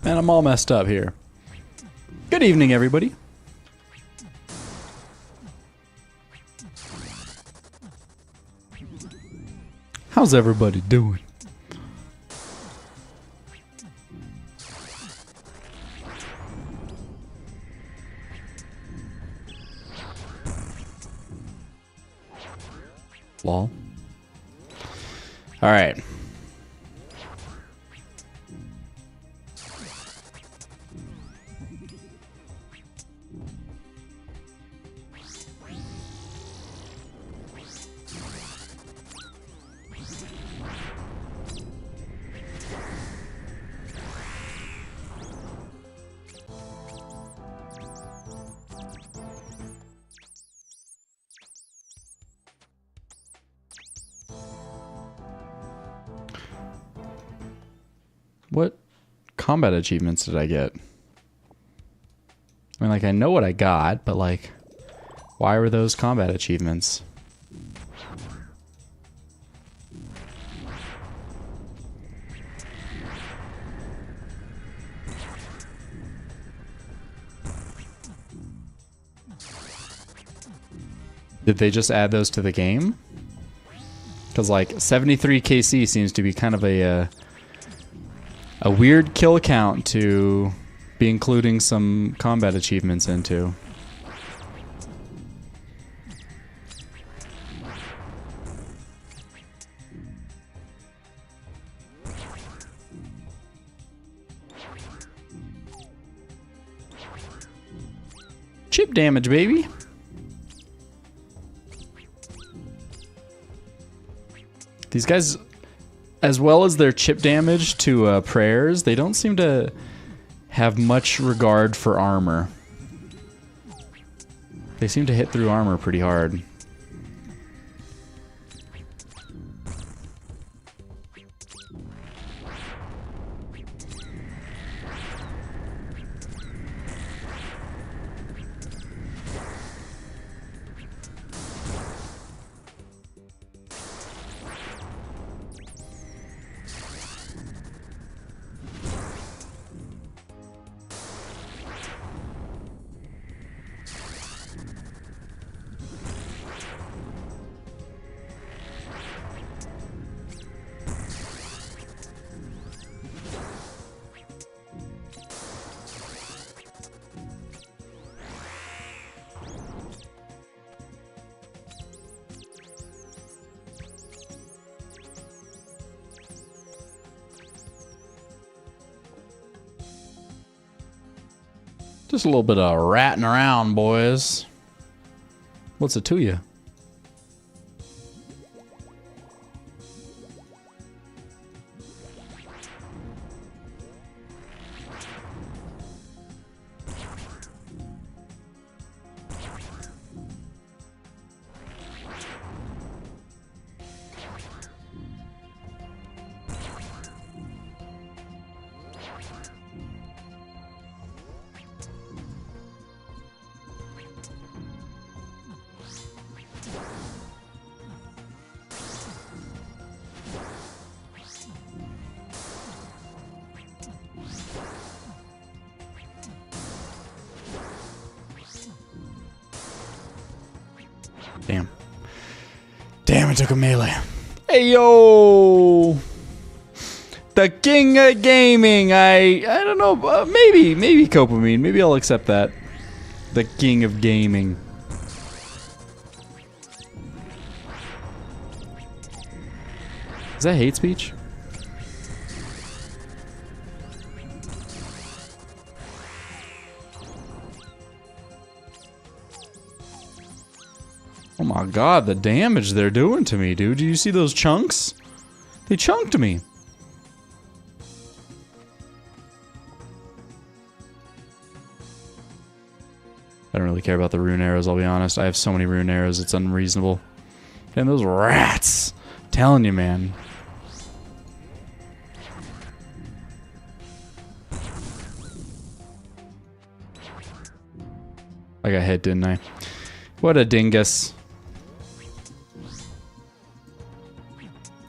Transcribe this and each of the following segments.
Man, I'm all messed up here. Good evening, everybody. How's everybody doing? Lol. All right. What combat achievements did I get? I mean, like, I know what I got, but, like, why were those combat achievements? Did they just add those to the game? Because, like, 73 KC seems to be kind of a weird kill count to be including some combat achievements into. Chip damage, baby. These guys, as well as their chip damage to prayers, they don't seem to have much regard for armor. They seem to hit through armor pretty hard. Just a little bit of ratting around, boys. What's it to you? Damn. Damn, it took a melee. Hey, yo! The king of gaming. I don't know. Maybe Copamine. Maybe I'll accept that. The king of gaming. Is that hate speech? Oh my god, the damage they're doing to me, dude. Do you see those chunks? They chunked me. I don't really care about the rune arrows, I'll be honest. I have so many rune arrows, it's unreasonable. And those rats! I'm telling you, man. I got hit, didn't I? What a dingus.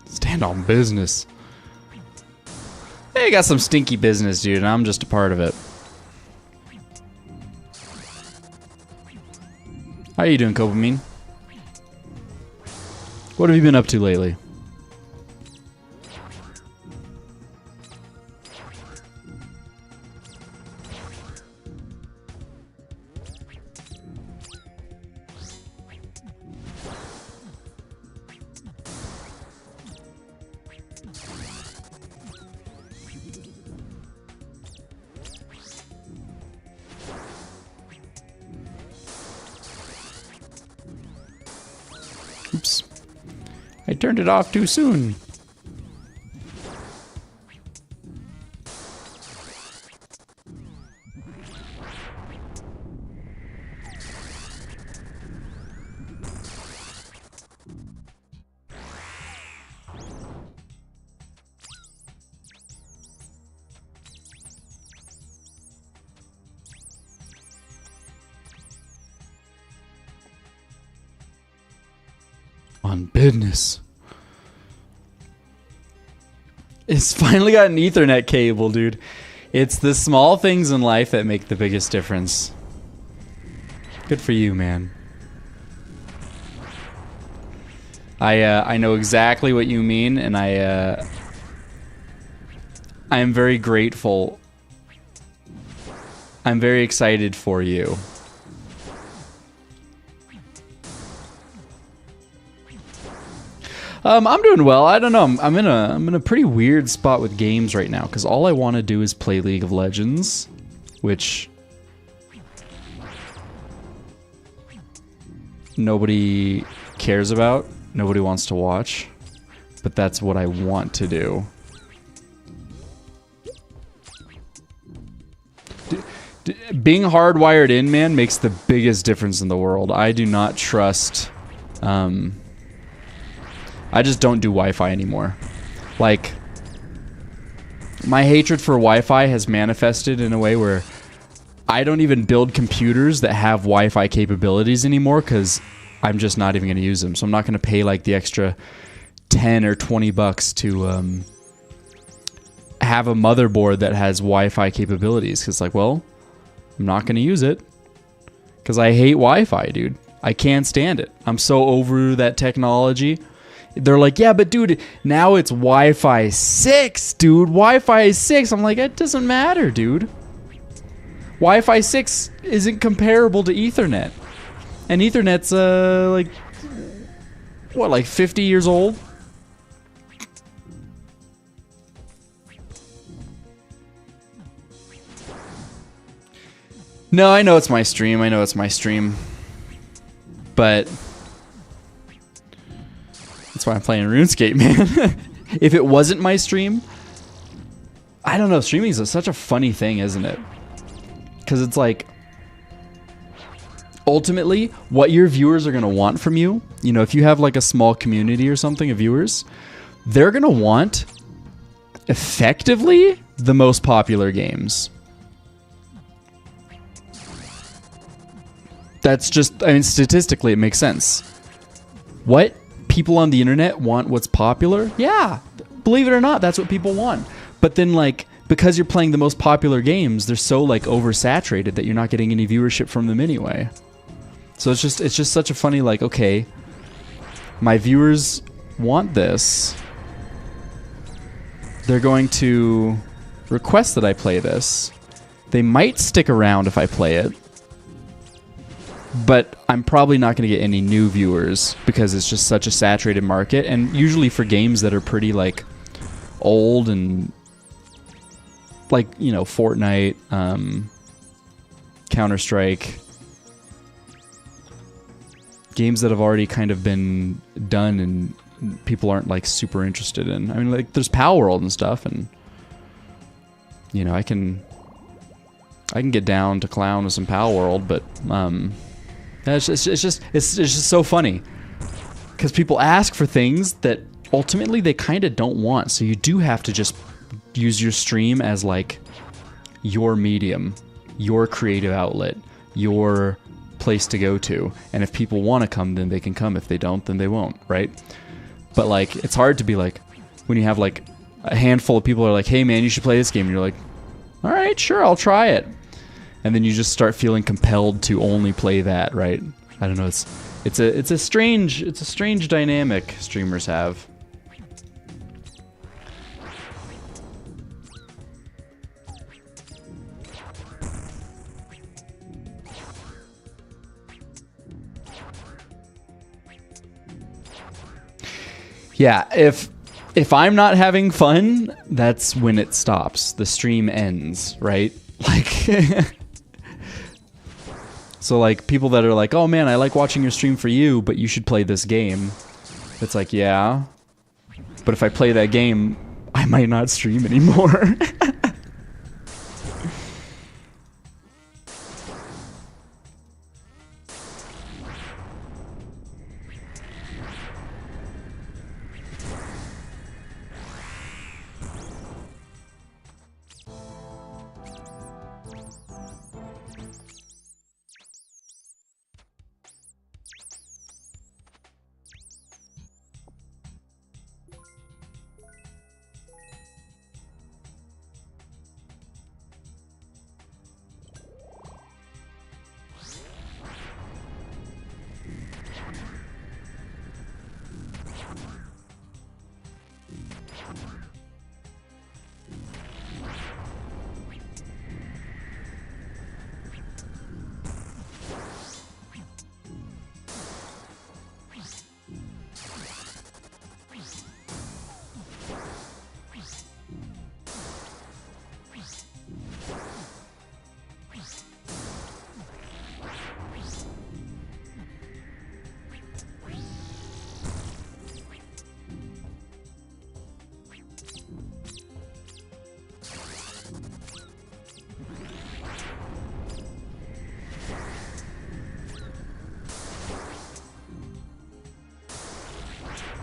Stand on business. Hey, got some stinky business, dude, and I'm just a part of it. How you doing, Copamine? What have you been up to lately? Oops. I turned it off too soon. On business. It's finally got an Ethernet cable, dude. It's the small things in life that make the biggest difference. Good for you, man. I know exactly what you mean, and I am very grateful. I'm very excited for you. I'm doing well. I don't know. I'm in a pretty weird spot with games right now because all I want to do is play League of Legends, which nobody cares about, nobody wants to watch, but that's what I want to do. Being hardwired in, man, makes the biggest difference in the world. I do not trust. I just don't do Wi-Fi anymore. Like, my hatred for Wi-Fi has manifested in a way where I don't even build computers that have Wi-Fi capabilities anymore because I'm just not even going to use them. So I'm not going to pay like the extra 10 or 20 bucks to have a motherboard that has Wi-Fi capabilities. Because like, well, I'm not going to use it because I hate Wi-Fi, dude. I can't stand it. I'm so over that technology. They're like, yeah, but dude, now it's Wi-Fi 6, dude. Wi-Fi 6. I'm like, it doesn't matter, dude. Wi-Fi 6 isn't comparable to Ethernet. And Ethernet's, like, what, like 50 years old? No, I know it's my stream. I know it's my stream. But that's why I'm playing RuneScape, man. If it wasn't my stream, I don't know. Streaming is such a funny thing, isn't it? Because it's like, ultimately, what your viewers are going to want from you, you know, if you have like a small community or something of viewers, they're going to want, effectively, the most popular games. That's just, I mean, statistically, it makes sense. What? People on the internet want what's popular? Yeah, believe it or not, that's what people want. But then, like, because you're playing the most popular games, they're so like oversaturated that you're not getting any viewership from them anyway. So it's just such a funny, like, okay, my viewers want this. They're going to request that I play this. They might stick around if I play it. But I'm probably not going to get any new viewers because it's just such a saturated market. And usually for games that are pretty, like, old and, like, you know, Fortnite, Counter-Strike, games that have already kind of been done and people aren't, like, super interested in. I mean, like, there's Power World and stuff, and, you know, I can get down to clown with some Power World, but, it's just so funny because people ask for things that ultimately they kind of don't want. So you do have to just use your stream as like your medium, your creative outlet, your place to go to. And if people want to come, then they can come. If they don't, then they won't, right? But like, it's hard to be like, when you have like a handful of people are like, hey man, you should play this game. And you're like, all right, sure, I'll try it. And then you just start feeling compelled to only play that, right? I don't know, it's a strange dynamic streamers have. Yeah, if I'm not having fun, that's when it stops. The stream ends, right? Like so like people that are like, "Oh man, I like watching your stream for you, but you should play this game." It's like, "Yeah. But if I play that game, I might not stream anymore."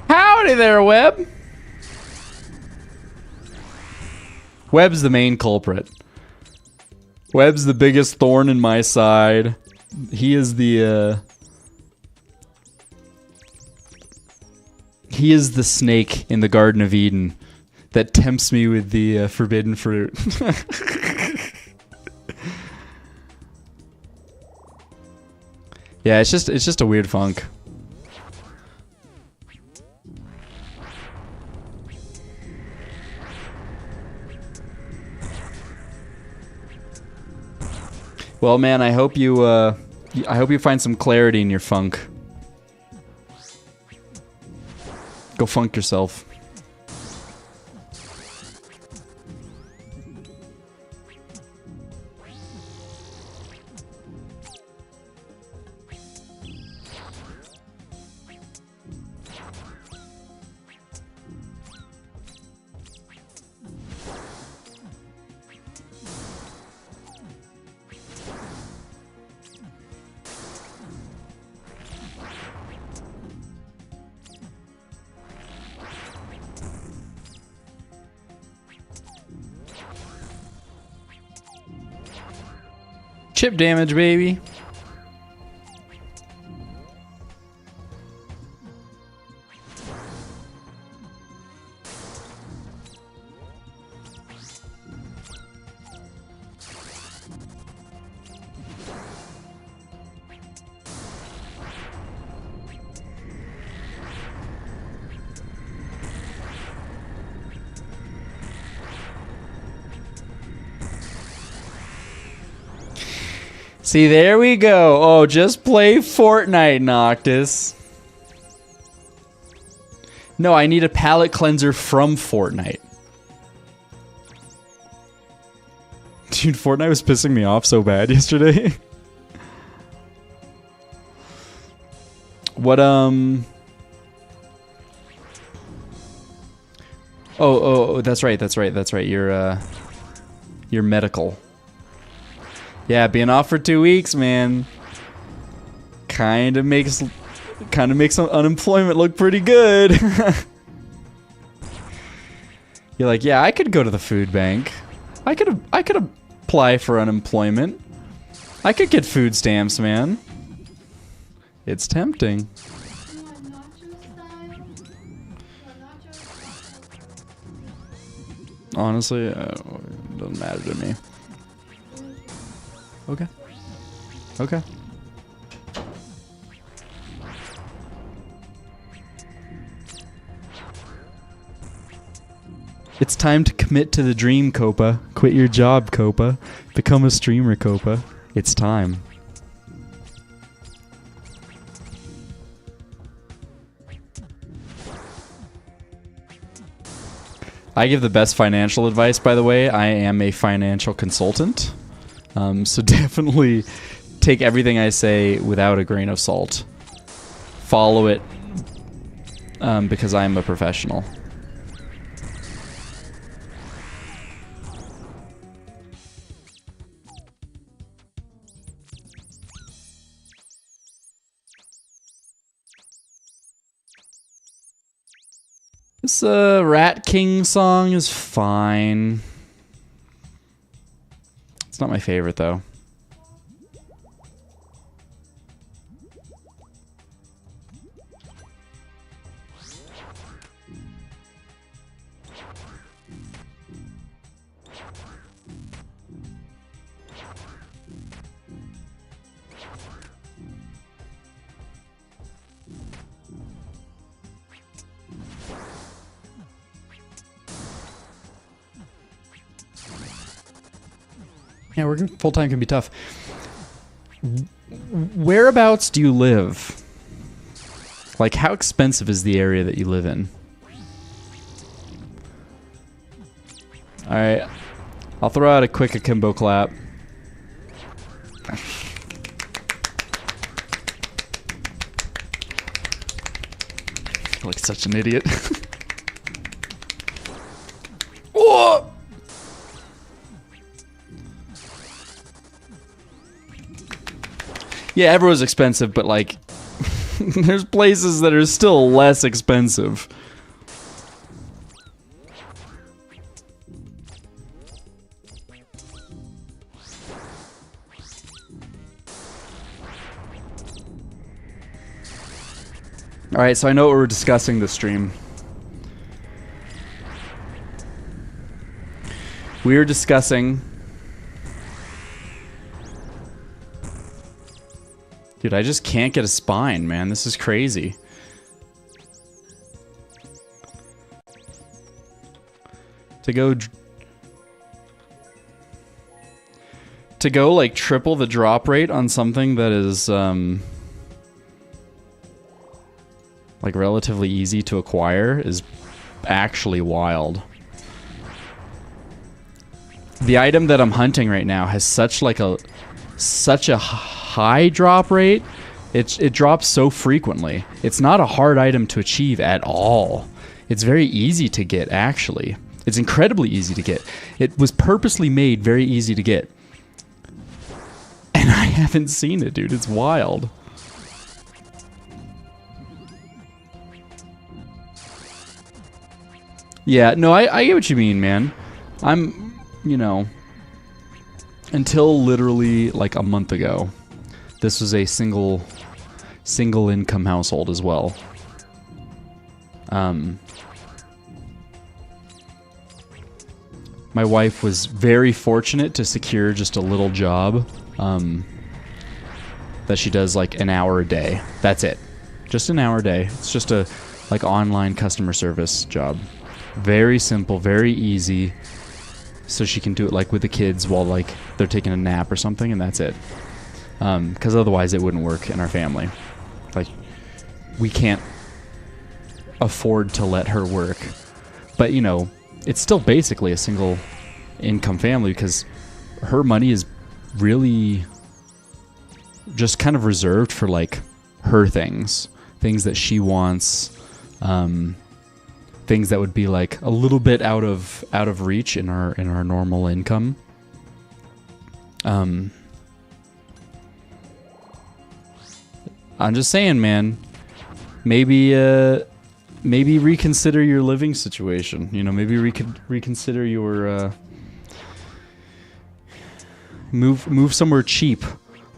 Howdy there, Webb. Webb's the main culprit. Webb's the biggest thorn in my side. He is the he is the snake in the Garden of Eden that tempts me with the forbidden fruit. Yeah, it's just a weird funk. Well, man, I hope you find some clarity in your funk. Go funk yourself. Chip damage, baby. See, there we go. Oh, just play Fortnite, Noctis. No, I need a palate cleanser from Fortnite. Dude, Fortnite was pissing me off so bad yesterday. What, Oh, that's right. You're medical. Yeah, being off for 2 weeks, man. Kind of makes unemployment look pretty good. You're like, yeah, I could go to the food bank. I could apply for unemployment. I could get food stamps, man. It's tempting. Honestly, it doesn't matter to me. Okay. Okay. It's time to commit to the dream, Copa. Quit your job, Copa. Become a streamer, Copa. It's time. I give the best financial advice, by the way. I am a financial consultant. So definitely take everything I say without a grain of salt. Follow it because I'm a professional. This Rat King song is fine. It's not my favorite, though. Yeah, working full-time can be tough. Whereabouts do you live? Like, how expensive is the area that you live in? Alright. I'll throw out a quick akimbo clap. I feel like such an idiot. Whoa! Yeah, everyone's expensive, but like, there's places that are still less expensive. Alright, so I know what we're discussing this stream. We are discussing... Dude, I just can't get a spine, man. This is crazy. To go like triple the drop rate on something that is like relatively easy to acquire is actually wild. The item that I'm hunting right now has such a high drop rate. It drops so frequently. It's not a hard item to achieve at all. It's very easy to get, actually. It's incredibly easy to get. It was purposely made very easy to get. And I haven't seen it, dude. It's wild. Yeah, no, I get what you mean, man. I'm, you know, until literally like a month ago, this was a single income household as well. My wife was very fortunate to secure just a little job that she does like an hour a day. That's it. Just an hour a day. It's just a like online customer service job. Very simple, very easy. So she can do it like with the kids while like they're taking a nap or something, and that's it. Because otherwise it wouldn't work in our family. Like, we can't afford to let her work. But, you know, it's still basically a single income family because her money is really just kind of reserved for like her things that she wants, things that would be like a little bit out of reach in our normal income. I'm just saying, man, maybe reconsider your living situation. You know, maybe reconsider your move somewhere cheap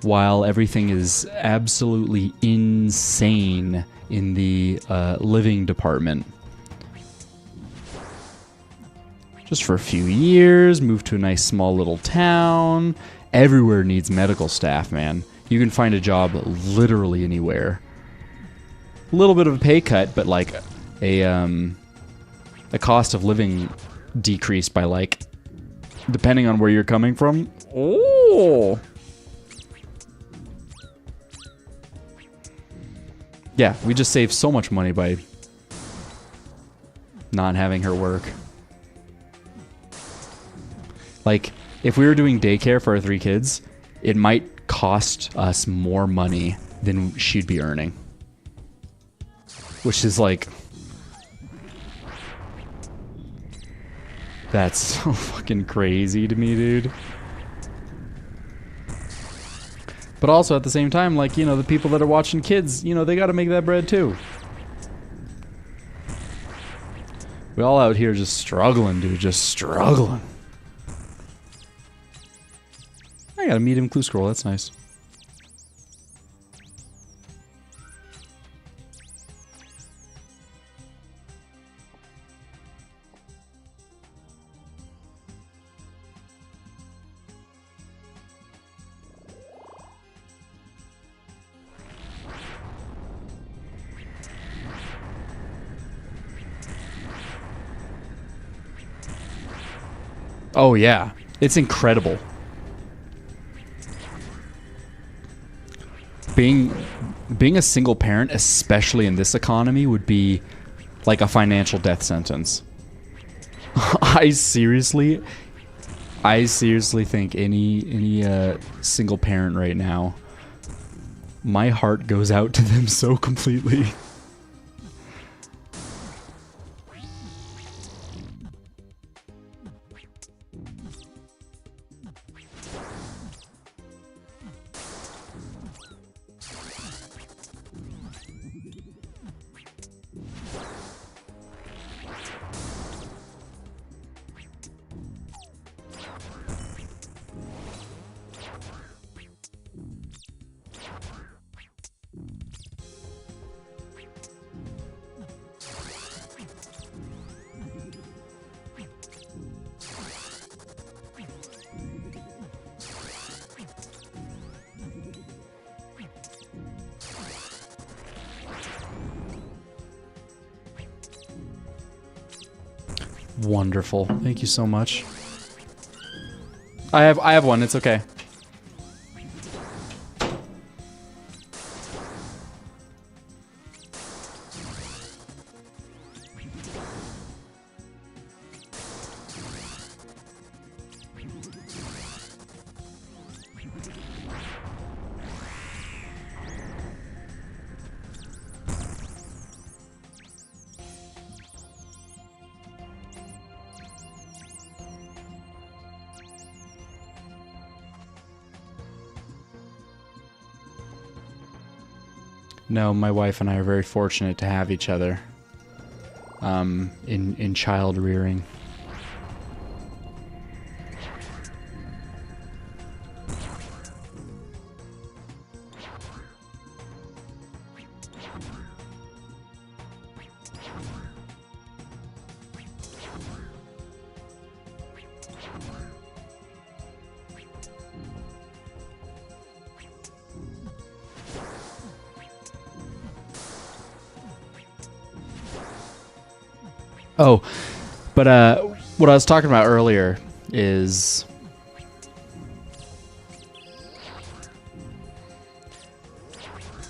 while everything is absolutely insane in the living department. just for a few years, move to a nice small little town. Everywhere needs medical staff, man. You can find a job literally anywhere. A little bit of a pay cut, but like a cost of living decrease by like, depending on where you're coming from. Oh. Yeah, we just saved so much money by not having her work. Like, if we were doing daycare for our 3 kids, it might cost us more money than she'd be earning. Which is like... That's so fucking crazy to me, dude. But also, at the same time, like, you know, the people that are watching kids, you know, they gotta make that bread too. We all out here just struggling, dude. Just struggling. I got a medium clue scroll. That's nice. Oh yeah, it's incredible. Being a single parent, especially in this economy, would be like a financial death sentence. I seriously think any single parent right now, my heart goes out to them so completely. Wonderful. Thank you so much. I have one. It's okay. No, my wife and I are very fortunate to have each other in child rearing. Oh, but what I was talking about earlier is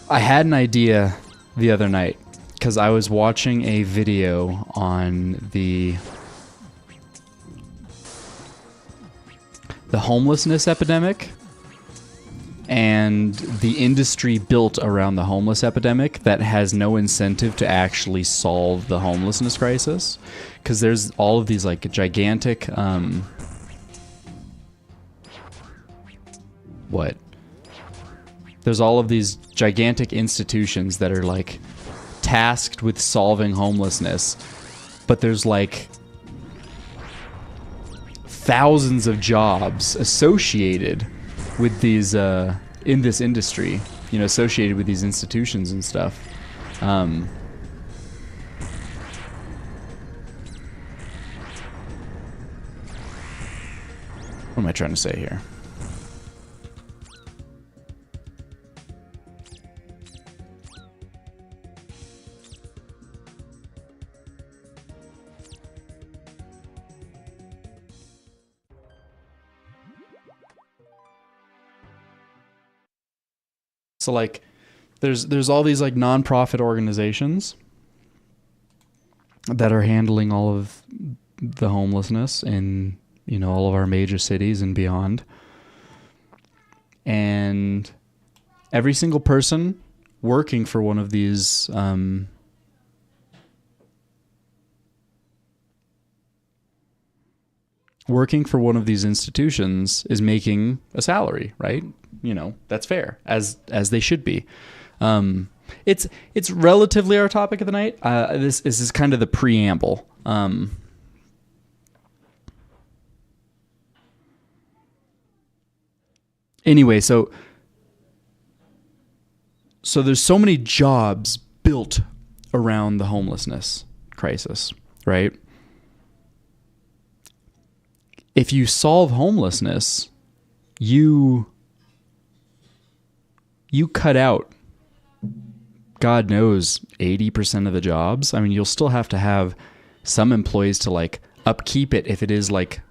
I had an idea the other night because I was watching a video on the homelessness epidemic and the industry built around the homeless epidemic that has no incentive to actually solve the homelessness crisis, because there's all of these like gigantic there's all of these gigantic institutions that are like tasked with solving homelessness, but there's like thousands of jobs associated with these in this industry, you know, associated with these institutions and stuff. What am I trying to say here? So like there's all these like nonprofit organizations that are handling all of the homelessness in, you know, all of our major cities and beyond. And every single person working for one of these institutions is making a salary, right? You know, that's fair, as they should be. It's relatively our topic of the night. This is kind of the preamble. Anyway, so there's so many jobs built around the homelessness crisis, right? If you solve homelessness, you cut out, God knows, 80% of the jobs. I mean, you'll still have to have some employees to like upkeep it if it is like,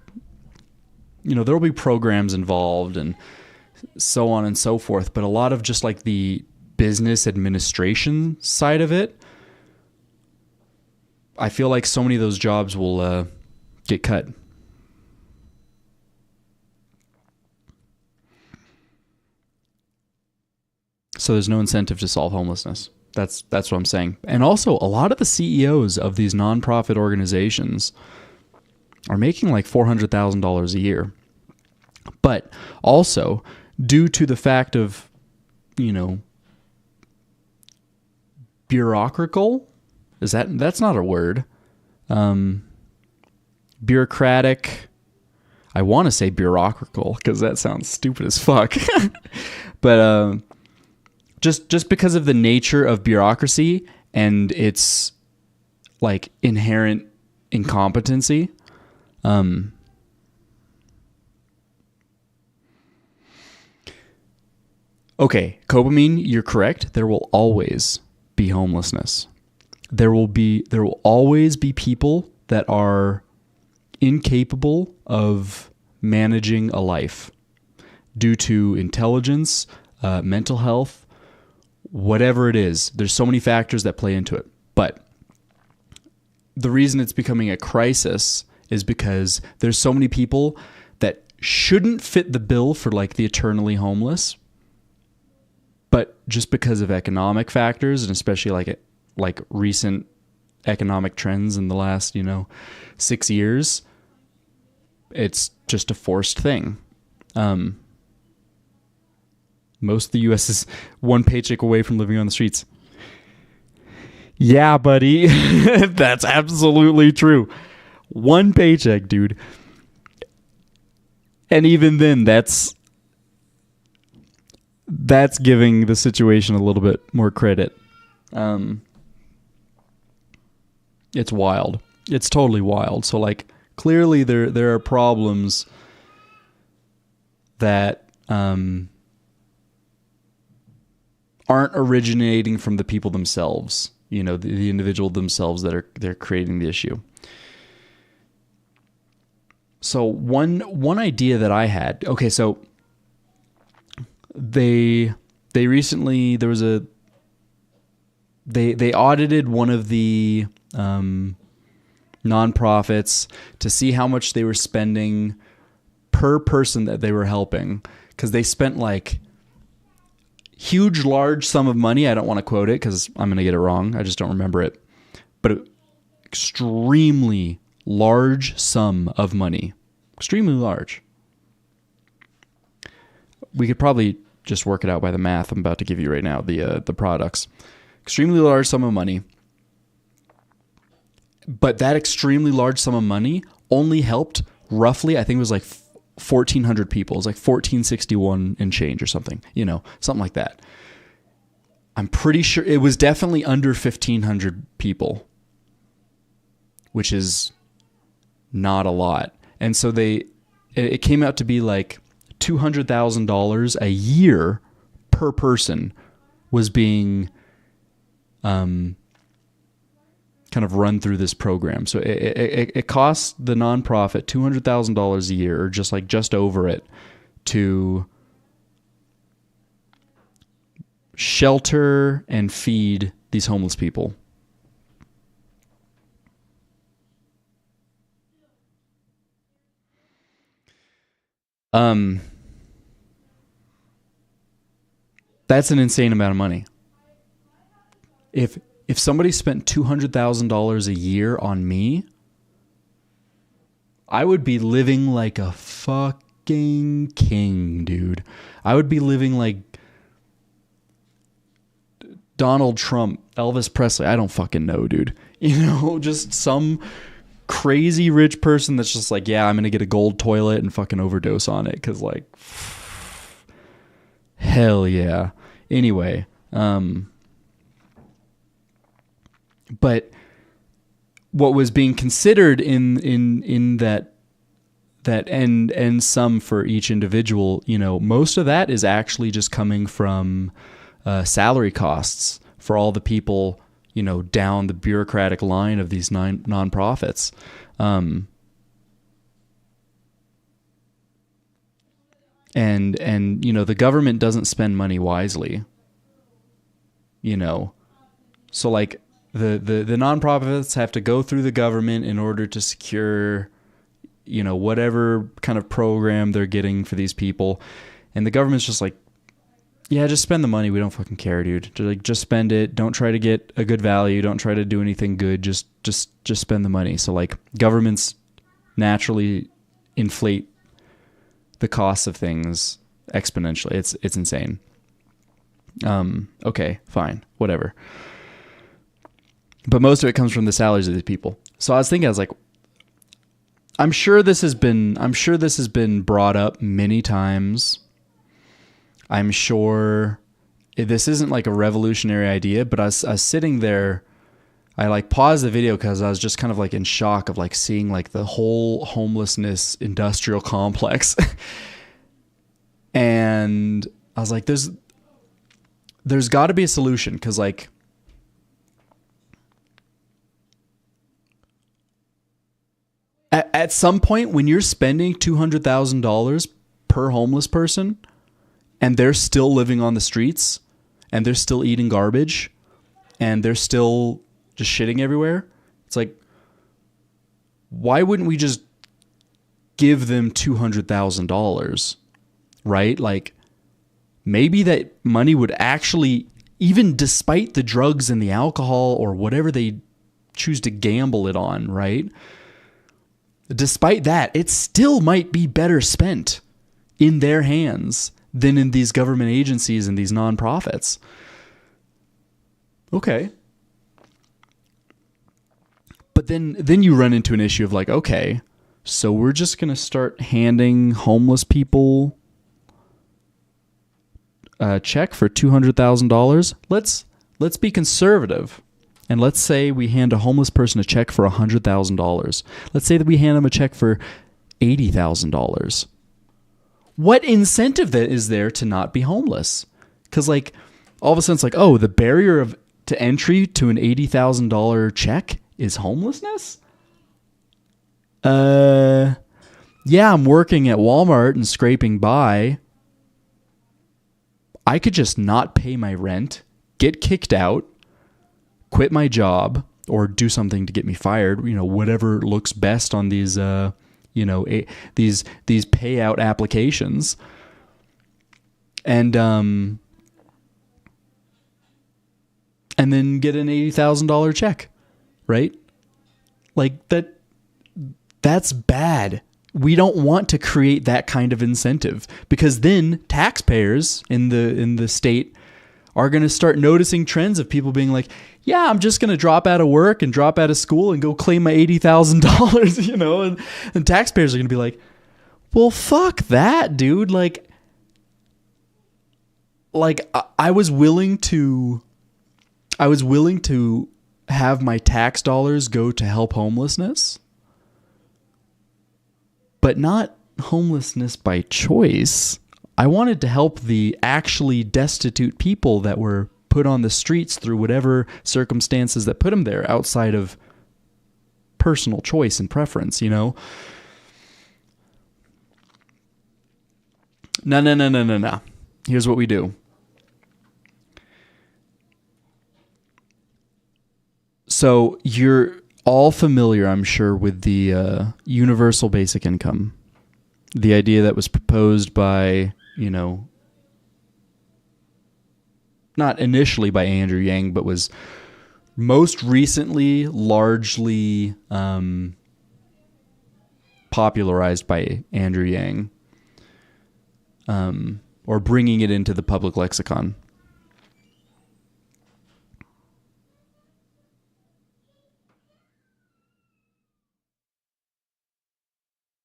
you know, there'll be programs involved and so on and so forth. But a lot of just like the business administration side of it, I feel like so many of those jobs will get cut. So there's no incentive to solve homelessness. That's what I'm saying. And also, a lot of the CEOs of these nonprofit organizations are making like $400,000 a year. But also, due to the fact of, you know, bureaucratical, that's not a word. Bureaucratic. I want to say bureaucratical because that sounds stupid as fuck. But just because of the nature of bureaucracy and its like inherent incompetency, okay, Copamine, you're correct. There will always be homelessness. There will always be people that are incapable of managing a life due to intelligence, mental health, whatever it is. There's so many factors that play into it. But the reason it's becoming a crisis is because there's so many people that shouldn't fit the bill for like the eternally homeless, but just because of economic factors, and especially like recent economic trends in the last, 6 years, it's just a forced thing. Most of the U.S. is one paycheck away from living on the streets. Yeah, buddy. That's absolutely true. One paycheck, dude. And even then, that's giving the situation a little bit more credit. It's wild. It's totally wild. So, like, clearly there are problems that aren't originating from the people themselves, the individual themselves they're creating the issue. So one idea that I had, okay, so they recently, they audited one of the nonprofits to see how much they were spending per person that they were helping, because they spent like huge, large sum of money. I don't want to quote it because I'm going to get it wrong. I just don't remember it. But extremely large sum of money. Extremely large. We could probably just work it out by the math I'm about to give you right now, the products. Extremely large sum of money. But that extremely large sum of money only helped roughly, I think it was like 1,400 people. It was like 1,461 and change or something, something like that. I'm pretty sure it was definitely under 1,500 people, which is not a lot. And so they it came out to be like $200,000 a year per person was being kind of run through this program. So it costs the nonprofit $200,000 a year, or just over it, to shelter and feed these homeless people. That's an insane amount of money. If somebody spent $200,000 a year on me, I would be living like a fucking king, dude. I would be living like Donald Trump, Elvis Presley. I don't fucking know, dude. Just some crazy rich person that's just like, yeah, I'm going to get a gold toilet and fucking overdose on it. 'Cause like, hell yeah. Anyway, but what was being considered in that end sum for each individual, most of that is actually just coming from salary costs for all the people, down the bureaucratic line of these nonprofits. And the government doesn't spend money wisely, so like the nonprofits have to go through the government in order to secure, whatever kind of program they're getting for these people. And the government's just like, yeah, just spend the money. We don't fucking care, dude. Just spend it. Don't try to get a good value. Don't try to do anything good. Just spend the money. So like governments naturally inflate the costs of things exponentially. It's insane. Okay, fine, whatever. But most of it comes from the salaries of these people. So I was like, I'm sure this has been brought up many times. I'm sure this isn't like a revolutionary idea, but I was sitting there. I like paused the video because I was just kind of like in shock of like seeing like the whole homelessness industrial complex. And I was like, there's got to be a solution, because like at some point when you're spending $200,000 per homeless person and they're still living on the streets and they're still eating garbage and they're still just shitting everywhere, it's like, why wouldn't we just give them $200,000, right? Like, maybe that money would actually, even despite the drugs and the alcohol or whatever they choose to gamble it on, right? Despite that, it still might be better spent in their hands than in these government agencies and these nonprofits. Okay. But then you run into an issue of like, okay, so we're just going to start handing homeless people a check for $200,000. Let's be conservative. And let's say we hand a homeless person a check for $100,000. Let's say that we hand them a check for $80,000. What incentive is there to not be homeless? Because like all of a sudden it's like, oh, the barrier to entry to an $80,000 check is homelessness? Yeah, I'm working at Walmart and scraping by. I could just not pay my rent, get kicked out, quit my job, or do something to get me fired, whatever looks best on these these payout applications. And then get an $80,000 check, right? Like that's bad. We don't want to create that kind of incentive, because then taxpayers in the state are going to start noticing trends of people being like, yeah, I'm just going to drop out of work and drop out of school and go claim my $80,000, and taxpayers are going to be like, well, fuck that, dude. Like I was willing to have my tax dollars go to help homelessness, but not homelessness by choice. I wanted to help the actually destitute people that were put on the streets through whatever circumstances that put them there outside of personal choice and preference, you know? No. Here's what we do. So you're all familiar, I'm sure, with the universal basic income. The idea that was proposed by, you know, not initially by Andrew Yang, but was most recently largely popularized by Andrew Yang, or bringing it into the public lexicon.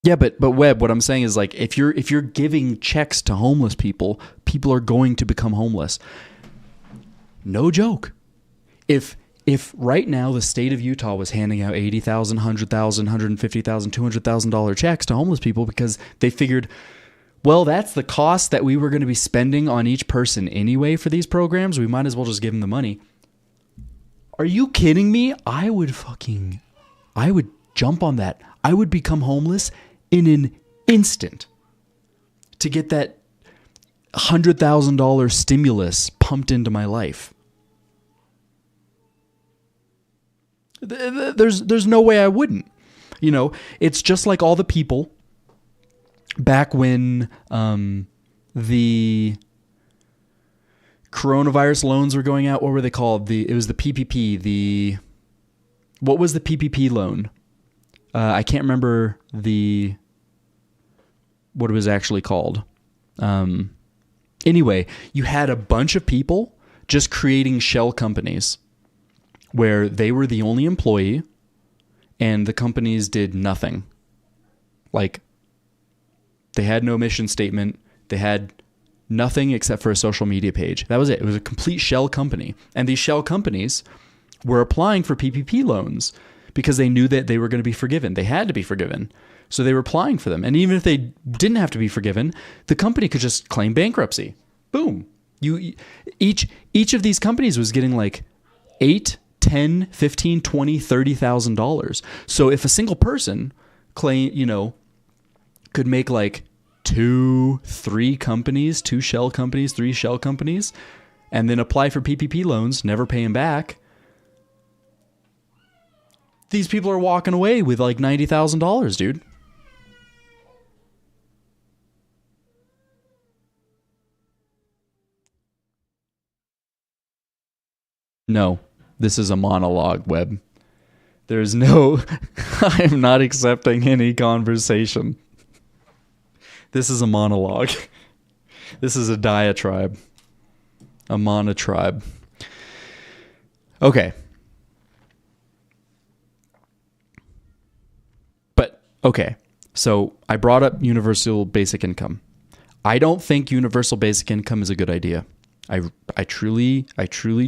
Yeah, but Webb, what I'm saying is, like, if you're giving checks to homeless people, people are going to become homeless. No joke. If right now the state of Utah was handing out $80,000, $100,000, $150,000, $200,000 checks to homeless people because they figured, well, that's the cost that we were going to be spending on each person anyway for these programs, we might as well just give them the money. Are you kidding me? I would jump on that. I would become homeless in an instant to get that $100,000 stimulus pumped into my life. There's no way I wouldn't. You know, it's just like all the people back when the coronavirus loans were going out. What were they called? It was the PPP. What was the PPP loan? I can't remember what it was actually called. Anyway, you had a bunch of people just creating shell companies where they were the only employee and the companies did nothing. Like, they had no mission statement. They had nothing except for a social media page. That was it. It was a complete shell company. And these shell companies were applying for PPP loans because they knew that they were going to be forgiven. They had to be forgiven. So they were applying for them. And even if they didn't have to be forgiven, the company could just claim bankruptcy. Boom. Each of these companies was getting like $8, $10, $15, $20, $30,000. So if a single person could make like 2, 3 companies, 2 shell companies, 3 shell companies, and then apply for PPP loans, never pay them back, these people are walking away with like $90,000, dude. No, this is a monologue, Webb. There's no... I am not accepting any conversation. This is a monologue. This is a diatribe. A monotribe. Okay. Okay, so I brought up universal basic income. I don't think universal basic income is a good idea. I truly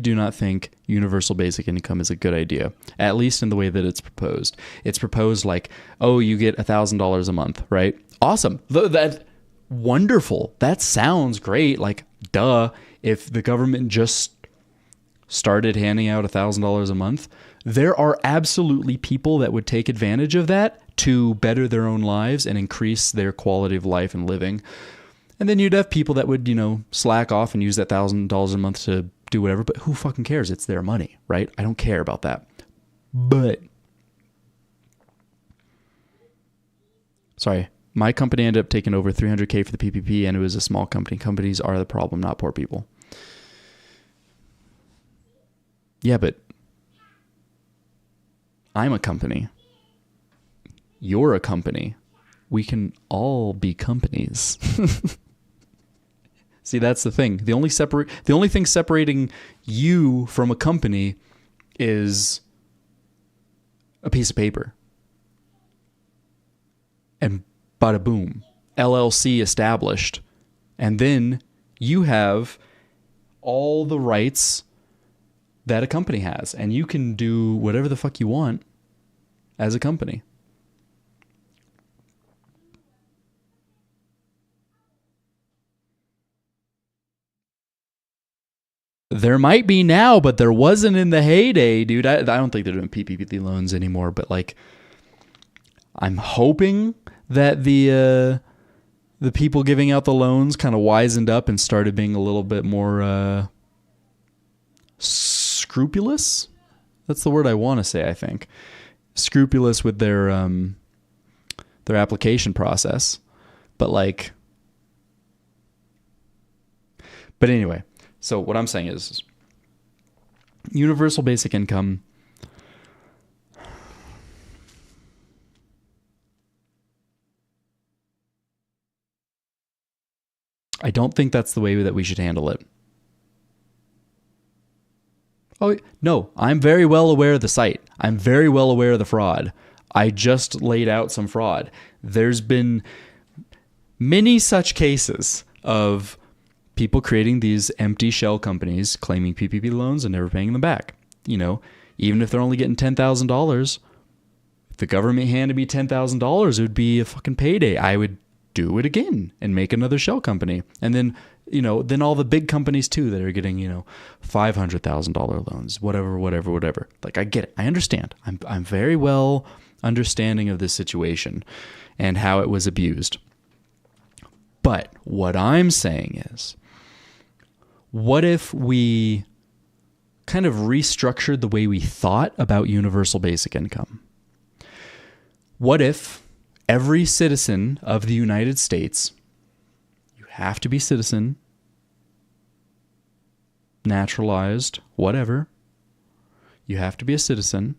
do not think universal basic income is a good idea, at least in the way that it's proposed. It's proposed like, oh, you get $1,000 a month, right? Awesome. That's wonderful. That sounds great. Like, duh, if the government just started handing out $1,000 a month, there are absolutely people that would take advantage of that to better their own lives and increase their quality of life and living. And then you'd have people that would, slack off and use that $1,000 a month to do whatever, but who fucking cares? It's their money, right? I don't care about that. But, sorry, my company ended up taking over $300K for the PPP, and it was a small company. Companies are the problem, not poor people. Yeah, but I'm a company. You're a company. We can all be companies. See, that's the thing. The only thing separating you from a company is a piece of paper. And bada boom, LLC established. And then you have all the rights that a company has, and you can do whatever the fuck you want as a company. There might be now, but there wasn't in the heyday, dude. I don't think they're doing PPP loans anymore, but like, I'm hoping that the people giving out the loans kind of wisened up and started being a little bit more scrupulous. That's the word I want to say, I think. Scrupulous with their application process. But like, but anyway, so what I'm saying is universal basic income. I don't think that's the way that we should handle it. Oh, no, I'm very well aware of the site. I'm very well aware of the fraud. I just laid out some fraud. There's been many such cases of people creating these empty shell companies claiming PPP loans and never paying them back. You know, even if they're only getting $10,000, if the government handed me $10,000, it would be a fucking payday. I would do it again and make another shell company. And then, you know, then all the big companies too that are getting, you know, $500,000 loans, whatever. Like, I get it. I understand. I'm very well understanding of this situation and how it was abused. But what I'm saying is, what if we kind of restructured the way we thought about universal basic income? What if every citizen of the United States, you have to be citizen, naturalized, whatever, you have to be a citizen.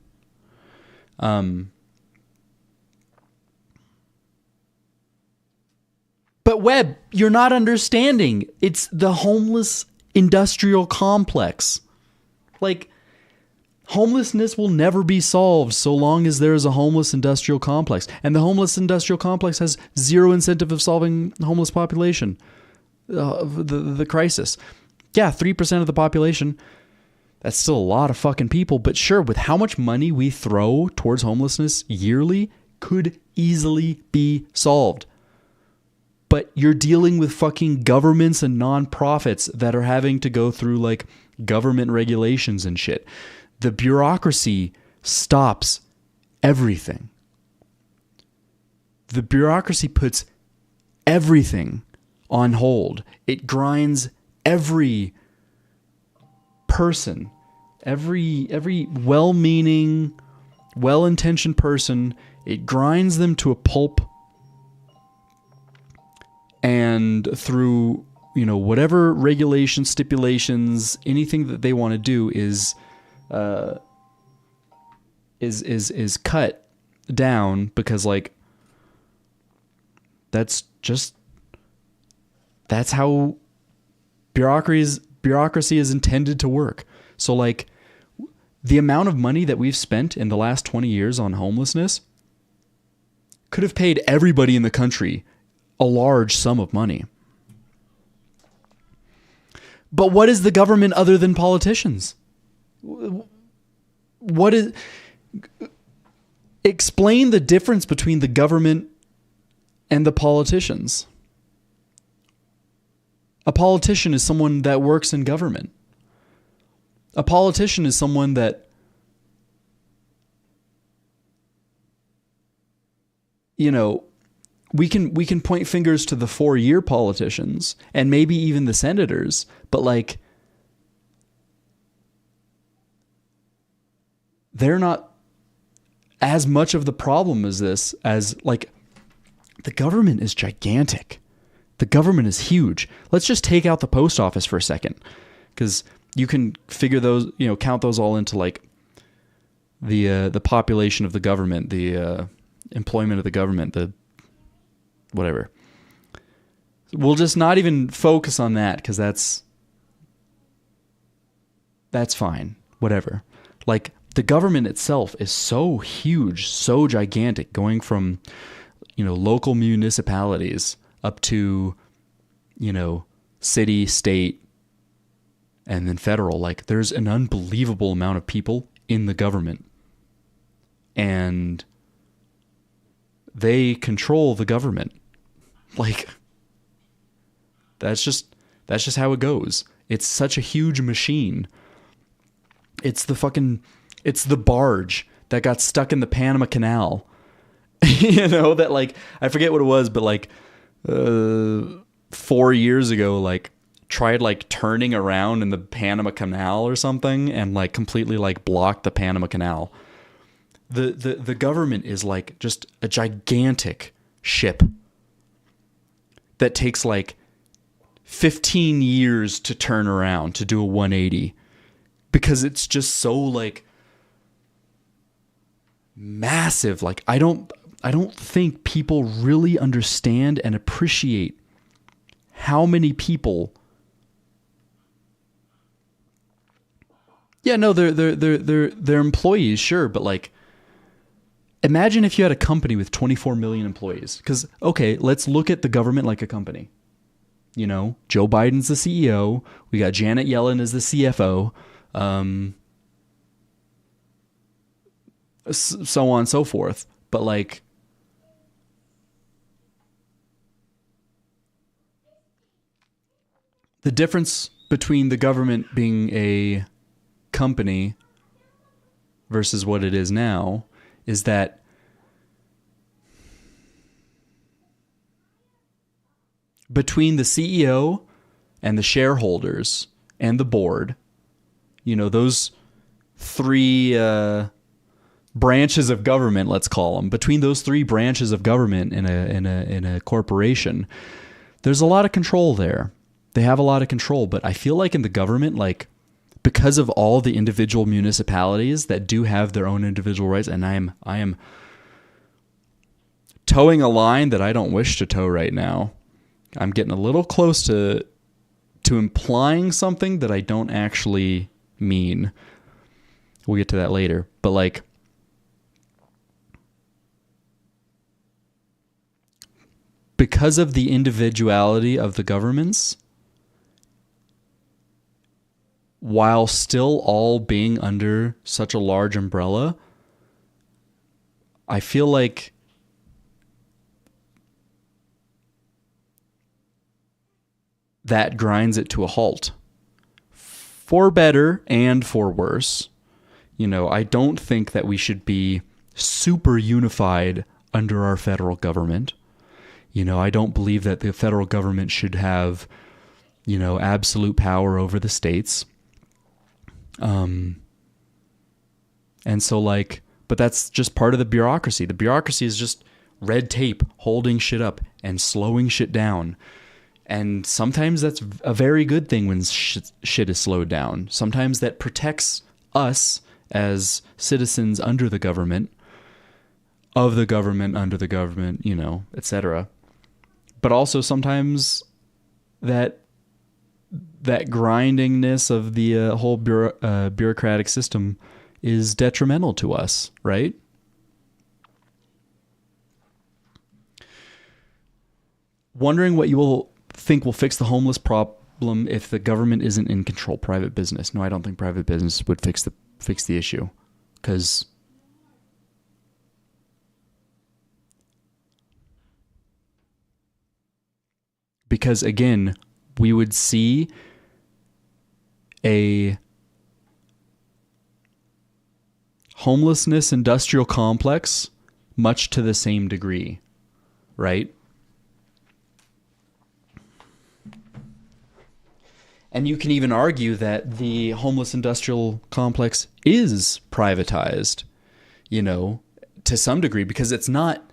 But Webb, you're not understanding. It's the homeless industrial complex. Like, homelessness will never be solved so long as there is a homeless industrial complex. And the homeless industrial complex has zero incentive of solving the homeless population, the crisis. Yeah, 3% of the population. That's still a lot of fucking people. But sure, with how much money we throw towards homelessness yearly, could easily be solved. But you're dealing with fucking governments and nonprofits that are having to go through like government regulations and shit. The bureaucracy stops everything. The bureaucracy puts everything on hold. It grinds every person, every well-meaning, well-intentioned person. It grinds them to a pulp. And through, you know, whatever regulations, stipulations, anything that they want to do is cut down, because like that's how bureaucracy is intended to work. So like the amount of money that we've spent in the last 20 years on homelessness could have paid everybody in the country a large sum of money. But what is the government other than politicians? What is... Explain the difference between the government and the politicians. A politician is someone that works in government. A politician is someone that, you know, we can point fingers to the 4-year politicians and maybe even the senators, but like, they're not as much of the problem as this, as like, the government is gigantic. The government is huge. Let's just take out the post office for a second, because you can figure those, you know, count those all into like the population of the government, the employment of the government, the whatever. We'll just not even focus on that, because that's fine. Whatever. Like, the government itself is so huge, so gigantic, going from, you know, local municipalities up to, you know, city, state, and then federal. Like, there's an unbelievable amount of people in the government, and they control the government. Like, that's just how it goes. It's such a huge machine. It's the barge that got stuck in the Panama Canal. You know, that like, I forget what it was, but like 4 years ago, like tried like turning around in the Panama Canal or something and like completely like blocked the Panama Canal. The government is like just a gigantic ship that takes like 15 years to turn around, to do a 180, because it's just so like massive. Like I don't think people really understand and appreciate how many people. Yeah, no, they're employees, sure, but like, imagine if you had a company with 24 million employees. Because, okay, let's look at the government like a company. You know, Joe Biden's the CEO. We got Janet Yellen as the CFO. So on and so forth. But like, the difference between the government being a company versus what it is now is that between the CEO and the shareholders and the board, you know, those three branches of government, let's call them, between those three branches of government in a corporation, there's a lot of control there. They have a lot of control, but I feel like in the government, like, because of all the individual municipalities that do have their own individual rights, and I am towing a line that I don't wish to tow right now. I'm getting a little close to implying something that I don't actually mean. We'll get to that later. But like, because of the individuality of the governments, while still all being under such a large umbrella, I feel like that grinds it to a halt, for better and for worse. You know, I don't think that we should be super unified under our federal government. You know, I don't believe that the federal government should have, you know, absolute power over the states. And so like, but that's just part of the bureaucracy. The bureaucracy is just red tape holding shit up and slowing shit down. And sometimes that's a very good thing when shit is slowed down. Sometimes that protects us as citizens under the government, of the government, under the government, you know, etc. But also sometimes that grindingness of the whole bureaucratic system is detrimental to us, right? Wondering what you will think will fix the homeless problem if the government isn't in control. Private business. No, I don't think private business would fix the issue, because again, we would see a homelessness industrial complex much to the same degree, right? And you can even argue that the homeless industrial complex is privatized, you know, to some degree, because it's not.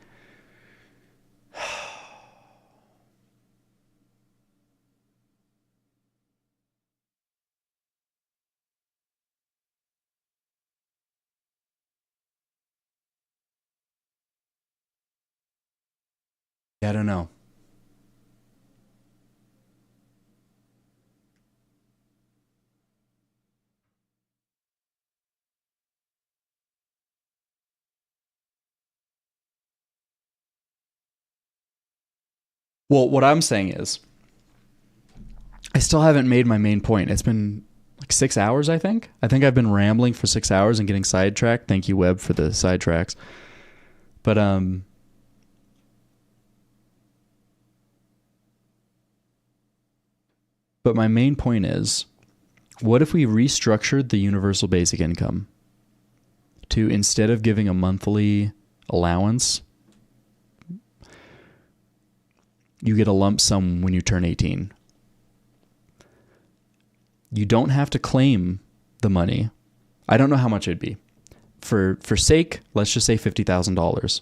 I don't know. Well, what I'm saying is, I still haven't made my main point. It's been like 6 hours, I think. I think I've been rambling for 6 hours and getting sidetracked. Thank you, Webb, for the sidetracks. But But my main point is, what if we restructured the universal basic income to, instead of giving a monthly allowance, you get a lump sum when you turn 18. You don't have to claim the money. I don't know how much it'd be. For sake, let's just say $50,000.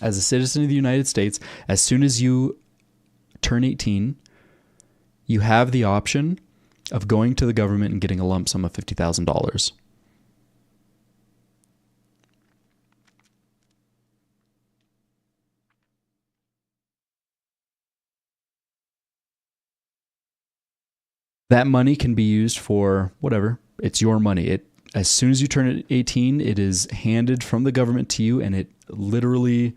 As a citizen of the United States, as soon as you turn 18, you have the option of going to the government and getting a lump sum of $50,000. That money can be used for whatever. It's your money. As soon as you turn 18, it is handed from the government to you, and it literally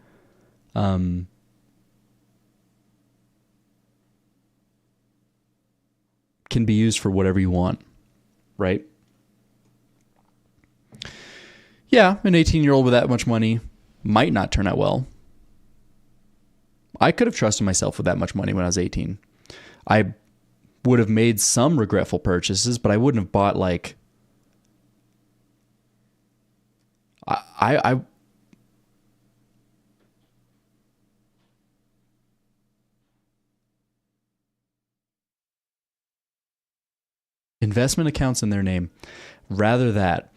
can be used for whatever you want, right? Yeah, an 18-year-old with that much money might not turn out well. I could have trusted myself with that much money when I was 18. I would have made some regretful purchases, but I wouldn't have bought like I investment accounts in their name. Rather that.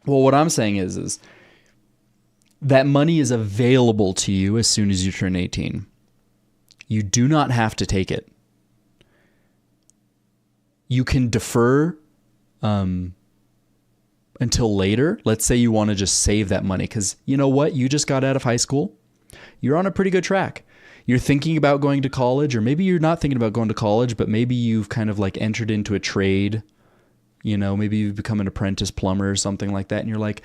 Well, what I'm saying is that money is available to you as soon as you turn 18. You do not have to take it. You can defer until later. Let's say you want to just save that money because you know what? You just got out of high school. You're on a pretty good track. You're thinking about going to college, or maybe you're not thinking about going to college, but maybe you've kind of like entered into a trade. You know, maybe you've become an apprentice plumber or something like that. And you're like,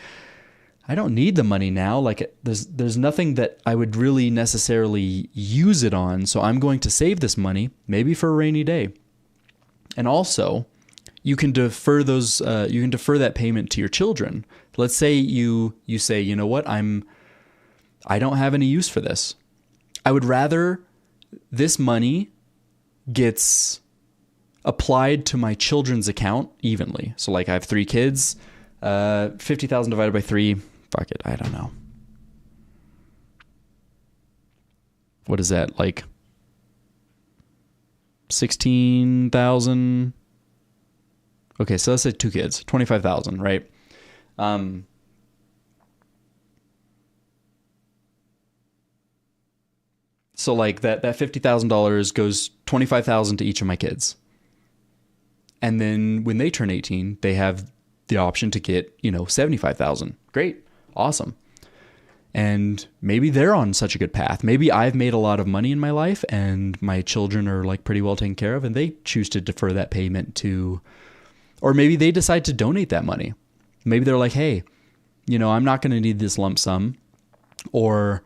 I don't need the money now. Like there's nothing that I would really necessarily use it on. So I'm going to save this money, maybe for a rainy day. And also, you can defer that payment to your children. Let's say you say, you know what, I don't have any use for this. I would rather this money gets applied to my children's account evenly. So like I have 3 kids, 50,000 divided by 3. Fuck it, I don't know. What is that? Like 16,000. Okay, so let's say 2 kids, 25,000, right? So like that $50,000 goes 25,000 to each of my kids. And then when they turn 18, they have the option to get, 75,000. Great. Awesome. And maybe they're on such a good path. Maybe I've made a lot of money in my life and my children are like pretty well taken care of, and they choose to defer that payment to, or maybe they decide to donate that money. Maybe they're like, hey, I'm not going to need this lump sum. Or,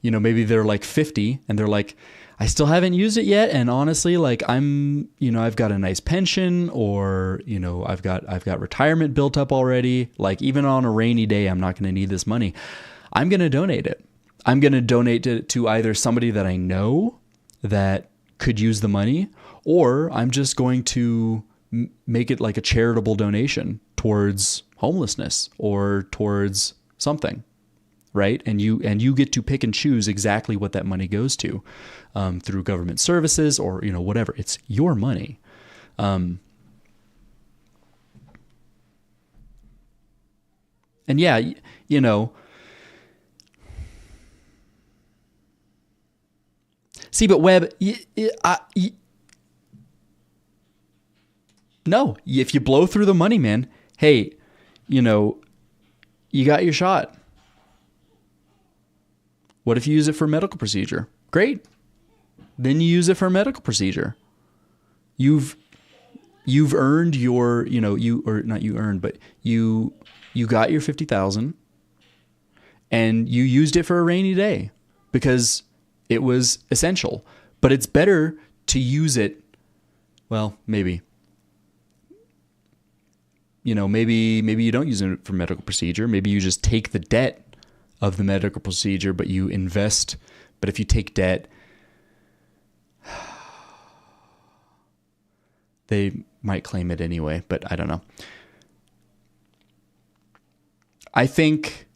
maybe they're like 50 and they're like, I still haven't used it yet. And honestly, like I've got a nice pension, or, I've got retirement built up already. Like even on a rainy day, I'm not going to need this money. I'm going to donate it. I'm going to donate it to either somebody that I know that could use the money, or I'm just going to make it like a charitable donation towards homelessness or towards something. Right? And you get to pick and choose exactly what that money goes to, through government services or, whatever. It's your money. And yeah, see, but Webb, no, if you blow through the money, man, hey, you got your shot. What if you use it for a medical procedure? Great. Then you use it for a medical procedure. You've earned your, but you got your 50,000 and you used it for a rainy day because it was essential. But it's better to use it, well, maybe. Maybe you don't use it for medical procedure. Maybe you just take the debt of the medical procedure, but you invest. But if you take debt, They might claim it anyway, but I don't know. I think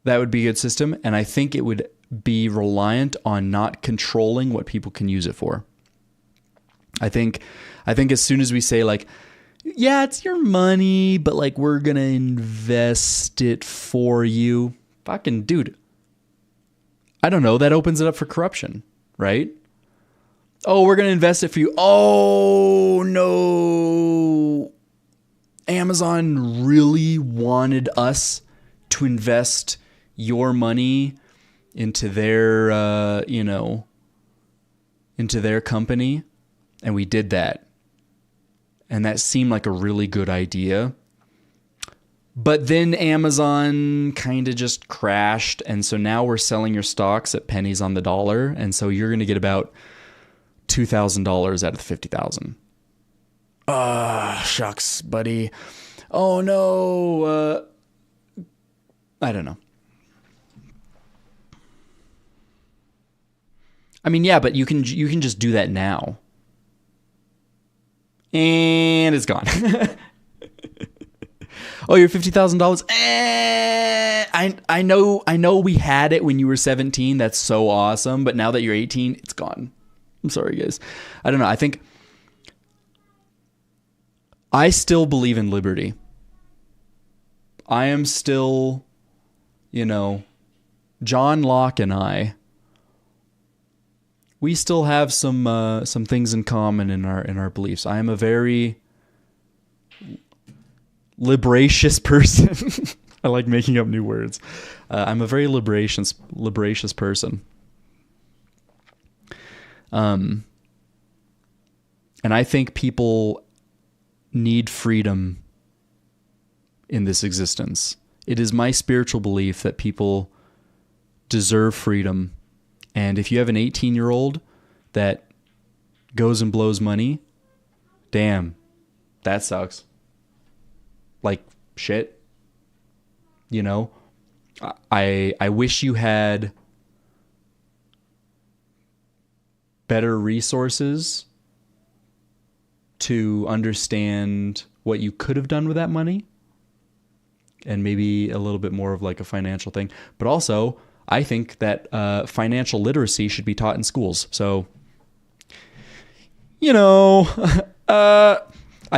that would be a good system, and I think it would be reliant on not controlling what people can use it for. I think as soon as we say like, yeah, it's your money, but like we're going to invest it for you. Fucking dude. I don't know. That opens it up for corruption, right? Oh, we're going to invest it for you. Oh, no. Amazon really wanted us to invest your money into their, into their company. And we did that. And that seemed like a really good idea. But then Amazon kind of just crashed. And so now we're selling your stocks at pennies on the dollar. And so you're going to get about $2,000 out of the $50,000. Shucks, buddy. Oh, no. I don't know. I mean, yeah, but you can just do that now. And it's gone. Oh, you're $50,000. I know we had it when you were 17. That's so awesome. But now that you're 18, it's gone. I'm sorry, guys. I don't know. I think I still believe in liberty. I am still, John Locke and we still have some things in common in our beliefs. I am a very liberacious person. I like making up new words. I'm a very liberacious person. And I think people need freedom in this existence. It is my spiritual belief that people deserve freedom. And if you have an 18-year-old that goes and blows money, damn, that sucks. Like shit. I wish you had better resources to understand what you could have done with that money, and maybe a little bit more of like a financial thing. But also, I think that financial literacy should be taught in schools. So, I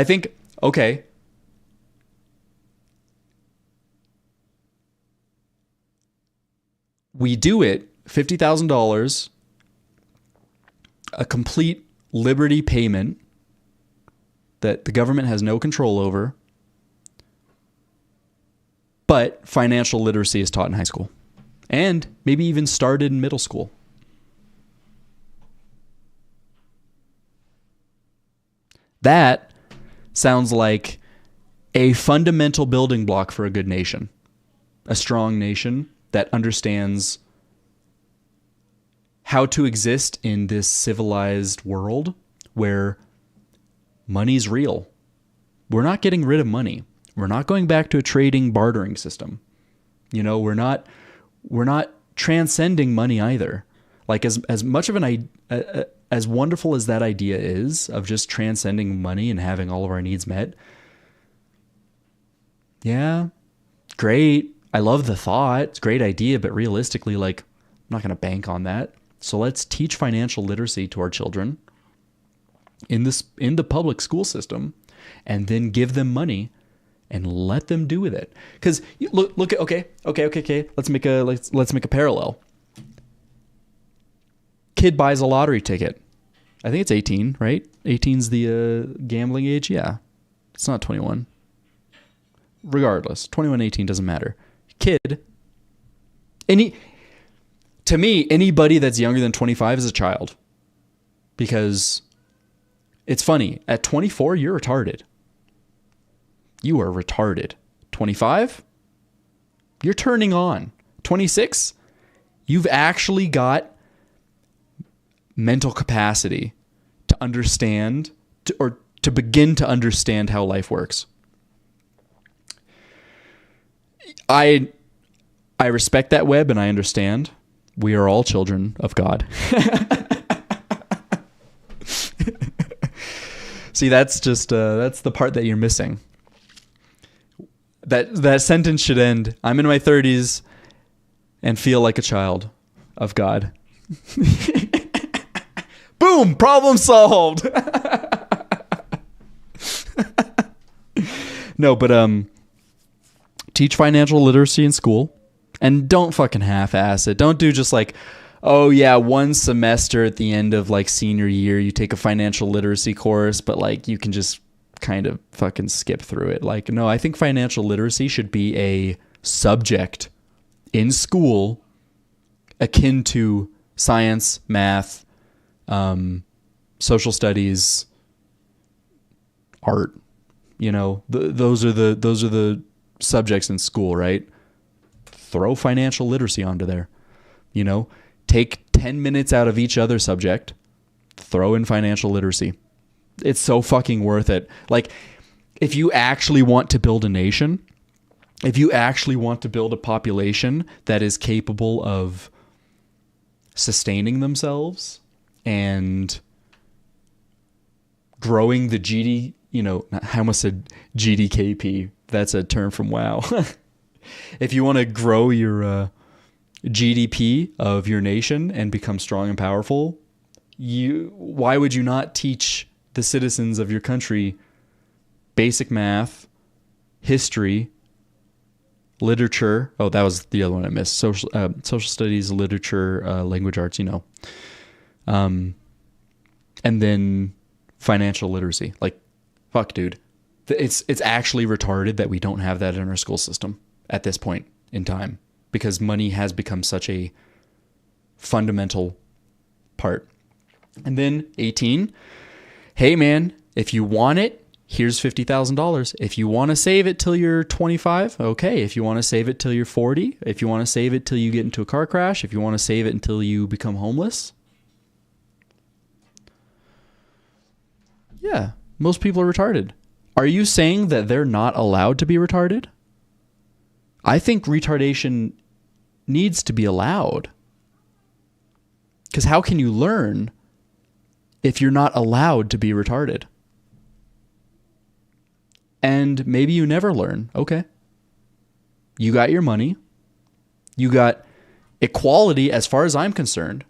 think, okay, we do it, $50,000, a complete liberty payment that the government has no control over, but financial literacy is taught in high school and maybe even started in middle school. That sounds like a fundamental building block for a good nation, a strong nation that understands how to exist in this civilized world where money's real. We're not getting rid of money. We're not going back to a trading bartering system. We're not transcending money either. Like as much of as wonderful as that idea is of just transcending money and having all of our needs met. Yeah, great. I love the thought. It's a great idea, but realistically, like, I'm not going to bank on that. So let's teach financial literacy to our children in the public school system, and then give them money and let them do with it. Because look at okay. Let's make a parallel. Kid buys a lottery ticket. I think it's 18, right? 18's the gambling age. Yeah, it's not 21. Regardless, 21, 18 doesn't matter. Kid, to me, anybody that's younger than 25 is a child. Because it's funny, at 24, you're retarded. You are retarded. 25, you're turning on. 26, you've actually got mental capacity to understand or to begin to understand how life works. I respect that, Webb, and I understand. We are all children of God. See, that's just that's the part that you're missing. That sentence should end. I'm in my 30s and feel like a child of God. Boom! Problem solved. No, but teach financial literacy in school, and don't fucking half-ass it. Don't do just like, oh yeah, one semester at the end of like senior year, you take a financial literacy course, but like you can just kind of fucking skip through it. Like, no, I think financial literacy should be a subject in school akin to science, math, social studies, art. You know, those are the subjects in school, right? Throw financial literacy onto there. You know, take 10 minutes out of each other subject, throw in financial literacy. It's so fucking worth it. Like, if you actually want to build a nation, if you actually want to build a population that is capable of sustaining themselves and growing the GD, you know, I almost said GDKP. That's a term from WoW. If you want to grow your GDP of your nation and become strong and powerful, why would you not teach the citizens of your country basic math, history, literature? Oh, that was the other one I missed. Social studies, literature, language arts, you know. And then financial literacy. Like, fuck, dude. It's actually retarded that we don't have that in our school system at this point in time, because money has become such a fundamental part. And then 18, hey man, if you want it, here's $50,000. If you want to save it till you're 25, okay. If you want to save it till you're 40, if you want to save it till you get into a car crash, if you want to save it until you become homeless. Yeah, most people are retarded. Are you saying that they're not allowed to be retarded? I think retardation needs to be allowed. Because how can you learn if you're not allowed to be retarded? And maybe you never learn. Okay. You got your money. You got equality as far as I'm concerned.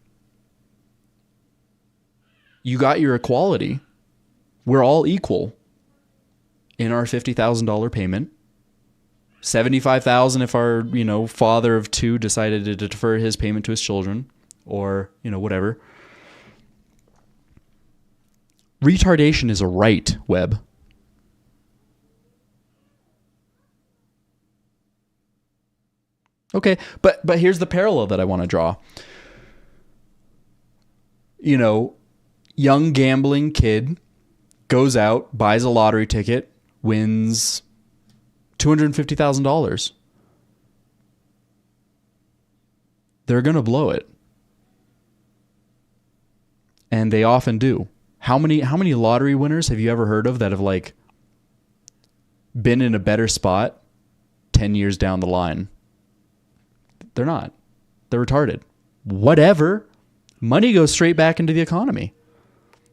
You got your equality. We're all equal in our $50,000 payment. $75,000 if our, you know, father of two decided to defer his payment to his children, or, you know, whatever. Retardation is a right, Webb. Okay, but here's the parallel that I want to draw. You know, young gambling kid goes out, buys a lottery ticket, wins $250,000. They're going to blow it. And they often do. How many lottery winners have you ever heard of that have like been in a better spot 10 years down the line? They're not. They're retarded. Whatever. Money goes straight back into the economy.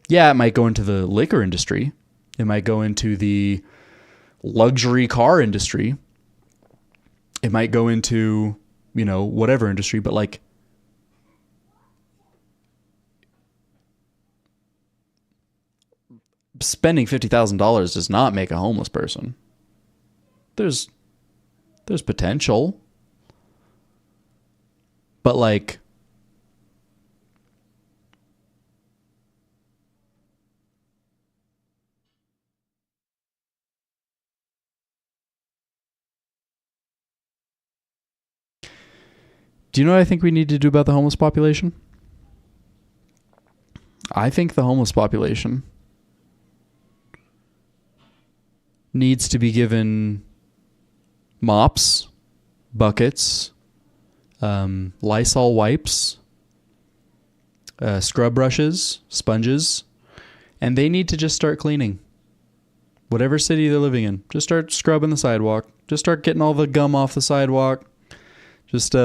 Yeah, it might go into the liquor industry. It might go into the luxury car industry. It might go into, you know, whatever industry, but like, spending $50,000 does not make a homeless person. There's potential. But like, do you know what I think we need to do about the homeless population? I think the homeless population needs to be given mops, buckets, Lysol wipes, scrub brushes, sponges, and they need to just start cleaning. Whatever city they're living in, just start scrubbing the sidewalk. Just start getting all the gum off the sidewalk. Just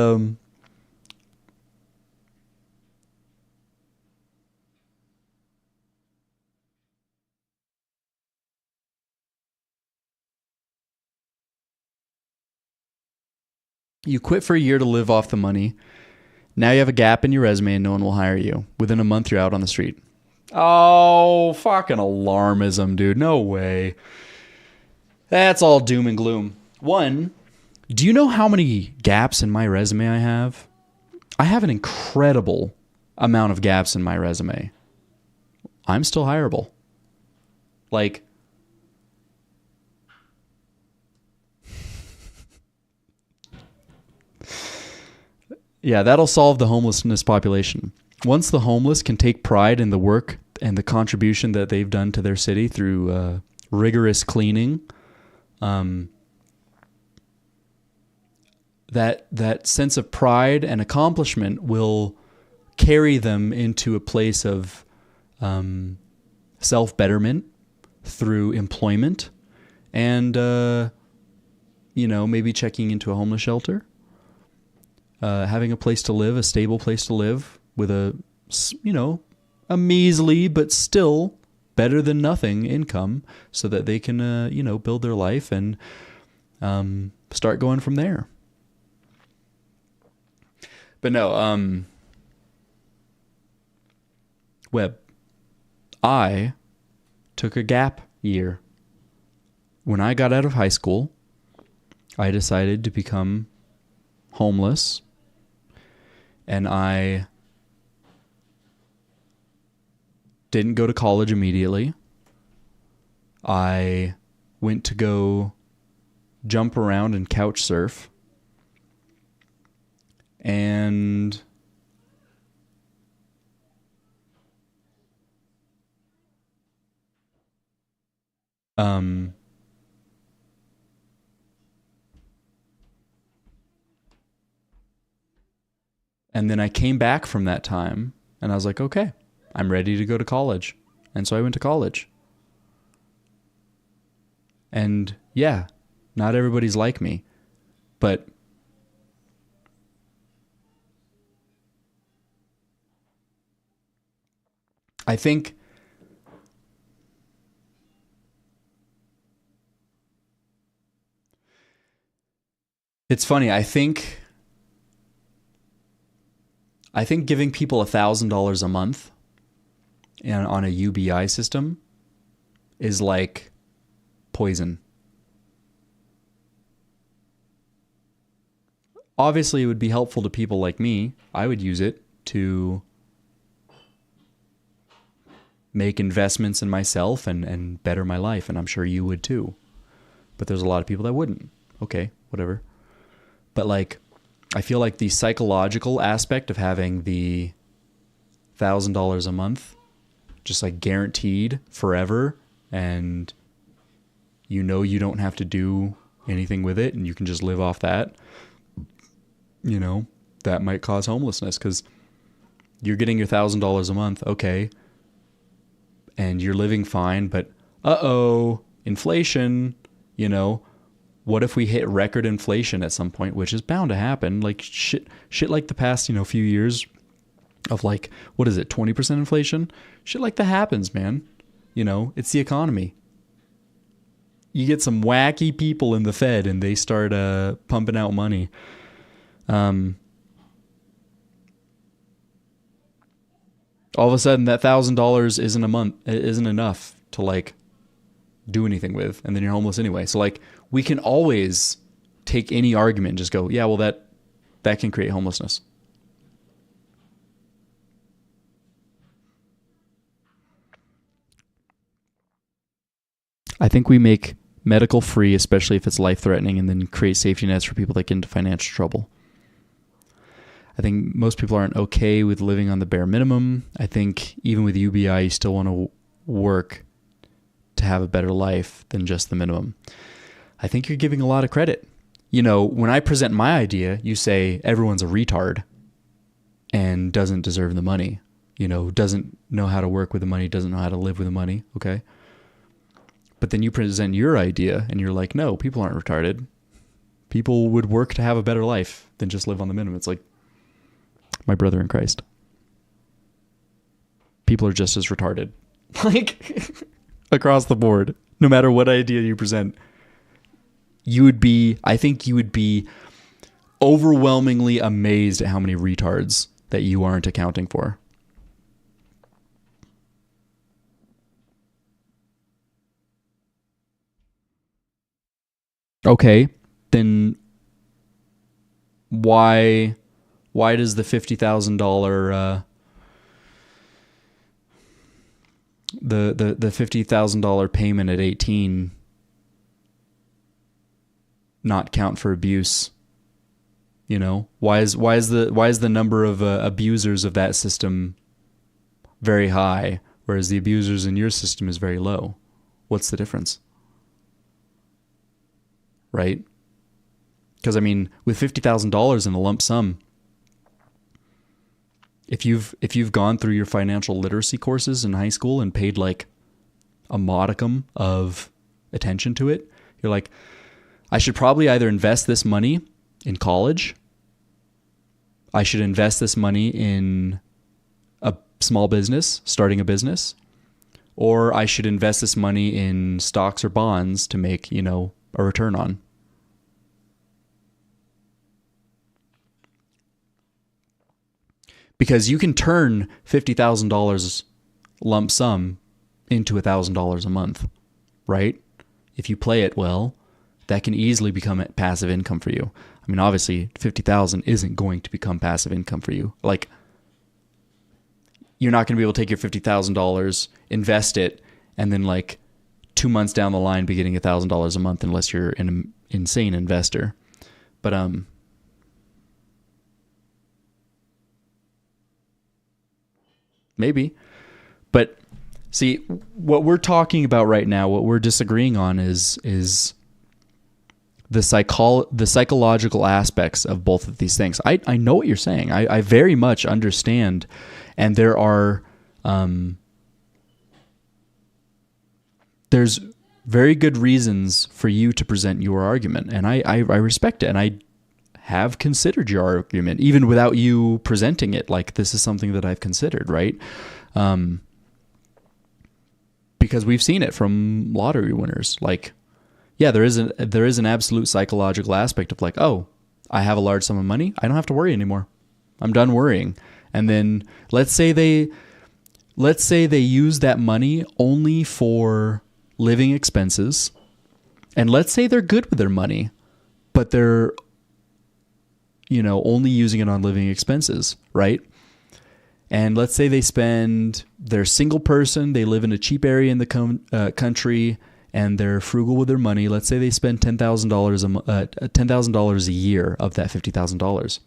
You quit for a year to live off the money. Now you have a gap in your resume and no one will hire you. Within a month, you're out on the street. Oh, fucking alarmism, dude. No way. That's all doom and gloom. One, do you know how many gaps in my resume I have? I have an incredible amount of gaps in my resume. I'm still hireable. Like, yeah, that'll solve the homelessness population. Once the homeless can take pride in the work and the contribution that they've done to their city through rigorous cleaning, that sense of pride and accomplishment will carry them into a place of self-betterment through employment and, maybe checking into a homeless shelter, having a place to live, a stable place to live with a measly but still better than nothing income so that they can, build their life and start going from there. But no, Webb, I took a gap year. When I got out of high school, I decided to become homeless, and I didn't go to college immediately. I went to go jump around and couch surf. And and then I came back from that time and I was like, okay, I'm ready to go to college. And so I went to college. And yeah, not everybody's like me, but I think it's funny. I think giving people $1,000 a month on a UBI system is like poison. Obviously, it would be helpful to people like me. I would use it to make investments in myself and better my life, and I'm sure you would too. But there's a lot of people that wouldn't. Okay, whatever. But like, I feel like the psychological aspect of having the $1,000 a month just like guaranteed forever, and you don't have to do anything with it and you can just live off that, that might cause homelessness because you're getting your $1,000 a month, okay, and you're living fine, but inflation, what if we hit record inflation at some point, which is bound to happen? Like shit like the past, few years of like, what is it, 20% inflation? Shit like that happens, man. It's the economy. You get some wacky people in the Fed and they start pumping out money. All of a sudden that $1,000 isn't enough to like do anything with, and then you're homeless anyway. So like, we can always take any argument and just go, yeah, well that can create homelessness. I think we make medical free, especially if it's life-threatening, and then create safety nets for people that get into financial trouble. I think most people aren't okay with living on the bare minimum. I think even with UBI, you still want to work to have a better life than just the minimum. I think you're giving a lot of credit. When I present my idea, you say everyone's a retard and doesn't deserve the money, doesn't know how to work with the money, doesn't know how to live with the money, okay? But then you present your idea and you're like, no, people aren't retarded. People would work to have a better life than just live on the minimum. It's like my brother in Christ. People are just as retarded. Like, across the board, no matter what idea you present. I think you would be overwhelmingly amazed at how many retards that you aren't accounting for. Okay, then why does the $50,000 the $50,000 payment at 18 not count for abuse? You know, why is the number of abusers of that system very high, whereas the abusers in your system is very low? What's the difference? Right? Because I mean, with $50,000 in a lump sum, if you've gone through your financial literacy courses in high school and paid like a modicum of attention to it, you're like, I should probably either invest this money in college, I should invest this money in a small business, starting a business, or I should invest this money in stocks or bonds to make, a return on. Because you can turn $50,000 lump sum into $1,000 a month, right? If you play it well, that can easily become passive income for you. I mean, obviously, $50,000 isn't going to become passive income for you. Like, you're not going to be able to take your $50,000, invest it, and then like 2 months down the line be getting $1,000 a month unless you're an insane investor. But maybe. But see, what we're talking about right now, what we're disagreeing on is the psychological aspects of both of these things. I know what you're saying. I very much understand, and there are there's very good reasons for you to present your argument, and I respect it, and I have considered your argument even without you presenting it. Like, this is something that I've considered, right? Because we've seen it from lottery winners. Like, yeah, there is an absolute psychological aspect of like, oh, I have a large sum of money, I don't have to worry anymore. I'm done worrying. And then let's say they use that money only for living expenses, and let's say they're good with their money, but they're only using it on living expenses, right? And let's say they're a single person, they live in a cheap area in the country, and they're frugal with their money. Let's say they spend $10,000 a year of that $50,000.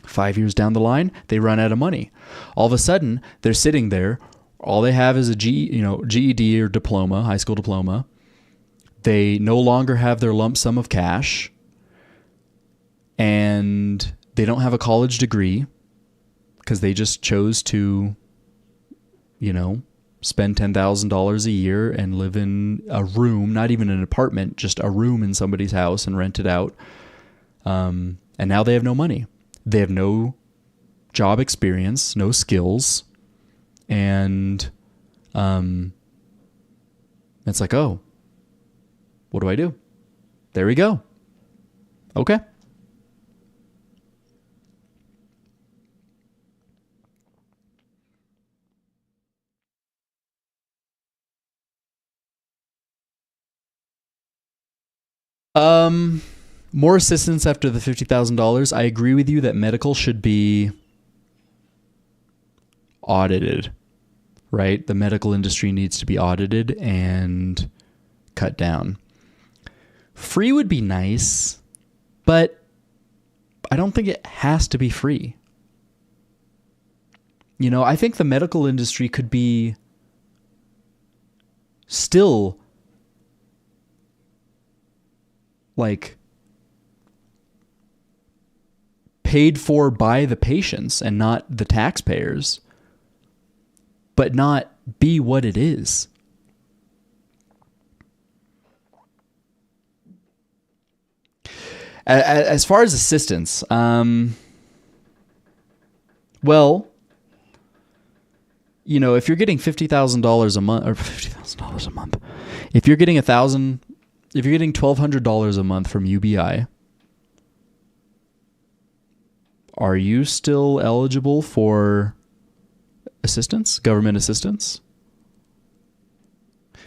5 years down the line, they run out of money. All of a sudden, they're sitting there. All they have is a GED or diploma, high school diploma. They no longer have their lump sum of cash, and they don't have a college degree because they just chose to, spend $10,000 a year and live in a room, not even an apartment, just a room in somebody's house and rent it out. And now they have no money. They have no job experience, no skills. And it's like, oh, what do I do? There we go. Okay. More assistance after the $50,000. I agree with you that medical should be audited, right? The medical industry needs to be audited and cut down. Free would be nice, but I don't think it has to be free. I think the medical industry could be still like paid for by the patients and not the taxpayers, but not be what it is. As far as assistance, well, if you're getting $50,000 a month, or $50,000 a month, if you're getting $1,200 a month from UBI, are you still eligible for assistance, government assistance?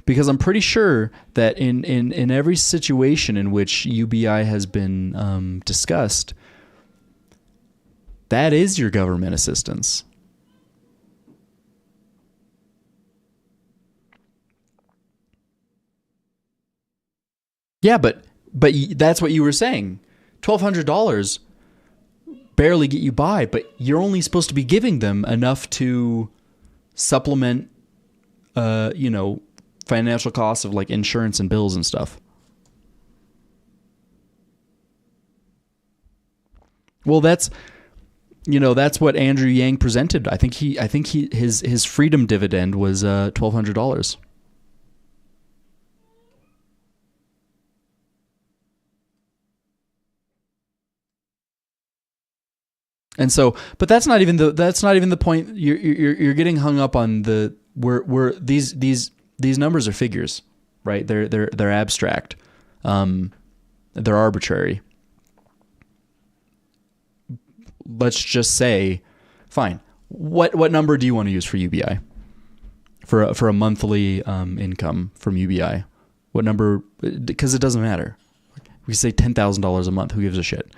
Because I'm pretty sure that in every situation in which UBI has been discussed, that is your government assistance. Yeah, but that's what you were saying. $1,200 barely get you by, but you're only supposed to be giving them enough to supplement, financial costs of like insurance and bills and stuff. Well, that's what Andrew Yang presented. I think his freedom dividend was $1,200. And so, but that's not even the point. You're getting hung up on the where these numbers are figures, right? They're abstract, they're arbitrary. Let's just say, fine. What number do you want to use for UBI? For a monthly income from UBI, what number? Because it doesn't matter. We say $10,000 a month. Who gives a shit?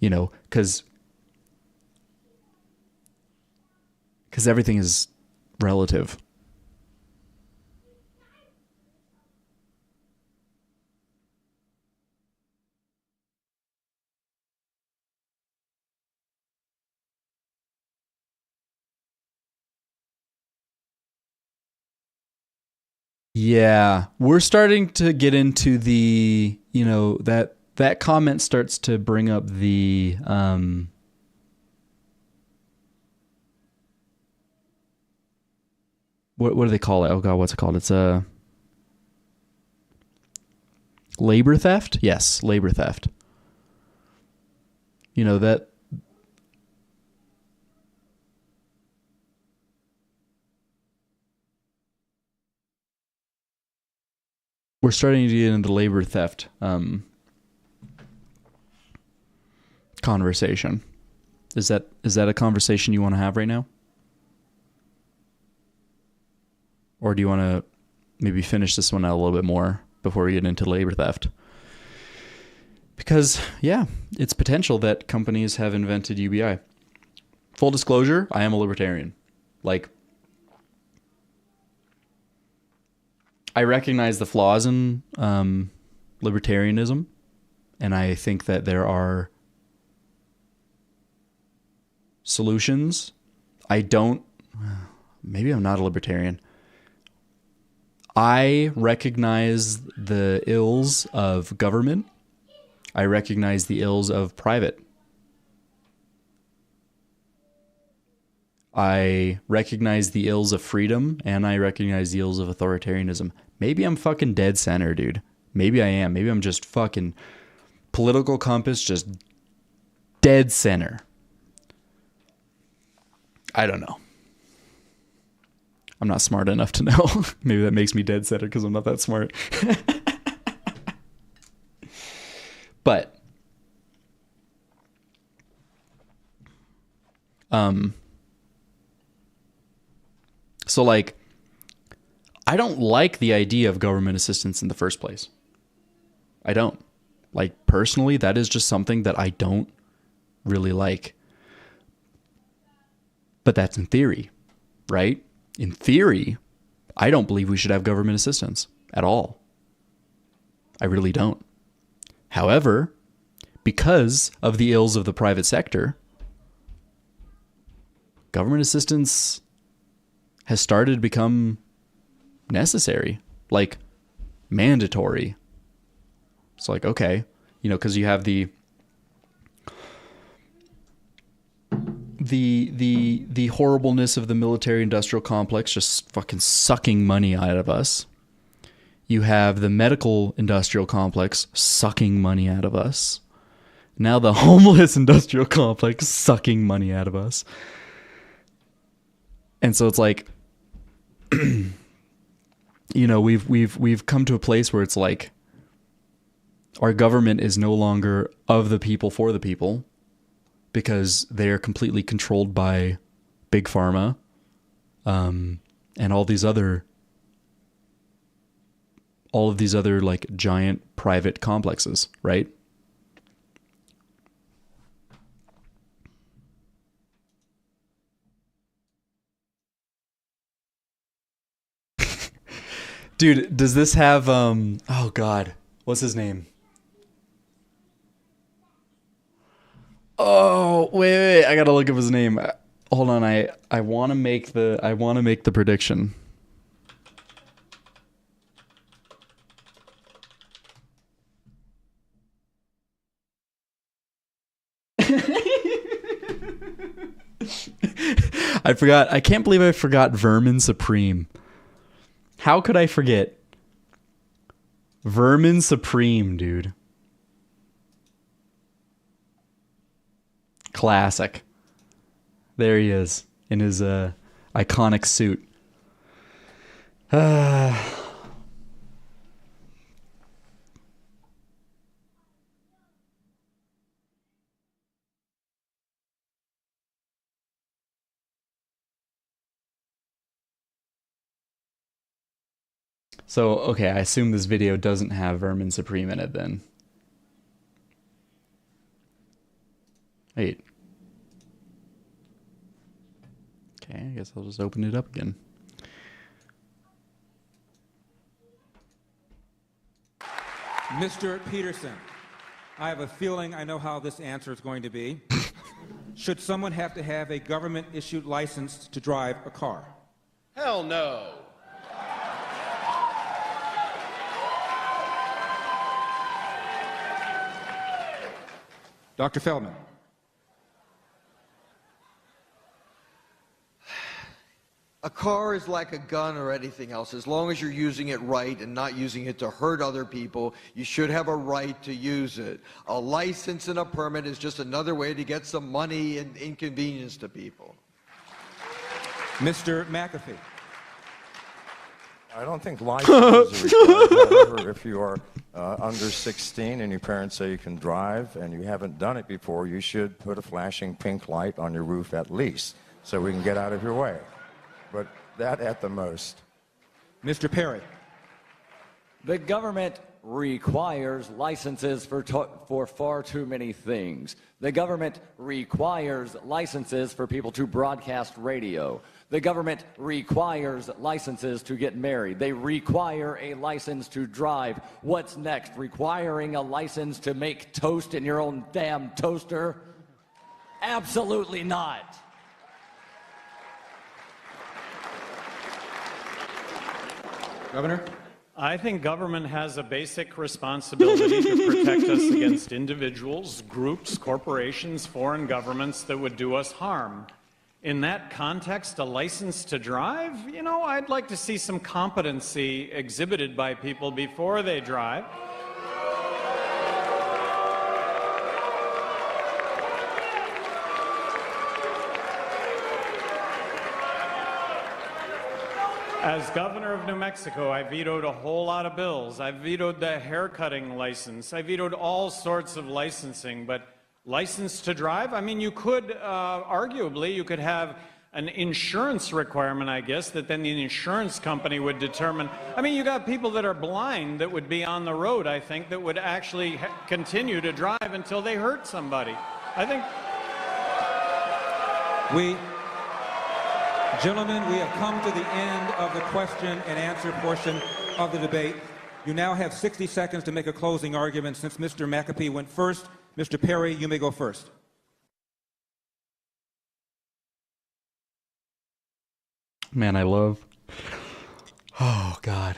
Because everything is relative. Yeah, we're starting to get into the, that comment starts to bring up the what do they call it? Oh God, what's it called? It's a labor theft. Yes, labor theft. That we're starting to get into labor theft conversation. Is that a conversation you want to have right now? Or do you want to maybe finish this one out a little bit more before we get into labor theft? Because, yeah, it's potential that companies have invented UBI. Full disclosure, I am a libertarian. Like, I recognize the flaws in libertarianism, and I think that there are solutions. Maybe I'm not a libertarian. I recognize the ills of government. I recognize the ills of private. I recognize the ills of freedom, and I recognize the ills of authoritarianism. Maybe I'm fucking dead center, dude. Maybe I am. Maybe I'm just fucking political compass, just dead center. I don't know. I'm not smart enough to know. Maybe that makes me dead center because I'm not that smart. But so like, I don't like the idea of government assistance in the first place. I don't. Like, personally, that is just something that I don't really like. But that's in theory, right? In theory, I don't believe we should have government assistance at all. I really don't. However, because of the ills of the private sector, government assistance has started to become necessary, like mandatory. It's like, okay, because you have the horribleness of the military industrial complex just fucking sucking money out of us. You have the medical industrial complex sucking money out of us. Now the homeless industrial complex sucking money out of us. And so it's like, we've come to a place where it's like our government is no longer of the people for the people. because they are completely controlled by big pharma, and all of these other like giant private complexes, right? Dude, does this have oh god, what's his name? Oh, wait, I gotta look up his name. Hold on, I want to make the prediction. I forgot. I can't believe I forgot Vermin Supreme. How could I forget? Vermin Supreme, dude. Classic. There he is in his iconic suit. So, okay, I assume this video doesn't have Vermin Supreme in it then. Wait. Okay, I guess I'll just open it up again. Mr. Peterson, I have a feeling I know how this answer is going to be. Should someone have to have a government-issued license to drive a car? Hell no. Dr. Feldman. A car is like a gun or anything else. As long as you're using it right and not using it to hurt other people, you should have a right to use it. A license and a permit is just another way to get some money and inconvenience to people. Mr. McAfee. I don't think licenses are required. However, if you are under 16 and your parents say you can drive and you haven't done it before, you should put a flashing pink light on your roof at least so we can get out of your way. But that at the most. Mr. Perry. The government requires licenses for far too many things. The government requires licenses for people to broadcast radio. The government requires licenses to get married. They require a license to drive. What's next? Requiring a license to make toast in your own damn toaster? Absolutely not. Governor? I think government has a basic responsibility to protect us against individuals, groups, corporations, foreign governments that would do us harm. In that context, a license to drive, you know, I'd like to see some competency exhibited by people before they drive. As governor of New Mexico, I vetoed a whole lot of bills. I vetoed the haircutting license. I vetoed all sorts of licensing, but license to drive? I mean, you could, arguably, you could have an insurance requirement, I guess, that then the insurance company would determine. I mean, you got people that are blind that would be on the road, I think, that would actually continue to drive until they hurt somebody. I think. Gentlemen, we have come to the end of the question and answer portion of the debate. You now have 60 seconds to make a closing argument. Since Mr. McAfee went first, Mr. Perry, you may go first. Man, I love. Oh, God.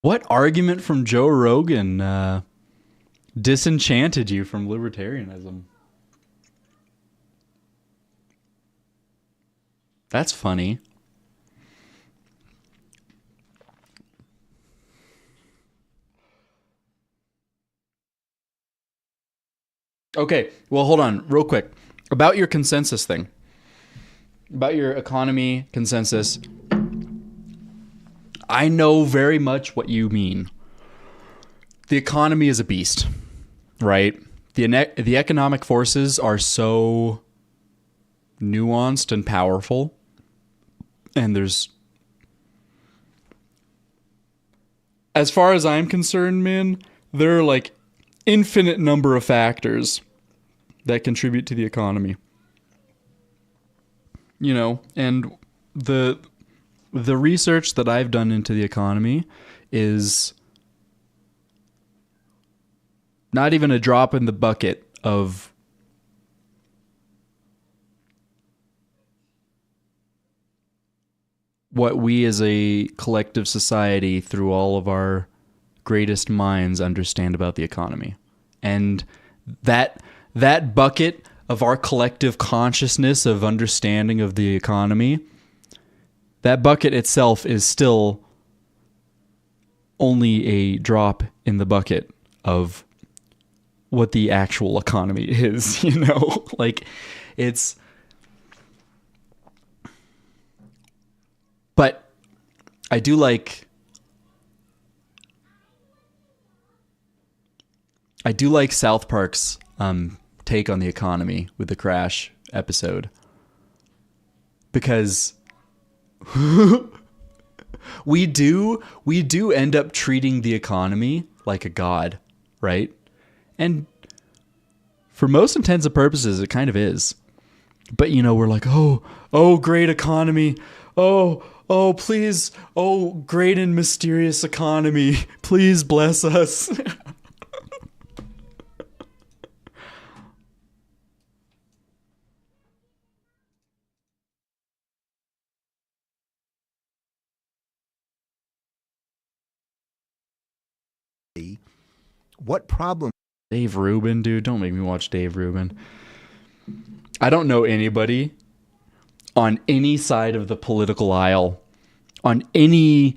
What argument from Joe Rogan disenchanted you from libertarianism? That's funny. Okay, well, hold on real quick. About your consensus thing. about your economy consensus. I know very much what you mean. The economy is a beast, right? The economic forces are so nuanced and powerful, and there's, as far as I'm concerned, man, there are like infinite number of factors that contribute to the economy. You know, and the research that I've done into the economy is not even a drop in the bucket of what we as a collective society, through all of our greatest minds, understand about the economy. And that bucket of our collective consciousness of understanding of the economy, that bucket itself is still only a drop in the bucket of what the actual economy is, you know? Like, it's... But I do like South Park's take on the economy with the Crash episode, because we do end up treating the economy like a god, right? And for most intents and purposes, it kind of is. But, you know, we're like, oh, great economy. Oh, please. Oh, great and mysterious economy. Please bless us. What problem? Dave Rubin, dude. Don't make me watch Dave Rubin. I don't know anybody on any side of the political aisle, on any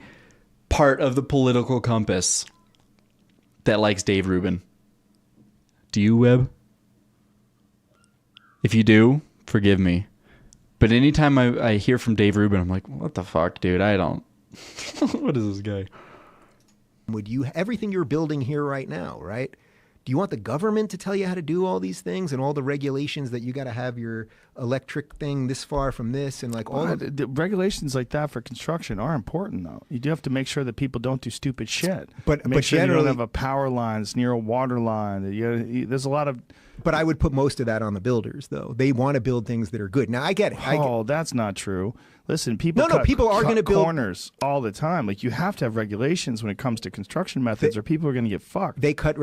part of the political compass, that likes Dave Rubin. Do you, Webb? If you do, forgive me. But anytime I hear from Dave Rubin, I'm like, what the fuck, dude? I don't... What is this guy? Would you, everything you're building here right now, right? Do you want the government to tell you how to do all these things and all the regulations that you got to have your electric thing this far from this and like all the regulations like that for construction are important though. You do have to make sure that people don't do stupid shit. But make sure you generally, don't have a power line that's near a water line. There's a lot of. But I would put most of that on the builders though. They want to build things that are good. Now I get it. That's not true. Listen, people people are going to build corners all the time. Like, you have to have regulations when it comes to construction methods, or people are going to get fucked. They cut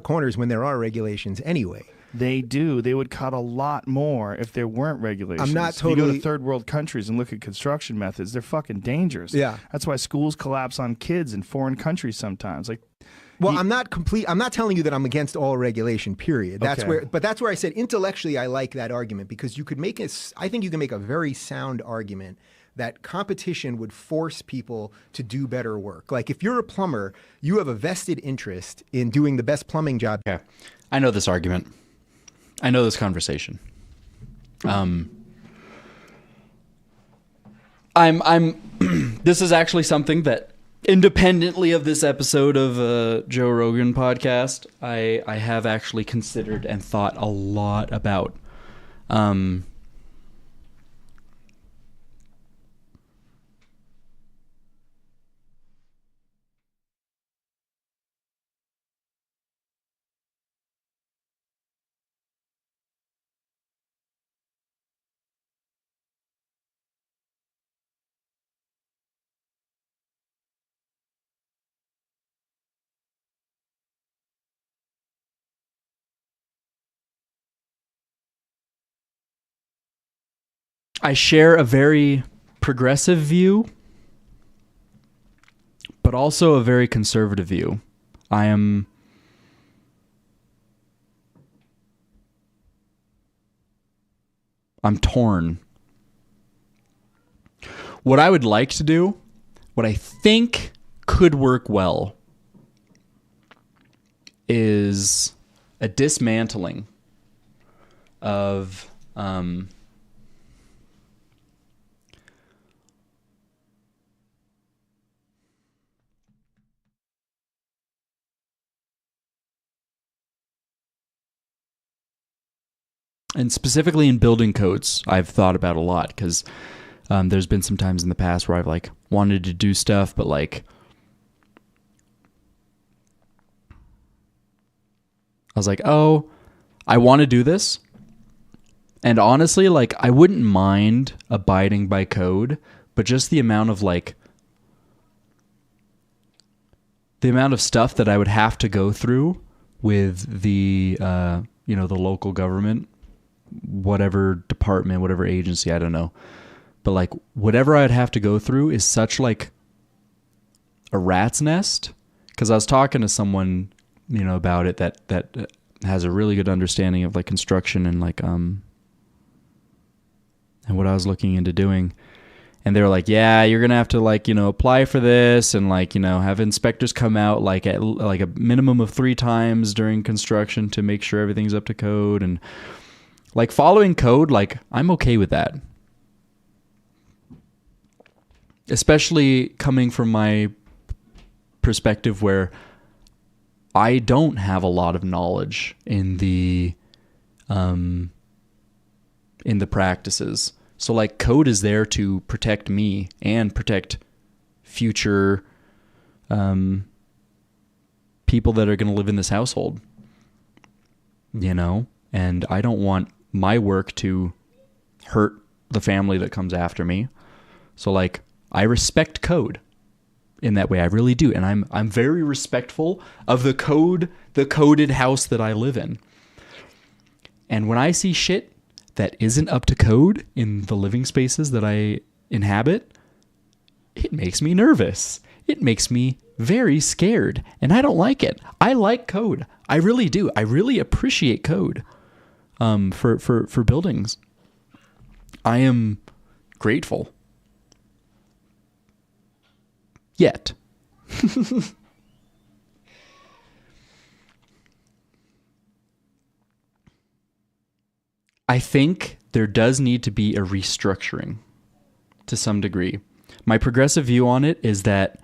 corners when there are regulations anyway. They do. They would cut a lot more if there weren't regulations. I'm not If you go totally. to third world countries and look at construction methods, they're fucking dangerous. Yeah. That's why schools collapse on kids in foreign countries sometimes. Like, Well, I'm not telling you that I'm against all regulation, period. That's Okay. that's where I said intellectually I like that argument, because you could make I think you can make a very sound argument that competition would force people to do better work. Like, if you're a plumber, you have a vested interest in doing the best plumbing job. Okay. I know this argument. I know this conversation. This is actually something that, independently of this episode of Joe Rogan podcast, I have actually considered and thought a lot about. I share a very progressive view, but also a very conservative view. I'm torn. What I would like to do, what I think could work well, is a dismantling of And specifically in building codes, I've thought about a lot because there's been some times in the past where I've like wanted to do stuff, but like I was like, oh, I want to do this. And honestly, like I wouldn't mind abiding by code, but just the amount of like the amount of stuff that I would have to go through with the the local government, whatever department, whatever agency, I don't know. But like whatever I'd have to go through is such like a rat's nest. Because I was talking to someone, about it that has a really good understanding of like construction and like and what I was looking into doing. And they were like, yeah, you're going to have to like, apply for this and like, have inspectors come out like at like a minimum of 3 times during construction to make sure everything's up to code. And like following code, like I'm okay with that. Especially coming from my perspective where I don't have a lot of knowledge in the practices. So like code is there to protect me and protect future people that are going to live in this household, and I don't want my work to hurt the family that comes after me. So like I respect code in that way. I really do. And I'm very respectful of the coded house that I live in. And when I see shit that isn't up to code in the living spaces that I inhabit, it makes me nervous. It makes me very scared, and I don't like it. I like code. I really do. I really appreciate code for buildings. I am grateful. Yet. I think there does need to be a restructuring to some degree. My progressive view on it is that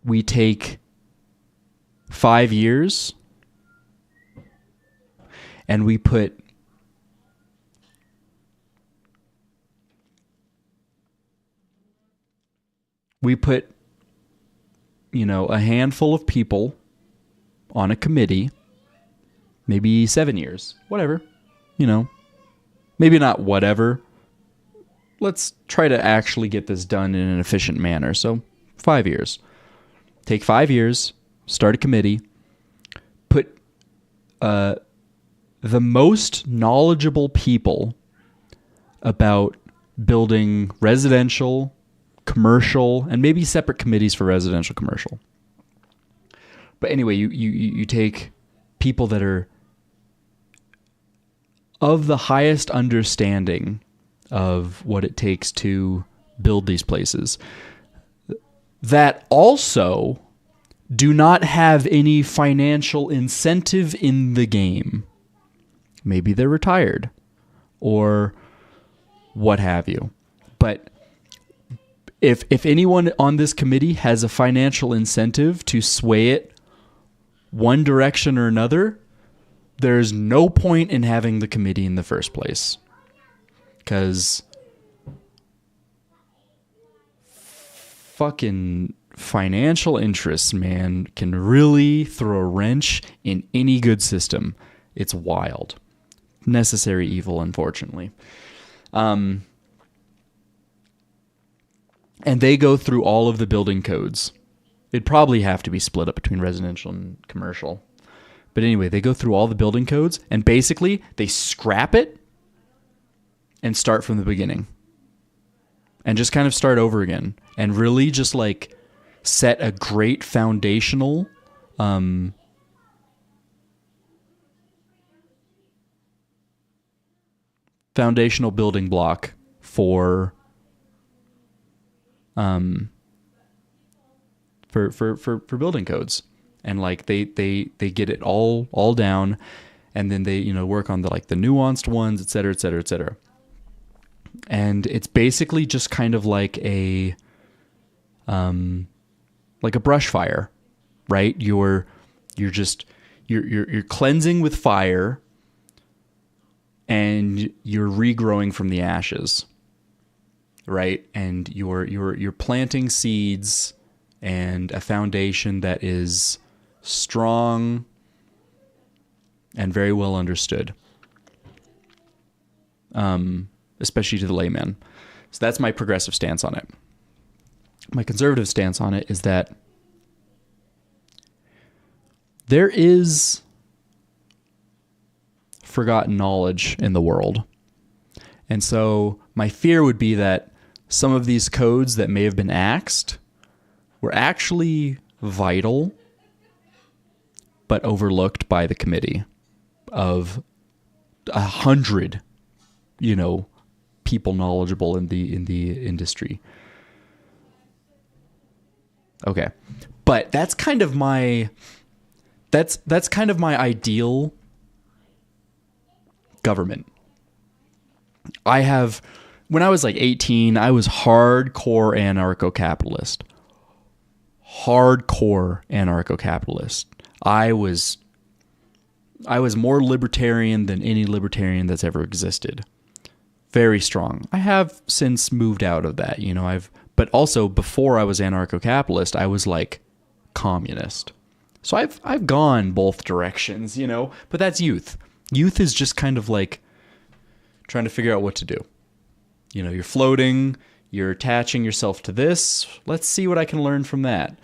we take 5 years and we put a handful of people on a committee, maybe 7 years, whatever, maybe not whatever. Let's try to actually get this done in an efficient manner. So 5 years. Take 5 years, start a committee, put the most knowledgeable people about building residential, commercial, and maybe separate committees for residential, commercial. But anyway, you take people that are of the highest understanding of what it takes to build these places, that also do not have any financial incentive in the game. Maybe they're retired or what have you. But if anyone on this committee has a financial incentive to sway it one direction or another, there's no point in having the committee in the first place. Because fucking financial interests, man, can really throw a wrench in any good system. It's wild. Necessary evil, unfortunately. And they go through all of the building codes. It'd probably have to be split up between residential and commercial. But anyway, they go through all the building codes, and basically they scrap it and start from the beginning. And just kind of start over again. And really just like set a great foundational building block for building codes. And like they get it all down, and then they work on the nuanced ones, et cetera, et cetera, et cetera. And it's basically just kind of like a brush fire, right? You're you're cleansing with fire, and you're regrowing from the ashes, right? And you're planting seeds and a foundation that is strong and very well understood, especially to the layman. So that's my progressive stance on it. My conservative stance on it is that there is forgotten knowledge in the world. And so my fear would be that some of these codes that may have been axed were actually vital, but overlooked by the committee of 100, people knowledgeable in the industry. Okay. But that's kind of my ideal government. When I was like 18, I was hardcore anarcho-capitalist. I was more libertarian than any libertarian that's ever existed. Very strong. I have since moved out of that, but also before I was anarcho-capitalist, I was like communist. So I've gone both directions, but that's youth. Youth is just kind of like trying to figure out what to do. You're floating, you're attaching yourself to this. Let's see what I can learn from that.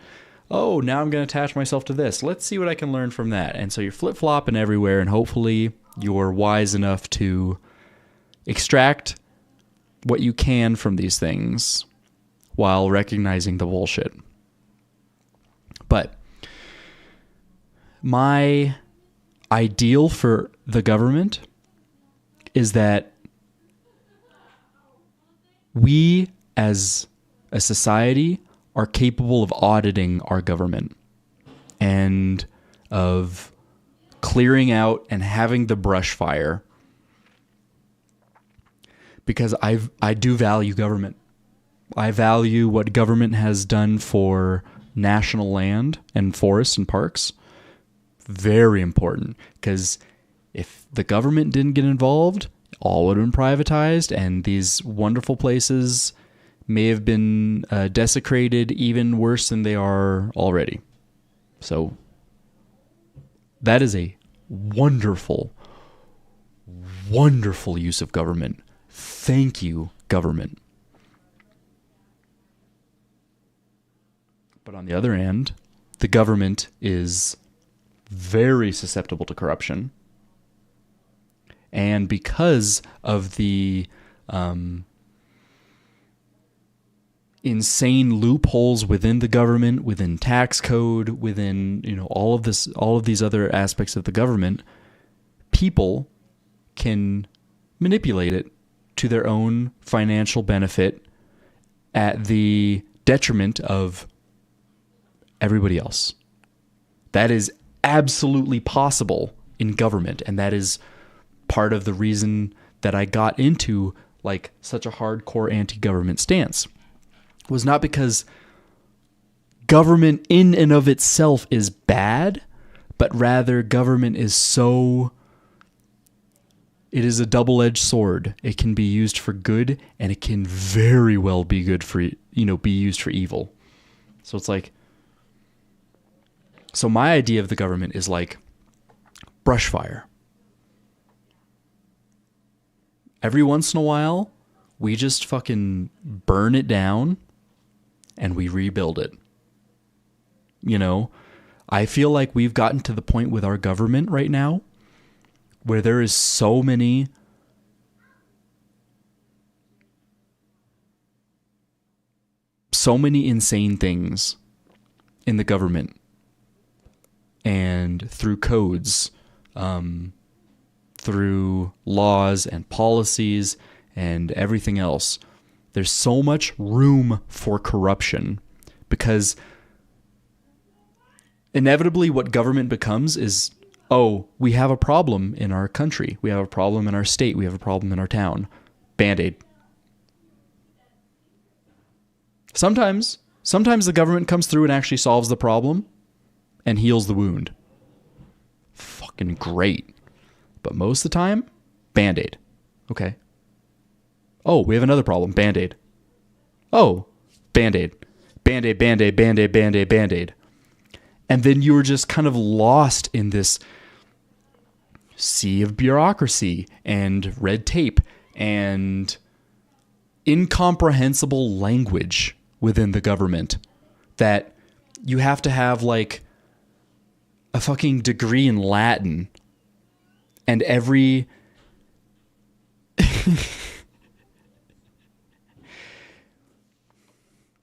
Oh, now I'm going to attach myself to this. Let's see what I can learn from that. And so you're flip-flopping everywhere, and hopefully you're wise enough to extract what you can from these things while recognizing the bullshit. But my ideal for the government is that we as a society are capable of auditing our government and of clearing out and having the brush fire, because I do value government. I value what government has done for national land and forests and parks. Very important, because if the government didn't get involved, all would have been privatized, and these wonderful places may have been desecrated even worse than they are already. So that is a wonderful, wonderful use of government. Thank you, government. But on the other hand, the government is very susceptible to corruption. And because of the insane loopholes within the government, within tax code, within all of these other aspects of the government, people can manipulate it to their own financial benefit at the detriment of everybody else. That is absolutely possible in government, and that is part of the reason that I got into like such a hardcore anti-government stance. Was not because government in and of itself is bad, but rather government is it is a double-edged sword. It can be used for good, and it can very well be good for, be used for evil. So it's like, so my idea of the government is like brush fire. Every once in a while, we just fucking burn it down and we rebuild it. I feel like we've gotten to the point with our government right now where there is so many insane things in the government and through codes, through laws and policies and everything else. There's so much room for corruption because inevitably what government becomes is, oh, we have a problem in our country. We have a problem in our state. We have a problem in our town. Band-Aid. Sometimes the government comes through and actually solves the problem and heals the wound. fucking great. But most of the time, Band-Aid. Okay. Oh, we have another problem. Band-Aid. Oh, Band-Aid. Band-Aid, Band-Aid, Band-Aid, Band-Aid, Band-Aid. And then you were just kind of lost in this sea of bureaucracy and red tape and incomprehensible language within the government that you have to have like a fucking degree in Latin and every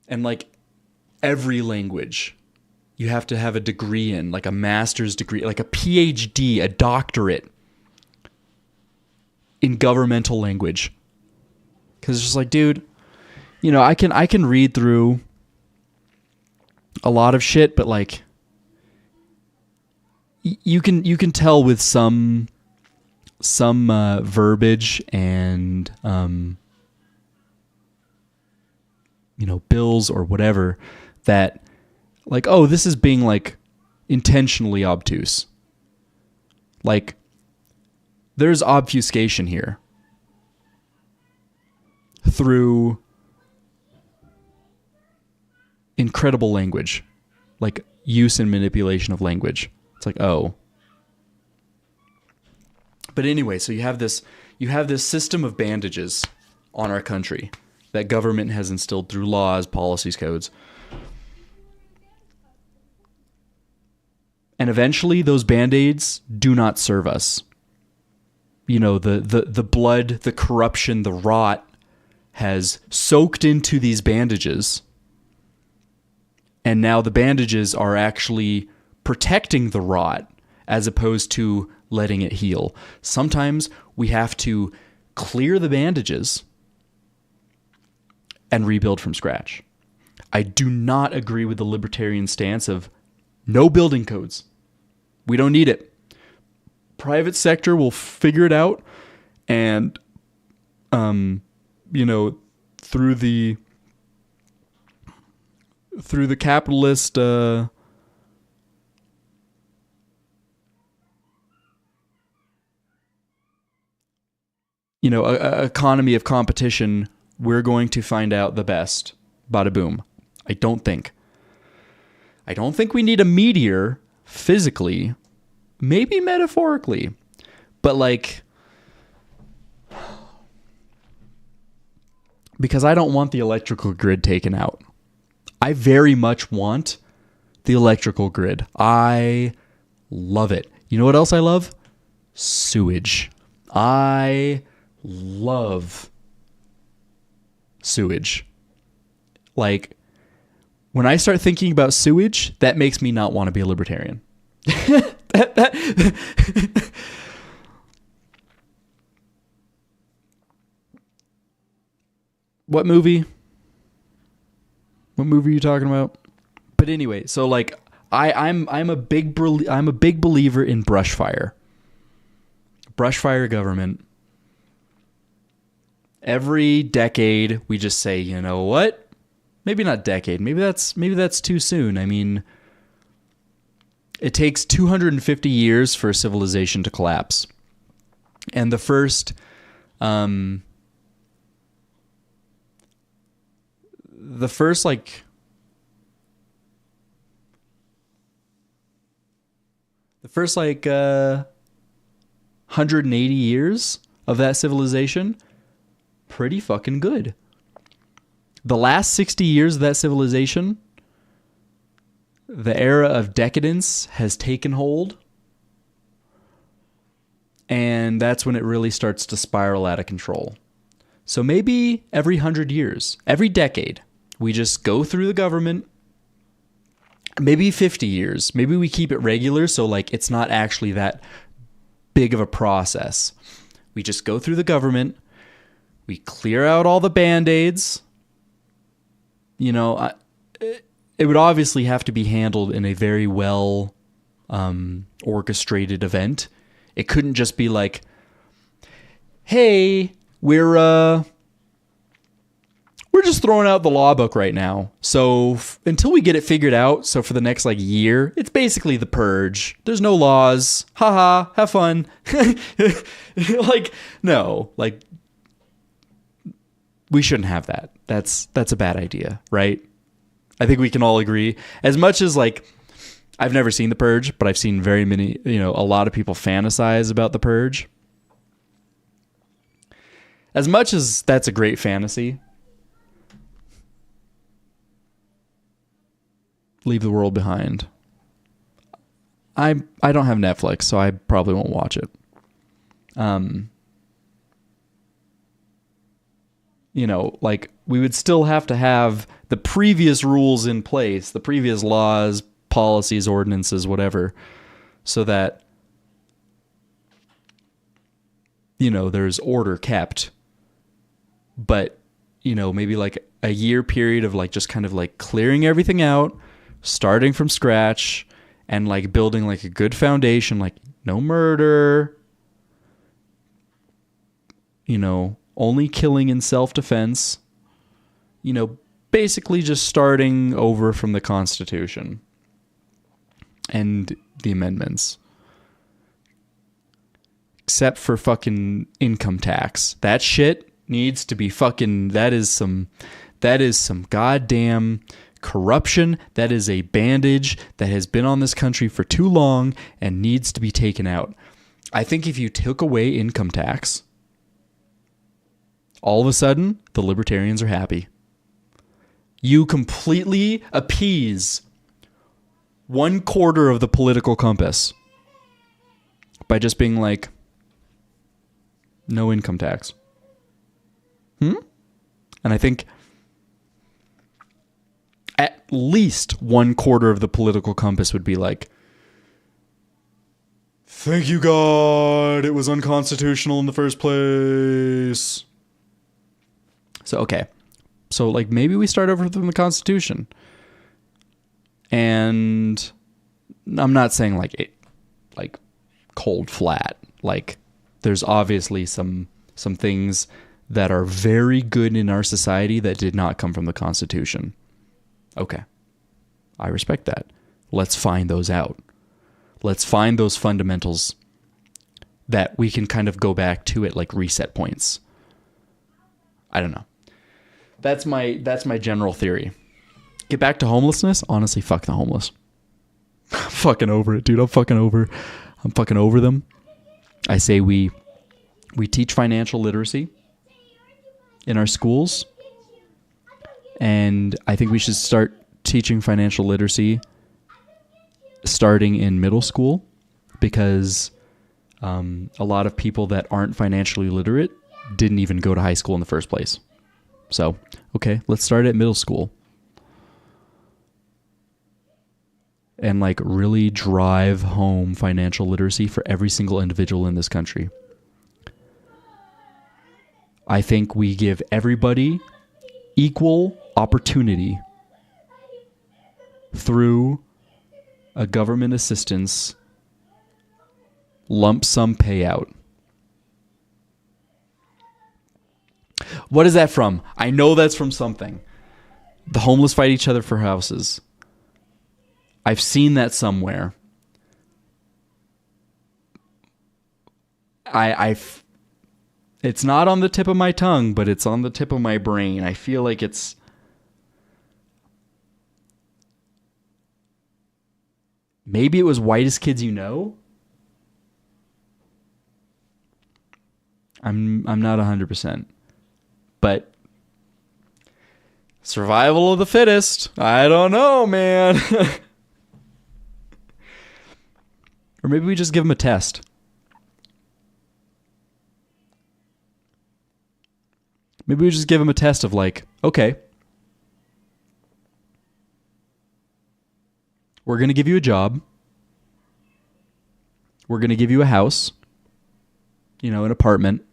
and like every language you have to have a degree in, like a master's degree, like a PhD, a doctorate in governmental language. Because it's just like, dude, you know, I can read through a lot of shit, but like you can tell with some verbiage and you know, bills or whatever that like, oh, this is being like intentionally obtuse. Like there's obfuscation here through incredible language, like use and manipulation of language. It's like, oh. But anyway, so you have this system of bandages on our country that government has instilled through laws, policies, codes. And eventually those band-aids do not serve us. You know, the blood, the corruption, the rot has soaked into these bandages. And now the bandages are actually protecting the rot as opposed to letting it heal. Sometimes we have to clear the bandages and rebuild from scratch. I do not agree with the libertarian stance of no building codes. We don't need it. Private sector will figure it out, and you know, through the capitalist you know, economy of competition, we're going to find out the best. Bada boom. I don't think we need a meteor physically, maybe metaphorically, but like, because I don't want the electrical grid taken out. I very much want the electrical grid. I love it. You know what else I love? Sewage. I love sewage. Like, when I start thinking about sewage, that makes me not want to be a libertarian. What movie? What movie are you talking about? But anyway, so like I'm a big believer in brush fire. Brush fire government. Every decade we just say, you know what? Maybe not decade. Maybe that's too soon. I mean, it takes 250 years for a civilization to collapse. And the first like 180 years of that civilization, pretty fucking good. The last 60 years of that civilization, the era of decadence has taken hold, and that's when it really starts to spiral out of control. So maybe every 100 years, every decade, we just go through the government. Maybe 50 years. Maybe we keep it regular so like it's not actually that big of a process. We just go through the government. We clear out all the band-aids. You know, it would obviously have to be handled in a very well orchestrated event. It couldn't just be like, hey, we're just throwing out the law book right now. So until we get it figured out, so for the next like year, it's basically the purge. There's no laws. Haha, have fun. Like, no, like we shouldn't have that. That's a bad idea, right? I think we can all agree. As much as like I've never seen the purge, but I've seen very many, a lot of people fantasize about the purge. As much as that's a great fantasy, leave the world behind. I don't have Netflix, so I probably won't watch it. Like we would still have to have the previous rules in place, the previous laws, policies, ordinances, whatever, so that there's order kept. But maybe like a year period of like just kind of like clearing everything out, starting from scratch, and like building like a good foundation, like no murder, only killing in self-defense, basically just starting over from the Constitution and the amendments. Except for fucking income tax. That shit needs to be fucking, that is some goddamn corruption. That is a bandage that has been on this country for too long and needs to be taken out. I think if you took away income tax, all of a sudden the libertarians are happy. You completely appease 1/4 of the political compass by just being like, no income tax. And I think at least 1/4 of the political compass would be like, thank you, God, it was unconstitutional in the first place. So, okay. So, like, maybe we start over from the Constitution. And I'm not saying, like cold flat. Like, there's obviously some things that are very good in our society that did not come from the Constitution. Okay. I respect that. Let's find those out. Let's find those fundamentals that we can kind of go back to at like reset points. I don't know. That's my general theory. Get back to homelessness? Honestly, fuck the homeless. I'm fucking over it, dude. I'm fucking over them. I say we teach financial literacy in our schools, and I think we should start teaching financial literacy starting in middle school, because a lot of people that aren't financially literate didn't even go to high school in the first place. So, okay, let's start at middle school and like really drive home financial literacy for every single individual in this country. I think we give everybody equal opportunity through a government assistance lump sum payout. What is that from? I know that's from something. The homeless fight each other for houses. I've seen that somewhere. It's not on the tip of my tongue, but it's on the tip of my brain. I feel like it's... Maybe it was Whitest Kids You Know? I'm not 100%. But survival of the fittest. I don't know, man. Or maybe we just give them a test. Maybe we just give them a test of like, okay, we're going to give you a job. We're going to give you a house, an apartment.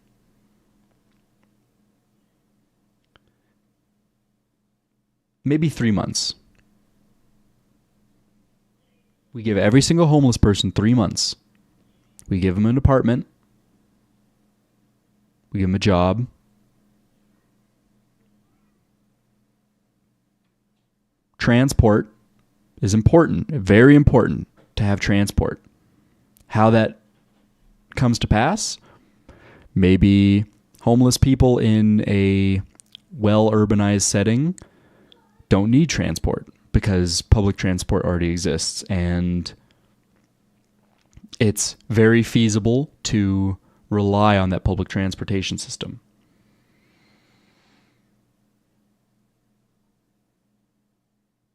Maybe 3 months. We give every single homeless person 3 months. We give them an apartment. We give them a job. transport is important, very important to have transport. How that comes to pass? Maybe homeless people in a well-urbanized setting don't need transport because public transport already exists, and it's very feasible to rely on that public transportation system.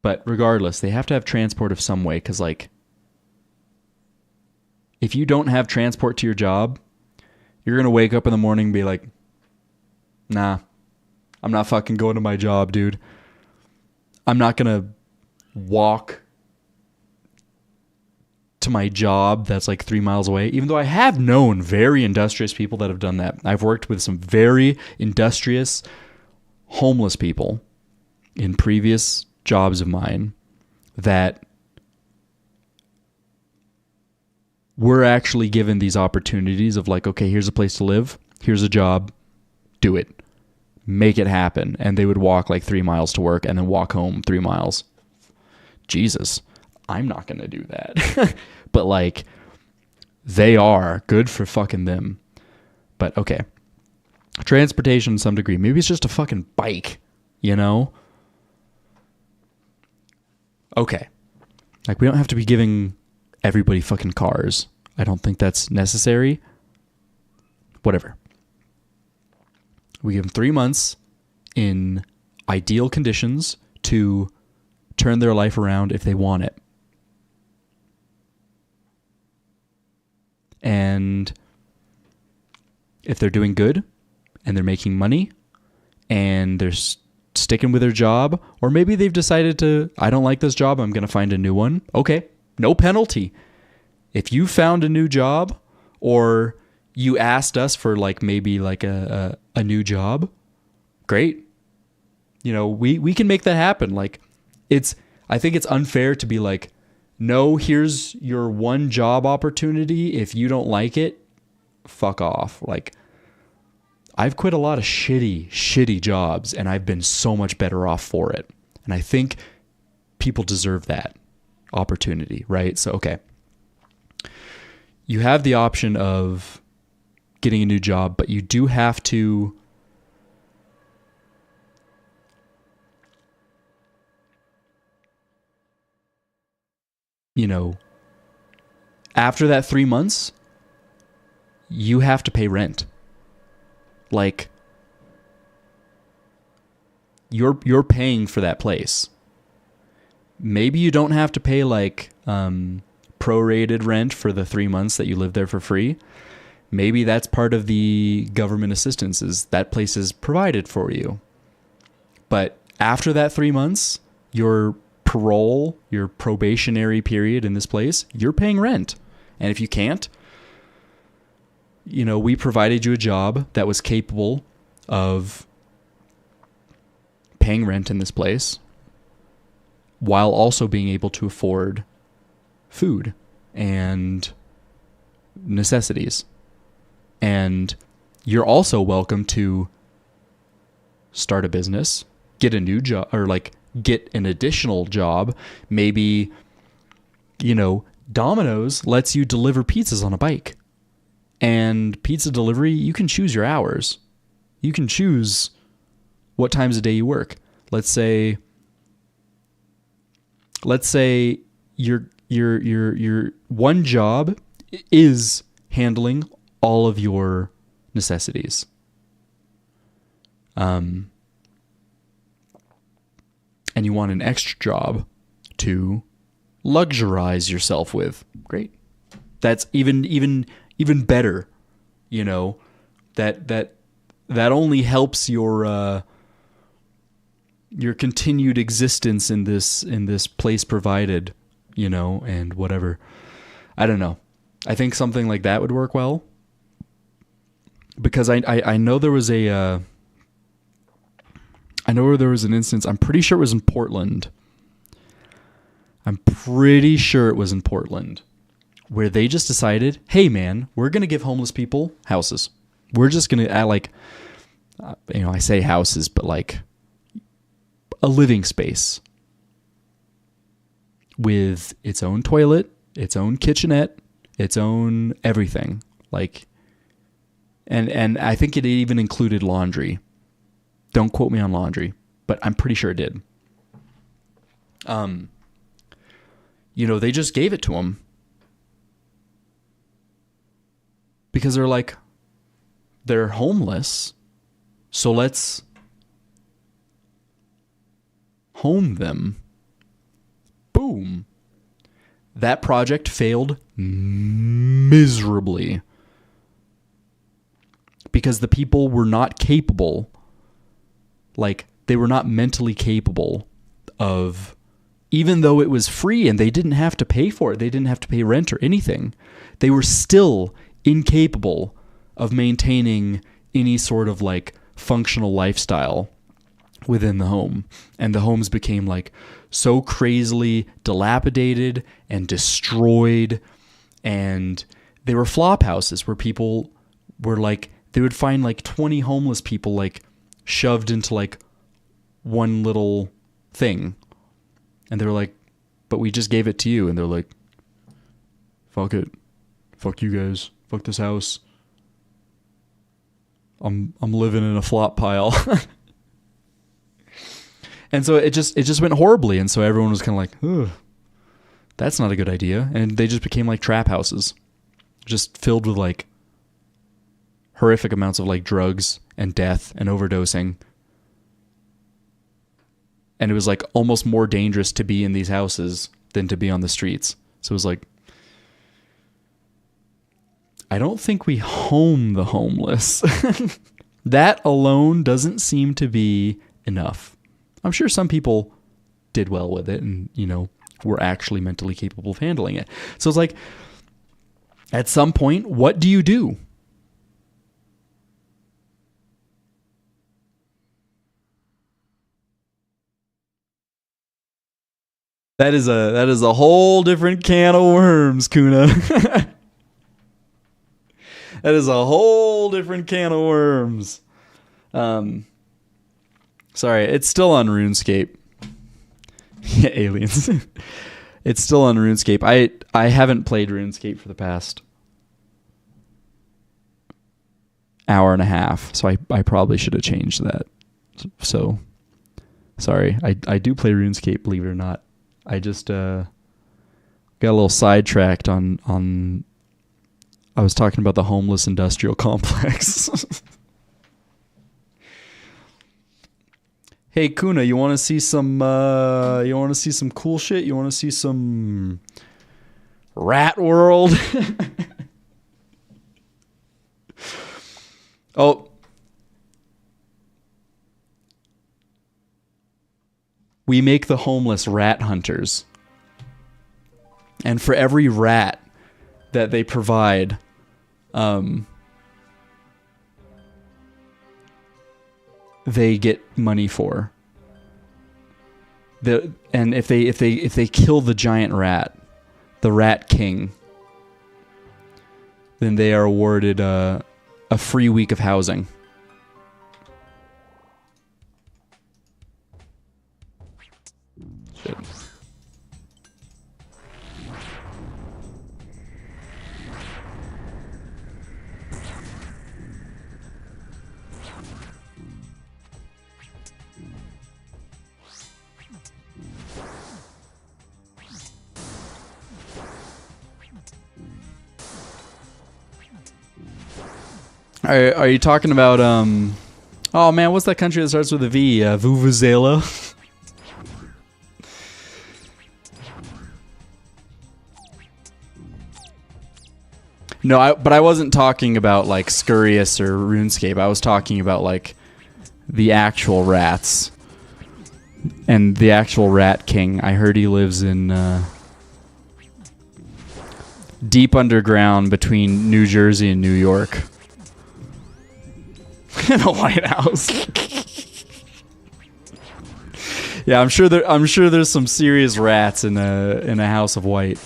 But regardless, they have to have transport of some way, because, like, if you don't have transport to your job, you're going to wake up in the morning and be like, nah, I'm not fucking going to my job, dude. I'm not going to walk to my job that's like 3 miles away, even though I have known very industrious people that have done that. I've worked with some very industrious homeless people in previous jobs of mine that were actually given these opportunities of like, okay, here's a place to live, here's a job, do it, make it happen. And they would walk like 3 miles to work and then walk home 3 miles. Jesus, I'm not going to do that. But like, they are good for fucking them. But okay, transportation to some degree. Maybe it's just a fucking bike, you know? Okay. Like, we don't have to be giving everybody fucking cars. I don't think that's necessary. Whatever. We give them 3 months in ideal conditions to turn their life around if they want it. And if they're doing good and they're making money and they're sticking with their job, or maybe they've decided to, I don't like this job, I'm going to find a new one. Okay, no penalty. If you found a new job, or you asked us for like maybe like a new job, great. You know, we can make that happen. Like, I think it's unfair to be like, no, here's your one job opportunity. If you don't like it, fuck off. Like, I've quit a lot of shitty jobs, and I've been so much better off for it. And I think people deserve that opportunity, right? So, okay. You have the option of getting a new job, but you do have to after that 3 months, you have to pay rent. Like, you're paying for that place. Maybe you don't have to pay like prorated rent for the 3 months that you live there for free. Maybe that's part of the government assistance, is that place is provided for you. But after that 3 months, your parole, your probationary period in this place, you're paying rent. And if you can't, we provided you a job that was capable of paying rent in this place while also being able to afford food and necessities. And you're also welcome to start a business, get a new job, or like get an additional job. Maybe, Domino's lets you deliver pizzas on a bike. And pizza delivery, you can choose your hours. You can choose what times a day you work. Let's say your one job is handling all of your necessities. And you want an extra job to luxurize yourself with. Great. That's even better. That only helps your continued existence in this place provided, and whatever. I don't know. I think something like that would work well, because I know there was an instance. I'm pretty sure it was in Portland. Where they just decided, hey man, we're going to give homeless people houses. We're just going to add I say houses, but like a living space. with its own toilet, its own kitchenette, its own everything. Like, and I think it even included laundry. Don't quote me on laundry, but I'm pretty sure it did. You know, they just gave it to them because they're like, they're homeless, so let's home them. Boom. That project failed miserably because the people were not capable, like, they were not mentally capable of, even though it was free and they didn't have to pay for it, they didn't have to pay rent or anything, they were still incapable of maintaining any sort of like functional lifestyle within the home. And the homes became like so crazily dilapidated and destroyed, and they were flop houses where people were like, they would find like 20 homeless people like shoved into like one little thing, and they were like, but we just gave it to you. And they're like, fuck it, fuck you guys, fuck this house, I'm living in a flop pile. And so it just went horribly. And so everyone was kind of like, ugh, that's not a good idea. And they just became like trap houses, just filled with like horrific amounts of like drugs and death and overdosing. And it was like almost more dangerous to be in these houses than to be on the streets. So it was like, I don't think we home the homeless. That alone doesn't seem to be enough. I'm sure some people did well with it and, you know, were actually mentally capable of handling it. So it's like, at some point, what do you do? That is a whole different can of worms, Kuna. That is a whole different can of worms. Sorry, it's still on RuneScape. Yeah, aliens. It's still on RuneScape. I haven't played RuneScape for the past hour and a half, so I probably should have changed that. So, sorry. I do play RuneScape, believe it or not. I just got a little sidetracked on I was talking about the homeless industrial complex. Hey Kuna, you want to see some cool shit? You want to see some Rat World? Oh. We make the homeless rat hunters. And for every rat that they provide, they get money for. And if they kill the giant rat, the Rat King, then they are awarded a free week of housing. Shit. Are you talking about oh man, what's that country that starts with a V? Vuvuzela. No, but I wasn't talking about like Scurious or RuneScape. I was talking about like the actual rats and the actual Rat King. I heard he lives in deep underground between New Jersey and New York. In the White House. Yeah, I'm sure there's some serious rats in a house of white.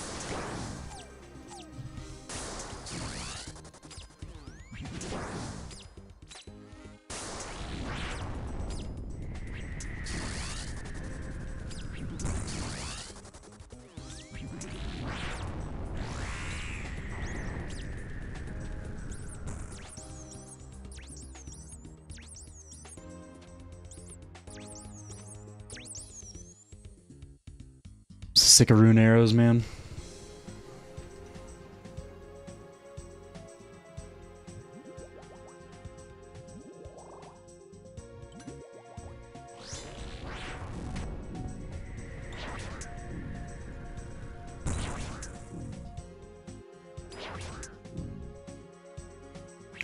sick of rune arrows, man.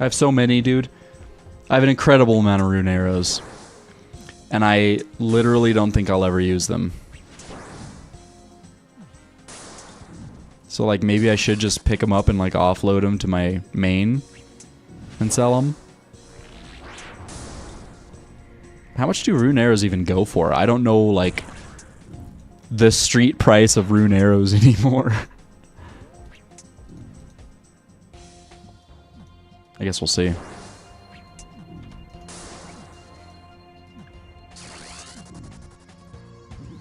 I have so many, dude. I have an incredible amount of rune arrows. And I literally don't think I'll ever use them. So, like, maybe I should just pick them up and, like, offload them to my main and sell them. How much do rune arrows even go for? I don't know, like, the street price of rune arrows anymore. I guess we'll see.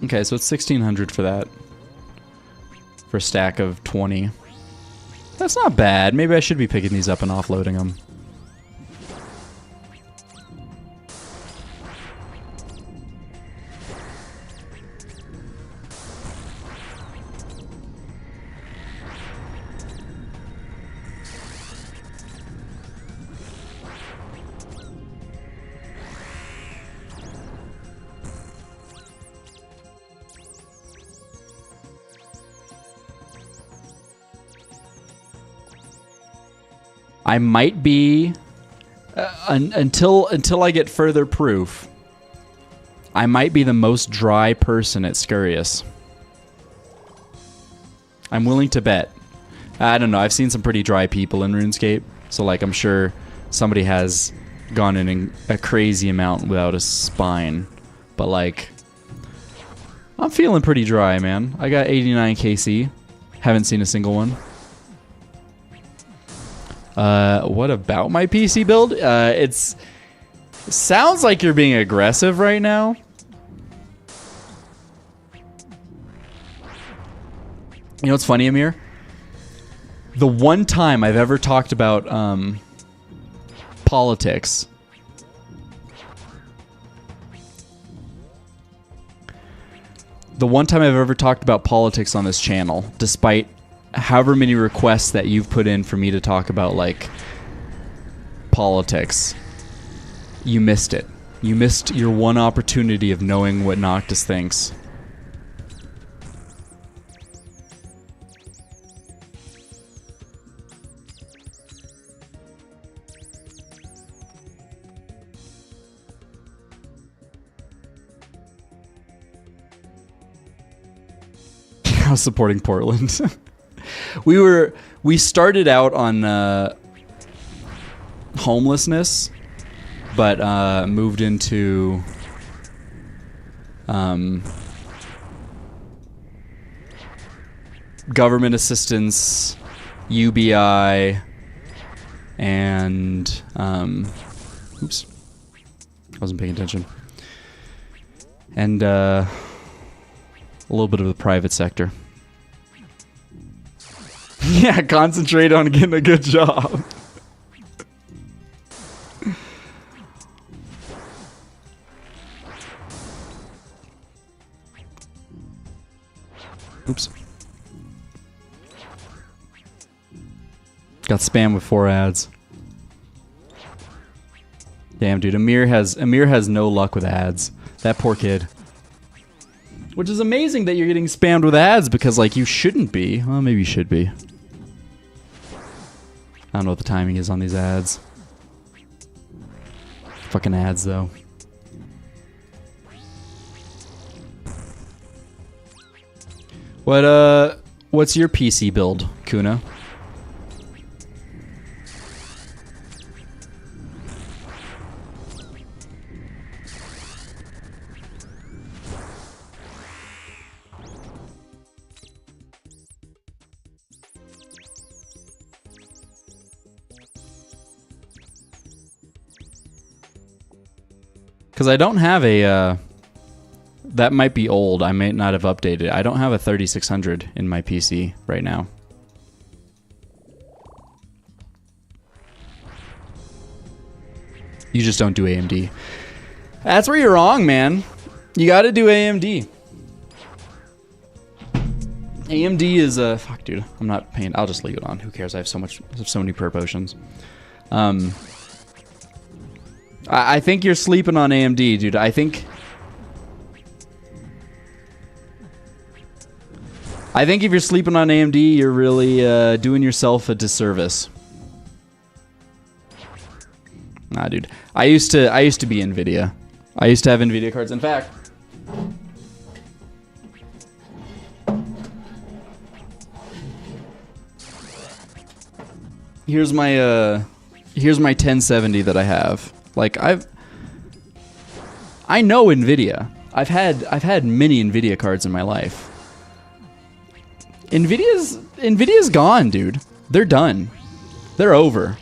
Okay, so it's 1,600 for that. For a stack of 20. That's not bad. Maybe I should be picking these up and offloading them. I might be until I get further proof. I might be the most dry person at Scurious. I'm willing to bet. I don't know. I've seen some pretty dry people in RuneScape, so like I'm sure somebody has gone in a crazy amount without a spine. But like, I'm feeling pretty dry, man. I got 89 KC. Haven't seen a single one. What about my PC build? It sounds like you're being aggressive right now. You know what's funny, Amir? The one time I've ever talked about politics, on this channel, despite however many requests that you've put in for me to talk about, like, politics, you missed it. You missed your one opportunity of knowing what Noctis thinks. I was supporting Portland. We started out on homelessness, but moved into government assistance, UBI, and oops, I wasn't paying attention, and a little bit of the private sector. Yeah, concentrate on getting a good job. Oops. Got spammed with 4 ads. Damn, dude, Amir has no luck with ads. That poor kid. Which is amazing that you're getting spammed with ads, because, like, you shouldn't be. Well, maybe you should be. I don't know what the timing is on these ads. Fucking ads, though. What's your PC build, Kuna? Because I don't have a, that might be old. I may not have updated. I don't have a 3600 in my PC right now. You just don't do AMD. That's where you're wrong, man. You gotta do AMD. AMD is a fuck, dude. I'm not paying. I'll just leave it on. Who cares? I have so many prayer potions. I think you're sleeping on AMD, dude. I think if you're sleeping on AMD, you're really doing yourself a disservice. Nah, dude. I used to be Nvidia. I used to have Nvidia cards. In fact, here's my 1070 that I have. Like I know Nvidia. I've had many Nvidia cards in my life. Nvidia's gone, dude. They're done. They're over.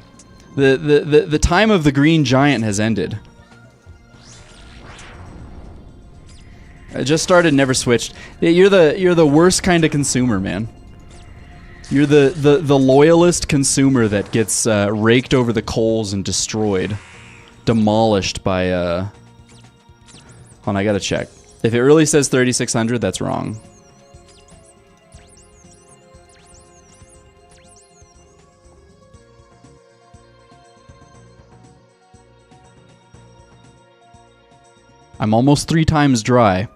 The time of the green giant has ended. I just started, never switched. Yeah, you're the worst kind of consumer, man. You're the loyalist consumer that gets raked over the coals and destroyed, demolished by. Hold on, I gotta check. If it really says 3600, that's wrong. I'm almost 3 times dry,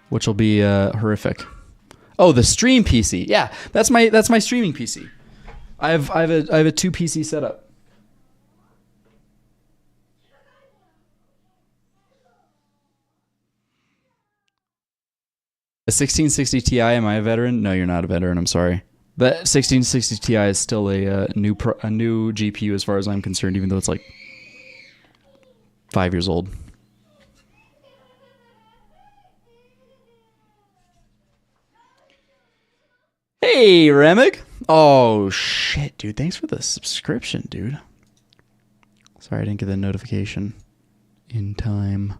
which will be horrific. Oh, the stream PC. Yeah, that's my streaming PC. I have a 2 PC setup. A 1660 Ti. Am I a veteran? No, you're not a veteran. I'm sorry. The 1660 Ti is still a new GPU as far as I'm concerned, even though it's like 5 years old. Hey, Remig. Oh, shit, dude. Thanks for the subscription, dude. Sorry I didn't get the notification in time.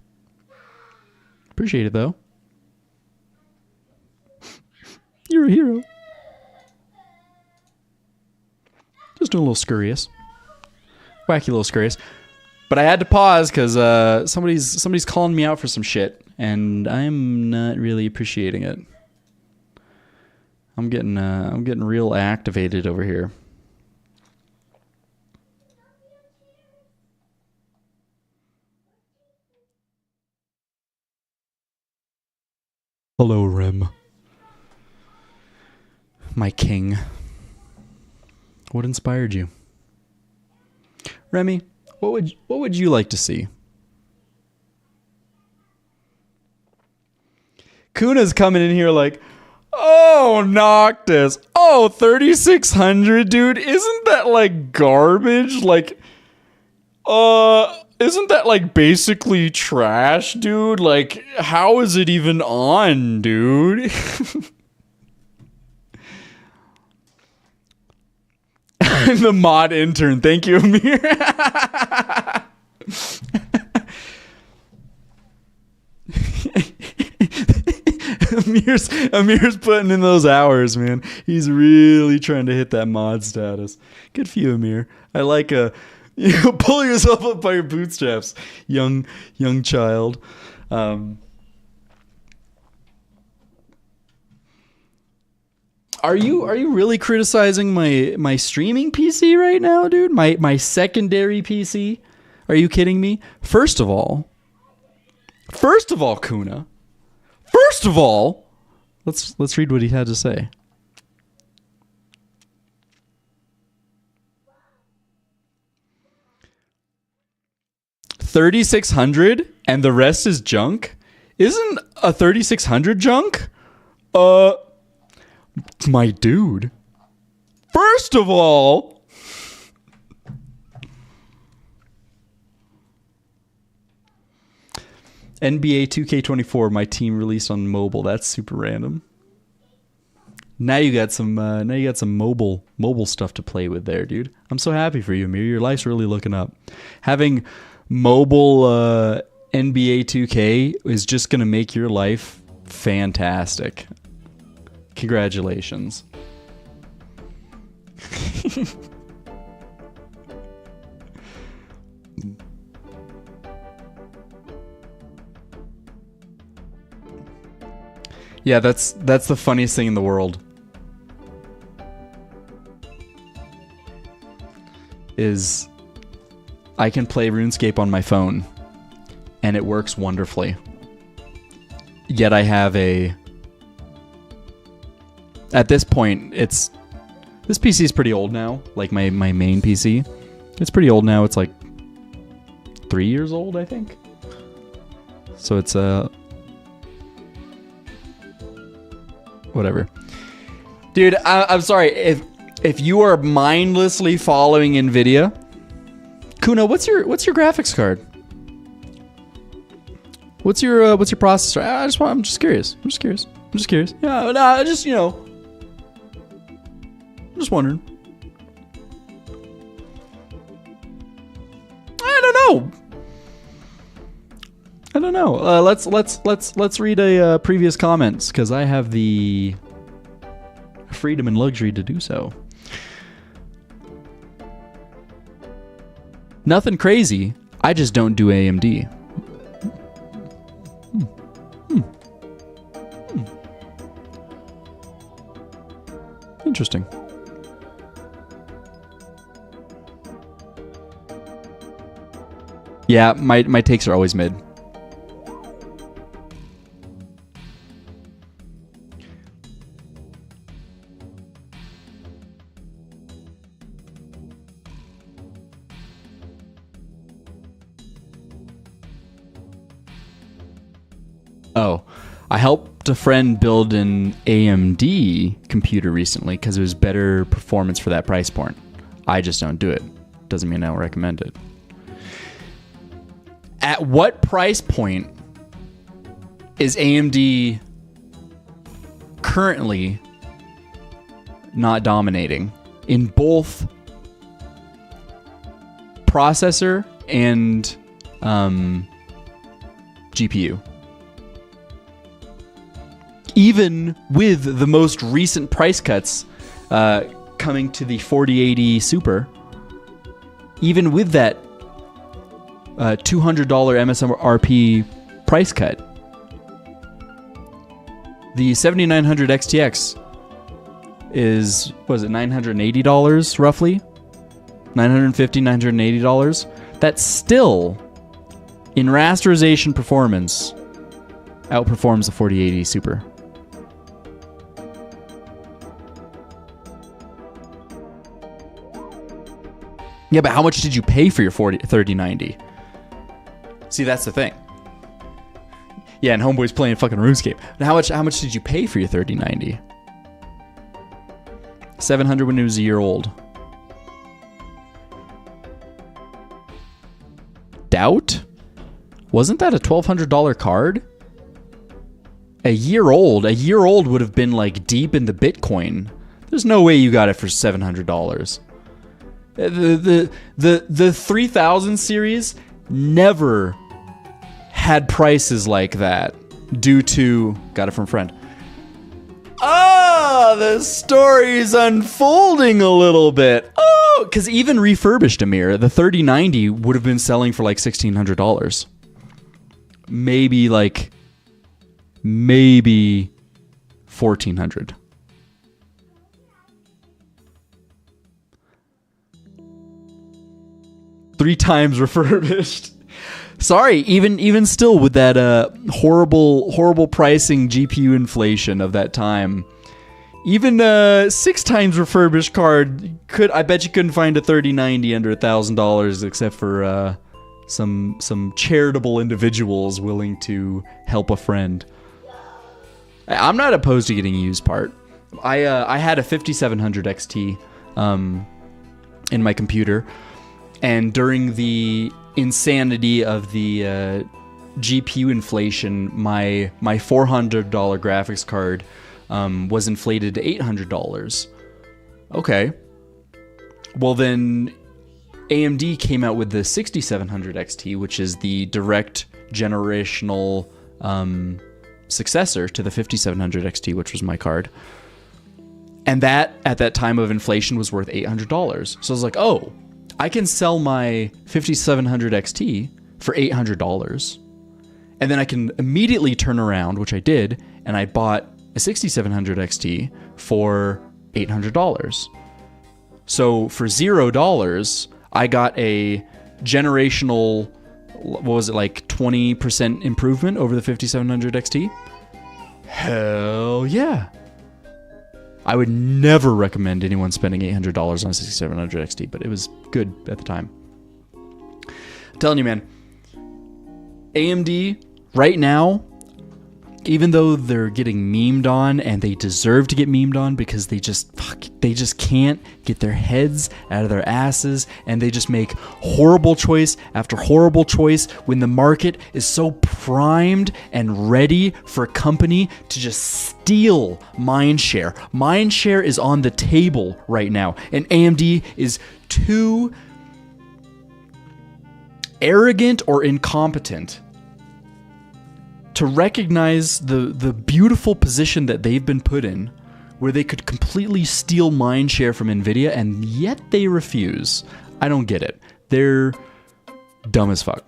Appreciate it, though. You're a hero. Just doing a little scurrious. Wacky little scurrious. But I had to pause because somebody's calling me out for some shit, and I'm not really appreciating it. I'm getting real activated over here. Hello, Rem. My king. What inspired you? Remy, what would you like to see? Kuna's coming in here like, oh, Noctis. Oh, 3600, dude. Isn't that like garbage? Like, isn't that like basically trash, dude? Like, how is it even on, dude? I'm the mod intern. Thank you, Amir. Amir's putting in those hours, man. He's really trying to hit that mod status. Good for you, Amir. I like pull yourself up by your bootstraps, young child. Are you really criticizing my streaming PC right now, dude? My secondary PC? Are you kidding me? First of all, Kuna. First of all, let's read what he had to say. $3,600 and the rest is junk? Isn't a 3600 junk? My dude. First of all, NBA 2K24, my team released on mobile. That's super random. Now you got some mobile stuff to play with there, dude. I'm so happy for you, Amir. Your life's really looking up. Having mobile NBA 2K is just gonna make your life fantastic. Congratulations. Yeah, that's the funniest thing in the world. Is I can play RuneScape on my phone and it works wonderfully. Yet I have at this point, this PC is pretty old now, like my main PC. It's pretty old now. It's like 3 years old, I think. So it's whatever. Dude, I'm sorry if you are mindlessly following Nvidia. Kuna, what's your graphics card? What's your processor? I'm just curious. Yeah, no, just I'm just wondering. I don't know. Let's read a previous comments because I have the freedom and luxury to do so. Nothing crazy. I just don't do AMD. Interesting. Yeah, my takes are always mid. Oh, I helped a friend build an AMD computer recently because it was better performance for that price point. I just don't do it. Doesn't mean I don't recommend it. At what price point is AMD currently not dominating in both processor and GPU? Even with the most recent price cuts coming to the 4080 Super, even with that $200 MSRP price cut, the 7900 XTX is, was it $980 roughly? $950, $980. That's still, in rasterization performance, outperforms the 4080 Super. Yeah, but how much did you pay for your 3090? See, that's the thing. Yeah, and Homeboy's playing fucking RuneScape. How much did you pay for your 3090? $700 when it was a year old. Doubt? Wasn't that a $1,200 card? A year old would have been like deep in the Bitcoin. There's no way you got it for $700. The 3000 series never had prices like that due to, got it from a friend. The story's unfolding a little bit. Oh, because even refurbished Amir, the 3090 would have been selling for like $1,600. Maybe $1,400. Three times refurbished. Sorry, even still with that horrible pricing GPU inflation of that time, even 6 times refurbished card I bet you couldn't find a 3090 under $1,000 except for some charitable individuals willing to help a friend. I'm not opposed to getting a used part. I had a 5700 XT in my computer. And during the insanity of the GPU inflation, my $400 graphics card was inflated to $800. Okay. Well, then AMD came out with the 6700 XT, which is the direct generational successor to the 5700 XT, which was my card. And that, at that time of inflation, was worth $800. So I was like, oh, I can sell my 5700 XT for $800, and then I can immediately turn around, which I did, and I bought a 6700 XT for $800. So for $0, I got a generational, what was it, like 20% improvement over the 5700 XT? Hell yeah. I would never recommend anyone spending $800 on a 6700 XT, but it was good at the time. I'm telling you, man, AMD right now, even though they're getting memed on, and they deserve to get memed on because they just can't get their heads out of their asses, and they just make horrible choice after horrible choice when the market is so primed and ready for a company to just steal mindshare. Mindshare is on the table right now, and AMD is too arrogant or incompetent to recognize the beautiful position that they've been put in, where they could completely steal mindshare from NVIDIA, and yet they refuse. I don't get it. They're dumb as fuck.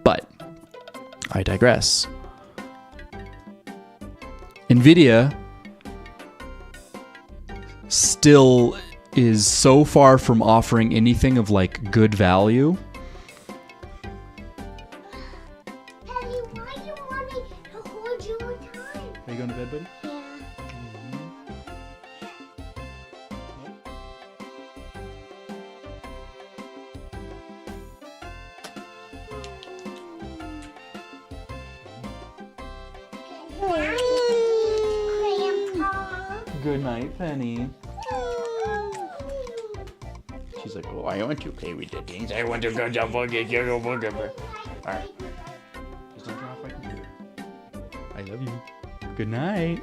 But I digress. NVIDIA still is so far from offering anything of like good value. Are you going to bed, buddy? Good night, Penny. She's like, oh, I want to play with the things. I want to go jump on it. Alright. Just don't drop my computer. I love you. Good night.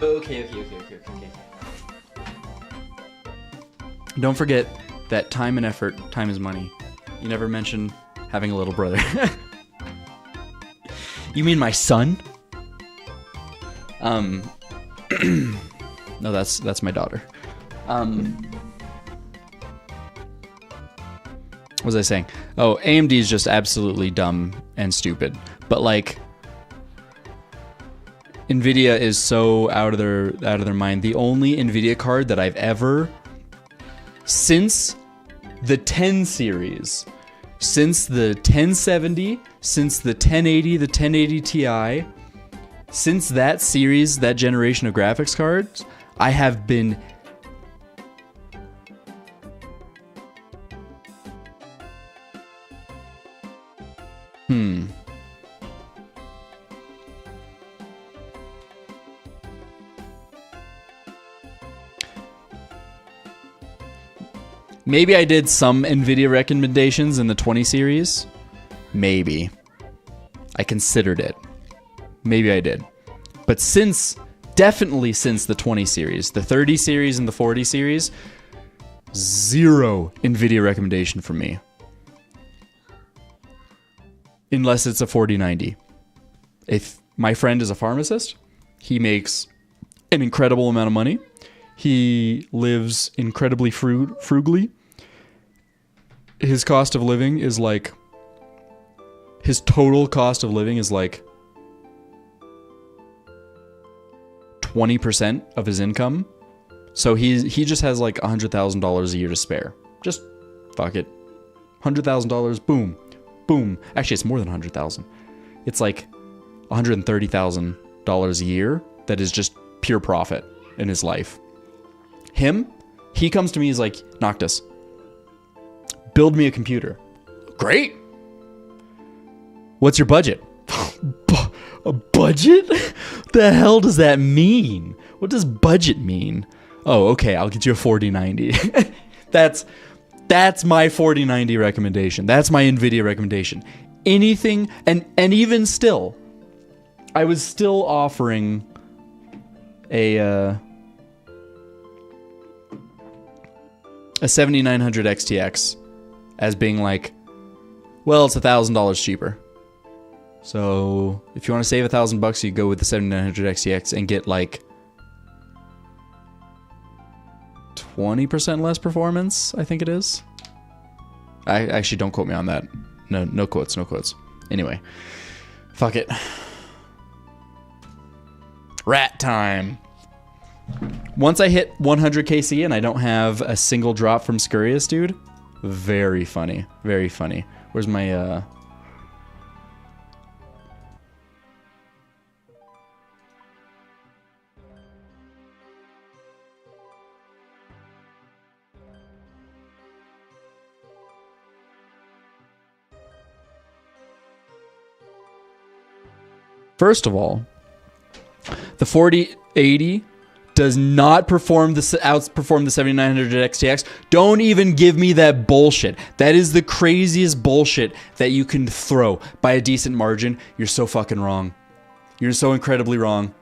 Okay. Don't forget that time and effort, time is money. You never mentioned having a little brother. You mean my son? No, that's my daughter. What was I saying? Oh, AMD is just absolutely dumb and stupid. But like, NVIDIA is so out of their mind. The only NVIDIA card that I've ever, since the 10 series, since the 1070, since the 1080, the 1080 Ti, since that series, that generation of graphics cards, I have been Maybe I did some NVIDIA recommendations in the 20 series. Maybe. I considered it. Maybe I did. But definitely since the 20 series, the 30 series and the 40 series, zero NVIDIA recommendation from me. Unless it's a 4090. If my friend is a pharmacist, he makes an incredible amount of money. He lives incredibly frugally. His cost of living is like, his total cost of living is like 20% of his income. So he just has like $100,000 a year to spare. Just fuck it. $100,000, boom, boom. Actually, it's more than 100,000. It's like $130,000 a year that is just pure profit in his life. He comes to me, he's like, Noctis, build me a computer. Great. What's your budget? A budget? The hell does that mean? What does budget mean? Oh, okay, I'll get you a 4090. That's my 4090 recommendation. That's my NVIDIA recommendation. Anything, and even still, I was still offering a 7900 XTX as being like, well, it's $1,000 cheaper. So if you want to save $1,000, you go with the 7900 XTX and get like 20% less performance, I think it is. I actually, don't quote me on that. No quotes, no quotes. Anyway, fuck it. Rat time. Once I hit 100 KC and I don't have a single drop from Scurious, dude, very funny. Very funny. Where's my, First of all, the 4080 does not outperform the 7900 XTX. Don't even give me that bullshit. That is the craziest bullshit that you can throw by a decent margin. You're so fucking wrong. You're so incredibly wrong.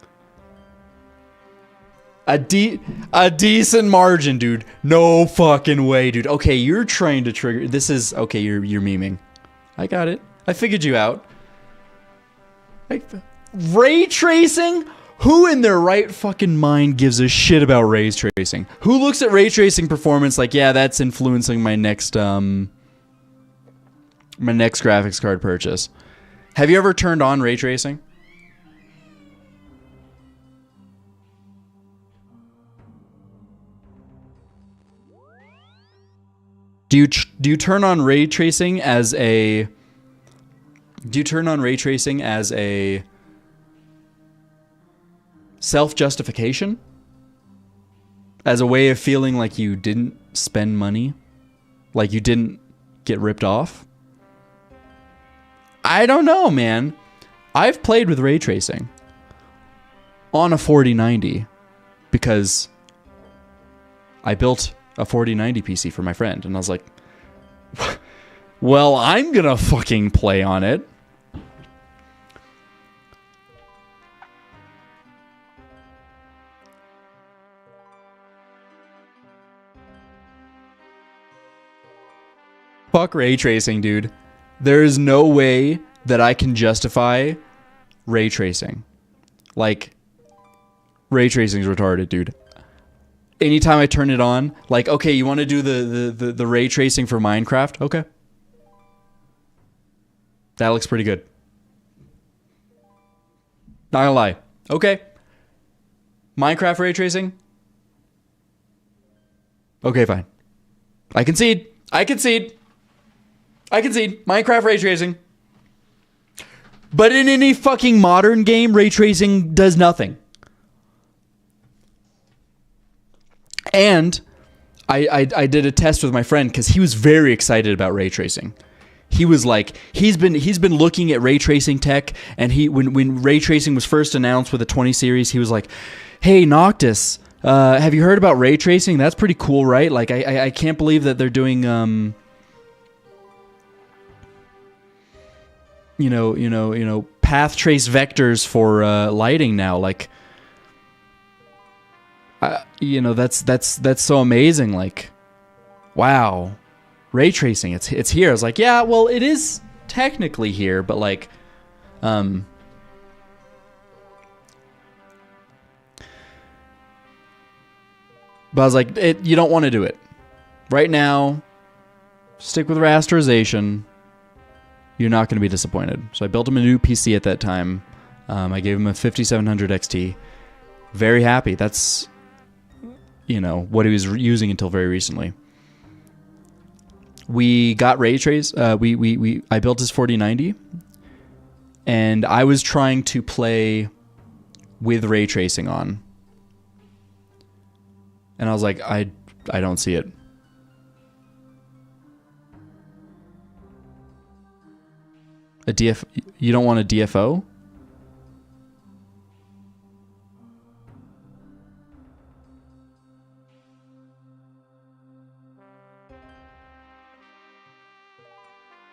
A decent margin, dude. No fucking way, dude. Okay, you're trying to trigger. This is okay. You're memeing. I got it. I figured you out. Ray tracing? Who in their right fucking mind gives a shit about ray tracing? Who looks at ray tracing performance like, yeah, that's influencing my next graphics card purchase? Have you ever turned on ray tracing? Do you turn on ray tracing as a self-justification? As a way of feeling like you didn't spend money? Like you didn't get ripped off? I don't know, man. I've played with ray tracing on a 4090 because I built a 4090 PC for my friend, and I was like, well, I'm gonna fucking play on it. Fuck ray tracing, dude. There is no way that I can justify ray tracing. Like, ray tracing is retarded, dude. Anytime I turn it on, like, okay, you want to do the ray tracing for Minecraft? Okay. That looks pretty good. Not gonna lie. Okay. Minecraft ray tracing? Okay, fine. I concede. Minecraft ray tracing. But in any fucking modern game, ray tracing does nothing. And I did a test with my friend because he was very excited about ray tracing. He was like, he's been looking at ray tracing tech, and when ray tracing was first announced with the 20 series, he was like, "Hey Noctis, have you heard about ray tracing? That's pretty cool, right? Like I can't believe that they're doing path trace vectors for lighting now. Like, that's so amazing. Like, wow, ray tracing, it's here." I was like, yeah, well, it is technically here, but like, but I was like, you don't want to do it right now. Stick with rasterization. You're not going to be disappointed. So I built him a new PC at that time. I gave him a 5700 XT. Very happy. That's, what he was using until very recently. We got ray trace. I built his 4090, and I was trying to play with ray tracing on. And I was like, I don't see it. You don't want a DFO?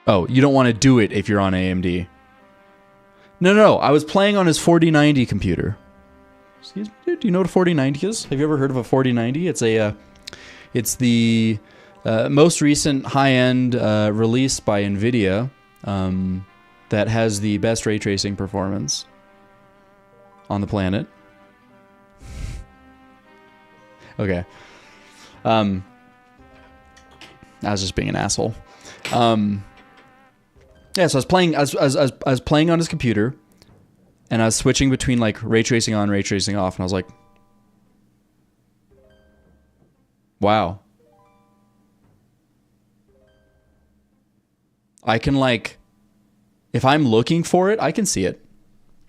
Oh, you don't want to do it if you're on AMD. No. I was playing on his 4090 computer. Excuse me, dude. Do you know what a 4090 is? Have you ever heard of a 4090? It's the most recent high-end release by NVIDIA that has the best ray tracing performance on the planet. Okay. I was just being an asshole. Yeah, so I was playing on his computer, and I was switching between like ray tracing on, ray tracing off, and I was like, wow. I can like, if I'm looking for it, I can see it.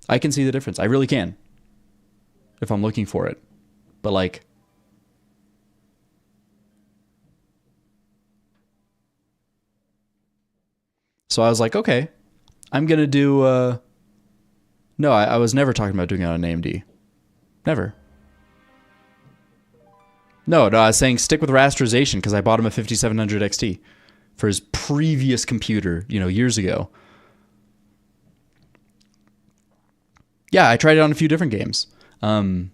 I can see the difference. I really can. If I'm looking for it. But like, so I was like, okay, I'm going to do, no, I was never talking about doing it on AMD. Never. No, I was saying stick with rasterization because I bought him a 5700 XT for his previous computer, years ago. Yeah, I tried it on a few different games. It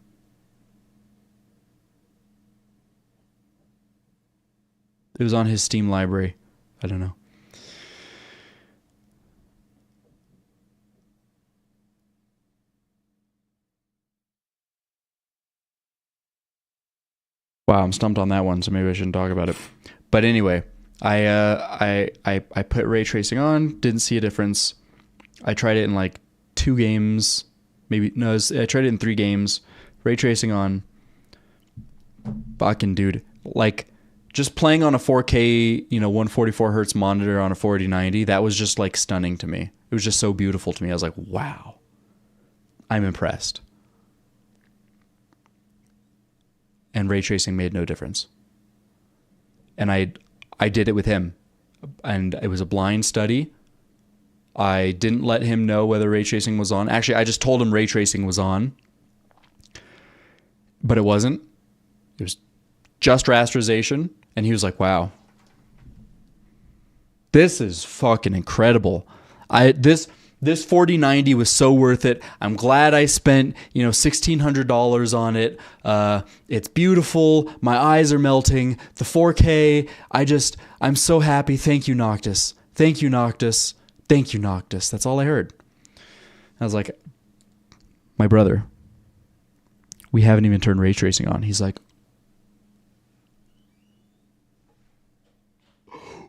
was on his Steam library. I don't know. Wow, I'm stumped on that one, so maybe I shouldn't talk about it. But anyway, I put ray tracing on, didn't see a difference. I tried it in like 2 games, maybe no, I tried it in 3 games. Ray tracing on, fucking dude, like just playing on a 4K, 144 hertz monitor on a 4090, that was just like stunning to me. It was just so beautiful to me. I was like, wow, I'm impressed. And ray tracing made no difference. And I did it with him. And it was a blind study. I didn't let him know whether ray tracing was on. Actually, I just told him ray tracing was on. But it wasn't. It was just rasterization. And he was like, wow. This is fucking incredible. This 4090 was so worth it. I'm glad I spent, $1,600 on it. It's beautiful. My eyes are melting. The 4K, I'm so happy. Thank you, Noctis. Thank you, Noctis. Thank you, Noctis. That's all I heard. I was like, my brother, we haven't even turned ray tracing on. He's like,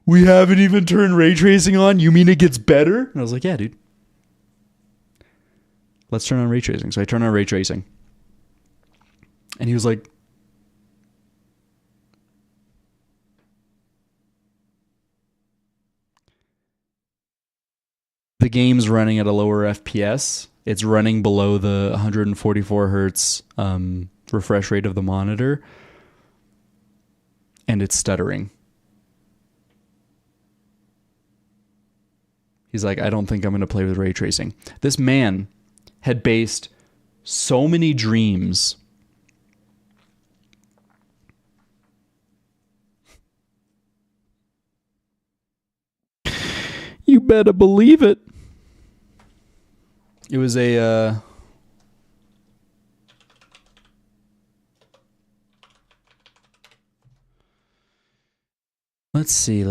we haven't even turned ray tracing on? You mean it gets better? And I was like, yeah, dude. Let's turn on ray tracing. So I turned on ray tracing. And he was like, the game's running at a lower FPS. It's running below the 144 hertz refresh rate of the monitor. And it's stuttering. He's like, I don't think I'm going to play with ray tracing. This man had based so many dreams you better believe it. It was a let's see.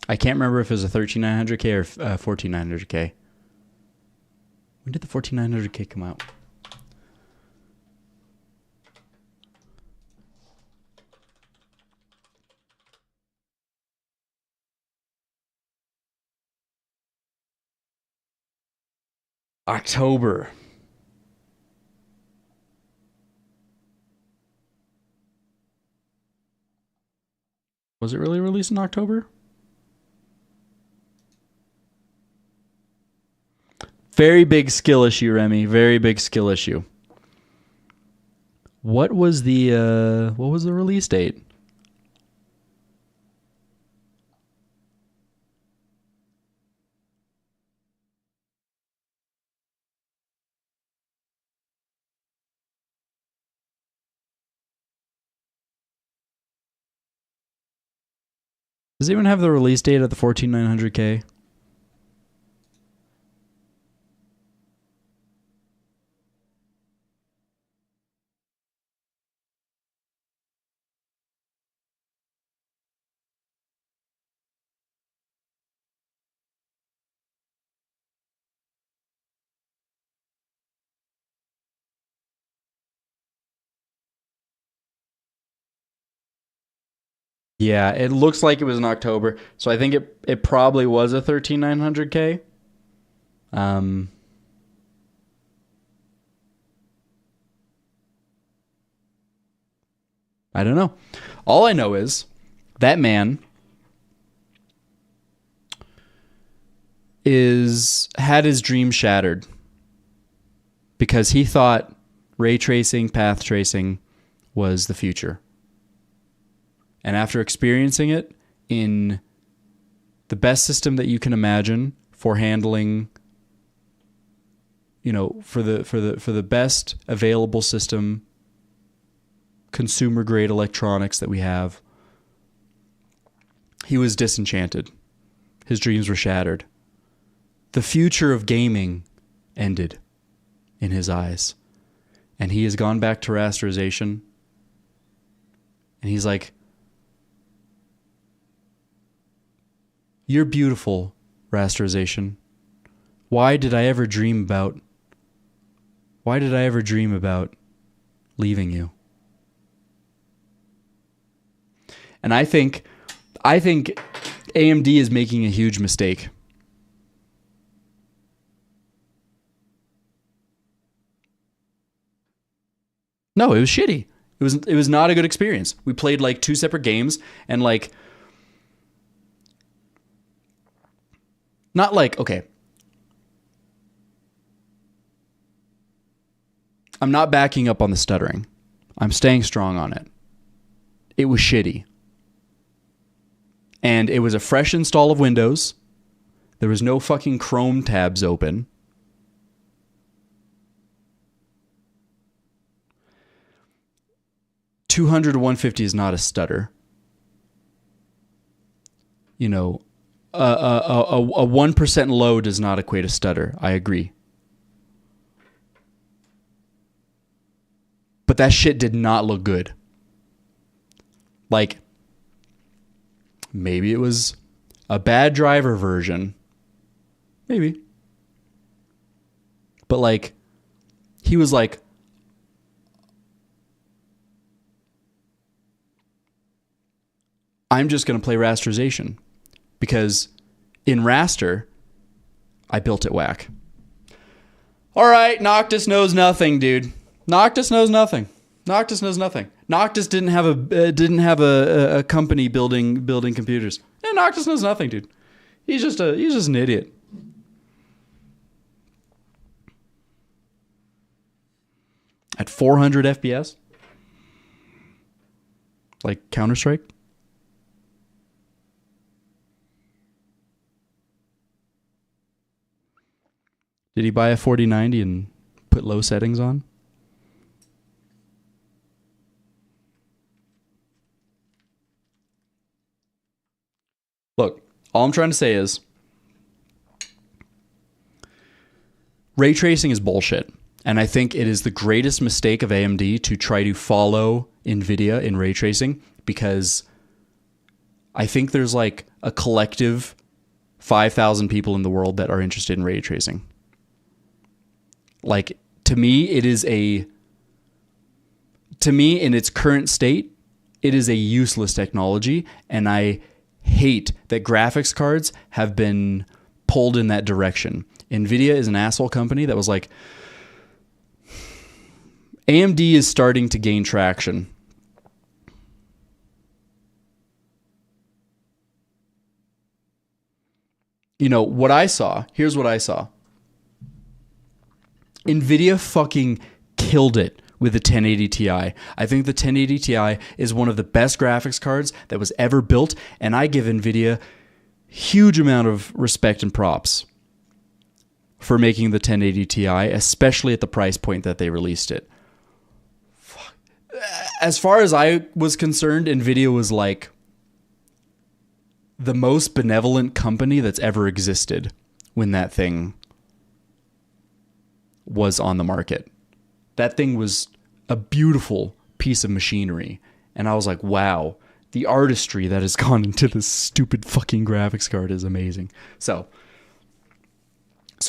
I can't remember if it was a 13900K or 14900K. When did the 14900K come out? October. Was it really released in October? Very big skill issue, Remy. Very big skill issue. What was the release date? Does anyone have the release date of the 14900K? Yeah, it looks like it was in October. So I think it probably was a 13900K. I don't know. All I know is that man had his dream shattered because he thought ray tracing, path tracing was the future. And after experiencing it in the best system that you can imagine for handling, for the best available system, consumer grade electronics that we have, he was disenchanted. His dreams were shattered. The future of gaming ended in his eyes. And he has gone back to rasterization. And he's like, "You're beautiful, rasterization. Why did I ever dream about leaving you?" And I think AMD is making a huge mistake. No, it was shitty. It was not a good experience. We played like 2 separate games and like not like, okay. I'm not backing up on the stuttering. I'm staying strong on it. It was shitty. And it was a fresh install of Windows. There was no fucking Chrome tabs open. $200 to $150 is not a stutter. A 1% low does not equate a stutter. I agree. But that shit did not look good. Like, maybe it was a bad driver version. Maybe. But like, he was like, I'm just going to play rasterization because in raster, I built it whack. All right, Noctis knows nothing, dude. Noctis knows nothing. Noctis knows nothing. Noctis didn't have a company building computers. Yeah, Noctis knows nothing, dude. He's just an idiot. At 400 FPS, like Counter-Strike. Did he buy a 4090 and put low settings on? Look, all I'm trying to say is ray tracing is bullshit. And I think it is the greatest mistake of AMD to try to follow NVIDIA in ray tracing because I think there's like a collective 5,000 people in the world that are interested in ray tracing. Like, to me, in its current state, it is a useless technology, and I hate that graphics cards have been pulled in that direction. NVIDIA is an asshole company that was like, AMD is starting to gain traction. You know, what I saw, here's what I saw. NVIDIA fucking killed it with the 1080 Ti. I think the 1080 Ti is one of the best graphics cards that was ever built, and I give NVIDIA huge amount of respect and props for making the 1080 Ti, especially at the price point that they released it. As far as I was concerned, NVIDIA was like the most benevolent company that's ever existed when that thing was on the market. That thing was a beautiful piece of machinery. And I was like, wow, the artistry that has gone into this stupid fucking graphics card is amazing. So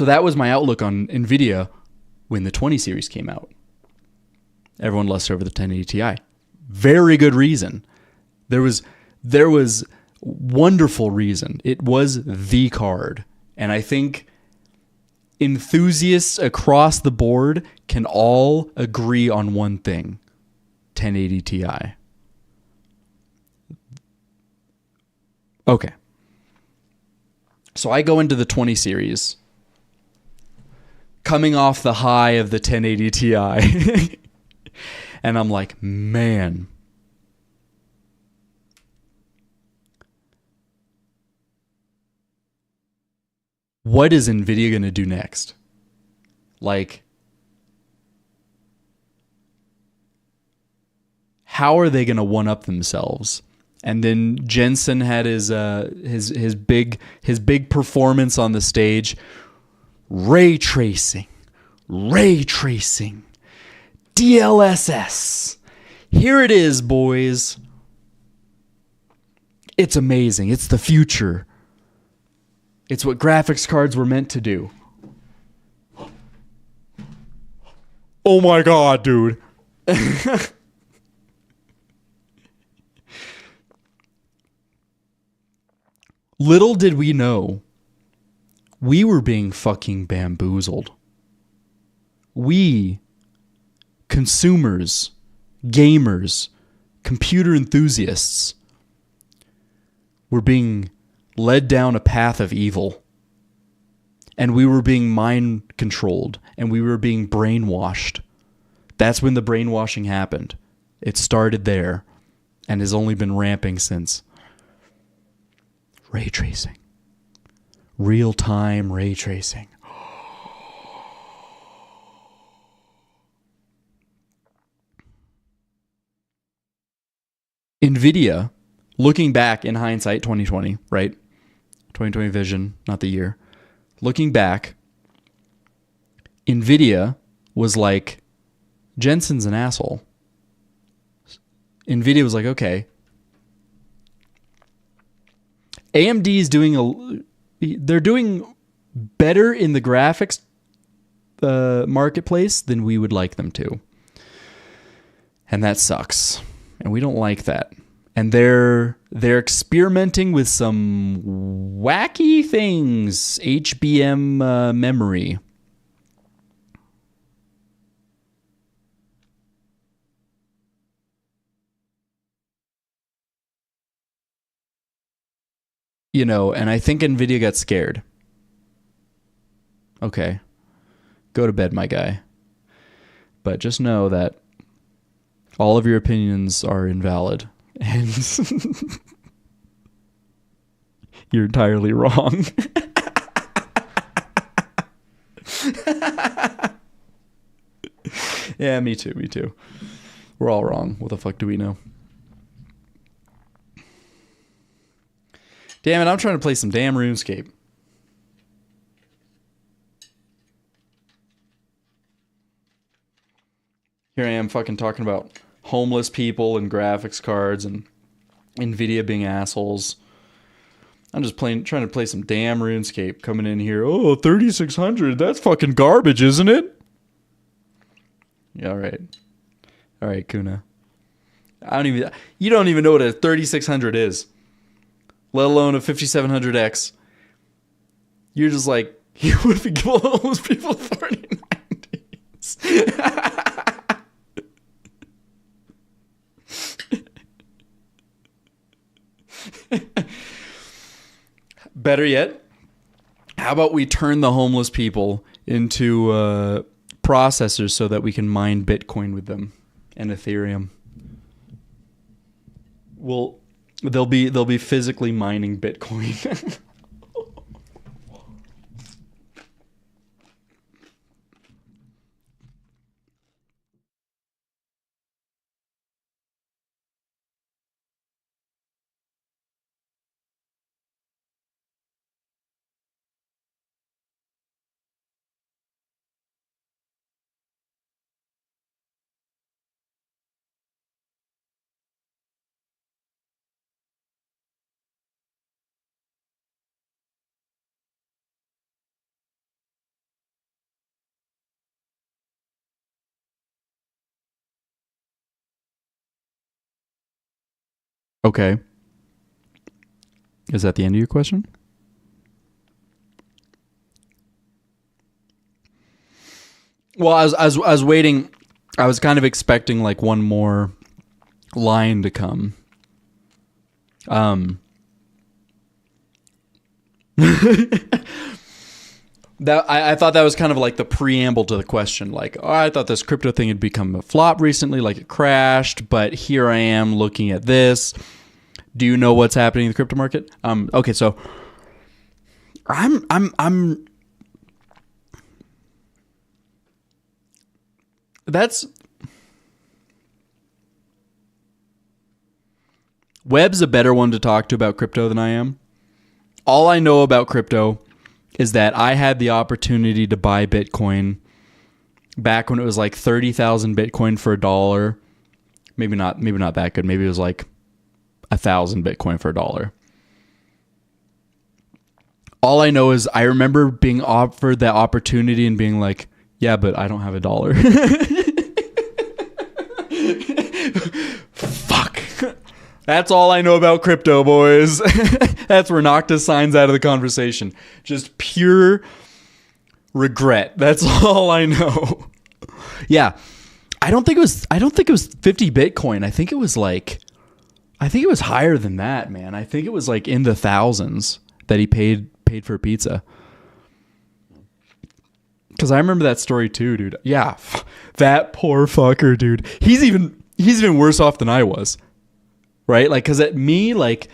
that was my outlook on NVIDIA when the 20 series came out. Everyone lusted over the 1080 Ti. Very good reason. There was wonderful reason. It was the card. And I think enthusiasts across the board can all agree on one thing: 1080 Ti. Okay. So I go into the 20 series coming off the high of the 1080 Ti. And I'm like, man, what is NVIDIA going to do next? Like, how are they going to one-up themselves? And then Jensen had his big performance on the stage. Ray tracing. DLSS. Here it is, boys. It's amazing. It's the future. It's what graphics cards were meant to do. Oh my god, dude. Little did we know, we were being fucking bamboozled. We, consumers, gamers, computer enthusiasts, were being led down a path of evil. And we were being mind controlled, and we were being brainwashed. That's when the brainwashing happened. It started there and has only been ramping since. Ray tracing. Real-time ray tracing. NVIDIA, looking back in hindsight, 2020, right? 2020 vision, not the year. Looking back, NVIDIA was like, Jensen's an asshole. NVIDIA was like, okay, AMD is they're doing better in the graphics marketplace than we would like them to. And that sucks. And we don't like that. And they're experimenting with some wacky things. HBM memory. You know, and I think NVIDIA got scared. Okay. Go to bed, my guy. But just know that all of your opinions are invalid. And you're entirely wrong. Yeah, me too. We're all wrong. What the fuck do we know? Damn it, I'm trying to play some damn RuneScape. Here I am fucking talking about homeless people and graphics cards and Nvidia being assholes. I'm just trying to play some damn RuneScape. Coming in here, oh, 3600. That's fucking garbage, isn't it? Yeah, all right, Kuna. You don't even know what a 3600 is, let alone a 5700X. You're just like, what if we give all those people 4090s? Better yet, how about we turn the homeless people into processors so that we can mine Bitcoin with them and Ethereum? Well, they'll be physically mining Bitcoin. Okay. Is that the end of your question? Well, I was waiting. I was kind of expecting like one more line to come. That I thought that was kind of like the preamble to the question. Like, oh, I thought this crypto thing had become a flop recently, like it crashed, but here I am looking at this. Do you know what's happening in the crypto market? Okay, so Webb's a better one to talk to about crypto than I am. All I know about crypto is that I had the opportunity to buy Bitcoin back when it was like 30,000 Bitcoin for $1. Maybe not that good. Maybe it was like 1,000 Bitcoin for $1. All I know is I remember being offered that opportunity and being like, yeah, but I don't have $1. Fuck. That's all I know about crypto, boys. That's where Noctis signs out of the conversation. Just pure regret. That's all I know. Yeah. I don't think it was 50 Bitcoin. I think it was higher than that, man. I think it was like in the thousands that he paid for pizza. Cuz I remember that story too, dude. Yeah. That poor fucker, dude. He's even worse off than I was. Right? Like, cuz at me, like,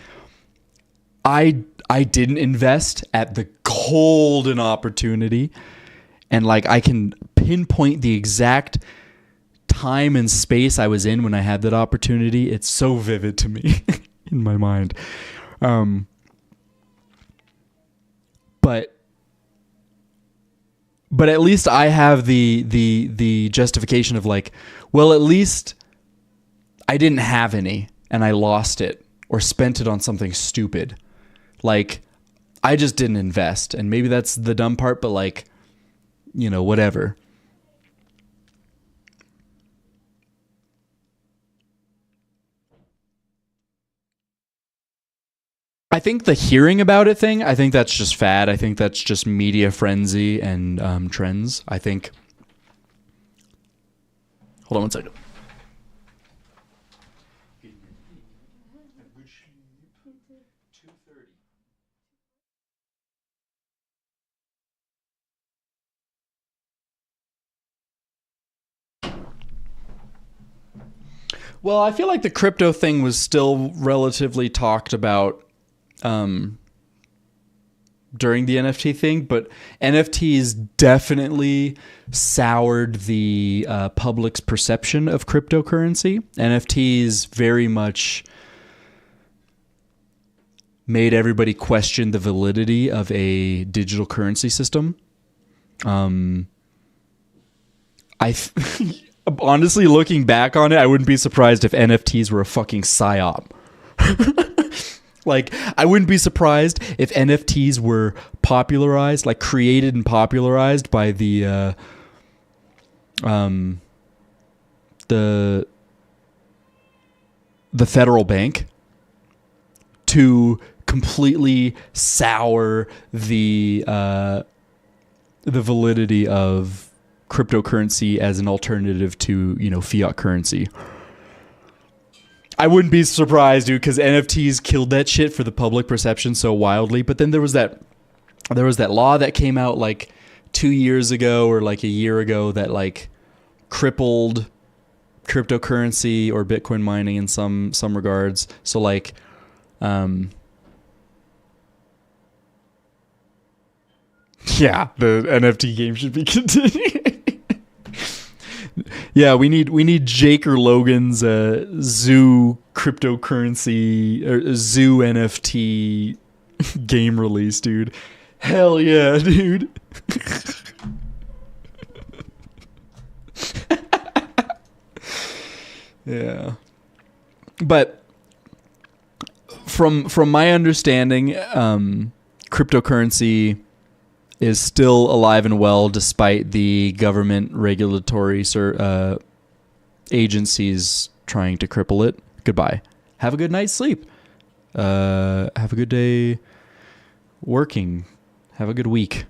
I didn't invest at the golden opportunity, and like I can pinpoint the exact time and space I was in when I had that opportunity. It's so vivid to me in my mind. But at least I have the justification of like, well, at least I didn't have any and I lost it or spent it on something stupid. Like, I just didn't invest, and maybe that's the dumb part, but like, you know, whatever. I think the hearing about it thing, I think that's just fad. I think that's just media frenzy and trends. I think. Hold on one second. Well, I feel like the crypto thing was still relatively talked about during the NFT thing, but NFTs definitely soured the public's perception of cryptocurrency. NFTs very much made everybody question the validity of a digital currency system. Honestly, looking back on it, I wouldn't be surprised if NFTs were a fucking psyop. Like, I wouldn't be surprised if NFTs were popularized, like created and popularized by the federal bank to completely sour the validity of cryptocurrency as an alternative to, fiat currency. I wouldn't be surprised, dude, because NFTs killed that shit for the public perception so wildly. But then there was that law that came out like 2 years ago or like a year ago that like crippled cryptocurrency or Bitcoin mining in some regards. So like, yeah, the NFT game should be continuing. Yeah, we need Jake or Logan's Zoo cryptocurrency or Zoo NFT game release, dude. Hell yeah, dude. Yeah. But from my understanding, cryptocurrency is still alive and well despite the government regulatory agencies trying to cripple it. Goodbye. Have a good night's sleep. Have a good day working. Have a good week.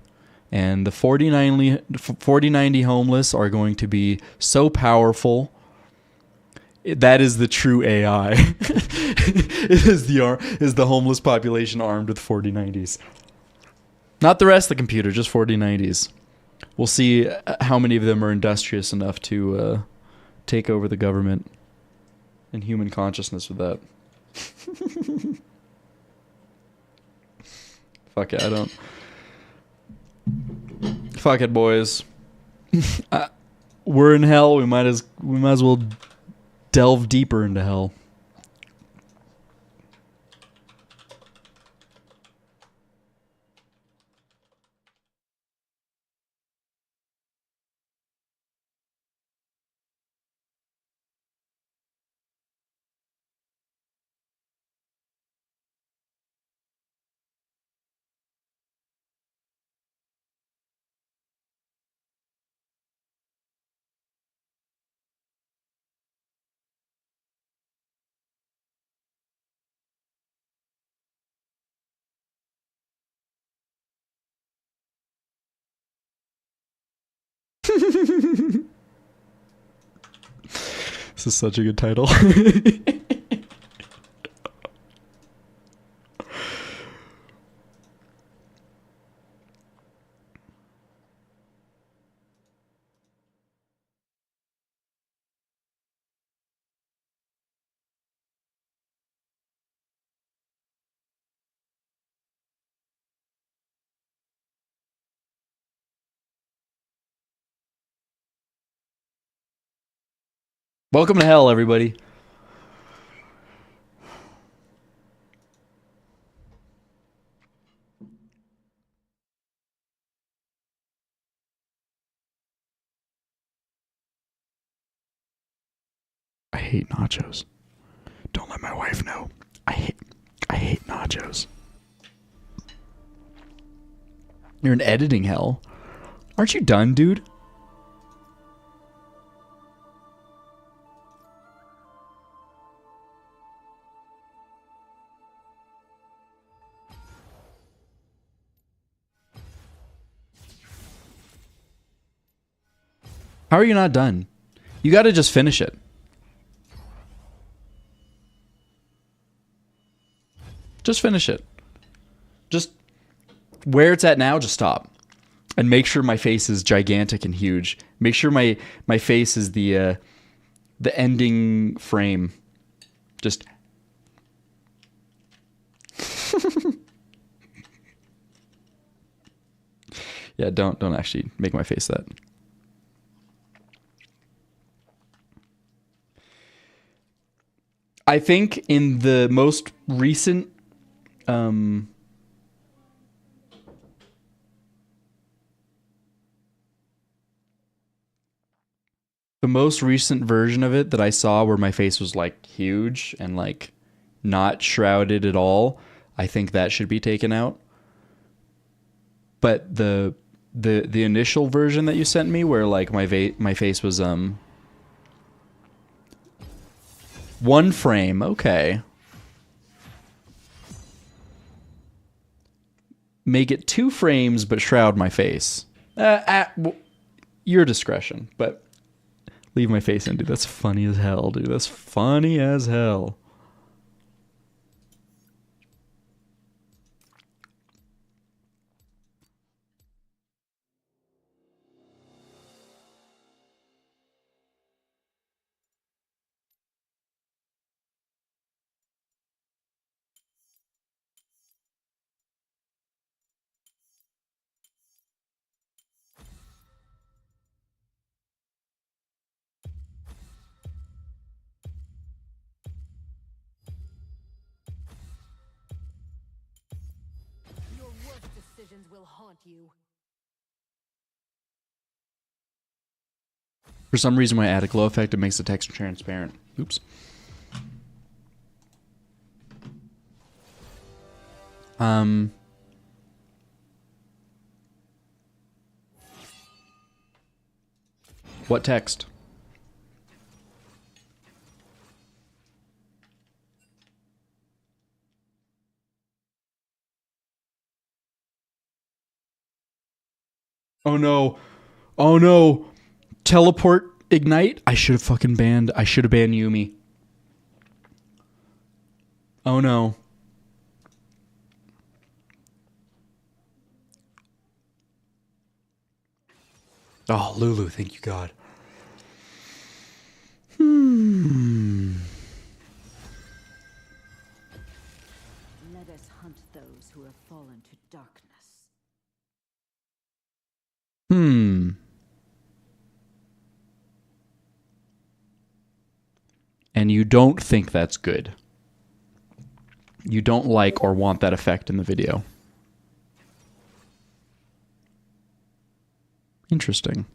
And the 4090 homeless are going to be so powerful. That is the true AI. Is the homeless population armed with 4090s. Not the rest of the computer, just 4090s. We'll see how many of them are industrious enough to take over the government and human consciousness with that. Fuck it, I don't. Fuck it, boys. We're in hell. We might as well delve deeper into hell. This is such a good title. Welcome to hell, everybody. I hate nachos. Don't let my wife know. I hate nachos. You're in editing hell. Aren't you done, dude? How are you not done? You got to just finish it. Just finish it. Just where it's at now, just stop. And make sure my face is gigantic and huge. Make sure my face is the ending frame. Just yeah, don't actually make my face that. I think in the most recent the most recent version of it that I saw where my face was like huge and like not shrouded at all, I think that should be taken out. But the initial version that you sent me, where like my face was one frame, okay. Make it 2 frames, but shroud my face. Your discretion, but leave my face in, dude. That's funny as hell, dude. That's funny as hell. Your worst decisions will haunt you. For some reason, when I add a glow effect, it makes the text transparent. Oops. What text? Oh no. Oh no. Teleport ignite? I should have banned Yumi. Oh no. Oh, Lulu, thank you, God. Let us hunt those who have fallen to darkness. And you don't think that's good. You don't like or want that effect in the video. Interesting.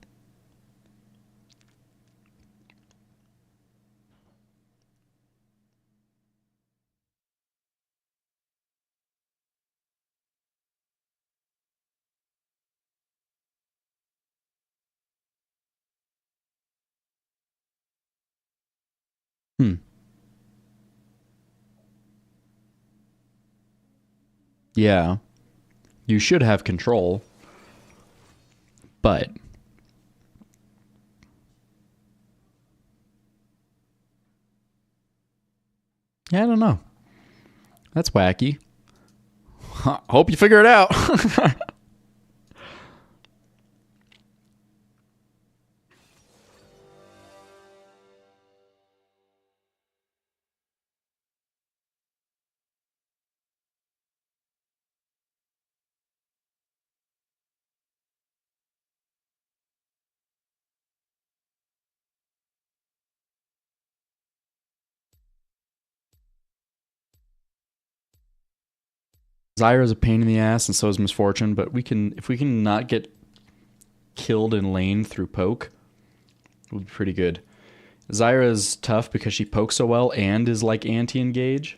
Yeah. You should have control. But yeah, I don't know. That's wacky. Hope you figure it out. Zyra's a pain in the ass, and so is Misfortune, but if we can not get killed in lane through poke, it would be pretty good. Zyra's tough because she pokes so well and is like anti-engage.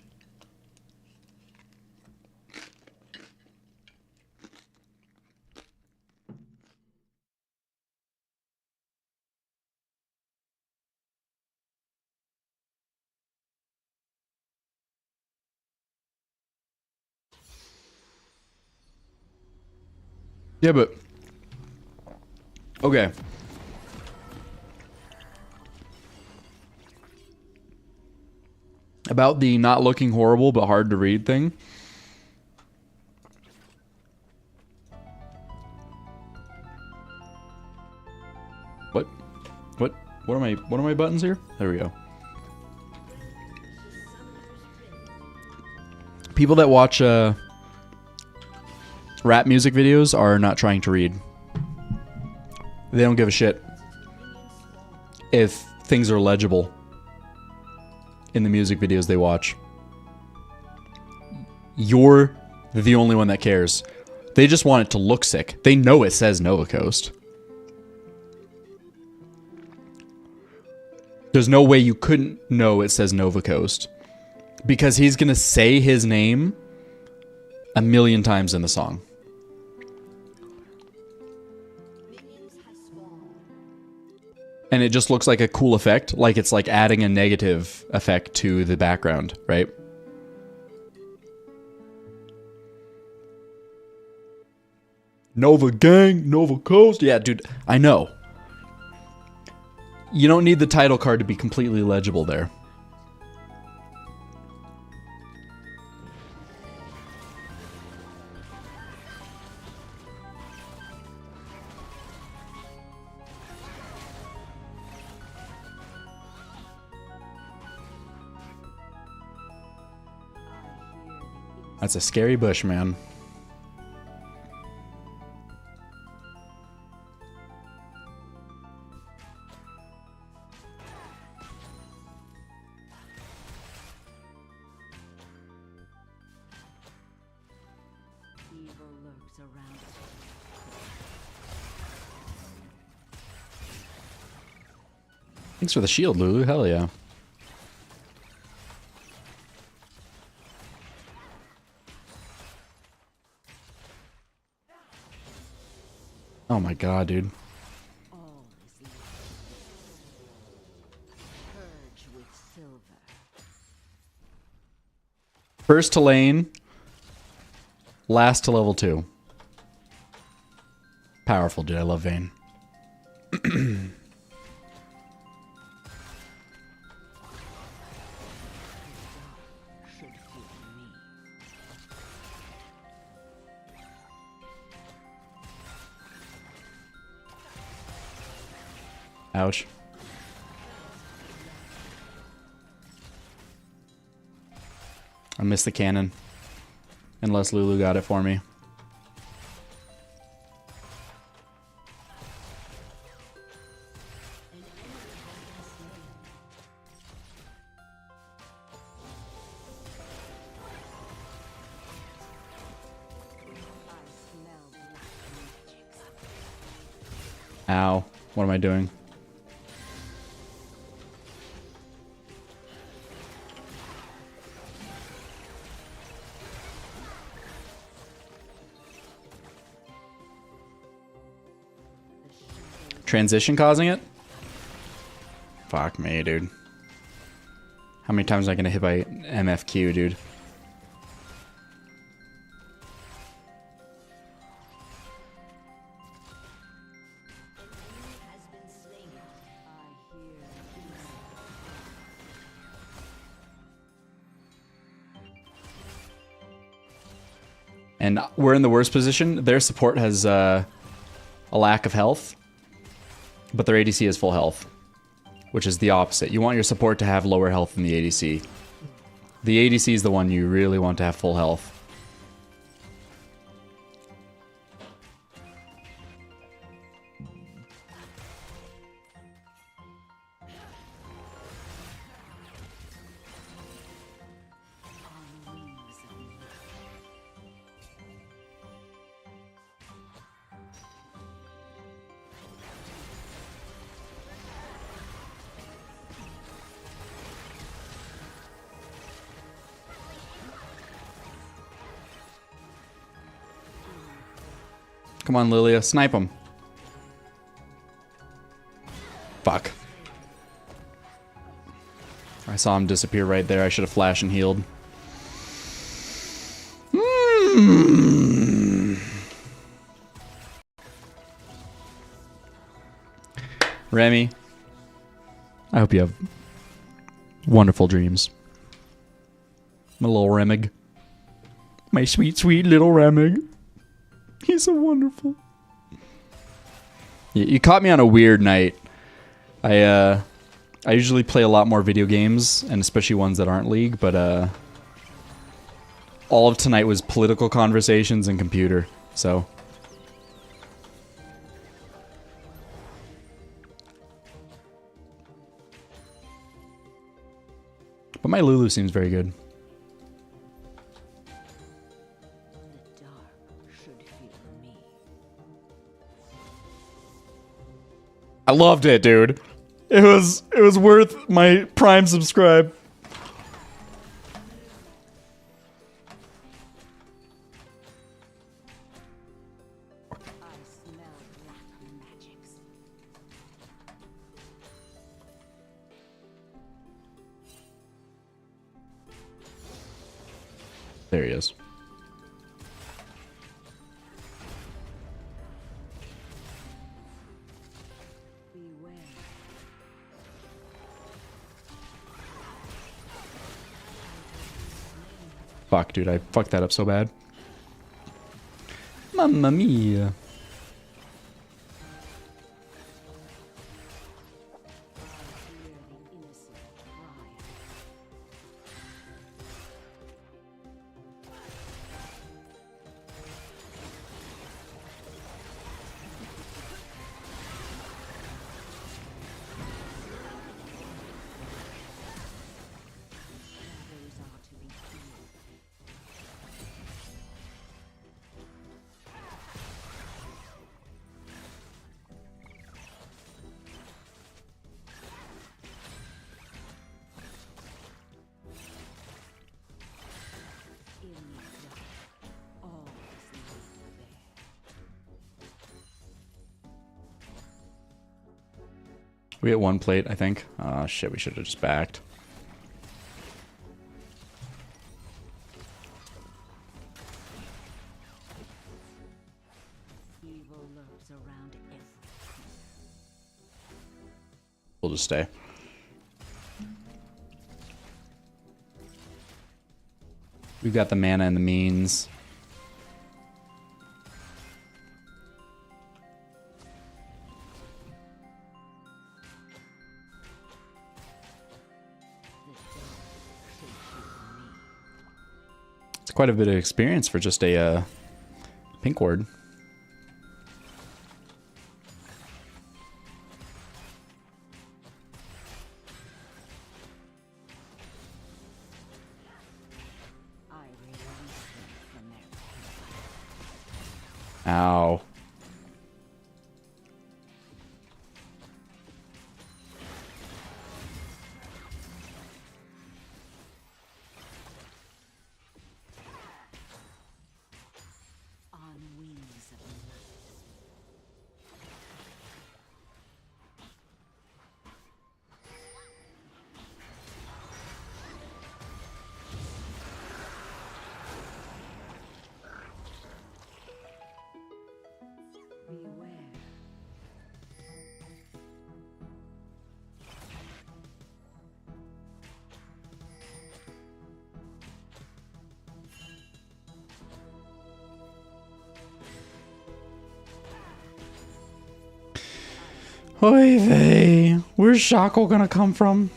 Yeah, but okay. About the not looking horrible but hard to read thing. What are my buttons here? There we go. People that watch rap music videos are not trying to read. They don't give a shit if things are legible in the music videos they watch. You're the only one that cares. They just want it to look sick. They know it says Nova Coast. There's no way you couldn't know it says Nova Coast. Because he's going to say his name a million times in the song. And it just looks like a cool effect. Like it's like adding a negative effect to the background, right? Nova Gang, Nova Coast. Yeah, dude, I know. You don't need the title card to be completely legible there. That's a scary bush, man. Evil lurks around it. Thanks for the shield, Lulu. Hell yeah. Oh my god, dude. All is lost. Purge with silver. First to lane. Last to level 2. Powerful, dude. I love Vayne. Should fear me. Ouch. I missed the cannon. Unless Lulu got it for me. Ow. What am I doing? Transition causing it? Fuck me, dude. How many times am I gonna hit by MFQ, dude? And we're in the worst position. Their support has a lack of health, but their ADC is full health, which is the opposite. You want your support to have lower health than the ADC. The ADC is the one you really want to have full health. Come on, Lilia. Snipe him. Fuck. I saw him disappear right there. I should have flashed and healed. Remy, I hope you have wonderful dreams. My little Remig. My sweet, sweet little Remig. He's so wonderful. You caught me on a weird night. I usually play a lot more video games, and especially ones that aren't League, but all of tonight was political conversations and computer, so. But my Lulu seems very good. I loved it, dude. It was worth my Prime subscribe. There he is. Beware. Fuck, dude, I fucked that up so bad. Mamma mia. Hear the innocent cry. Shadows are to be feared. In the dark, all is laid bare. We hit one plate, I think. Oh shit, we should have just backed. Evil lurks around every We'll just stay. We've got the mana and the means. It's quite a bit of experience for just a pink ward. I release them from their Ow. on wings of light. Beware. Oy vey. Where's Shaco gonna come from?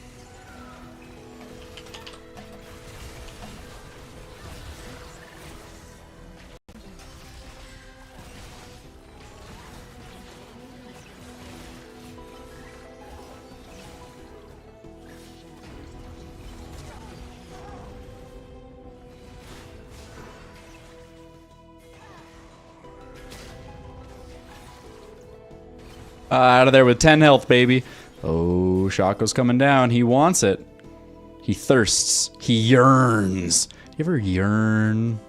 Out of there with 10 health, baby. Oh, Shaco's coming down. He wants it. He thirsts. He yearns. You ever yearn?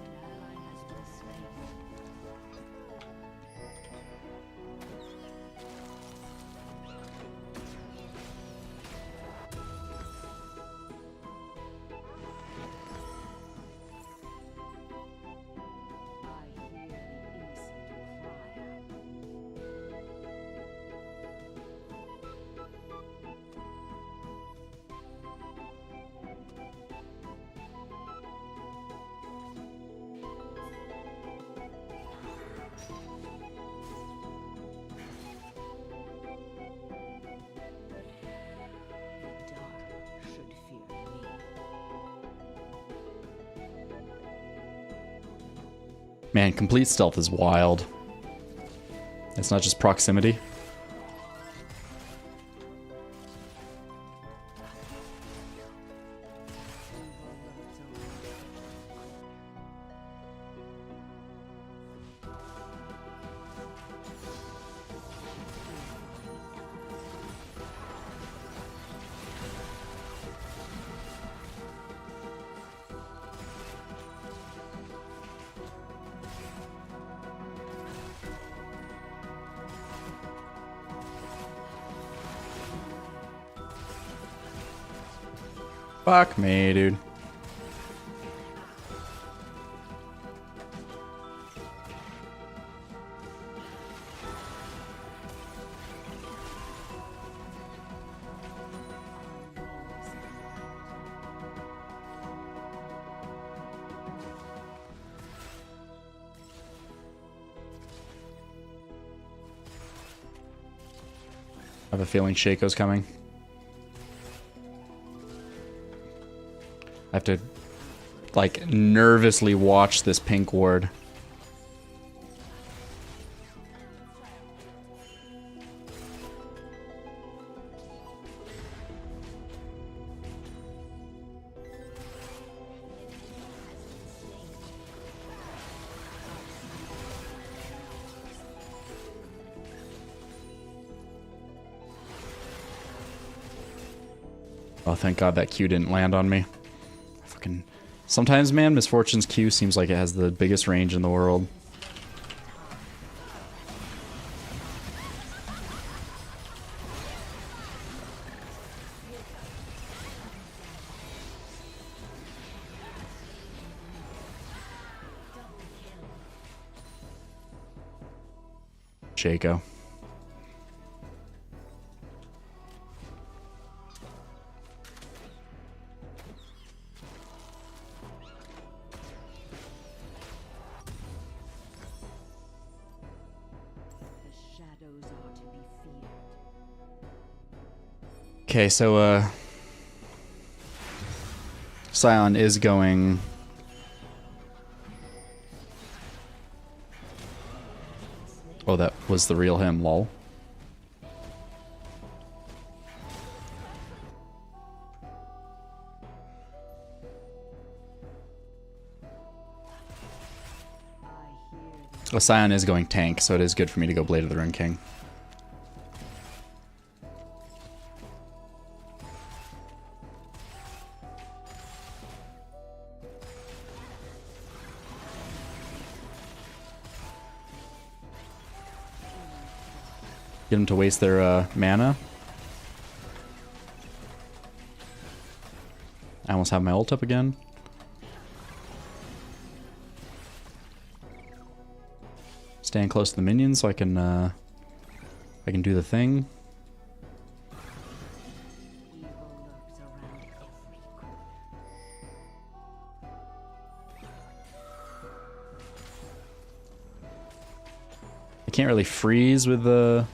I hear the innocent cry. The dark should fear me. Man, complete stealth is wild. It's not just proximity. Fuck me, dude. have a feeling Shaco's coming. I have to, like, nervously watch this pink ward. Oh, thank God that Q didn't land on me. Fucking. Sometimes, man, Misfortune's Q seems like it has the biggest range in the world. Shaco. Okay, so Scion is going. Oh, that was the real him, lol. Well, Scion is going tank, so it is good for me to go Blade of the Rune King. Get them to waste their mana. I almost have my ult up again. Staying close to the minions so I can do the thing. I can't really freeze with the.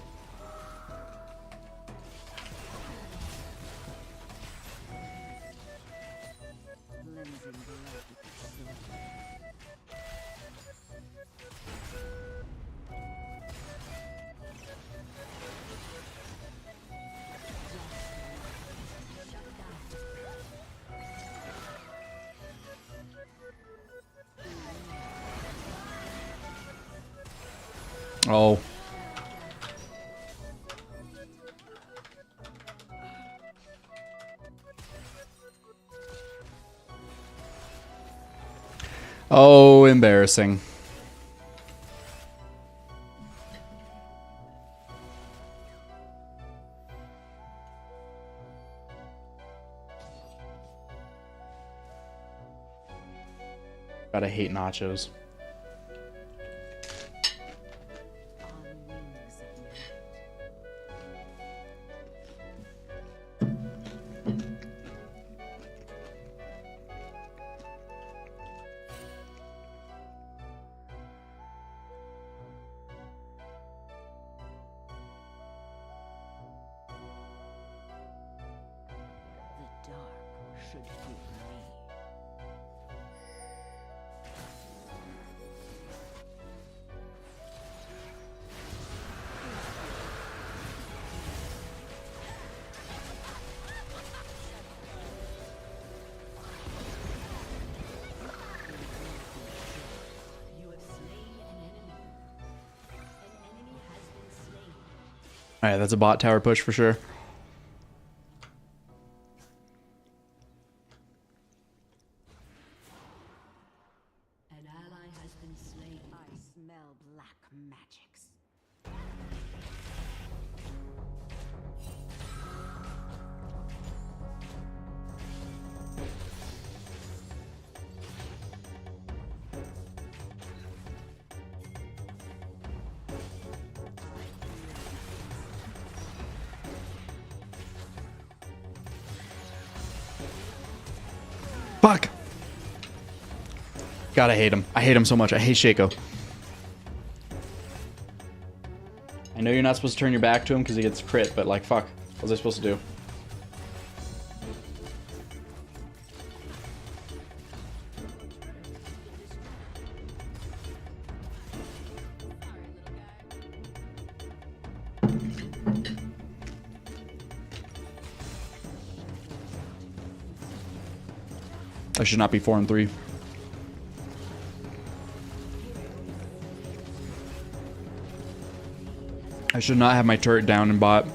Oh. Oh, embarrassing. Gotta hate nachos. Alright, that's a bot tower push for sure. An ally has been slain. I smell black magics. Fuck! God, I hate him. I hate him so much. I hate Shaco. I I know you're not supposed to turn your back to him because he gets crit, but like, fuck. What was I supposed to do? I should not be 4 and 3. I should not have my turret down in bot.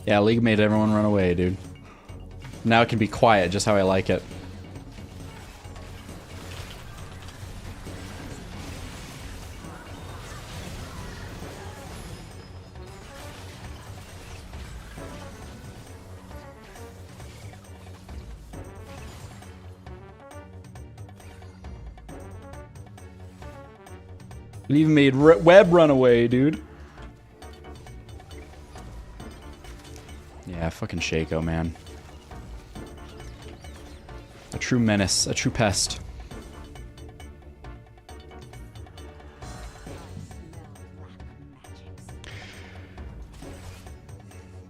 Yeah, League made everyone run away, dude. Now it can be quiet, just how I like it. It even made Web run away, dude. Yeah, fucking Shaco, man. A true menace, a true pest.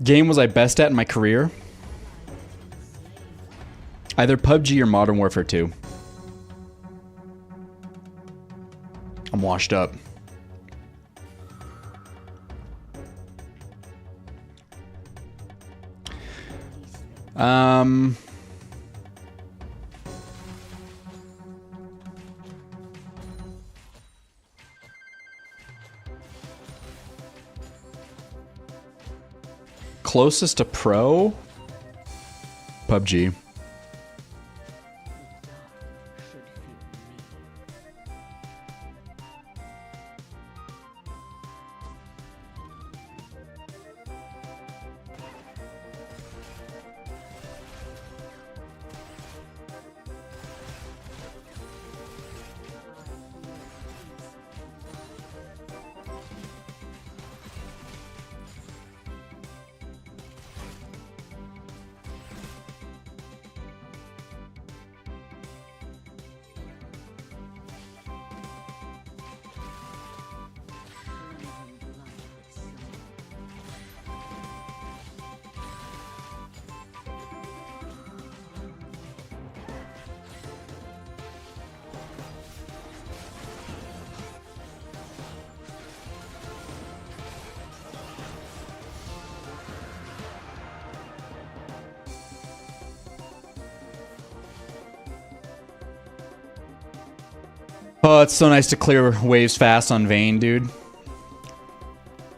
Game was I best at in my career? Either PUBG or Modern Warfare 2. I'm washed up. Closest to pro? PUBG. Oh, it's so nice to clear waves fast on Vayne, dude.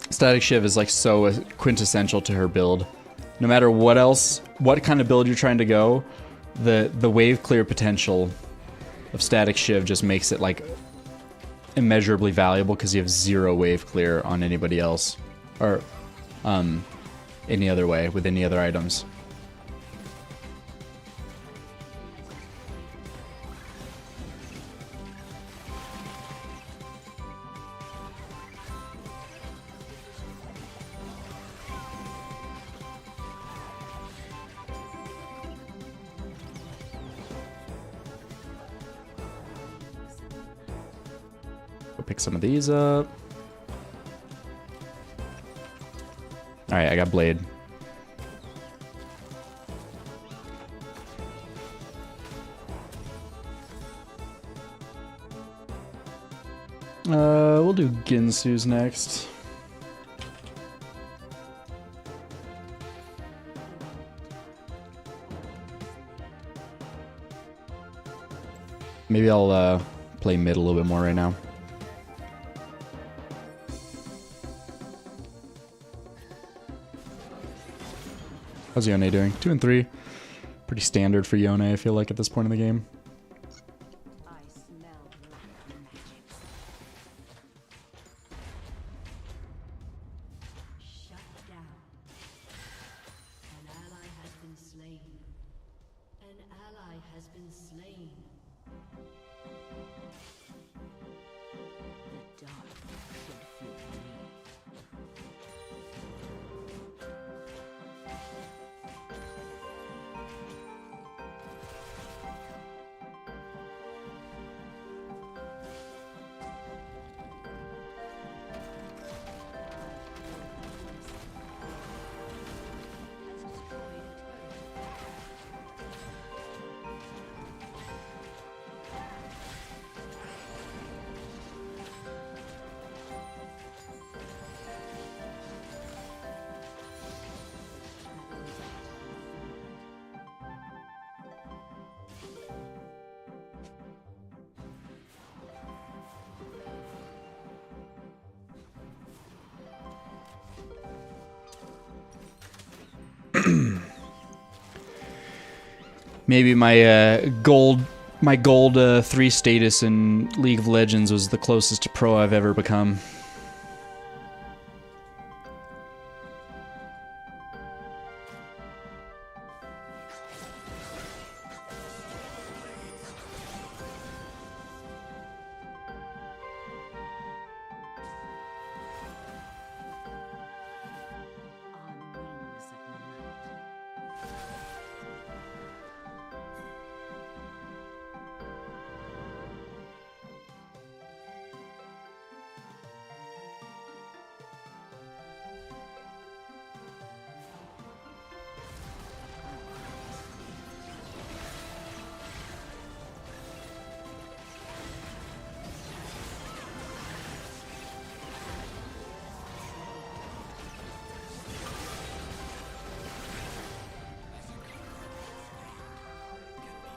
Static Shiv is like so quintessential to her build. No matter what else, what kind of build you're trying to go, the wave clear potential of Static Shiv just makes it like immeasurably valuable because you have 0 wave clear on anybody else or any other way with any other items. Go pick some of these up. Alright, I got Blade. We'll do Ginsu's next. Maybe I'll play mid a little bit more right now. How's Yone doing? 2 and 3. Pretty standard for Yone, I feel like, at this point in the game. I smell black magic. Shut down. An ally has been slain. An ally has been slain. The dark should fear me. Maybe my gold 3 status in League of Legends was the closest to pro I've ever become. On wings of night.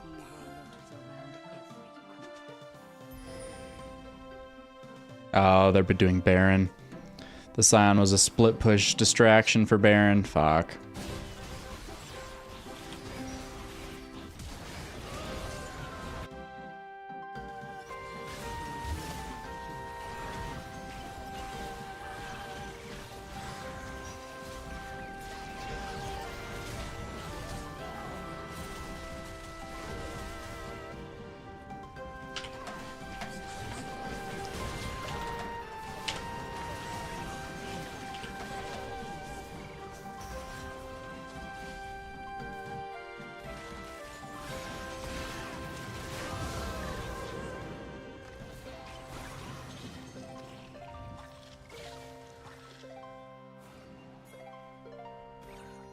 Evil lurks around every corner. Oh, they're doing Baron. The Scion was a split push distraction for Baron. Fuck.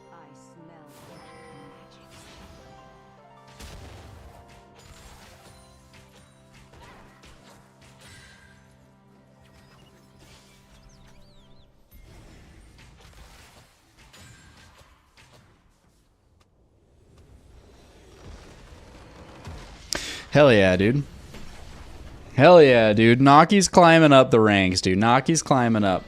I smell black magic. Hell yeah, dude. Hell yeah, dude. Naki's climbing up the ranks, dude. Naki's climbing up.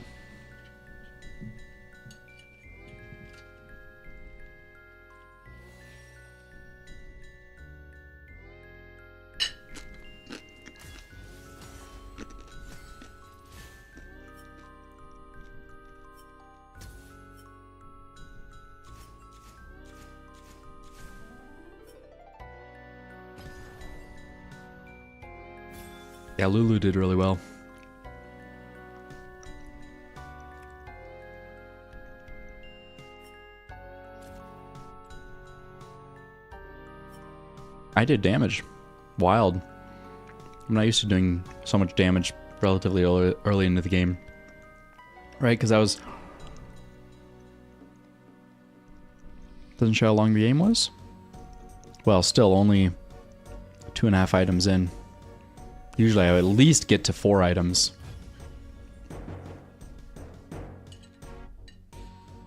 Yeah, Lulu did really well. I did damage. Wild. I'm not used to doing so much damage relatively early into the game. Right, because I was... Doesn't show how long the game was? Well, still only 2.5 items in. Usually I would at least get to 4 items. Do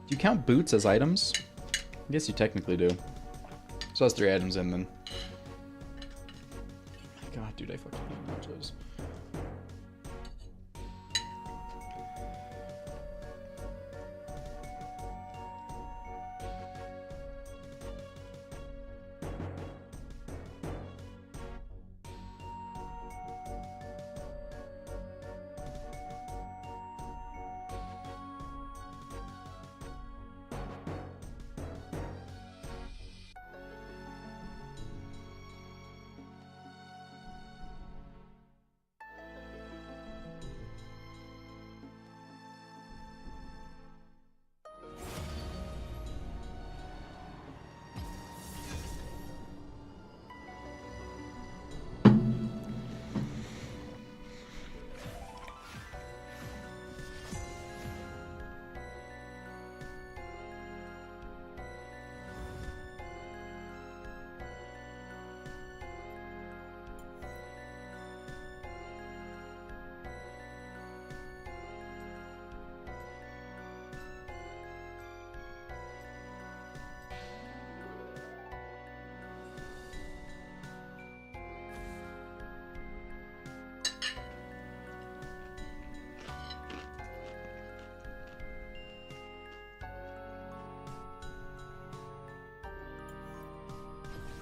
you count boots as items? I guess you technically do. So that's 3 items in then. God, dude, I fucking hate nachos.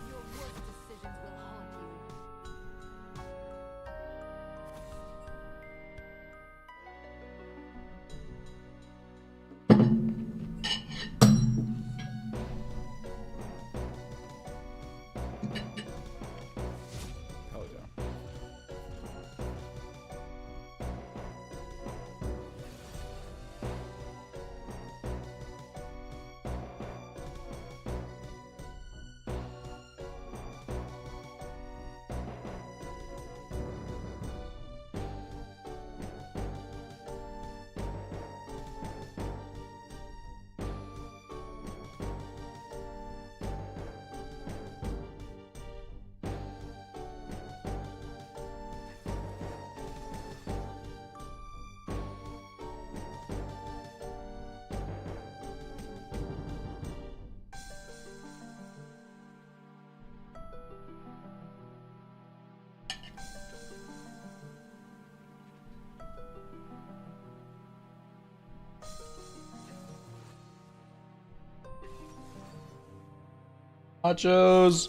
Your worst decisions will haunt you. Hell yeah. Nachos.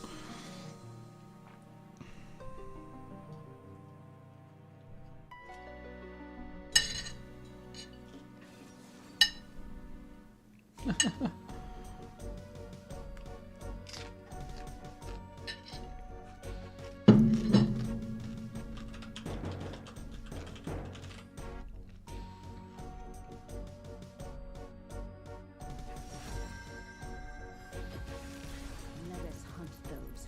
Let us hunt those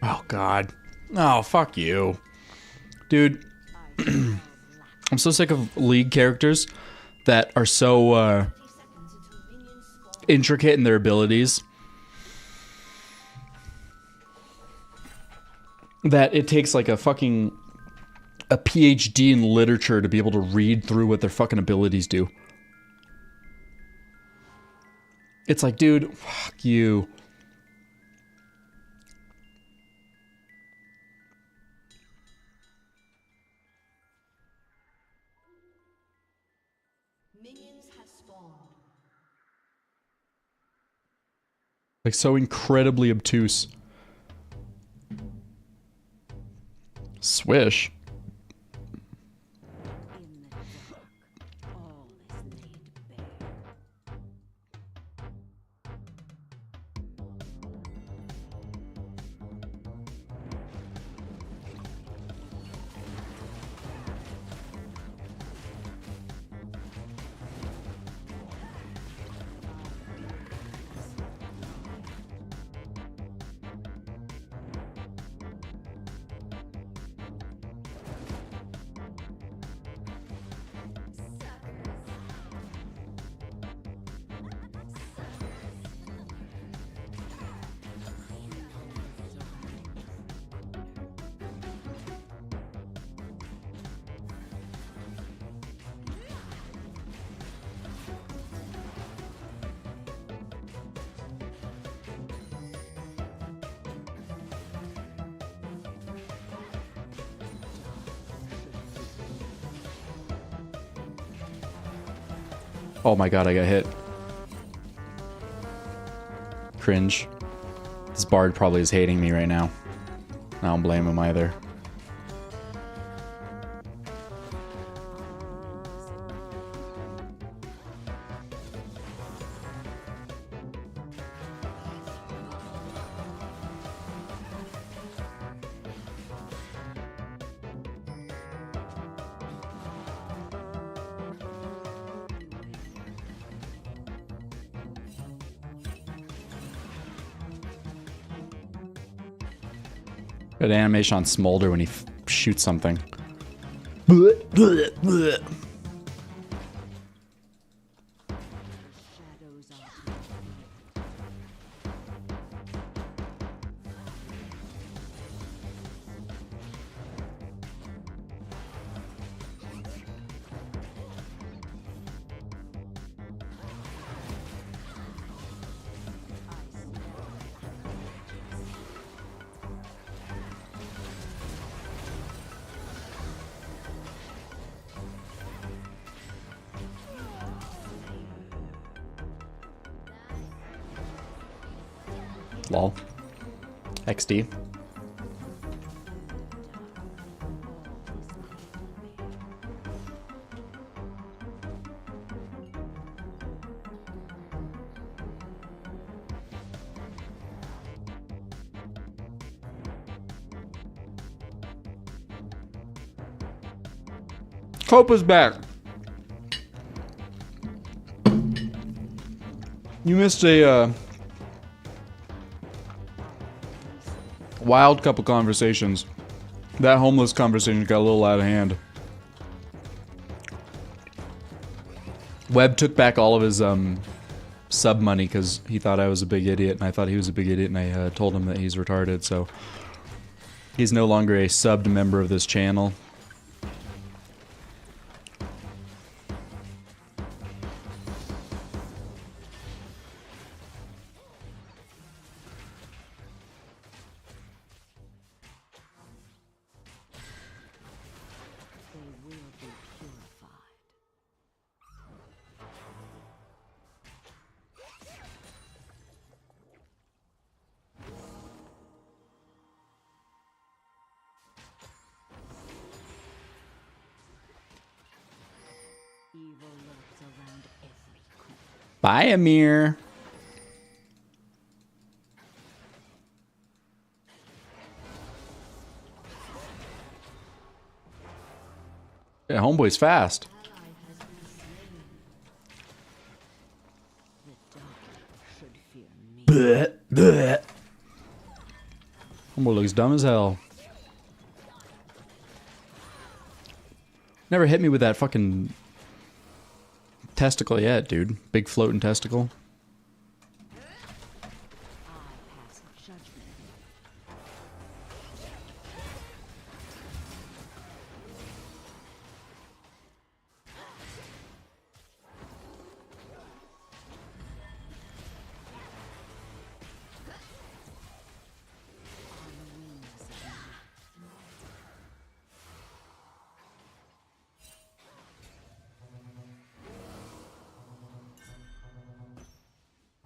Oh, God. Oh, fuck you. Dude, I'm so sick of League characters that are so intricate in their abilities that it takes like a PhD in literature to be able to read through what their fucking abilities do. It's like, dude, fuck you. Minions have spawned. Like, so incredibly obtuse. Swish. In the dark, all is laid bare. Oh my god, I got hit. Cringe. This bard probably is hating me right now. I don't blame him either. Good animation on Smolder when he shoots something. Shadows are Lol. XD. Copa's back. You missed a wild couple conversations. That homeless conversation got a little out of hand. Webb took back all of his sub money because he thought I was a big idiot, and I thought he was a big idiot, and I told him that he's retarded, so he's no longer a subbed member of this channel. they will be purified. Evil lurks around every corner. Bye, Amir. Yeah, homeboy's fast. Ally has been slain. The dark should fear me. Homeboy looks thing's dumb as hell. Never hit me with that fucking testicle yet, dude. Big floating testicle.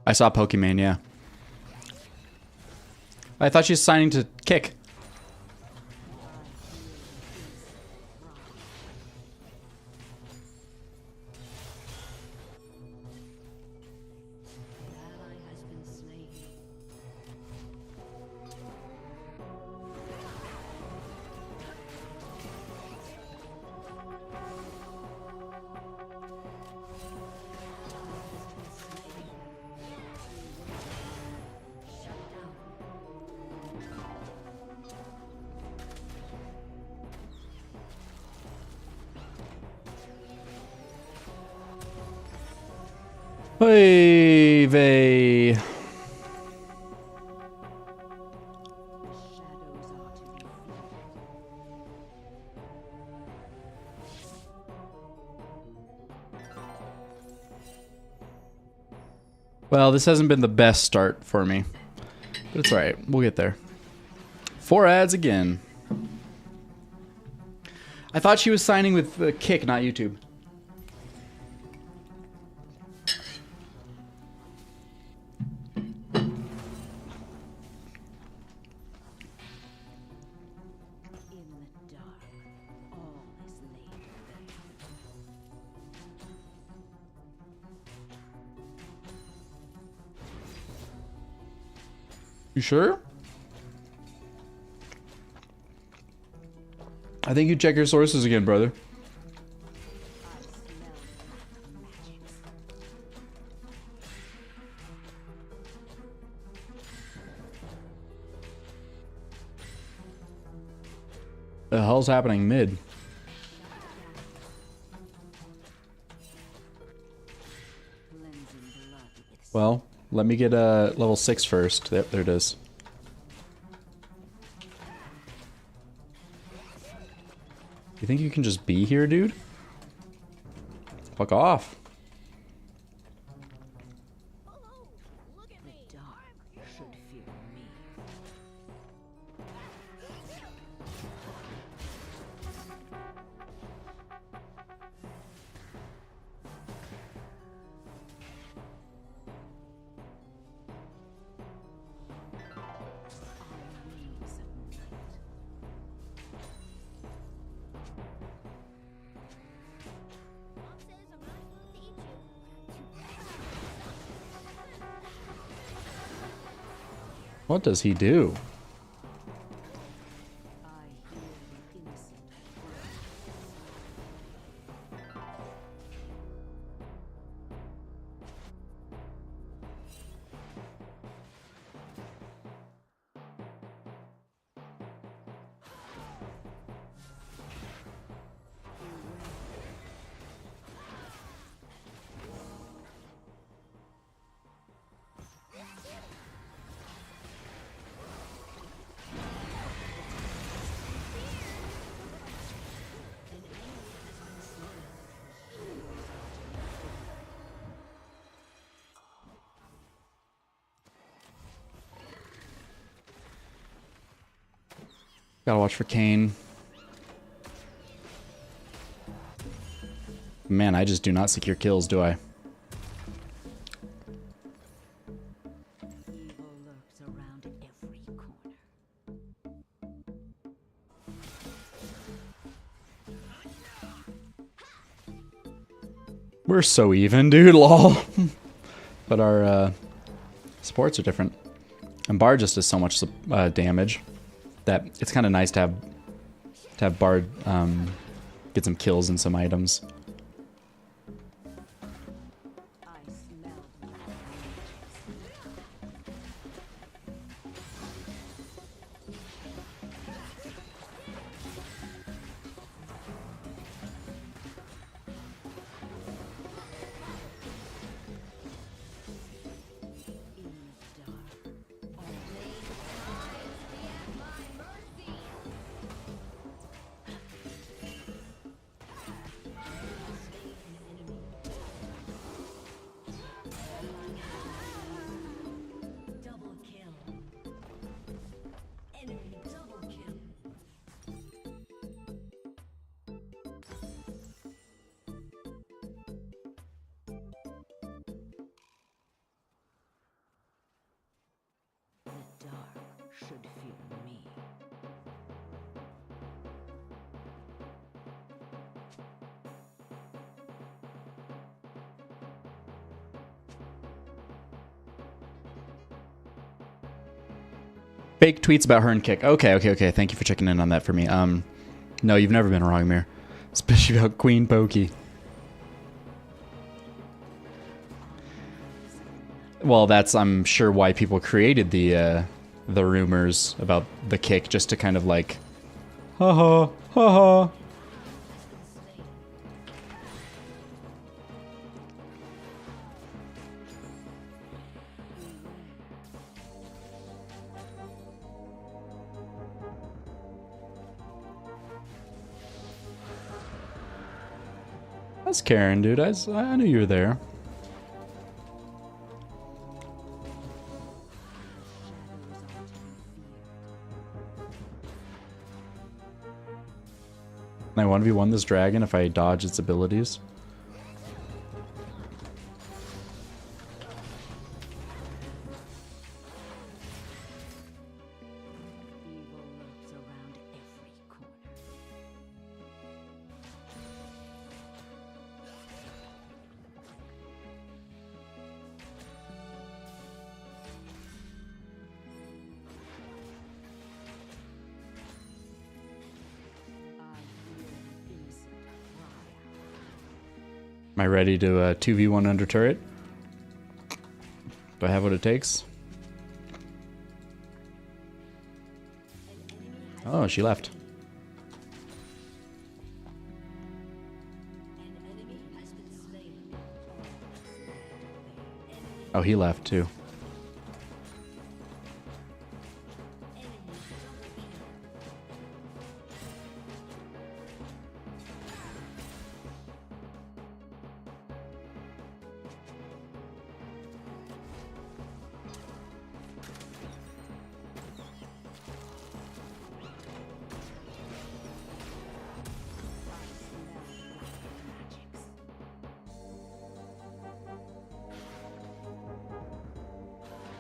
I saw Pokemon, yeah. I thought she was signing to kick. Ally has been slain. Hey, Vay. Shadows are to be feared. Well, this hasn't been the best start for me, but it's alright. We'll get there. 4 ads again. I thought she was signing with Kick, not YouTube. In the dark, all is laid bare. You sure? I think you check your sources again, brother. I smell black magics. The hell's happening mid? Cleansing blood with Well, let me get level 6 first. There it is. You think you can just be here, dude? Fuck off. the dark should fear me. On wings of night. What does he do? I hear the innocent cry. Gotta watch for Kane. Man, I just do not secure kills, do I? Evil lurks around every corner. We're so even, dude, lol. But our supports are different. And Bard just does so much damage that it's kind of nice to have Bard get some kills and some items. I smell black magics. dark should fear me. Fake tweets about her and Kick. Okay. Thank you for checking in on that for me. No, you've never been wrong, Mir. Especially about Queen Pokey. Well, that's, I'm sure, why people created the rumors about the Kick, just to kind of like, ha ha. That's Karen, dude. I knew you were there. Can I 1v1 this dragon if I dodge its abilities? Evil lurks around every corner. Am I ready to 2v1 under turret? Do I have what it takes? Oh, she left. Oh, he left too.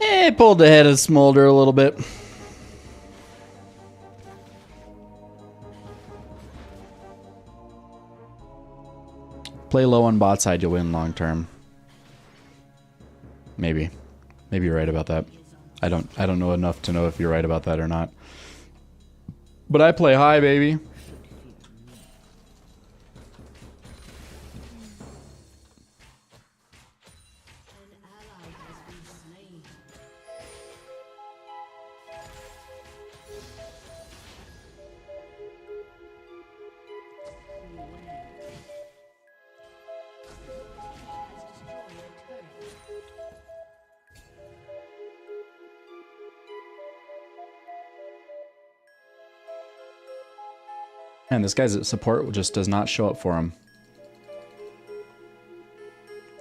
It pulled the head of Smolder a little bit. Play low on bot side, you'll win long term. Maybe. Maybe you're right about that. I don't know enough to know if you're right about that or not. But I play high, baby. Man, this guy's support just does not show up for him.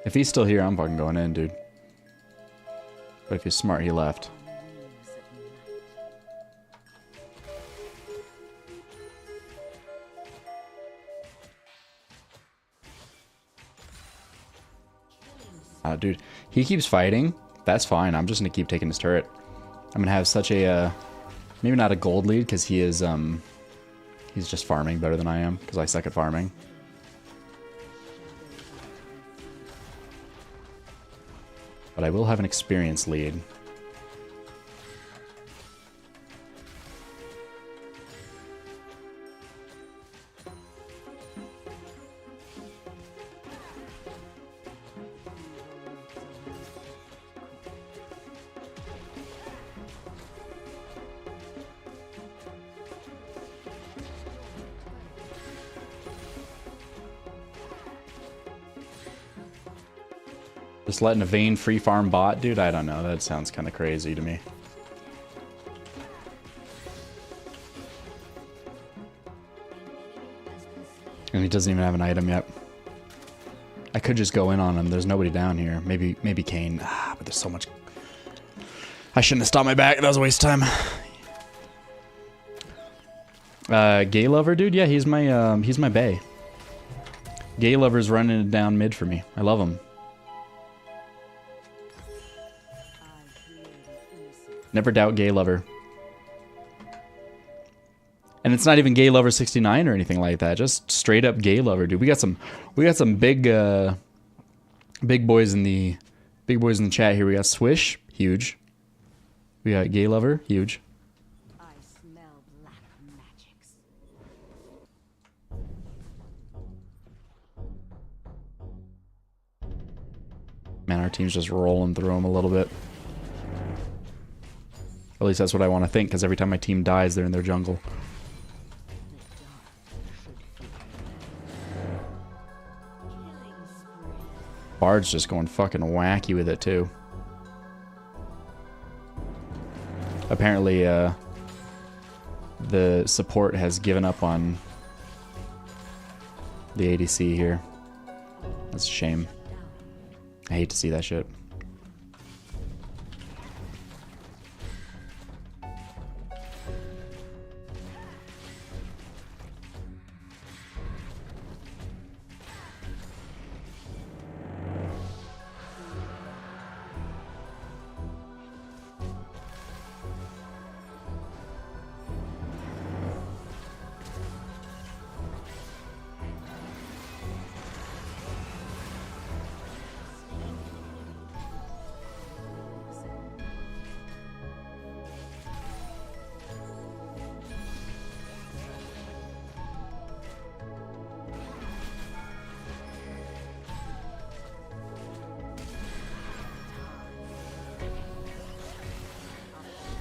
If he's still here, I'm fucking going in, dude. But if he's smart, he left. Dude, he keeps fighting. That's fine. I'm just gonna keep taking his turret. I'm gonna have such a, maybe not a gold lead, because he is, he's just farming better than I am, because I suck at farming. But I will have an experience lead. Just letting a Vayne free farm bot? Dude, I don't know. That sounds kind of crazy to me. And he doesn't even have an item yet. I could just go in on him. There's nobody down here. Maybe Kane. Ah, but there's so much. I shouldn't have stopped my back. That was a waste of time. Gay Lover, dude? Yeah, he's my bae. Gay Lover's running it down mid for me. I love him. Never doubt gay lover. And it's not even gay lover 69 or anything like that. Just straight up gay lover, dude. We got some big boys in the chat here. We got Swish, huge. We got gay lover, huge. I smell black magics. Man, our team's just rolling through them a little bit. At least that's what I want to think, because every time my team dies, they're in their jungle. Bard's just going fucking wacky with it, too. Apparently, the support has given up on the ADC here. That's a shame. I hate to see that shit.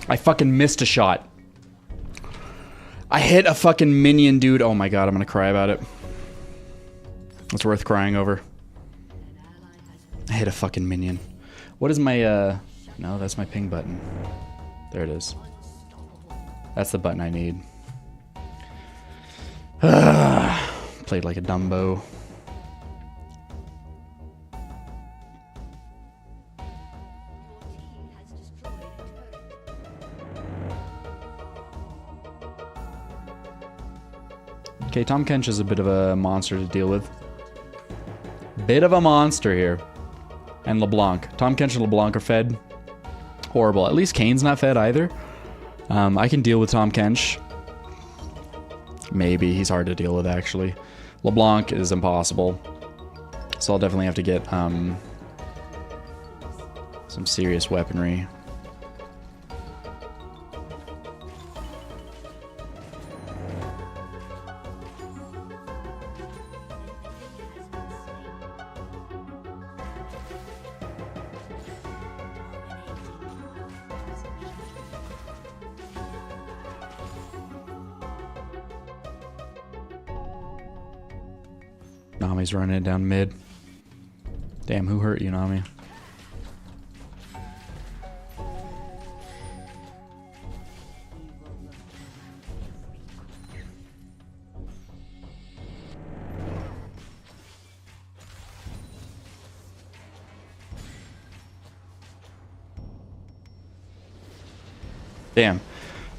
I fucking missed a shot. I hit a fucking minion, dude. Oh my god, I'm gonna cry about it. It's worth crying over. I hit a fucking minion. What is my, no, that's my ping button. There it is. That's the button I need. Played like a Dumbo. Okay, Tom Kench is a bit of a monster to deal with. Bit of a monster here. And LeBlanc. Tom Kench and LeBlanc are fed. Horrible. At least Kane's not fed either. I can deal with Tom Kench. Maybe. He's hard to deal with, actually. LeBlanc is impossible. So I'll definitely have to get some serious weaponry. Nami's running it down mid. Damn, who hurt you, Nami? Damn.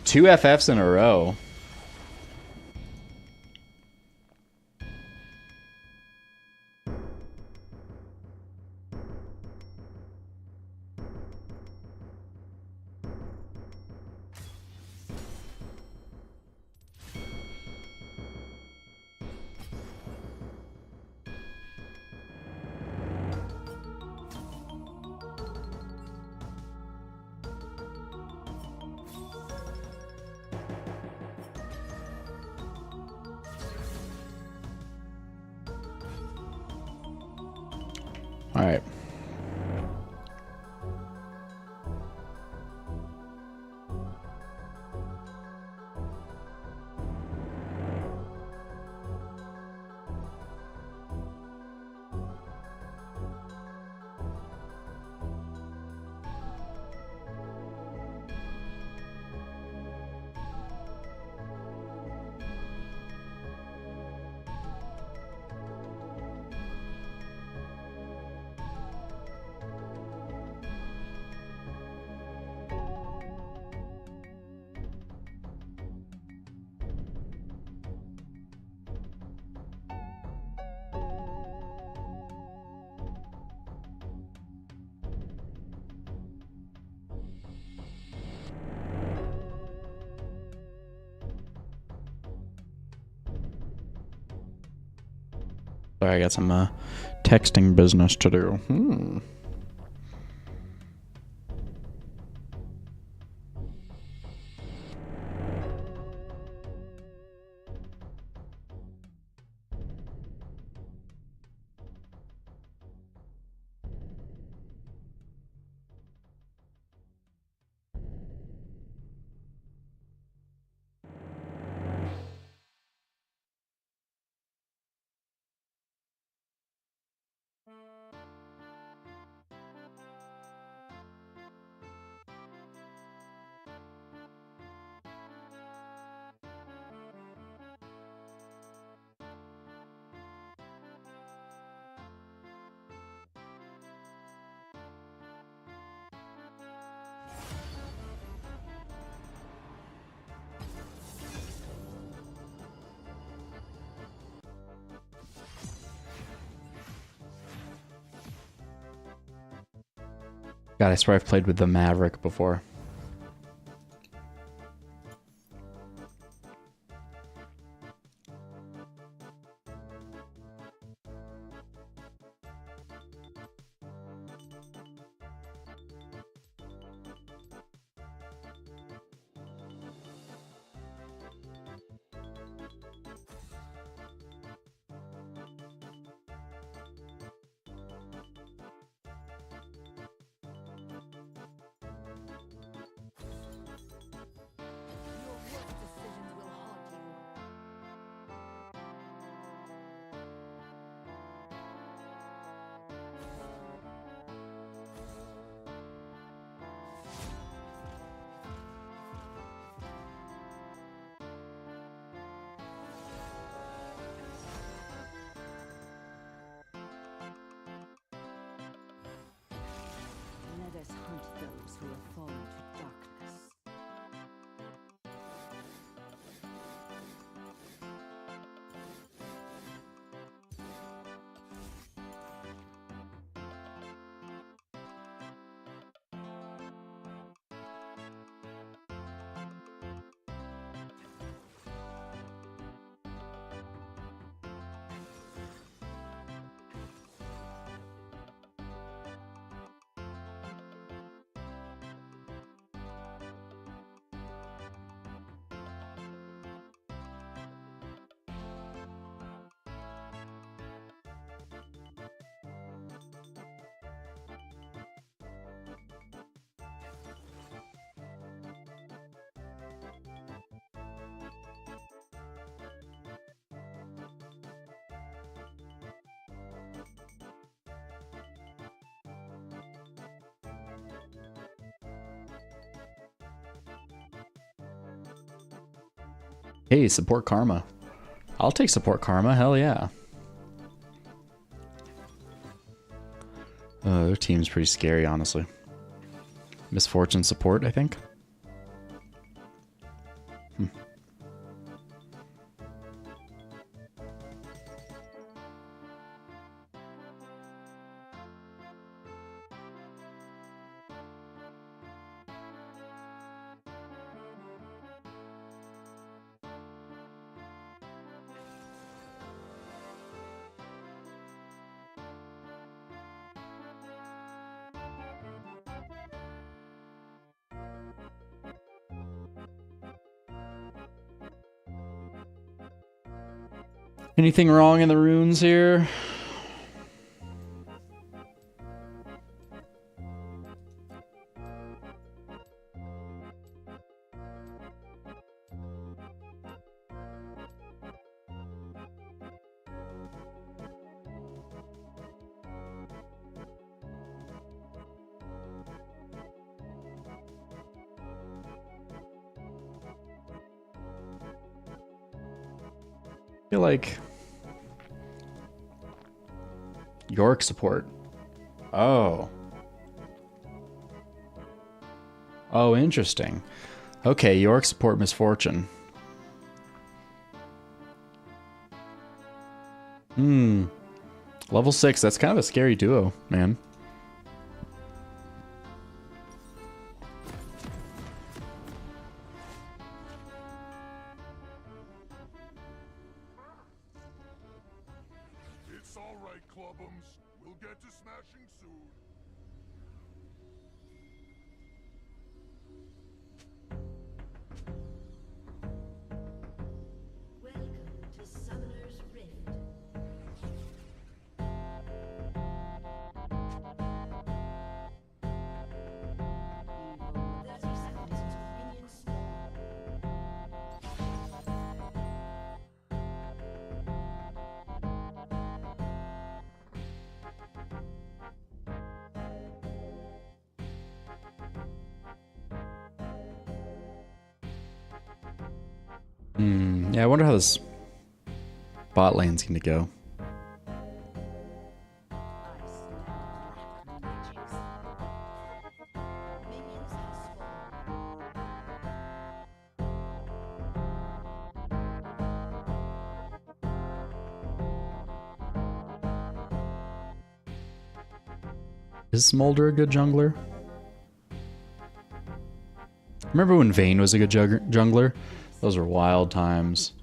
2 FFs in a row. All right. Sorry, I got some texting business to do. God, I swear I've played with the Maverick before. Let us hunt those who have fallen to darkness. Hey, support karma. I'll take support karma, hell yeah. Their team's pretty scary, honestly. Misfortune support, I think. Anything wrong in the runes here? I feel like York support. Oh. Oh, interesting. Okay, York support misfortune. Level 6, that's kind of a scary duo, man. It's right, Clubbums. We'll get to smashing soon. Welcome to Summoner's Rift. Evil 30 seconds until minions spawn. Yeah, I wonder how this bot lane's gonna go. I smell black magics. Minions have spawned. Is Smolder a good jungler? Remember when Vayne was a good jungler? Those were wild times.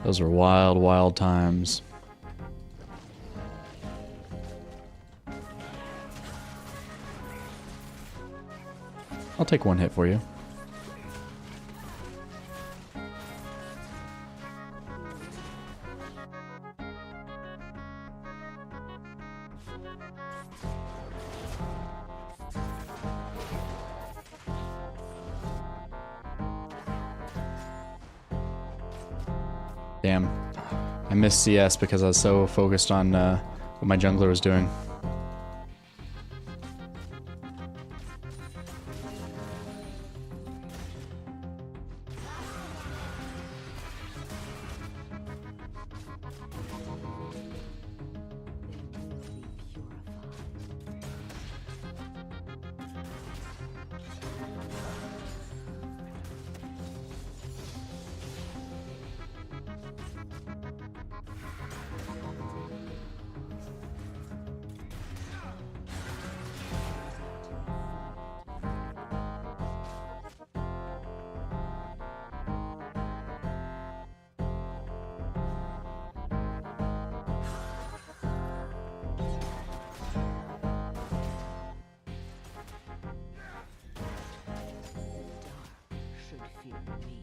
Those were wild, wild times. I'll take one hit for you. Damn. I missed CS because I was so focused on what my jungler was doing. Should fear me.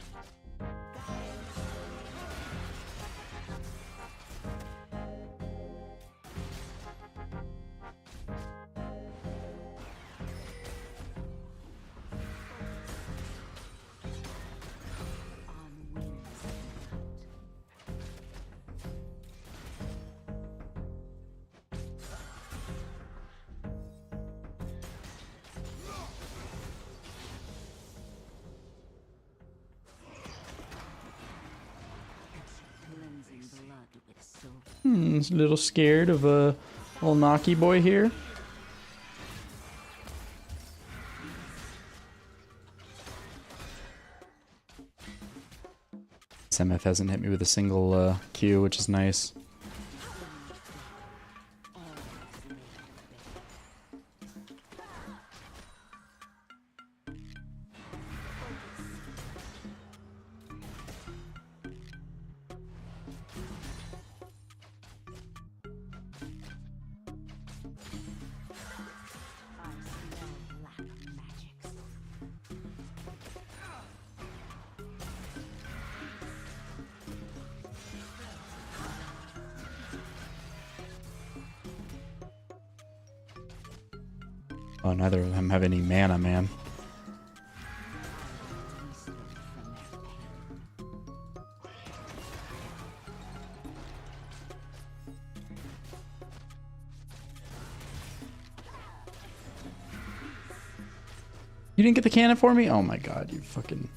On wings of night. Cleansing blood with silver. He's a little scared of a little Naki boy here. SMF hasn't hit me with a single Q, which is nice. I smell black magics. Oh, neither of them have any mana, man. You didn't get the cannon for me? Oh my god, you fucking...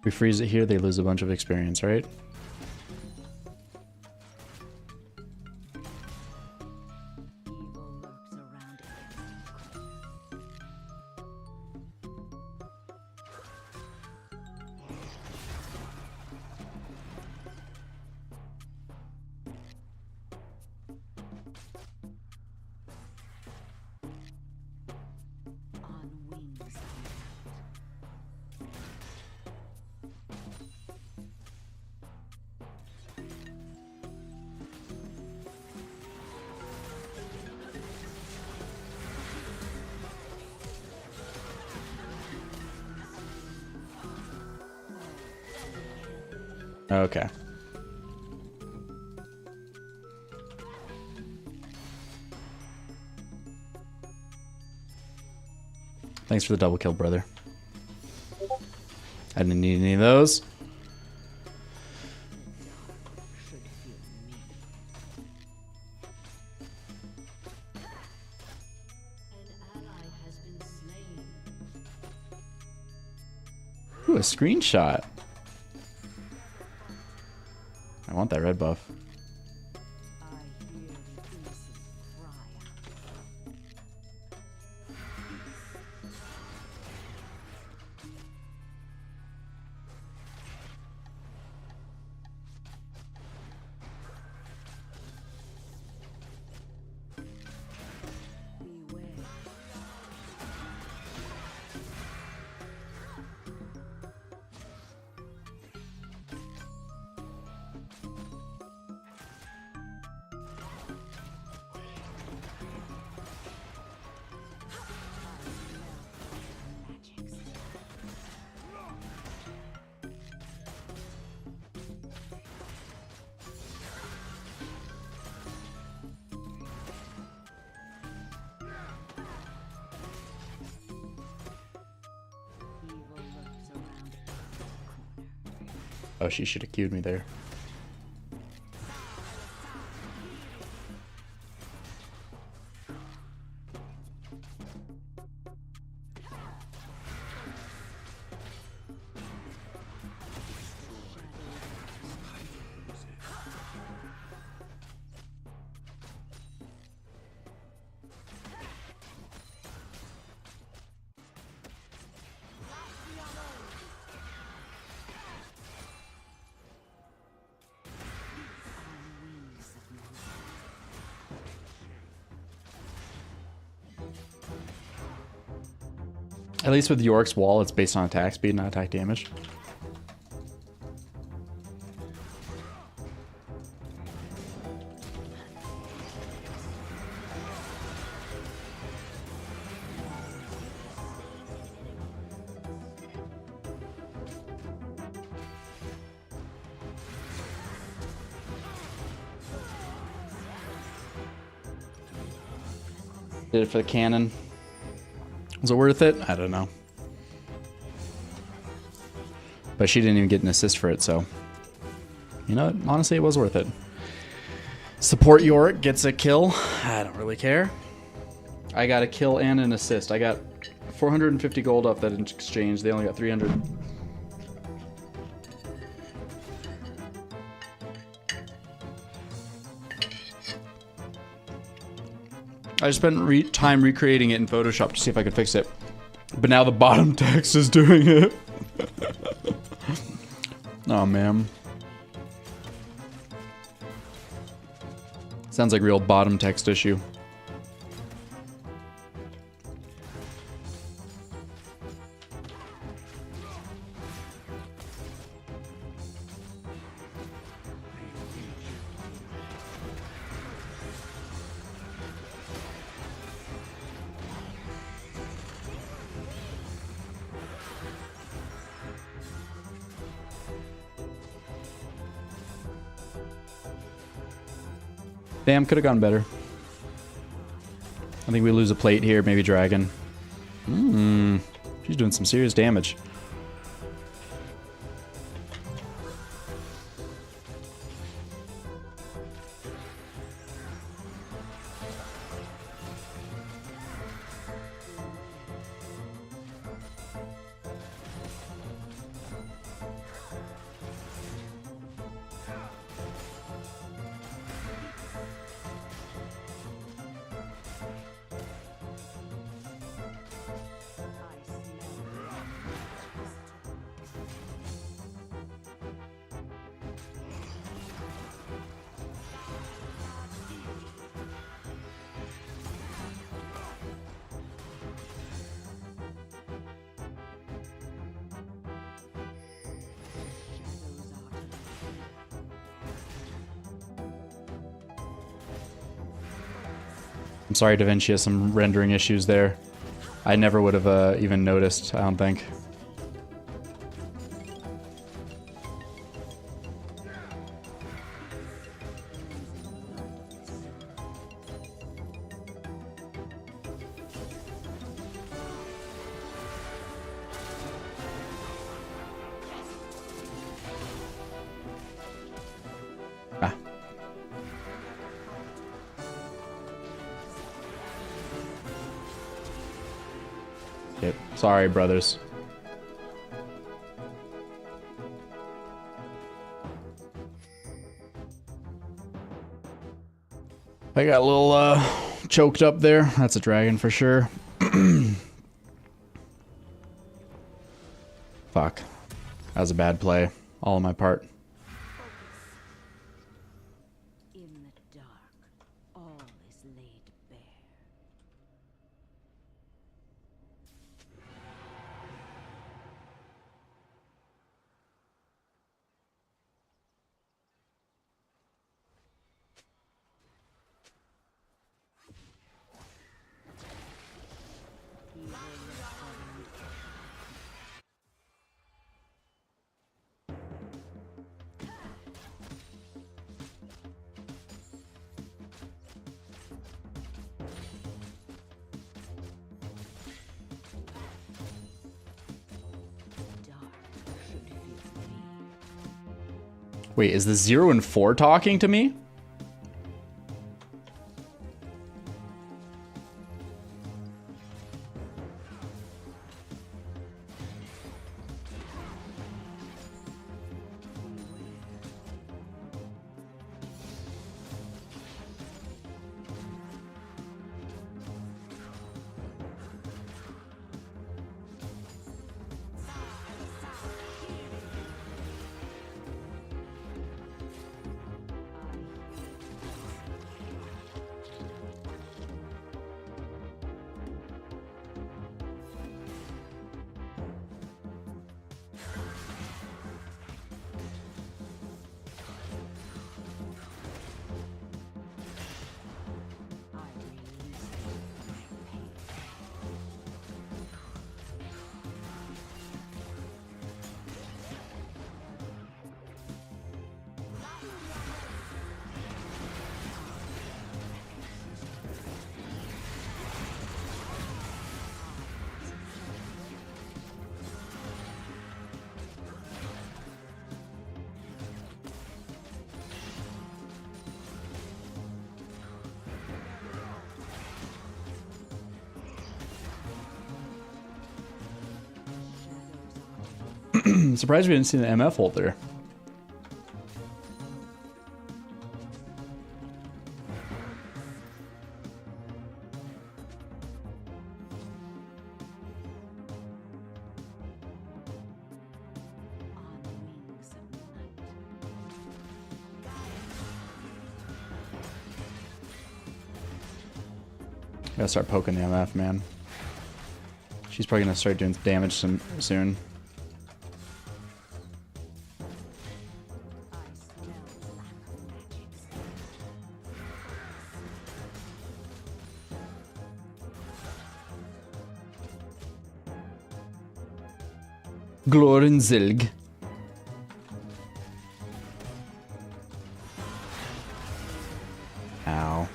We freeze it here, they lose a bunch of experience, right? Evil lurks around every corner. On wings. Okay. Thanks for the double kill, brother. I didn't need any of those. Ooh, a screenshot. I want that red buff. Oh, she should have queued me there. At least with Yorick's wall, it's based on attack speed, not attack damage. Did it for the cannon. Was it worth it? I don't know. But she didn't even get an assist for it, so... You know what? Honestly, it was worth it. Support Yorick gets a kill. I don't really care. I got a kill and an assist. I got 450 gold off that exchange. They only got 300. I just spent time recreating it in Photoshop to see if I could fix it. But now the bottom text is doing it. Oh, man. Sounds like real bottom text issue. Damn, could have gone better. I think we lose a plate here, maybe dragon. She's doing some serious damage. I'm sorry, Da Vinci has some rendering issues there. I never would have even noticed, I don't think. Ah. Yep. Sorry, brothers. I got a little choked up there. That's a dragon for sure. Fuck. That was a bad play. All on my part. In the dark, all is laid bare. Wait, is the 0 and 4 talking to me? I'm surprised we didn't see the MF ult there. On the wings of night. Gotta start poking the MF, man. She's probably gonna start doing damage soon. I smell black magic. Glorenzilg. Ow.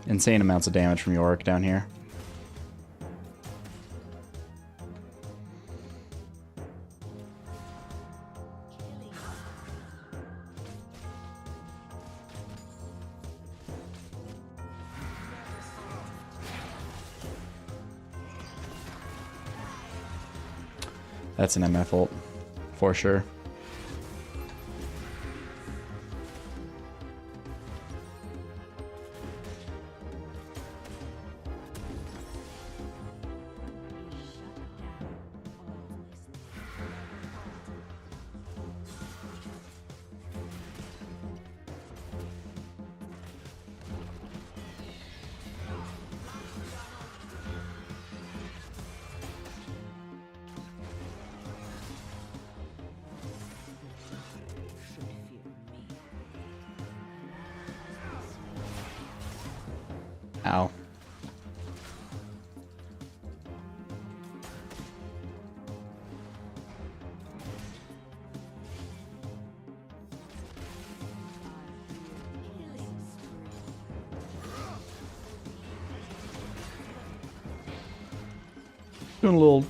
Insane amounts of damage from Yorick down here. That's an MF ult, for sure. Ow.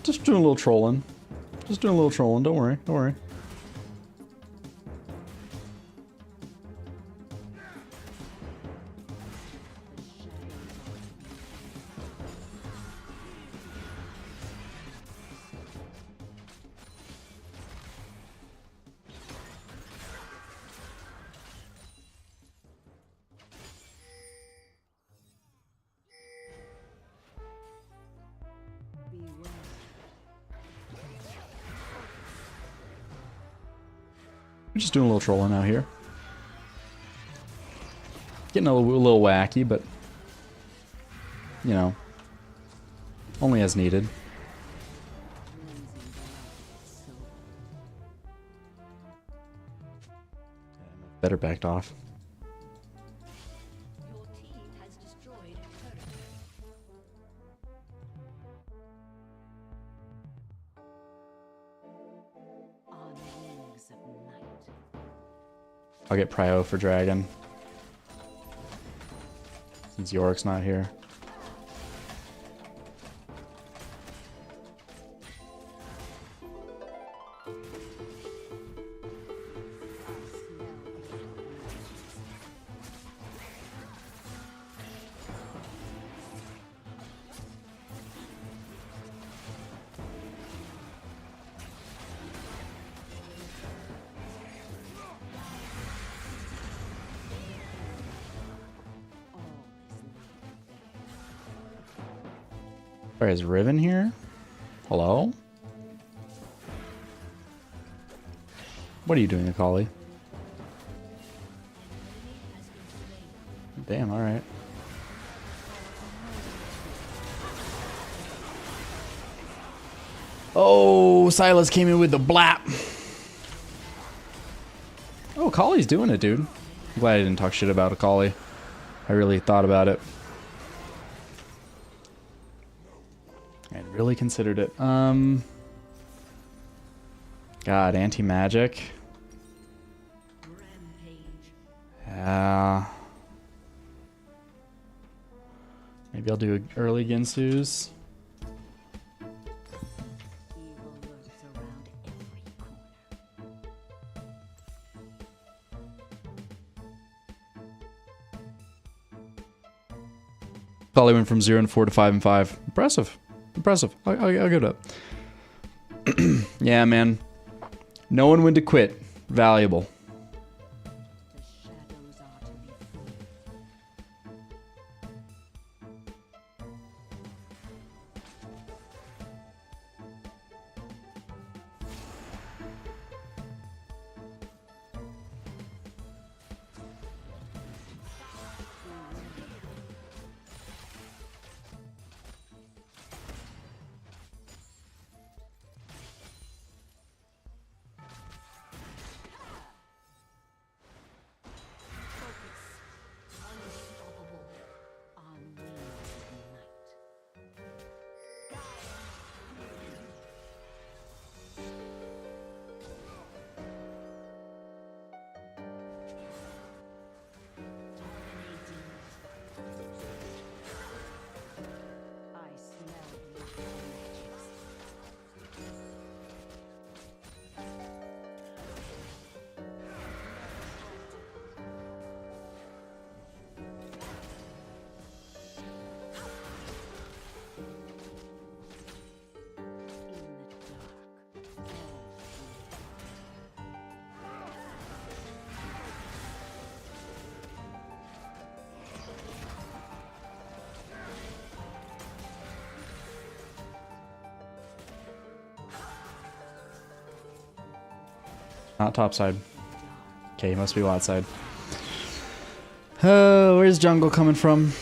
Just doing a little trolling. Just doing a little trolling. Don't worry. Don't worry. We're just doing a little trolling out here. Getting a little wacky, but you know, only as needed. Better backed off. Your team has destroyed a turret. On wings of night. I'll get Prio for Dragon. Since Yorick's not here. Alright, is Riven here? Hello? What are you doing, Akali? Damn, alright. Oh, Silas came in with the blap. Oh, Akali's doing it, dude. I'm glad I didn't talk shit about Akali. I really thought about it. I really considered it. God, anti-magic. Yeah. Maybe I'll do early Ginsu's. Probably went from 0 and 4 to 5 and 5. Impressive. Impressive. I'll give it up. Yeah, man. Knowing when to quit. Valuable. Not top side. Okay, he must be bot side. Where's jungle coming from?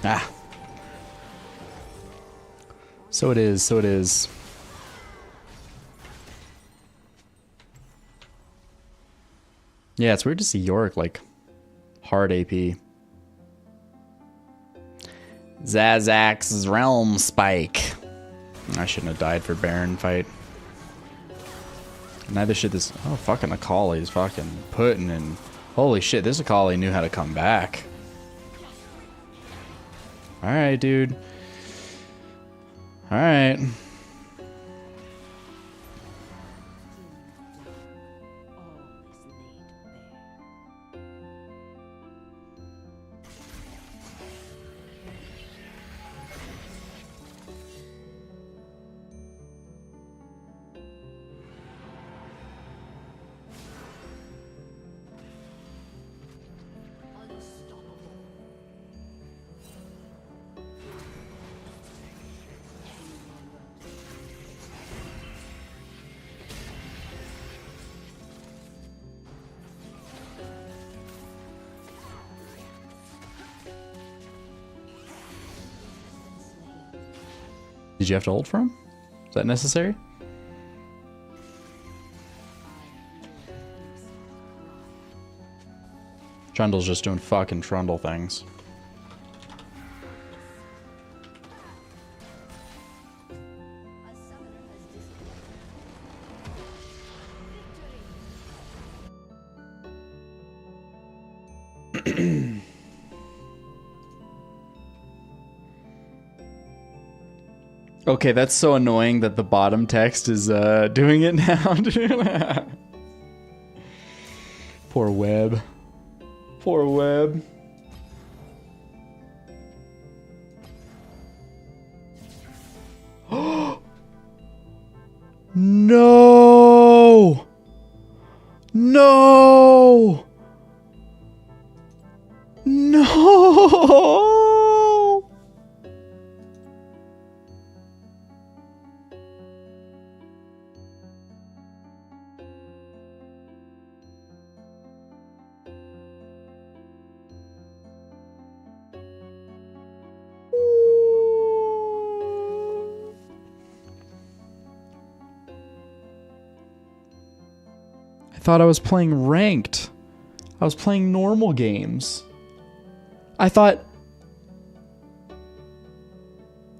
Ah. So it is, so it is. Yeah, it's weird to see Yorick, like, hard AP. Zazax's Realm Spike. I shouldn't have died for Baron fight. Neither should this... Oh, fucking Akali's fucking putting in... Holy shit, this Akali knew how to come back. Alright, dude. Alright. Did you have to hold for him? Is that necessary? Trundle's just doing fucking Trundle things. Okay, that's so annoying that the bottom text is doing it now. Poor Web. Poor Web. No! No! No! I thought I was playing ranked. I was playing normal games. I thought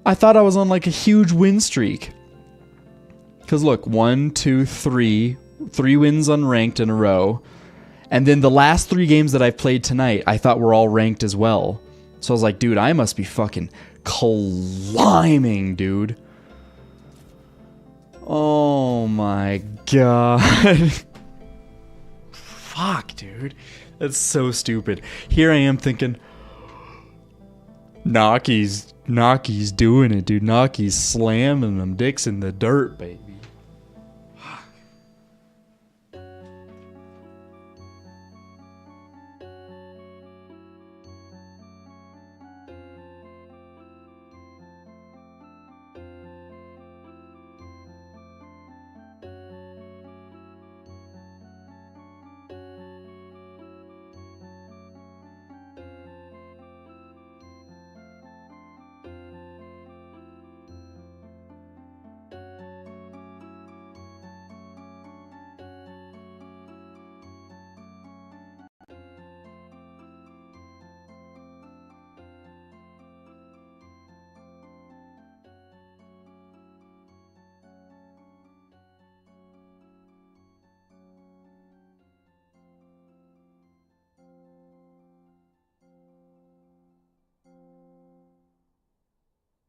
I was on like a huge win streak. Cause look, 1, 2, 3 wins unranked in a row. And then the last 3 games that I've played tonight, I thought were all ranked as well. So I was like, dude, I must be fucking climbing, dude. Oh my god. Fuck, dude. That's so stupid. Here I am thinking, Naki's doing it, dude. Naki's slamming them dicks in the dirt, baby.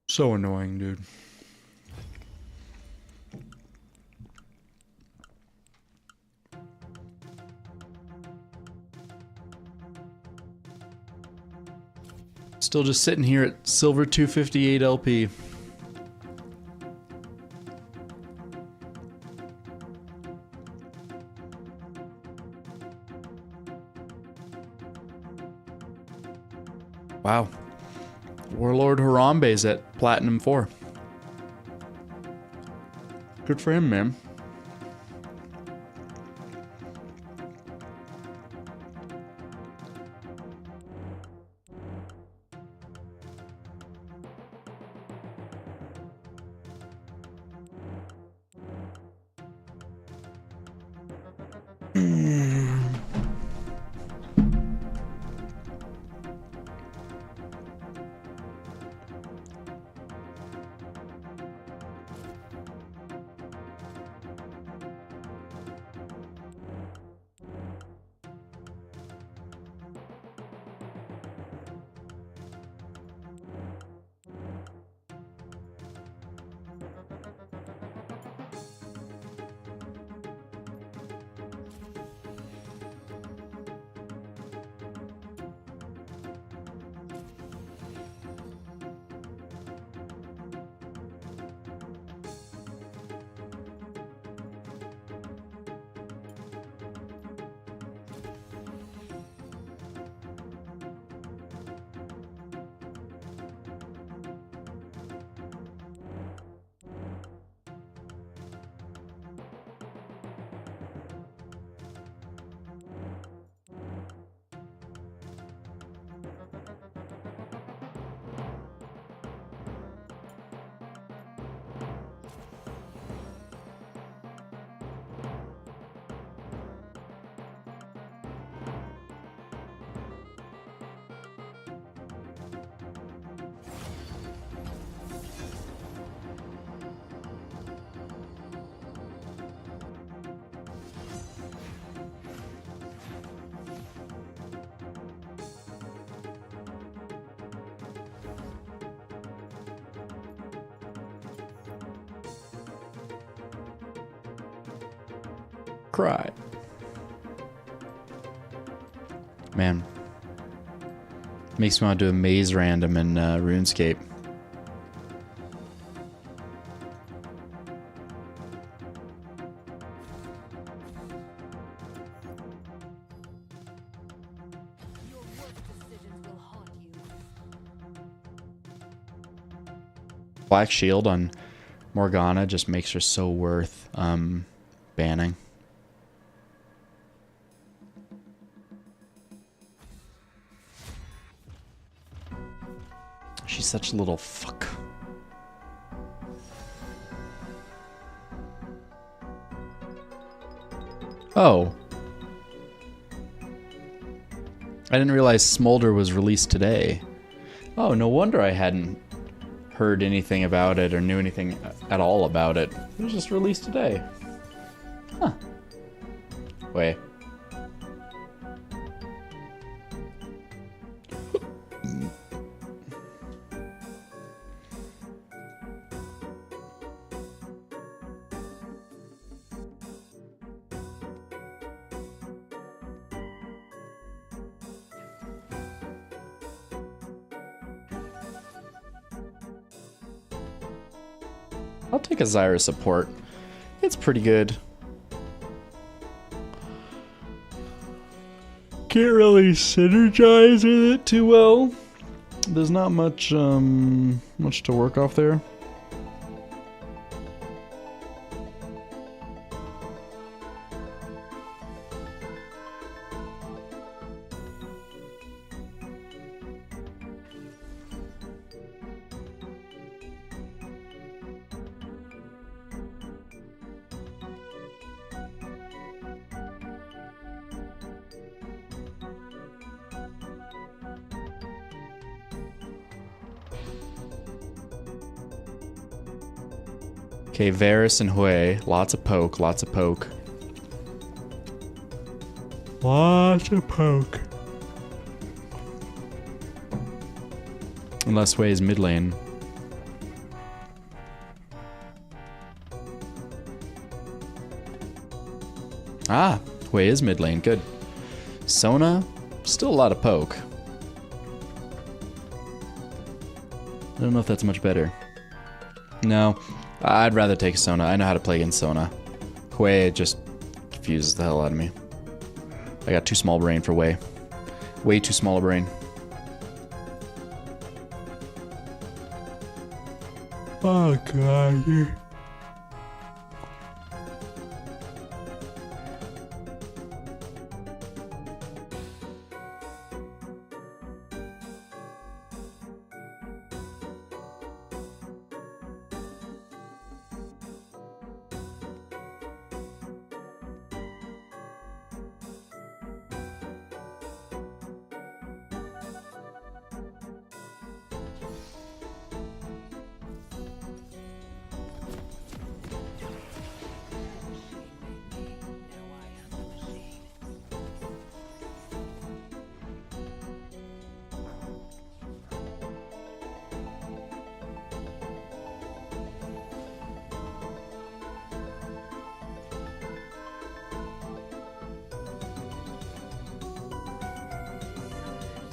So annoying, dude. Still just sitting here at silver 258 LP. Wow. Warlord Harambe's at Platinum 4. Good for him, man. Cry. Man. Makes me want to do a maze random in RuneScape. Your worst decisions will haunt you. Black Shield on Morgana just makes her so worth banning. She's such a little fuck. Oh. I didn't realize Smolder was released today. Oh, no wonder I hadn't heard anything about it or knew anything at all about it. It was just released today. Huh. Wait. I'll take a Zyra support. It's pretty good. Can't really synergize with it too well. There's not much much to work off there. Okay, Varus and Hui. Lots of poke, lots of poke. Lots of poke. Unless Hui is mid lane. Ah, Hui is mid lane, good. Sona, still a lot of poke. I don't know if that's much better. No. I'd rather take Sona. I know how to play against Sona. Hui just confuses the hell out of me. I got too small brain for Hui. Way too small a brain. Oh god.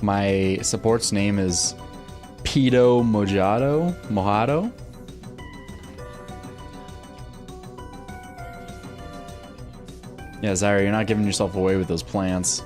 My support's name is Pito Mojado. Yeah, Zyra, you're not giving yourself away with those plants.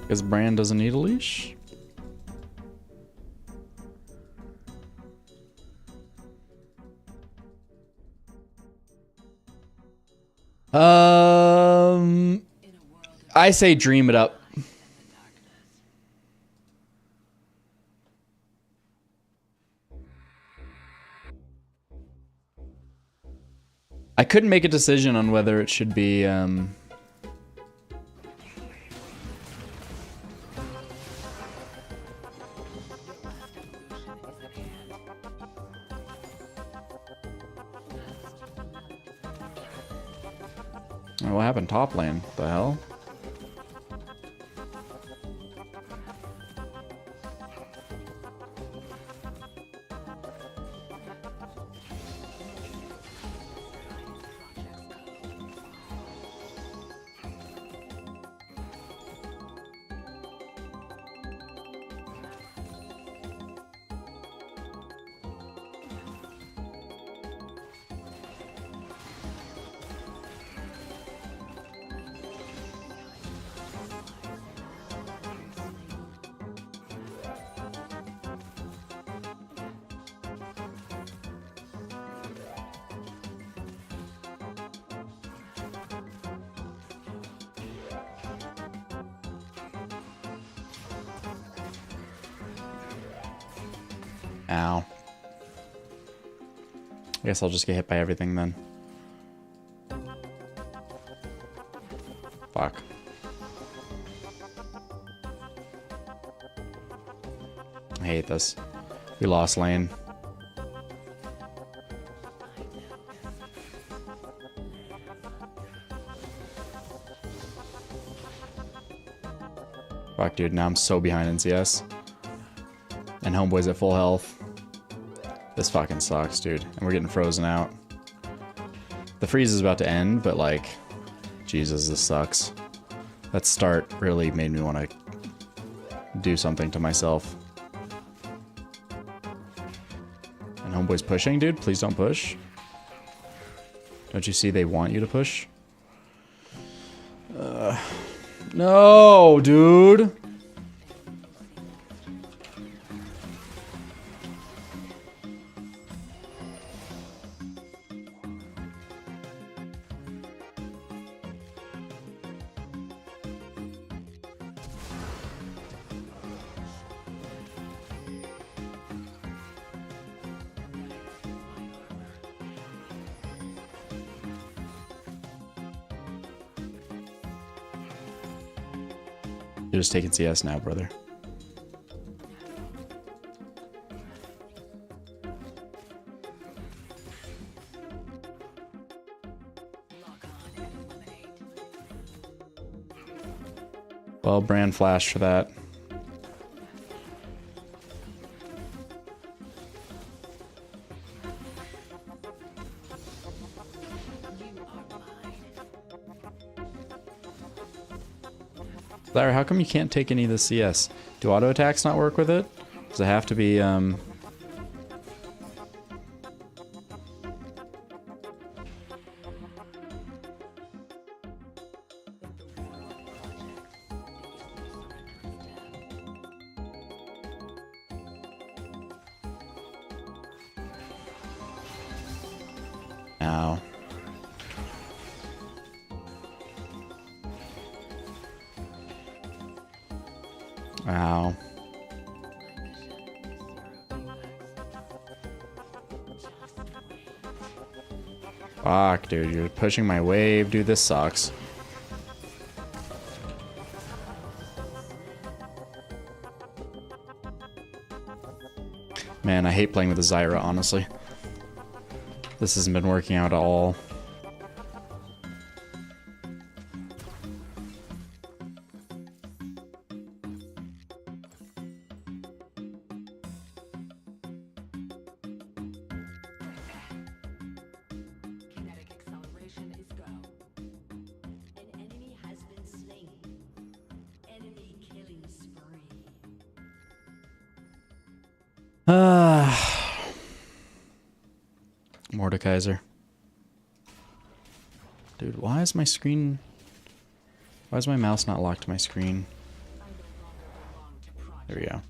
Because Bran doesn't need a leash? I say dream it up. I couldn't make a decision on whether it should be, what happened top lane? The hell? Ow. I guess I'll just get hit by everything then. Fuck. I hate this. We lost lane. Fuck, dude. Now I'm so behind in CS. And Homeboy's at full health. This fucking sucks, dude. And we're getting frozen out. The freeze is about to end, but like, Jesus, this sucks. That start really made me want to do something to myself. And Homeboy's pushing, dude. Please don't push. Don't you see they want you to push? No, dude. You're just taking CS now, brother. Well, brand flash for that. Larry, how come you can't take any of the CS? Do auto attacks not work with it? Does it have to be, Ow. Ow. Fuck, dude. You're pushing my wave. Dude, this sucks. Man, I hate playing with the Zyra, honestly. This hasn't been working out at all. Kinetic acceleration is go. An enemy has been slain. Enemy killing spree. Mordekaiser. Dude, why is my screen... Why is my mouse not locked to my screen? There we go.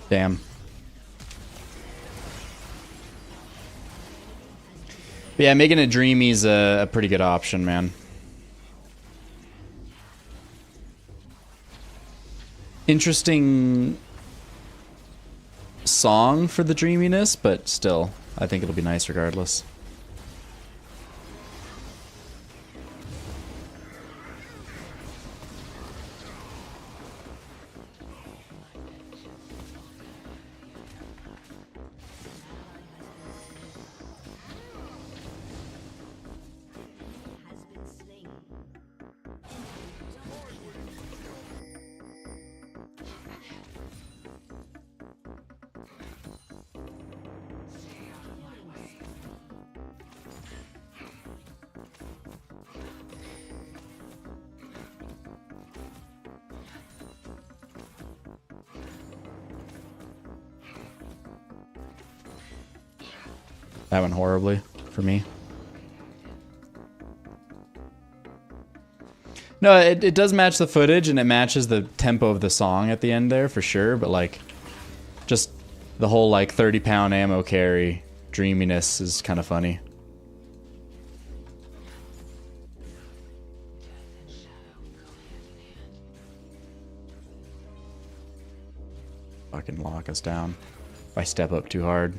Damn. But yeah, making it dreamy's a pretty good option, man. Interesting song for the dreaminess, but still, I think it'll be nice regardless. That went horribly for me. No, it does match the footage and it matches the tempo of the song at the end there for sure, but like just the whole like 30-pound ammo carry dreaminess is kind of funny. Fucking lock us down if I step up too hard.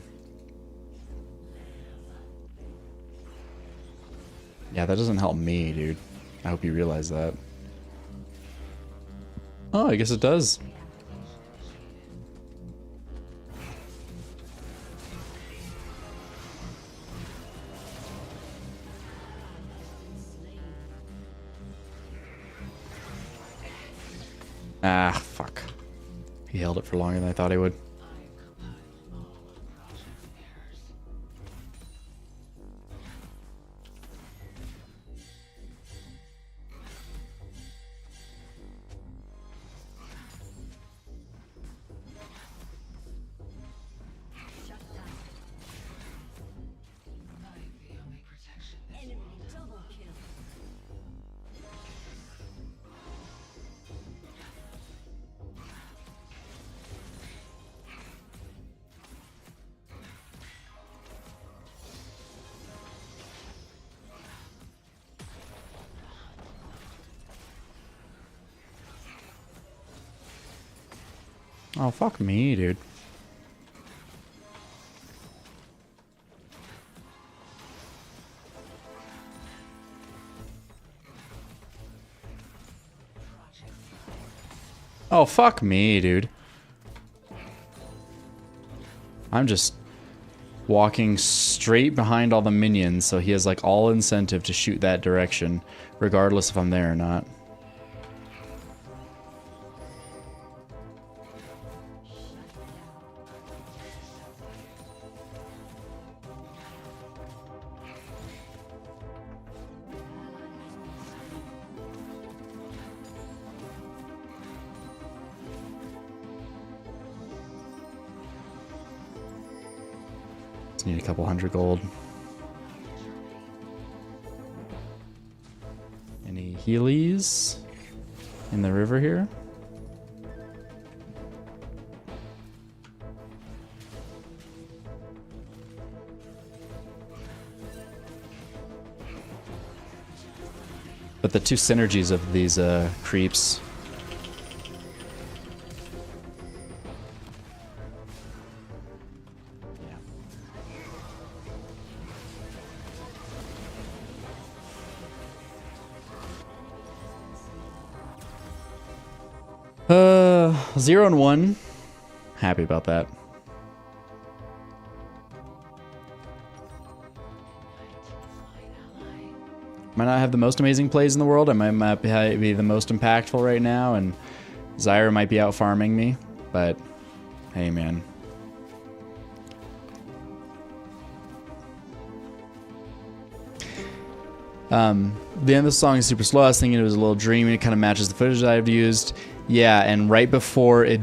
Yeah, that doesn't help me, dude. I hope you realize that. Oh, I guess it does. Ah, fuck. He held it for longer than I thought he would. Oh, fuck me, dude. Oh, fuck me, dude. I'm just walking straight behind all the minions, so he has like all incentive to shoot that direction, regardless if I'm there or not. Need a couple hundred gold. Any Heelys in the river here? But the two synergies of these creeps. Yeah. 0 and 1. Happy about that. Might not have the most amazing plays in the world. I might not be the most impactful right now, and Zyra might be out farming me, but hey, man. The end of the song is super slow. I was thinking it was a little dreamy. It kind of matches the footage that I've used. Yeah, and right before it,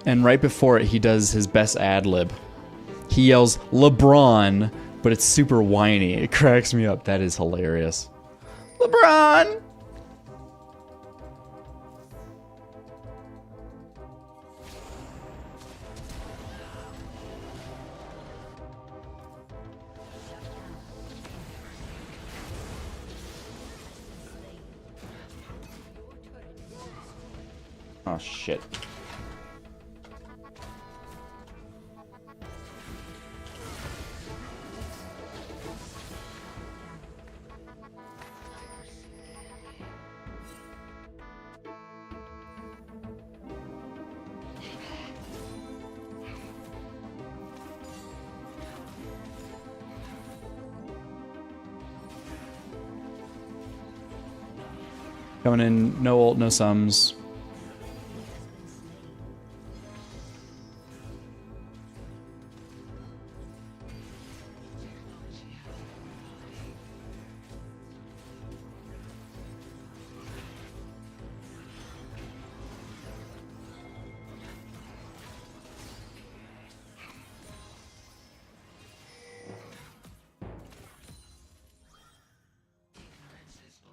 he does his best ad lib. He yells LeBron, but it's super whiny. It cracks me up. That is hilarious. LeBron! Oh, shit. Coming in, no ult, no sums.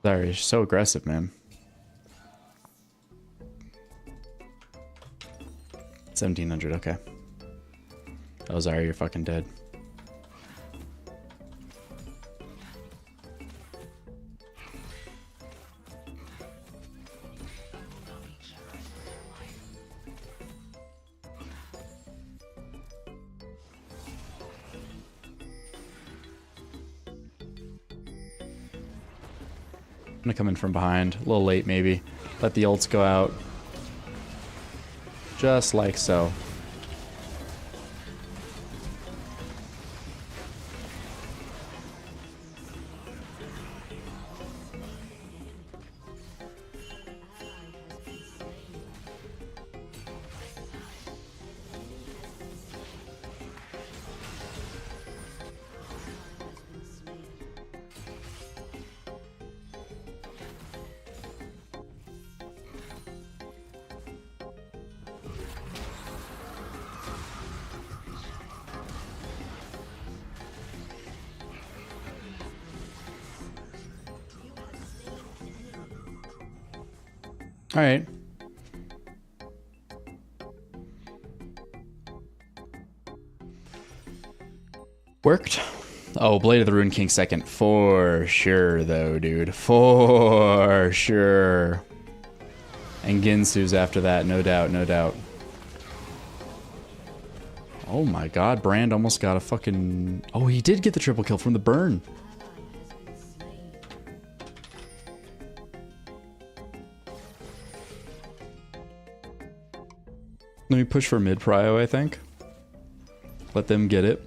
Sorry, she's so aggressive, man. 1700, okay. Oh, Zarya, you're fucking dead. I'm gonna come in from behind. A little late, maybe. Let the ults go out. Just like so. All right. Worked. Oh, Blade of the Rune King second. For sure, though, dude. For sure. And Ginsu's after that, no doubt, no doubt. Oh my god, Brand almost got a fucking... Oh, he did get the triple kill from the burn. Let me push for mid prio, I think. Let them get it.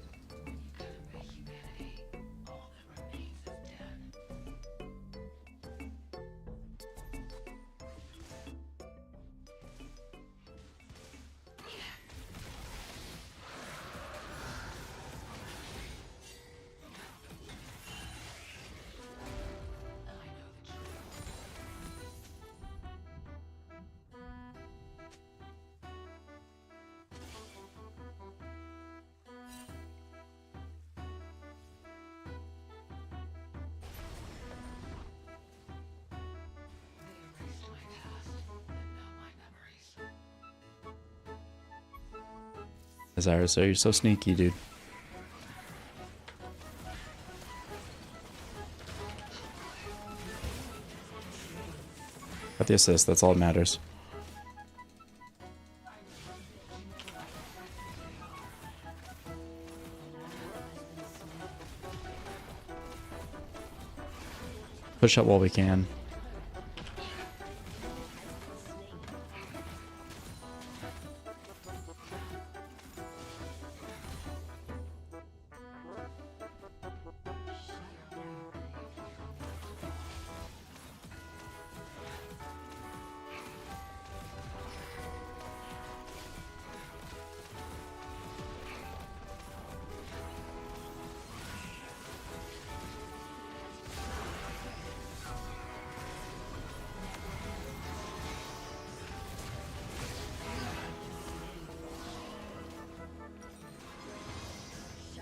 Osiris, you're so sneaky, dude. Got the assist, that's all that matters. Push up while we can.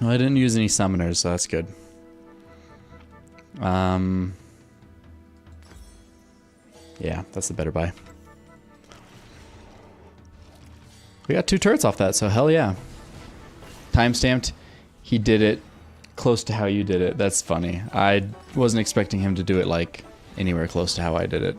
No, I didn't use any summoners, so that's good. Yeah, that's the better buy. We got 2 turrets off that, so hell yeah. Timestamped, he did it close to how you did it. That's funny. I wasn't expecting him to do it like anywhere close to how I did it.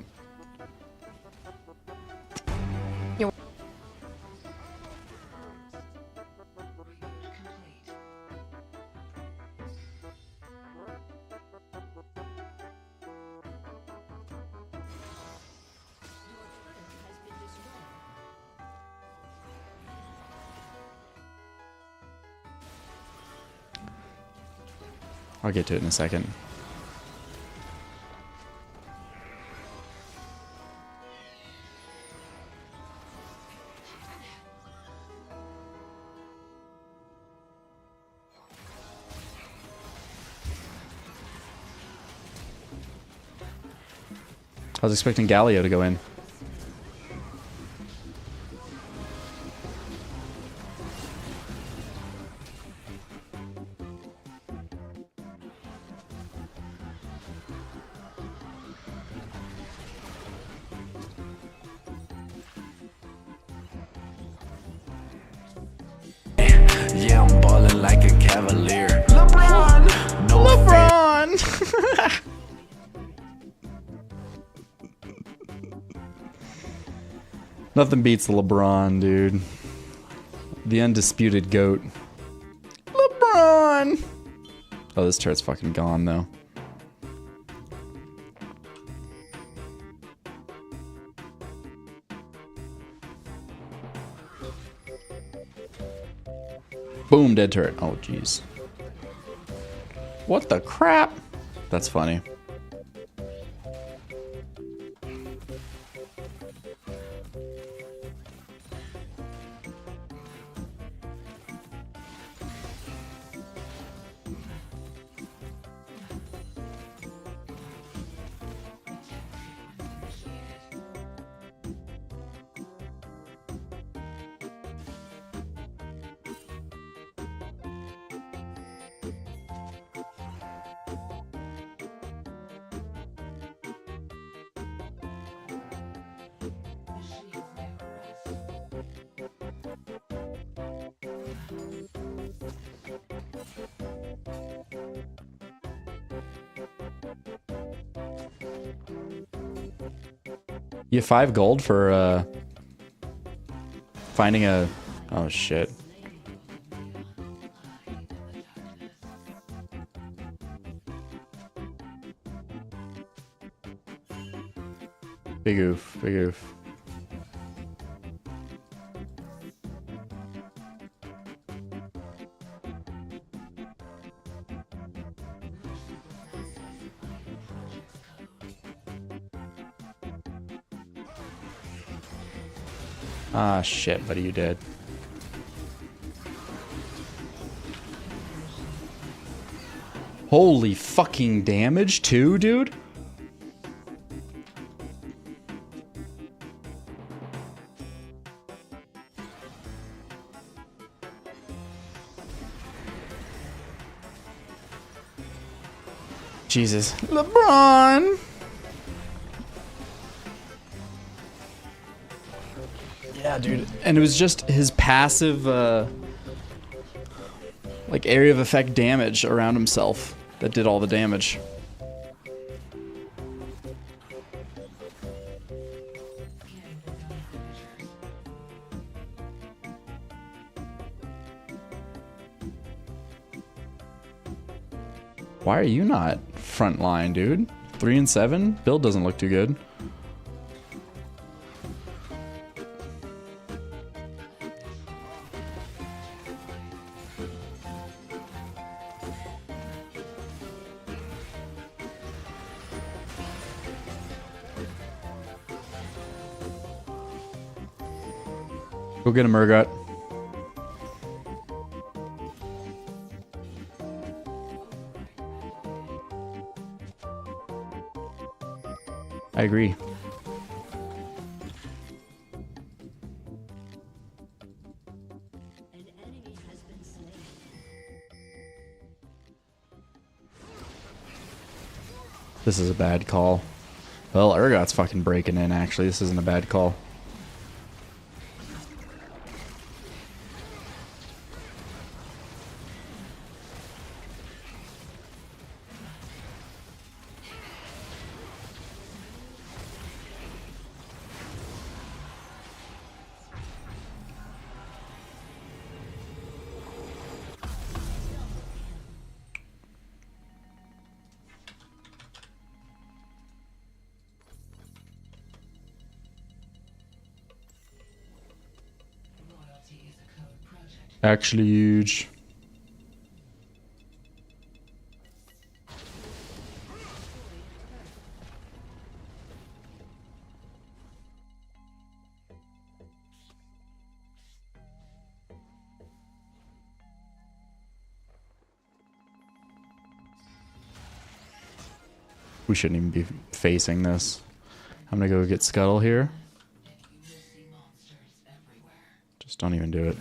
I'll get to it in a second. I was expecting Galio to go in. Yeah, I'm ballin' like a cavalier. LeBron! No LeBron! Nothing beats LeBron, dude. The undisputed GOAT. LeBron! Oh, this turret's fucking gone, though. Boom, dead turret. Oh, jeez. What the crap? That's funny. You have 5 gold for finding a... Oh, shit. Big oof, big oof. Ah, shit, buddy, you did. Holy fucking damage too, dude. Jesus. LeBron! Yeah, dude. And it was just his passive, like, area of effect damage around himself that did all the damage. Why are you not front line, dude? 3 and 7? Build doesn't look too good. Go get him, Murgot. I agree. An enemy has been slain. This is a bad call. Well, Urgot's fucking breaking in, actually. This isn't a bad call. Actually huge. We shouldn't even be facing this. I'm gonna go get Scuttle here. Just don't even do it.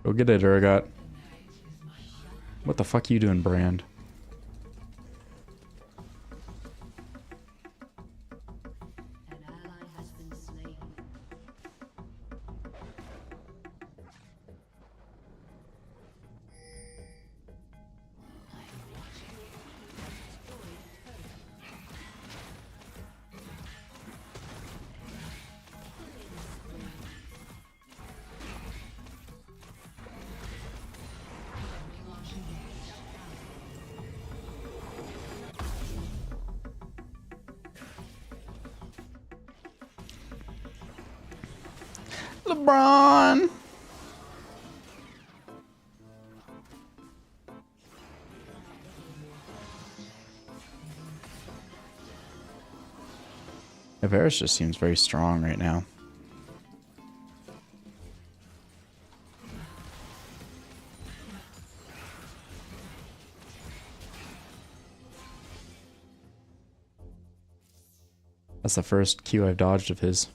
Go get it, Urgot. What the fuck are you doing, Brand? An ally has been slain. LeBron! Varus just seems very strong right now. That's the first Q I've dodged of his.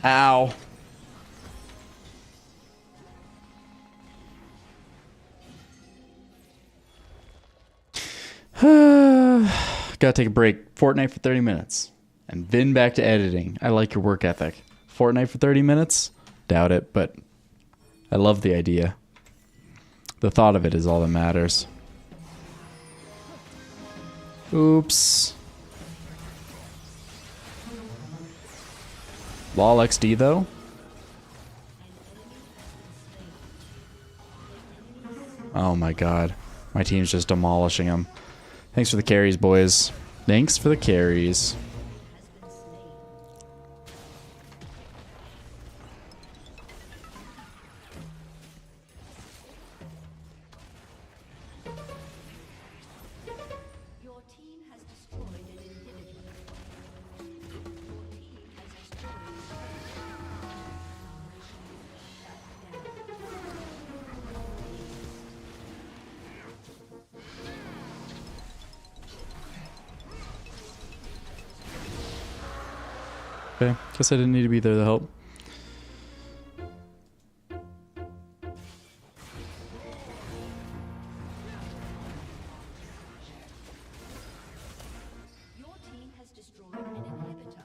Ow. Gotta take a break. Fortnite for 30 minutes. And Vin back to editing. I like your work ethic. Fortnite for 30 minutes? doubt it, but I love the idea. The thought of it is all that matters. Oops. Lol XD though? Oh my god. My team's just demolishing him. Thanks for the carries, boys. Thanks for the carries. Your team has destroyed an inhibitor. Your team has destroyed Okay, guess I didn't need to be there to help. Your team has destroyed an inhibitor.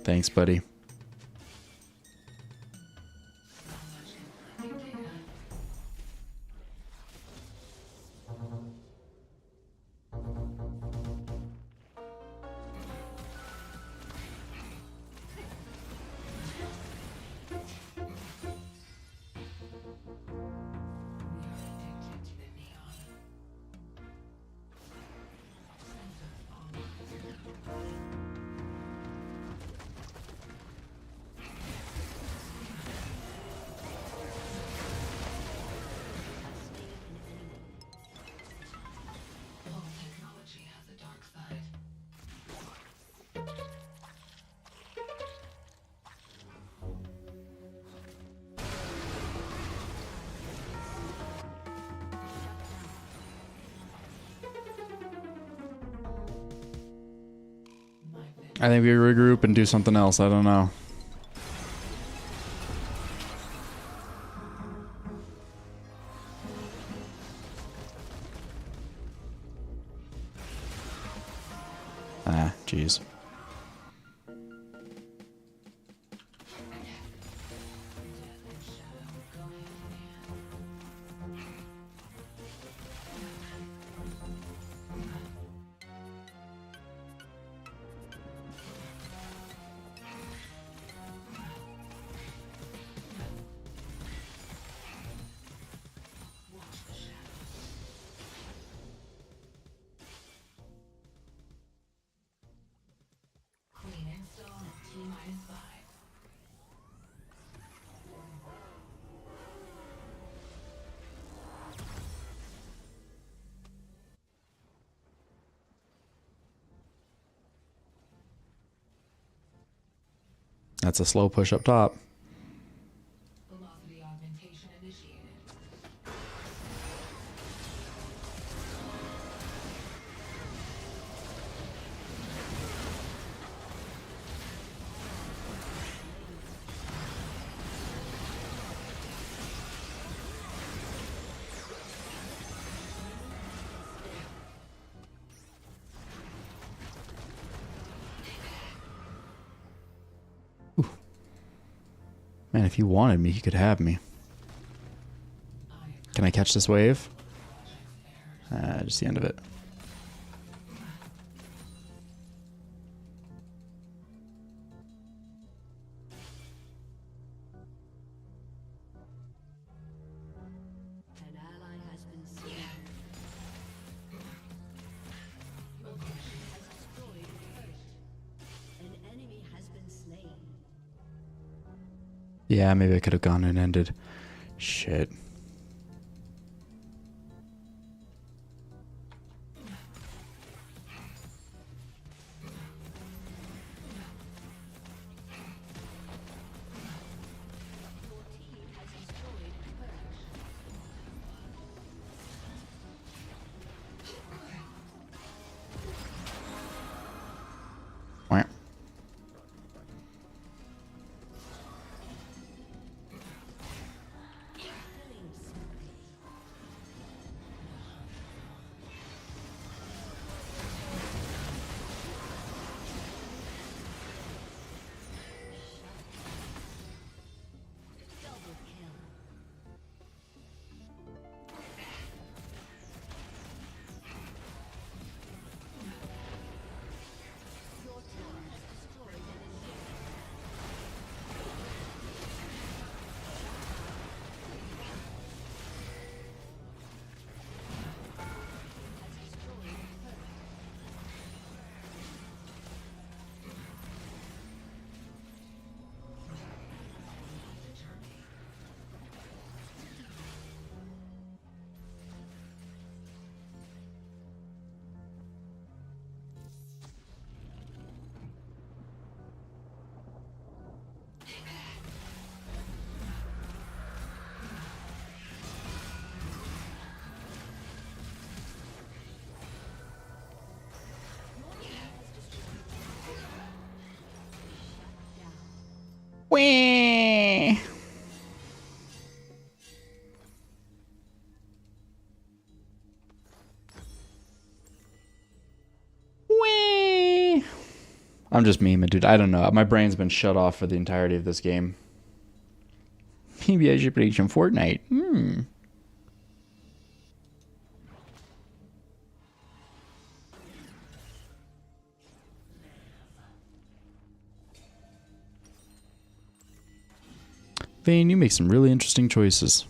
Thanks, buddy. I think we regroup and do something else. I don't know. Ah, jeez. That's a slow push up top. Velocity augmentation initiated. Man, if he wanted me, he could have me. Can I catch this wave? Just the end of it. An ally has been slain. Your team has destroyed a turret. An enemy has been slain. Yeah, maybe I could have gone and ended. Shit. Wee. Wee. I'm just memeing, dude. I don't know. My brain's been shut off for the entirety of this game. Maybe I should play some Fortnite. Vayne, you make some really interesting choices.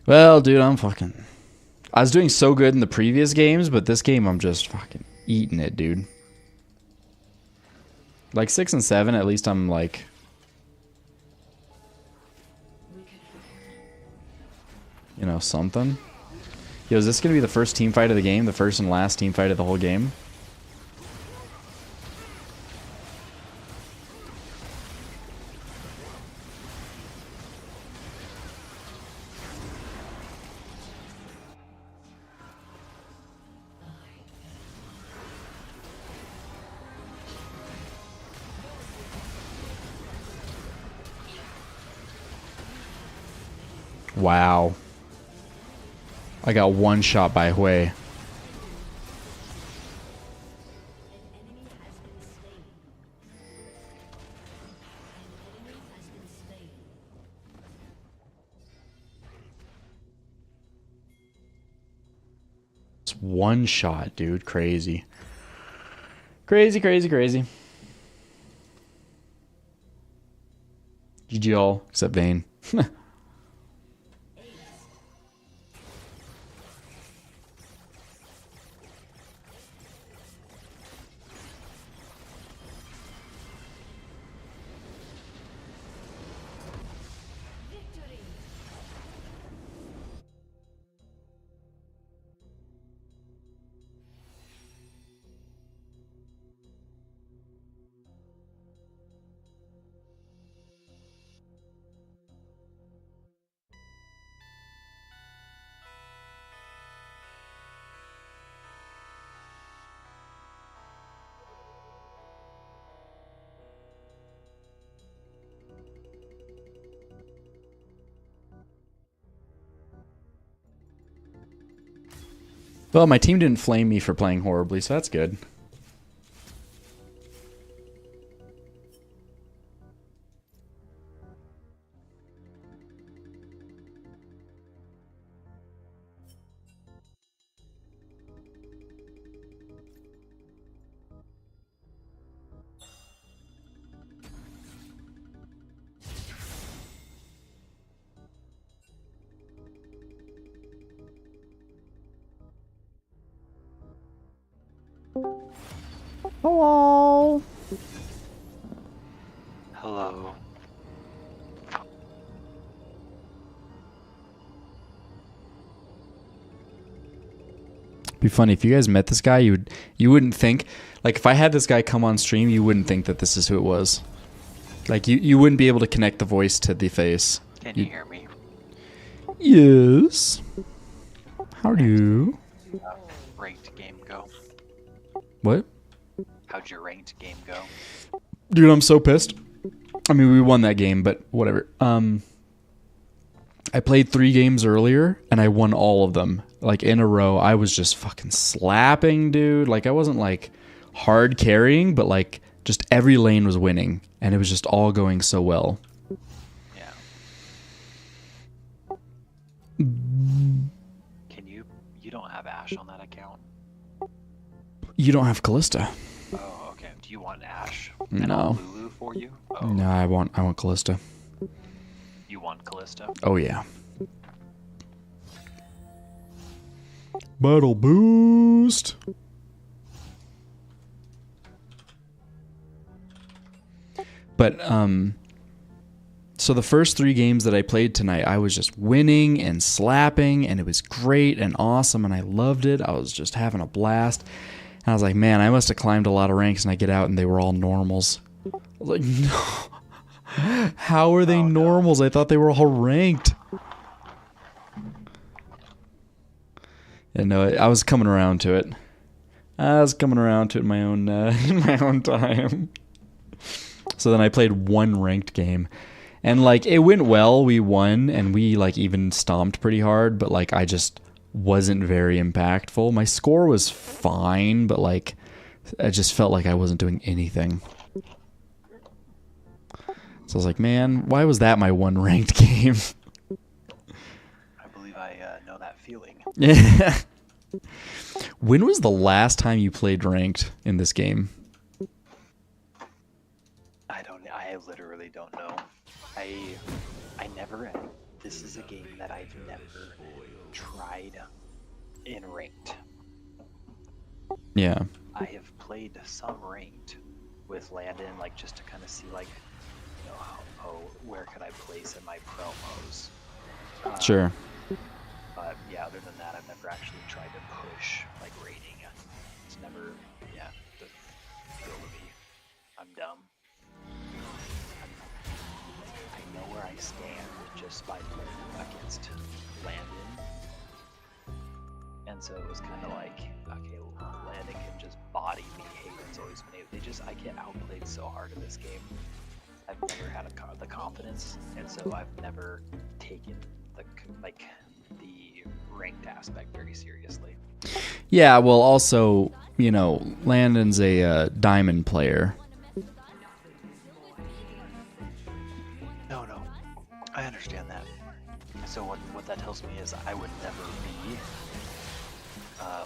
Well, dude, I was doing so good in the previous games, but this game I'm just fucking eating it, dude. Like 6 and 7, at least I'm like... You know, something. Yo, is this going to be the first team fight of the game? The first and last team fight of the whole game? Wow. I got one shot by Hui. It's one shot, dude. Crazy. Crazy, crazy, crazy. GG all, except Vayne. Well, my team didn't flame me for playing horribly, so that's good. Hello. Hello. Be funny if you guys met this guy. You wouldn't think, like, if I had this guy come on stream, you wouldn't think that this is who it was. Like, you wouldn't be able to connect the voice to the face. Can you hear me? Yes. How do you? Ranked game go? What? How'd your ranked game go? Dude, I'm so pissed. I mean, we won that game, but whatever. I played 3 games earlier, and I won all of them. Like, in a row. I was just fucking slapping, dude. Like, I wasn't, like, hard carrying, but, like, just every lane was winning. And it was just all going so well. Yeah. Can you don't have Ash on that account? You don't have Callista. Oh, okay. Do you want Ash? No. And Lulu for you? Oh. No, I want Callista. You want Callista? Oh, yeah. Battle boost. But, so the first 3 games that I played tonight, I was just winning and slapping, and it was great and awesome, and I loved it. I was just having a blast. And I was like, man, I must have climbed a lot of ranks, and I get out, and they were all normals. I was like, no. How are they normals? I thought they were all ranked. And no, I was coming around to it. I was coming around to it in my own in my own time. So then I played one ranked game, and like it went well. We won, and we like even stomped pretty hard. But like I just wasn't very impactful. My score was fine, but like I just felt like I wasn't doing anything. So I was like, man, why was that my one ranked game? I believe I know that feeling. Yeah. When was the last time you played ranked in this game? I literally don't know. I never. This is a game that I've never tried in ranked. Yeah. I have played some ranked with Landon, like just to kind of see, like, you know, where could I place in my promos. Sure. But yeah, other than that, I've never actually tried to push like rating. It's never, yeah, doesn't feel to me. I'm dumb. I know where I stand just by playing against Landon, and so it was kind of like, okay, Landon can just body me. Hayden's always been able. I get outplayed so hard in this game. I've never had the confidence, and so I've never taken the ranked aspect very seriously. Yeah, well, also, you know, Landon's a diamond player. No, I understand that. So what that tells me is I would never be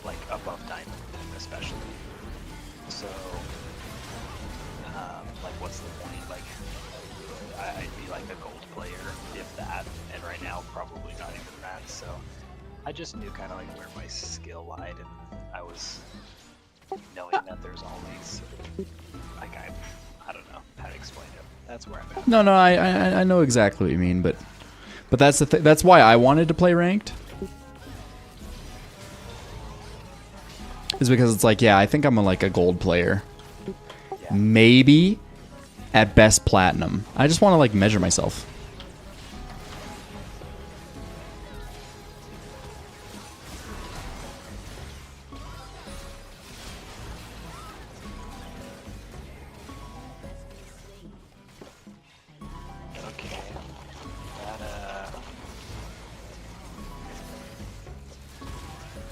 like above diamond, especially. So, like, what's the point? Like, I'd be like a gold player, if that, and right now probably not even that. So, I just knew kind of like where my skill lied, and I was knowing that there's always like I don't know how to explain it. That's where I'm at. No, I know exactly what you mean, but that's the that's why I wanted to play ranked. Is because it's like, yeah, I think I'm like a gold player. Yeah. Maybe at best platinum. I just want to like measure myself.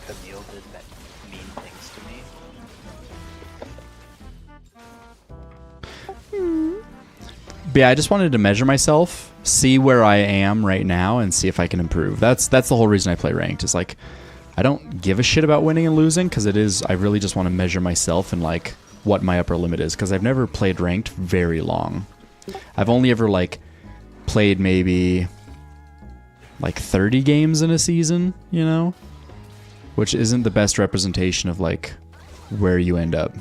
Camille did mean things to me. But yeah, I just wanted to measure myself, see where I am right now, and see if I can improve. That's the whole reason I play ranked. Is like, I don't give a shit about winning and losing, because I really just want to measure myself and like what my upper limit is, because I've never played ranked very long. I've only ever like played maybe like 30 games in a season, you know, which isn't the best representation of like where you end up.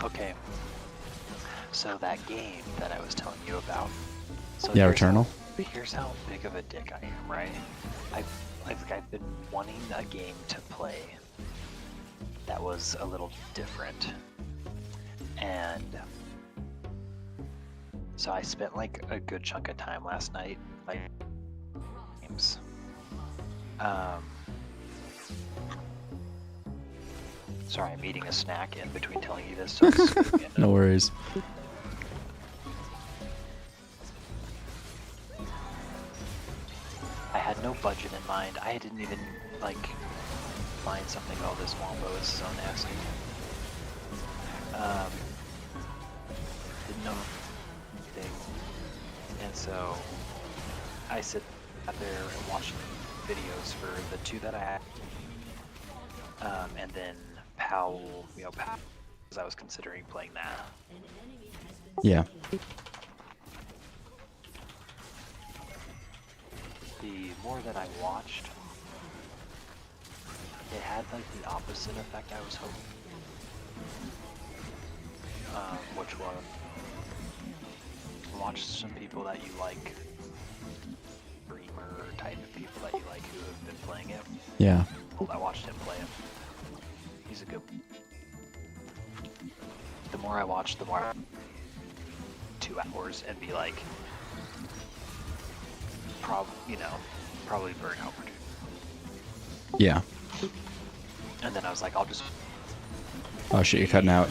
Okay, so that game that I was telling you about. So yeah, Returnal. Here's how big of a dick I am, right? I've been wanting a game to play that was a little different, and so I spent like a good chunk of time last night, like games. Sorry, I'm eating a snack in between telling you this. So No worries. I had no budget in mind. I didn't even like find something. Oh, this wombo is so nasty. Didn't know anything, and so I sit out there and watching videos for the two that I had, and then PAL, because I was considering playing that. Yeah. The more that I watched, it had like the opposite effect I was hoping. Which was watch some people that you like gamer type of people that you like who have been playing it. Yeah. I watched him play him. He's a good. The more I watch, the more 2 hours and be like, probably burnout. Yeah. And then I was like, I'll just. Oh shit, you're cutting out.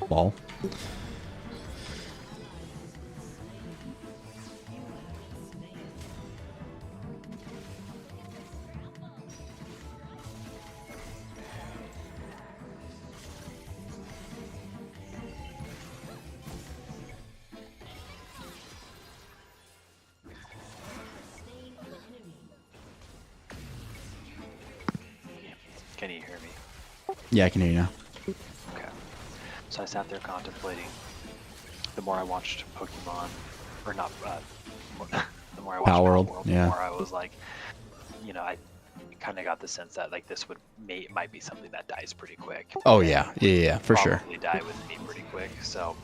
Ball. Can you hear me? Yeah, I can hear you now. Okay. So I sat there contemplating. The more I watched Pokemon, or not, the more I watched Power World, the yeah. more I was like, I kind of got the sense that like this might be something that dies pretty quick. Oh yeah, yeah, for sure. Probably die with me pretty quick. So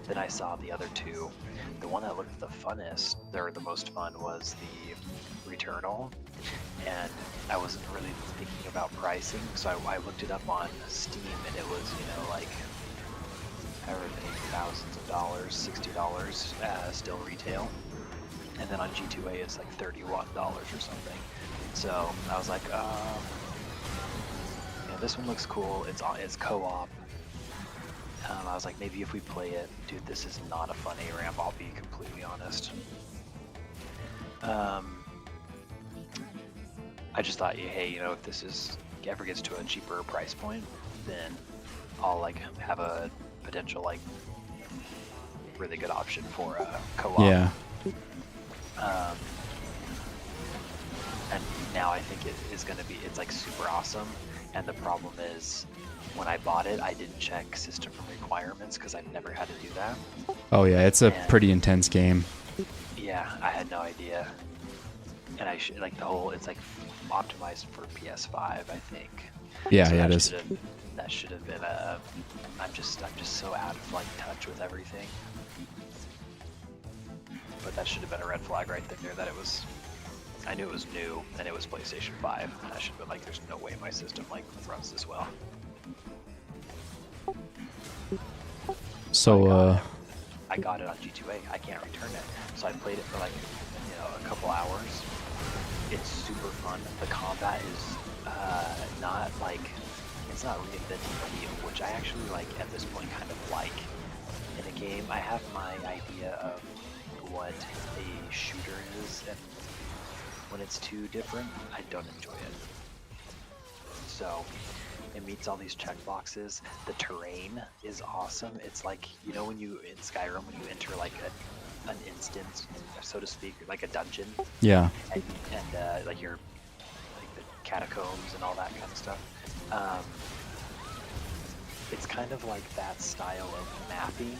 then I saw the other two. The one that looked the funnest, or the most fun, was the Returnal. And I wasn't really thinking about pricing, so I looked it up on Steam, and it was, like however many thousands of dollars, $60 still retail. And then on G2A it's like $31 or something. So I was like, this one looks cool. It's co-op. I was like, maybe if we play it, dude, this is not a fun A-ramp. I'll be completely honest. I just thought, hey, if this ever gets to a cheaper price point, then I'll like have a potential like really good option for a co-op. Yeah. And now I think it is going to be, it's like super awesome. And the problem is, when I bought it, I didn't check system requirements because I've never had to do that. Oh yeah, it's a pretty intense game. Yeah, I had no idea. And I should, like, it's like optimized for PS5, I think. Yeah, so yeah, it is. That should have been I'm just so out of like touch with everything. But that should have been a red flag right there that it was. I knew it was new and it was PlayStation 5, and I should have been like, there's no way my system like runs this well. So I got it on G2A. I can't return it. So I played it for like, a couple hours. It's super fun. The combat is not like, it's not reinventing the wheel, which I actually like at this point kind of like in a game. I have my idea of what a shooter is, and when it's too different, I don't enjoy it. So it meets all these check boxes. The terrain is awesome. It's like, when you in Skyrim, when you enter like an instance, so to speak, like a dungeon. Yeah. And like your like the catacombs and all that kind of stuff. It's kind of like that style of mapping.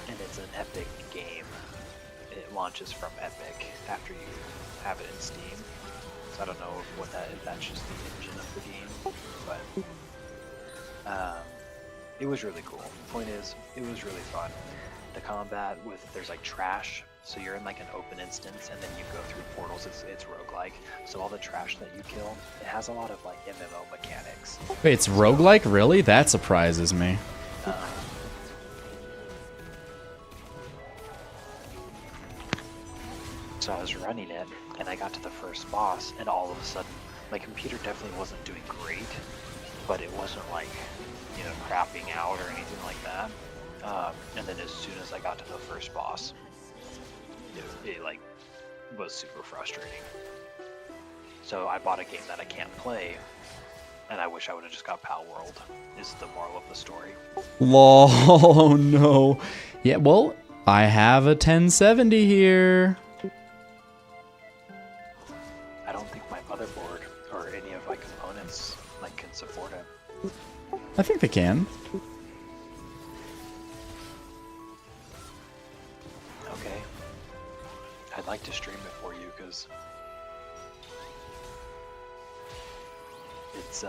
And it's an Epic game. It launches from Epic after you have it in Steam. So I don't know if that's just the engine of the game, but it was really cool. Point is, it was really fun. The combat there's like trash, so you're in like an open instance, and then you go through portals. It's roguelike, so all the trash that you kill, it has a lot of like MMO mechanics. Wait, it's roguelike? Really? That surprises me. So I was running it, and I got to the first boss, and all of a sudden, my computer definitely wasn't doing great, but it wasn't like, crapping out or anything like that. And then as soon as I got to the first boss, it like was super frustrating. So I bought a game that I can't play, and I wish I would have just got Pal World, is the moral of the story. Lol, oh no. Yeah, well, I have a 1070 here. I don't think my motherboard or any of my components like can support it. I think they can. Okay. I'd like to stream it for you because it's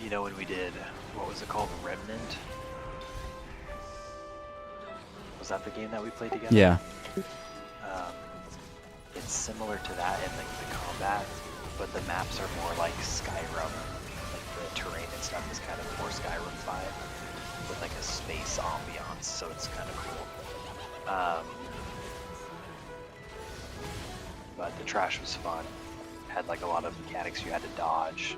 you know when we did what was it called, Remnant? Was that the game that we played together? Yeah. It's similar to that in like the combat, but the maps are more like Skyrim. Like the terrain and stuff is kind of more Skyrim vibe with like a space ambiance, so it's kind of cool. But the trash was fun. Had like a lot of mechanics you had to dodge.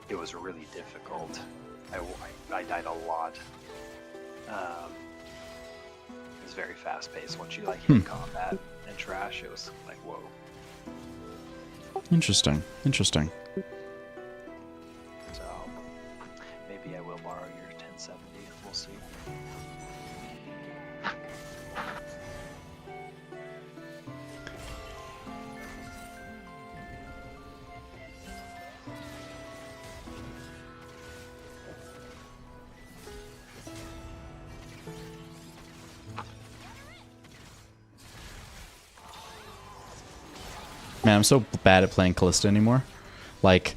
It was really difficult. I died a lot. It was very fast paced. Once you like hit combat and trash, it was like whoa. Interesting. Interesting. So maybe I will borrow your 1070. We'll see. Man, I'm so bad at playing Callista anymore. Like,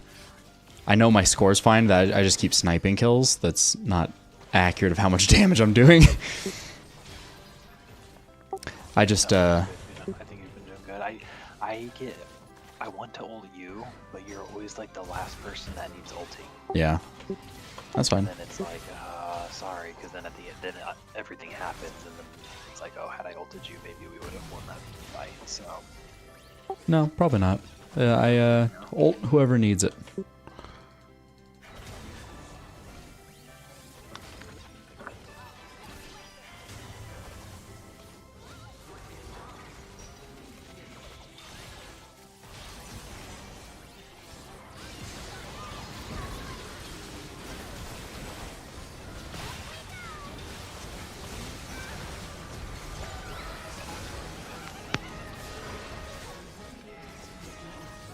I know my score's fine, that I just keep sniping kills. That's not accurate of how much damage I'm doing. I just, I think you've been doing good. I want to ult you, but you're always like the last person that needs ulting. yeah. That's fine. And then it's like, sorry, because then at the end, then everything happens, and then it's like, oh, had I ulted you, maybe we would have won that fight. So. No, probably not. I ult whoever needs it.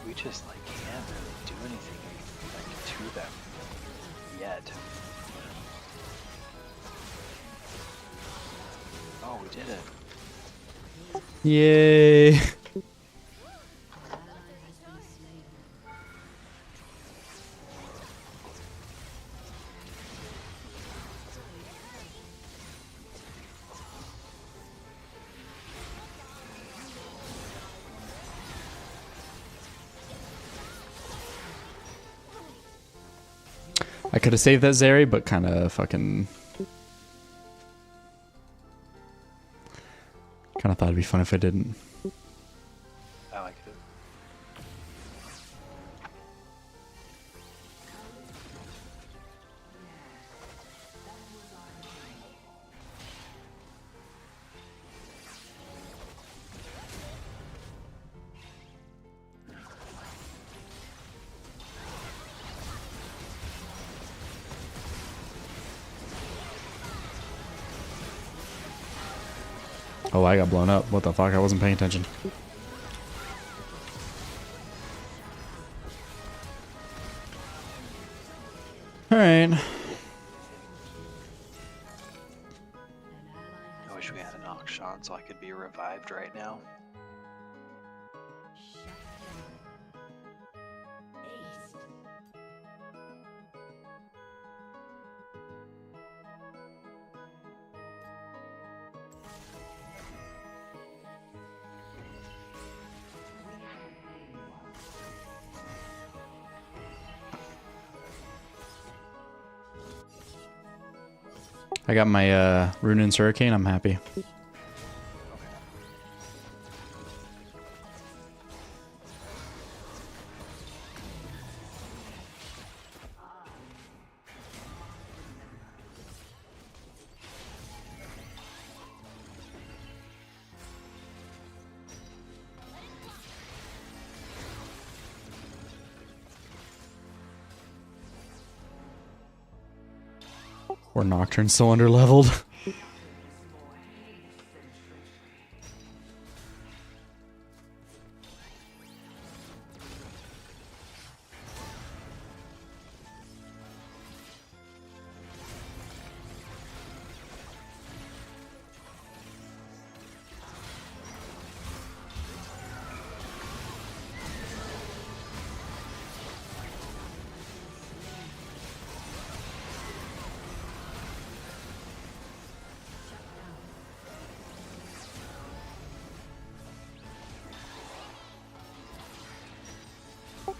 We just like can't really do anything like to them yet. Oh, we did it. Yay. I could have saved that Zeri, but kind of fucking... Kind of thought it'd be fun if I didn't. I like it. Oh, I got blown up. What the fuck? I wasn't paying attention. Alright. I wish we had an Akshan so I could be revived right now. I got my Runin's Hurricane. I'm happy. Or Nocturne's so underleveled.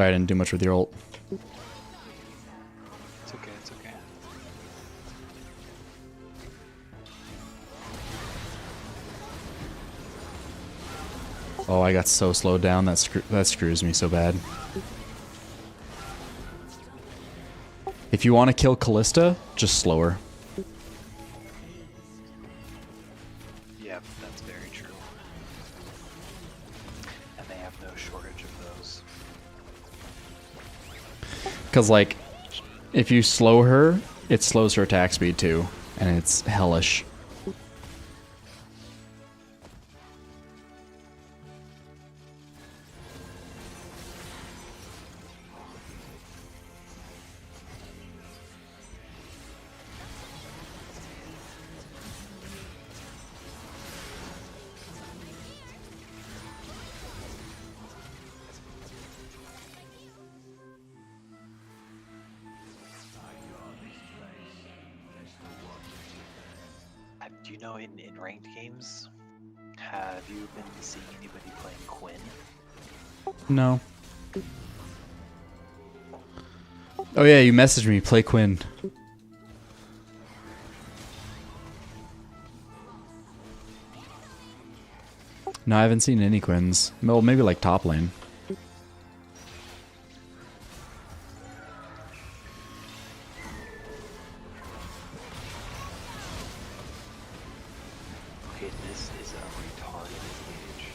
But I didn't do much with your ult. It's okay, it's okay. Oh, I got so slowed down. That screws me so bad. If you want to kill Callista, just slow her. Yeah, that's very true. And they have no shortage of those. Because, like, if you slow her, it slows her attack speed too. And it's hellish. Do you know in ranked games, have you been seeing anybody playing Quinn? No. Oh yeah, you messaged me. Play Quinn. No, I haven't seen any Quins. Well, maybe like top lane. Okay, this is a retarded engage.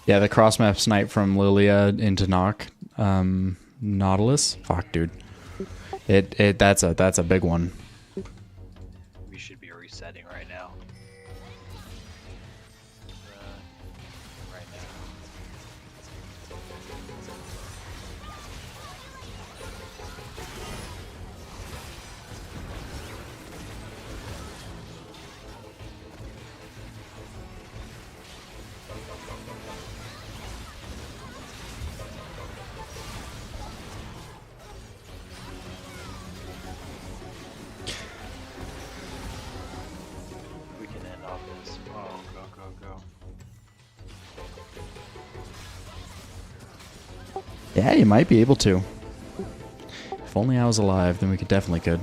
Yeah, the cross map snipe from Lilia into Nautilus. Fuck, dude. That's a big one. We should be resetting right now. Right now. We can end off this. Oh, go, go, go. Yeah, you might be able to. If only I was alive, then we definitely could.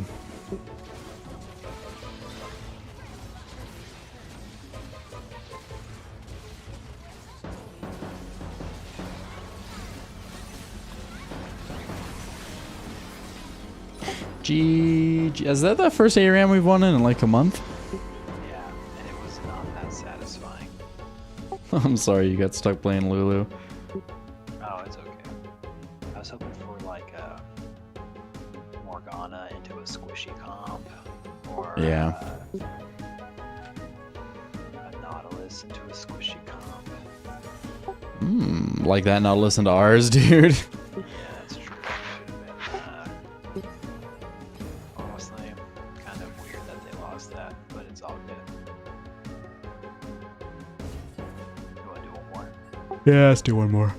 GG. Is that the first ARAM we've won in like a month? Yeah, and it was not that satisfying. I'm sorry you got stuck playing Lulu. Oh, it's okay. I was hoping for like a Morgana into a squishy comp, or Yeah. a Nautilus into a squishy comp. Like that, not listen to ours, dude. Yeah, that's true. Should have been. Honestly, kind of weird that they lost that, but it's all good. You want to do one more? Yeah, let's do one more.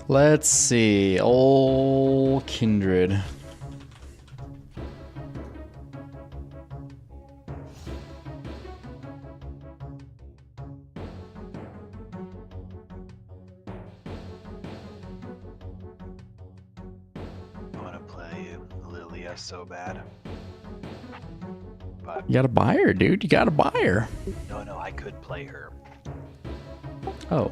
Let's see. Old Kindred. I want to play Lilia so bad. but You gotta buy her, dude. You gotta buy her. no, I could play her. Oh,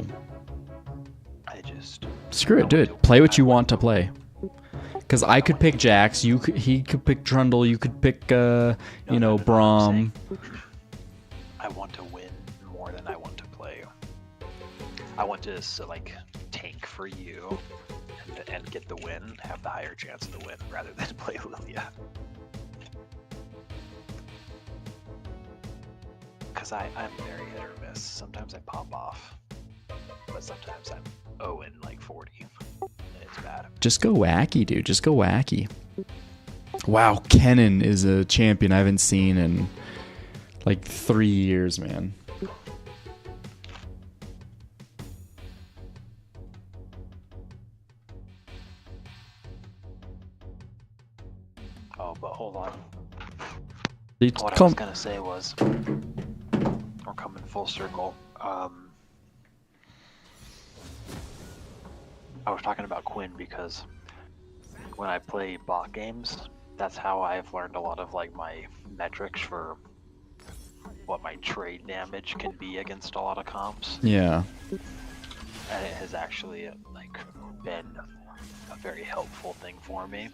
I just screw it, do it. Play what you want to play. Because I could pick Jax, he could pick Trundle, you could pick, Braum. I want to win more than I want to play. I want to tank for you and get the win, have the higher chance of the win rather than play Lilia. Because I'm very hit or miss. Sometimes I pop off, but sometimes I'm 0-40. It's bad. Just go wacky, dude. Just go wacky. Wow, Kennen is a champion I haven't seen in like 3 years, man. Oh, but hold on. It's What I was gonna say was, we're coming full circle. I was talking about Quinn because when I play bot games, that's how I've learned a lot of my metrics for what my trade damage can be against a lot of comps. Yeah. And it has actually been a very helpful thing for me.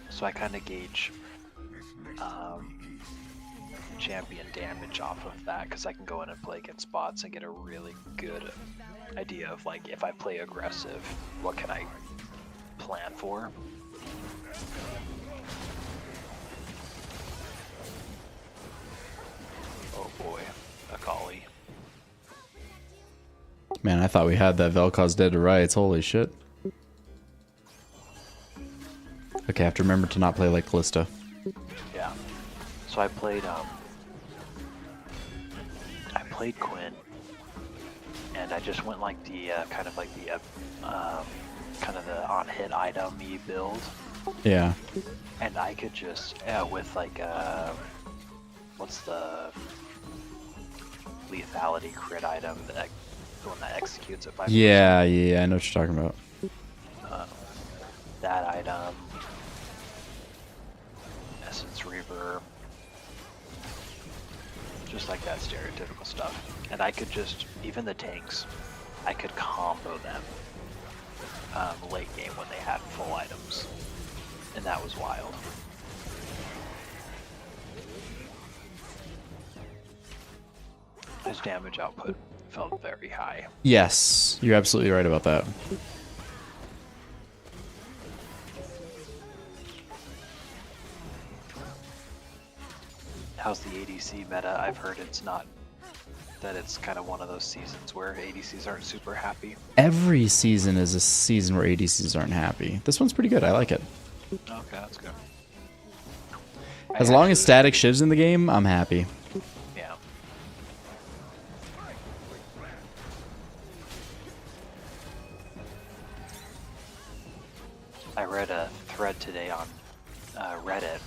So I kind of gauge champion damage off of that because I can go in and play against bots and get a really good idea of if I play aggressive, what can I plan for? Oh boy, Akali. Man, I thought we had that Vel'Koz dead to rights. Holy shit. Okay, I have to remember to not play like Callista. Yeah. So I played Quinn, and I just went the kind of the on-hit item-y build. Yeah. And I could just with what's the lethality crit item, the one that executes at 5%. Yeah, I know what you're talking about. That item, Essence Reverb, just like that stereotypical stuff. And I could just, even the tanks, I could combo them late game when they had full items. And that was wild. His damage output felt very high. Yes, you're absolutely right about that. How's the ADC meta? I've heard it's not, that it's kind of one of those seasons where ADCs aren't super happy. Every season is a season where ADCs aren't happy. This one's pretty good. I like it. Okay, that's good. As long as static shiv's in the game, I'm happy. Yeah. I read a thread today on Reddit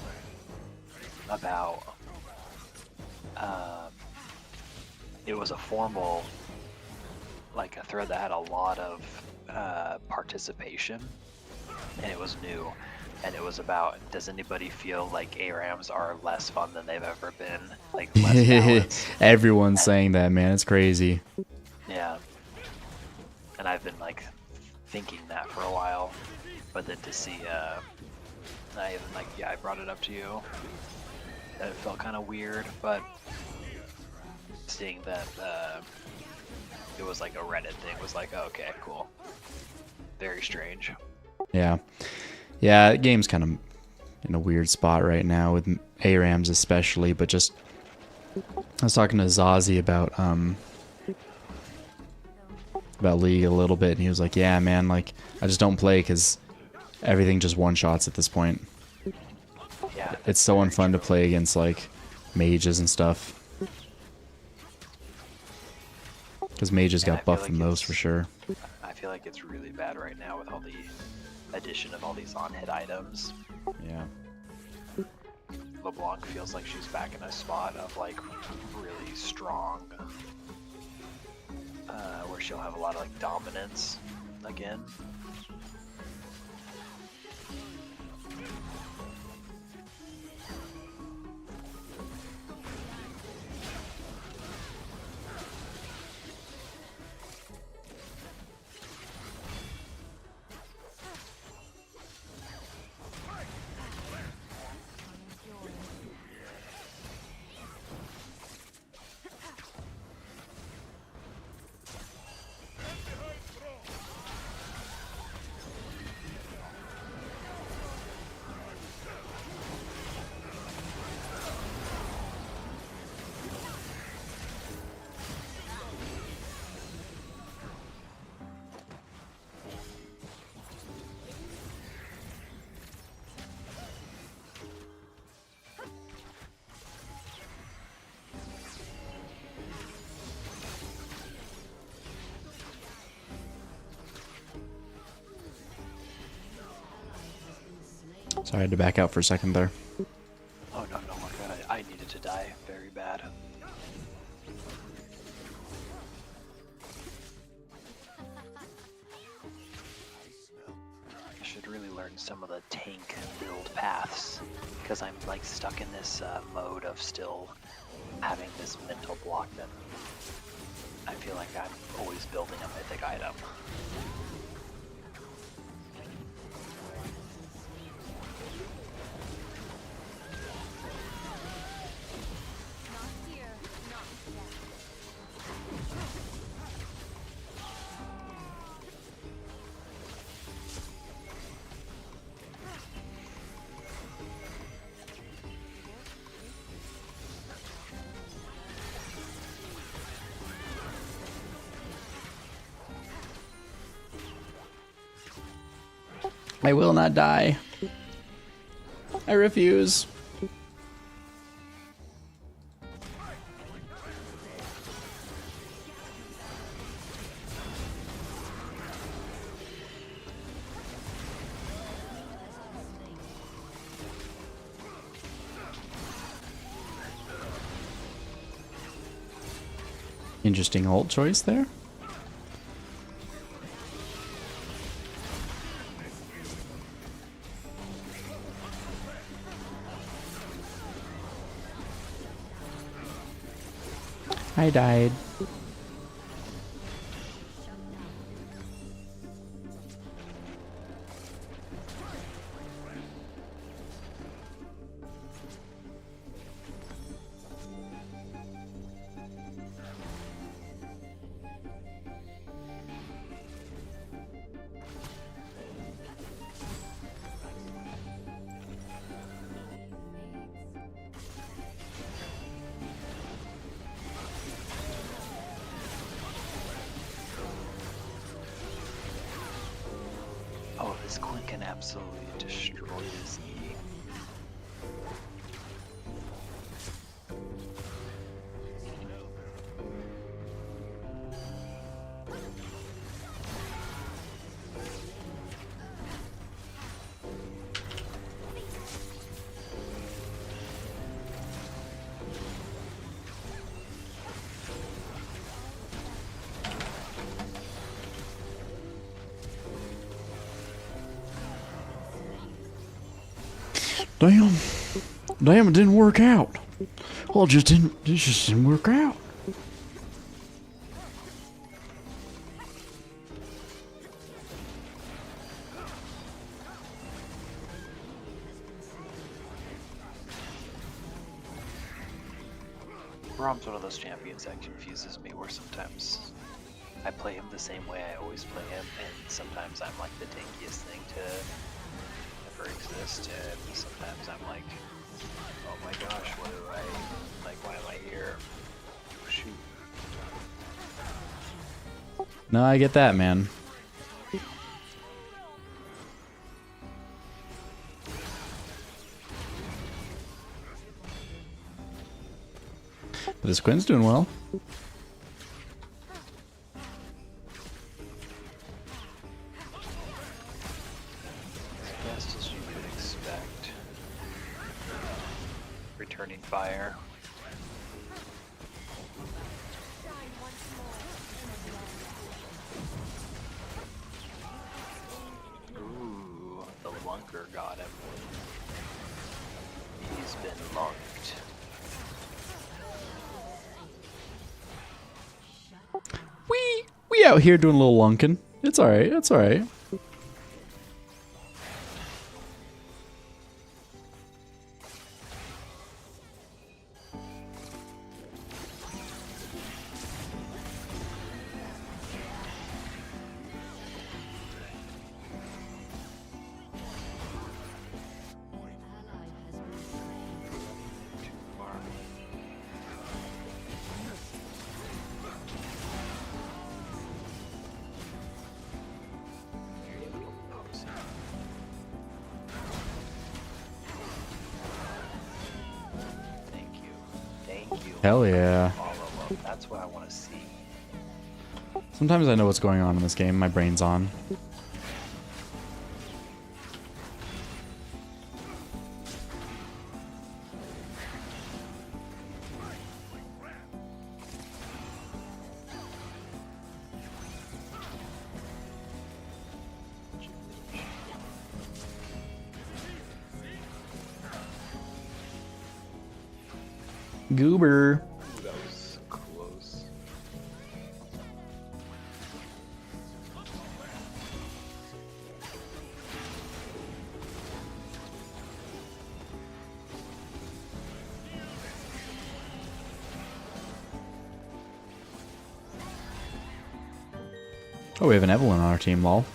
about it was a formal, a thread that had a lot of participation, and it was new, and it was about, does anybody feel like ARAMs are less fun than they've ever been, less balanced? Everyone's saying that, man. It's crazy. Yeah. And I've been thinking that for a while, but then to see I even I brought it up to you, and it felt kind of weird, but seeing that it was a Reddit thing was okay, cool. Very strange. Yeah. Yeah, the game's kind of in a weird spot right now with ARAMs especially, but just I was talking to Zazie about League a little bit, and he was like, yeah, man, I just don't play because everything just one-shots at this point. Yeah. It's so unfun to play against mages and stuff. Because mages got buffed the most for sure. I feel like it's really bad right now with all the addition of all these on-hit items. Yeah. LeBlanc feels like she's back in a spot of really strong, where she'll have a lot of dominance again. So I had to back out for a second there. Oh no, no, my god, I needed to die very bad. I should really learn some of the tank build paths, because I'm like stuck in this mode of still having this mental block that I feel like I'm always building a mythic item. I will not die. I refuse. Interesting ult choice there. I died. Oh, this Quinn can absolutely destroy this E. Damn. Damn, it didn't work out. Well, it just didn't work out. Rom's one of those champions that confuses me, where sometimes I play him the same way I always play him, and sometimes I'm like the tankiest thing to ever exist, and sometimes I'm like, oh my gosh, what do I, like, why am I here? Oh, shoot. No, I get that, man. But this Quinn's doing well. As best as you could expect. Returning fire. Ooh, the lunker got him. He's been lunked. We out here doing a little lunkin'. It's alright, it's alright. Hell yeah. That's what I want to see. Sometimes I know what's going on in this game. My brain's on. Goober. That was close. Oh, we have an Evelyn on our team, lol.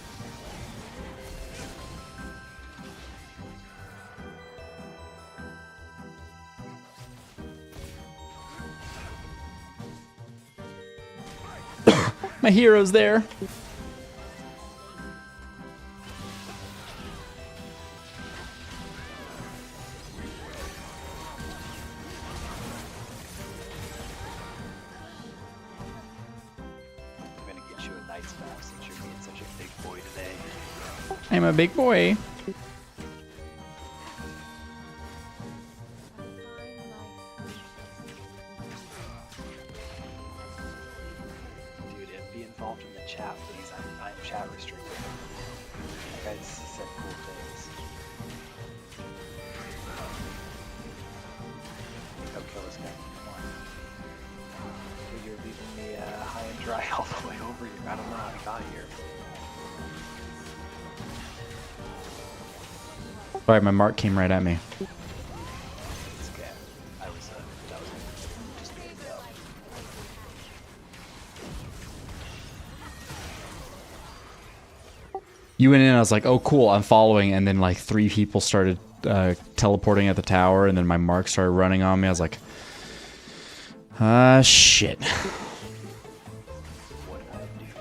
My hero's there. I'm gonna get you a Knight's map since you're being such a big boy today. I'm a big boy. Dude, and be involved in the chat, please. I'm chat restricted. You guys said cool things. Go kill this guy. Come on. Dude, you're leaving me high and dry all the way over here. I don't know how I got here. Alright, my mark came right at me. It's okay. I was just being dumb. You went in, I was like, oh cool, I'm following, and then like 3 people started teleporting at the tower, and then my mark started running on me. I was like, shit. What did I do? Yeah.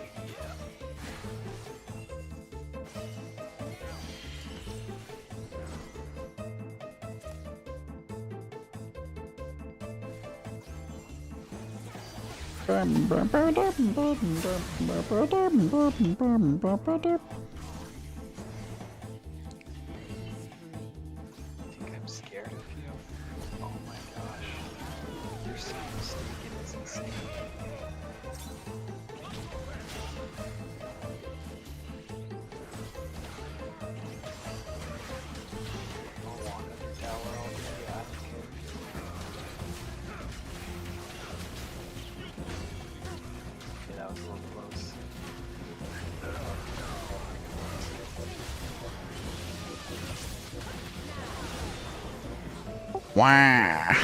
Think I'm scared of you? Oh my gosh. You're so mistaken, it's insane. I'll walk up your tower all day, I don't care. Okay, that was a little close. Wah.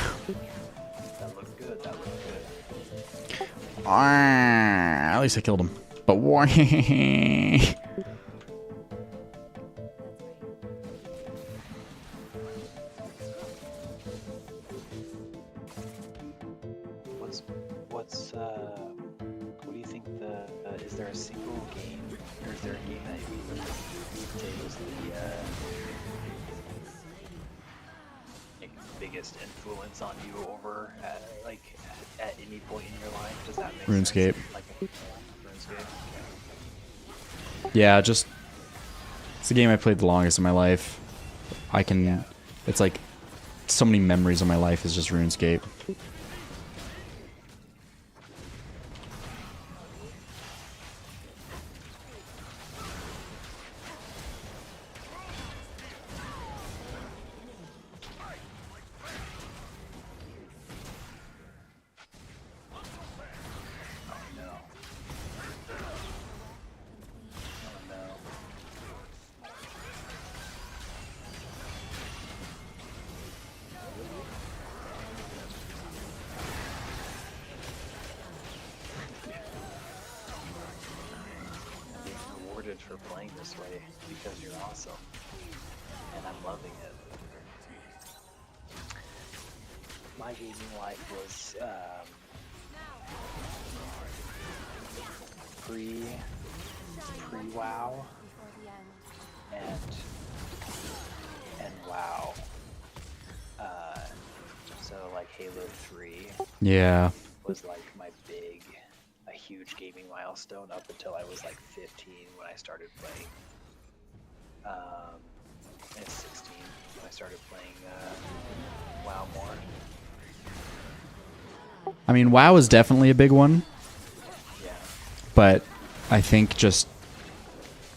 That looked good, that looked good. Wah. At least I killed him. But wah. What do you think is there a single game, or is there a game that you would say was the like, biggest influence on you over, at any point in your life? Does that make RuneScape. sense? Like, RuneScape? Yeah, just it's the game I played the longest in my life. It's like so many memories of my life is just RuneScape. For playing this way because you're awesome and I'm loving it. My gaming life was pre-WoW and WoW. So like Halo 3 was like my a huge gaming milestone up until I was like 15 when I started playing. And 16 when I started playing WoW more. I mean, WoW is definitely a big one. Yeah. But I think just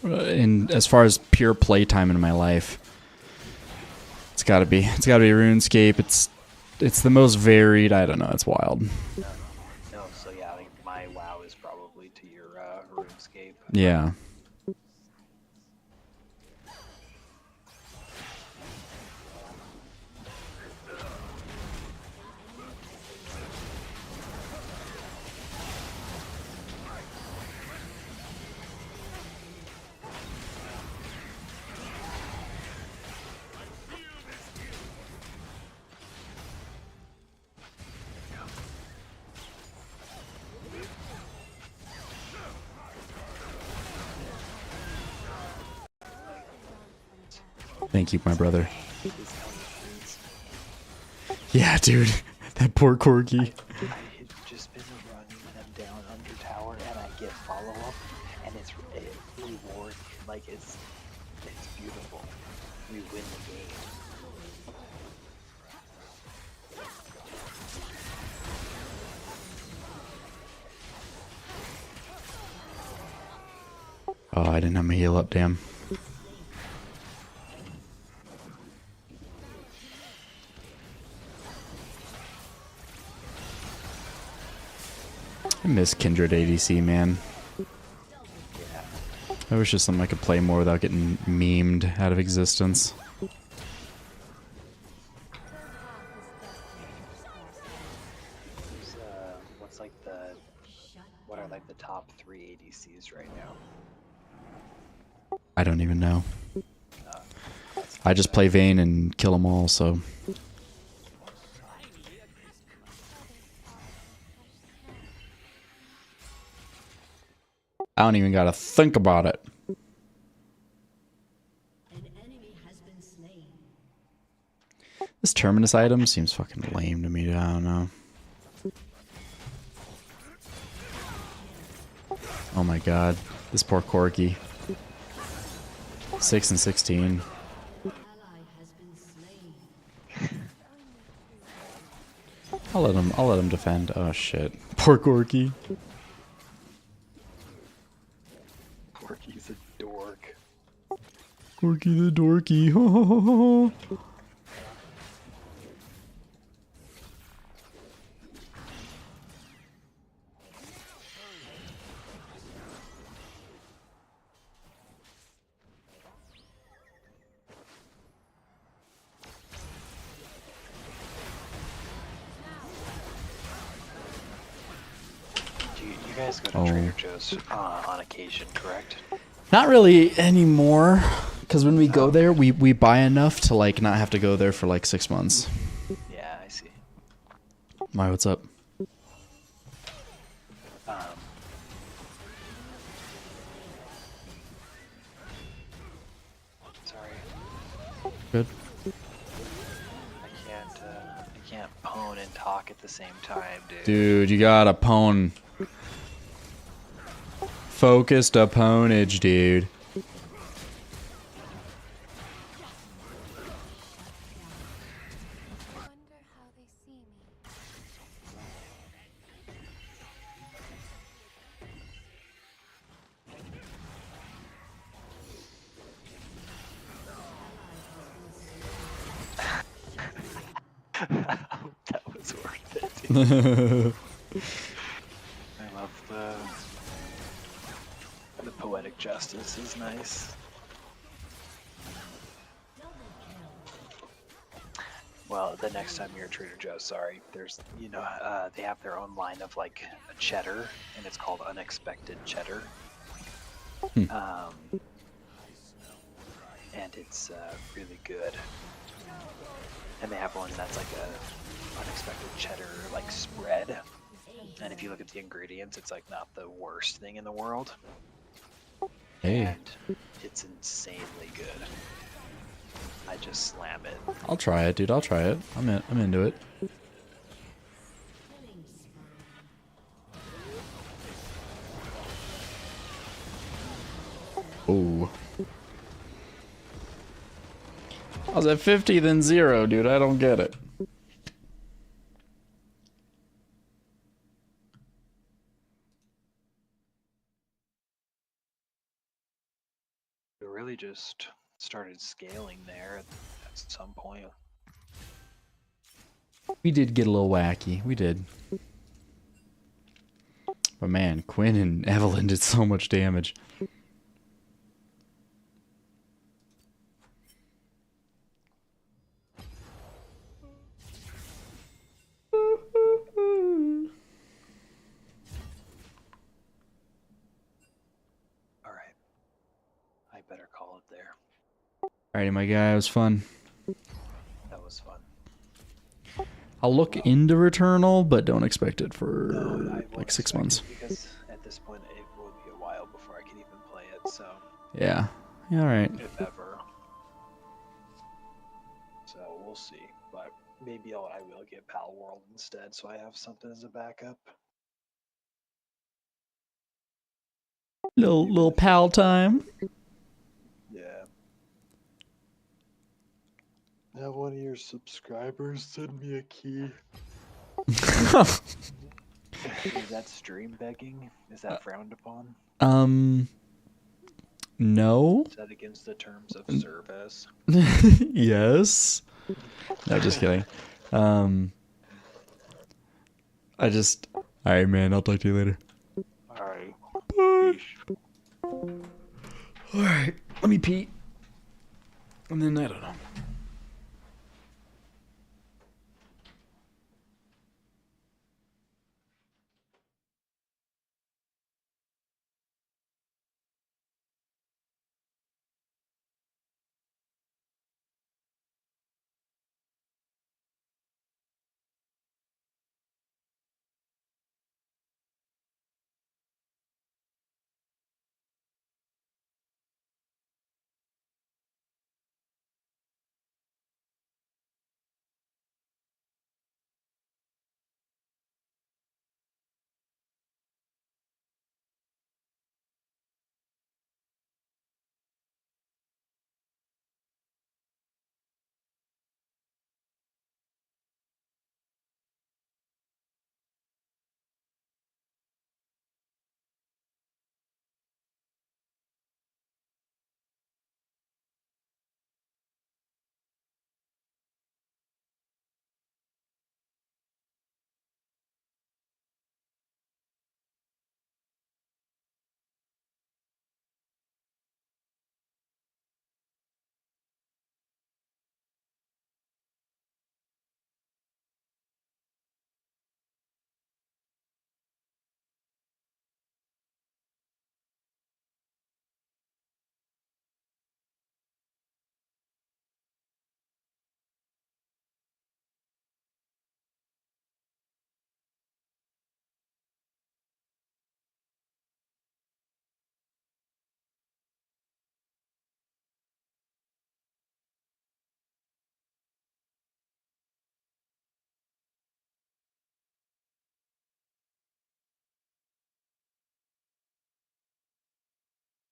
as far as pure playtime in my life, it's gotta be RuneScape. It's it's the most varied. I don't know. It's wild. No, so yeah, like my WoW is probably to your RuneScape. Yeah. Thank you, my brother. Yeah, dude. That poor Corgi. I had just been running them down under tower, and I get follow up, and it's reward. Like it's beautiful. We win the game. Oh, I didn't have my heal up, damn. I miss Kindred ADC, man. I wish just something I could play more without getting memed out of existence. What's like what are like the top 3 ADCs right now? I don't even know. I just play Vayne and kill them all, so... I don't even gotta think about it. This Terminus item seems fucking lame to me. I don't know. Oh my god. This poor Corgi. 6 and 16. I'll let him defend. Oh shit. Poor Corgi. Corgi's a dork. Corgi the dorky. You guys go to Trader Joe's on occasion, correct? Not really anymore, because when we go there, we buy enough to like not have to go there for like 6 months. Yeah, I see. Why? What's up? Sorry. Good. I can't pwn and talk at the same time, dude. Dude, you gotta pwn. Focused opponage, dude. That was worth it, dude. I love the poetic justice is nice. Well, the next time you're at Trader Joe's, sorry, there's, they have their own line of like a cheddar, and it's called Unexpected Cheddar. And it's really good. And they have one that's like a unexpected cheddar like spread. And if you look at the ingredients, it's like not the worst thing in the world. Hey. And it's insanely good. I just slam it. I'll try it, dude. I'll try it. I'm into it. Ooh. I was at 50, then 0, dude. I don't get it. It really just started scaling there at some point. We did get a little wacky. We did. But man, Quinn and Evelyn did so much damage. Alright. I better call it there. Alrighty, my guy, it was fun. That was fun. I'll look into Returnal, but don't expect it for No, I like 6 won't months. expect it because at this point it will be a while before I can even play it, so Yeah. Yeah, alright. if ever. So we'll see. But maybe I will get Pal World instead, so I have something as a backup. Little pal time. Yeah. Have one of your subscribers send me a key. Is that stream begging? Is that frowned upon? No. Is that against the terms of service? Yes. No, just kidding. Alright, man, I'll talk to you later. Alright. Alright, let me pee. And then, I don't know.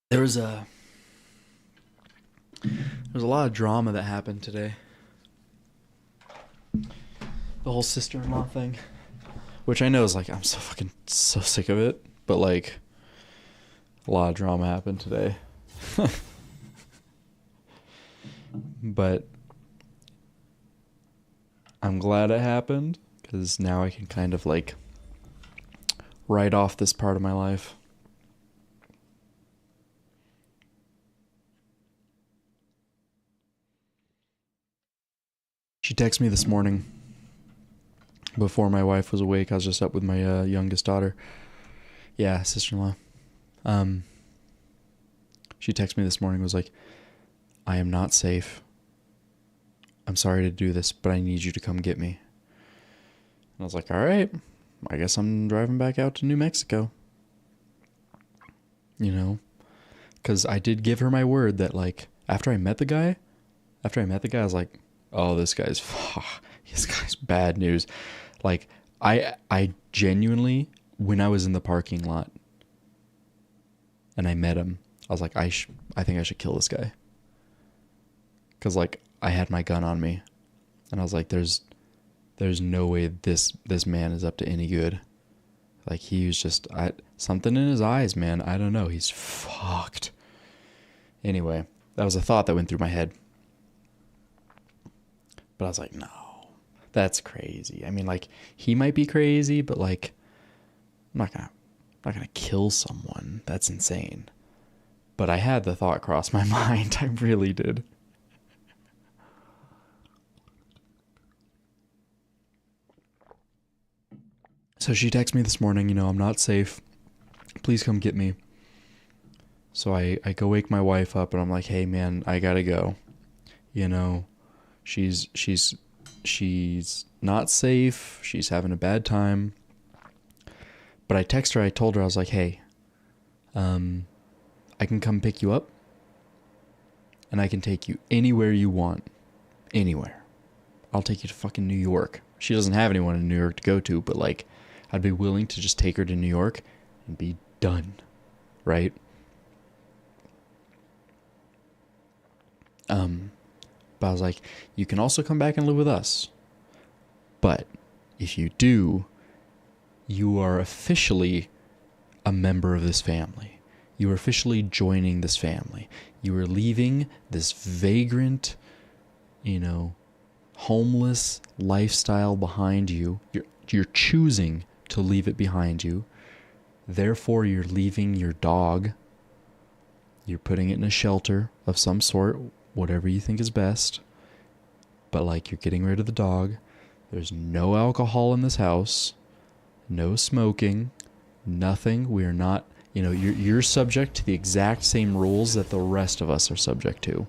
There was a lot of drama that happened today. The whole sister-in-law thing, which I know is like, I'm so sick of it, but like a lot of drama happened today. But I'm glad it happened because now I can kind of like write off this part of my life. She texted me this morning before my wife was awake. I was just up with my youngest daughter. Yeah, sister-in-law. She texted me this morning, was like, I am not safe. I'm sorry to do this, but I need you to come get me. And I was like, all right, I guess I'm driving back out to New Mexico. You know, because I did give her my word that like, after I met the guy, I was like, oh, this guy's bad news. Like, I genuinely, when I was in the parking lot and I met him, I was like, I think I should kill this guy. Because, like, I had my gun on me. And I was like, there's no way this man is up to any good. Like, he was just, something in his eyes, man. I don't know. He's fucked. Anyway, that was a thought that went through my head. But I was like, no. That's crazy. I mean, like, he might be crazy, but like, I'm not gonna kill someone. That's insane. But I had the thought cross my mind. I really did. So she texted me this morning, you know, I'm not safe. Please come get me. So I go wake my wife up and I'm like, hey man, I gotta go. You know, she's not safe. She's having a bad time. But I text her, I told her, I was like, hey, I can come pick you up and I can take you anywhere you want. Anywhere. I'll take you to fucking New York. She doesn't have anyone in New York to go to, but like, I'd be willing to just take her to New York and be done. Right? But I was like, you can also come back and live with us. But if you do, you are officially a member of this family. You are officially joining this family. You are leaving this vagrant, you know, homeless lifestyle behind you. You're choosing to leave it behind you. Therefore, you're leaving your dog. You're putting it in a shelter of some sort, whatever you think is best. But like, you're getting rid of the dog. There's no alcohol in this house. No smoking. Nothing. We are not, you know, you're subject to the exact same rules that the rest of us are subject to.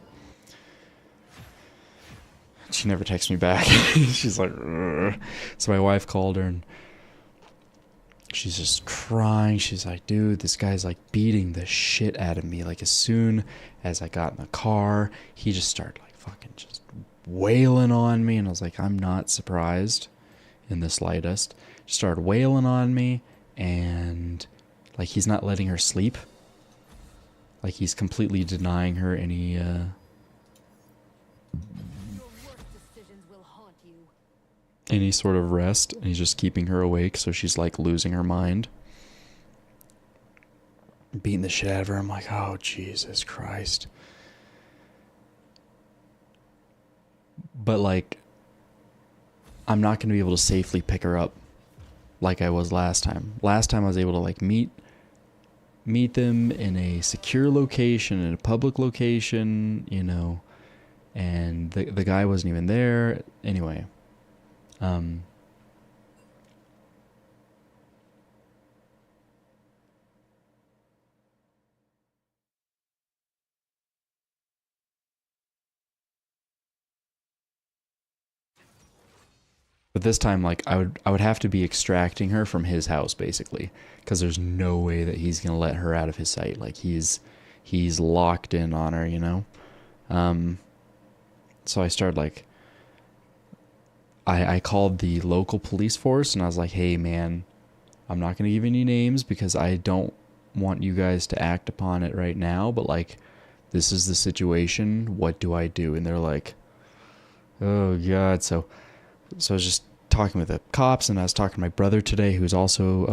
She never texts me back. She's like, "Rrr." So my wife called her and she's just crying. She's like, dude, this guy's like beating the shit out of me. Like, as soon as I got in the car, he just started like fucking just wailing on me. And I was like, I'm not surprised in the slightest. She started wailing on me and like, he's not letting her sleep. Like, he's completely denying her any sort of rest, and he's just keeping her awake, so she's like losing her mind, beating the shit out of her. I'm like, oh Jesus Christ. But like, I'm not going to be able to safely pick her up like I was last time. Last time I was able to like meet them in a secure location, in a public location, you know, and the guy wasn't even there. Anyway, but this time, like, I would have to be extracting her from his house, basically, because there's no way that he's gonna let her out of his sight. Like, he's locked in on her, you know. So I started like, I called the local police force and I was like, hey man, I'm not gonna give any names because I don't want you guys to act upon it right now, but like, this is the situation. What do I do? And they're like, oh God. So I was just talking with the cops, and I was talking to my brother today, who's also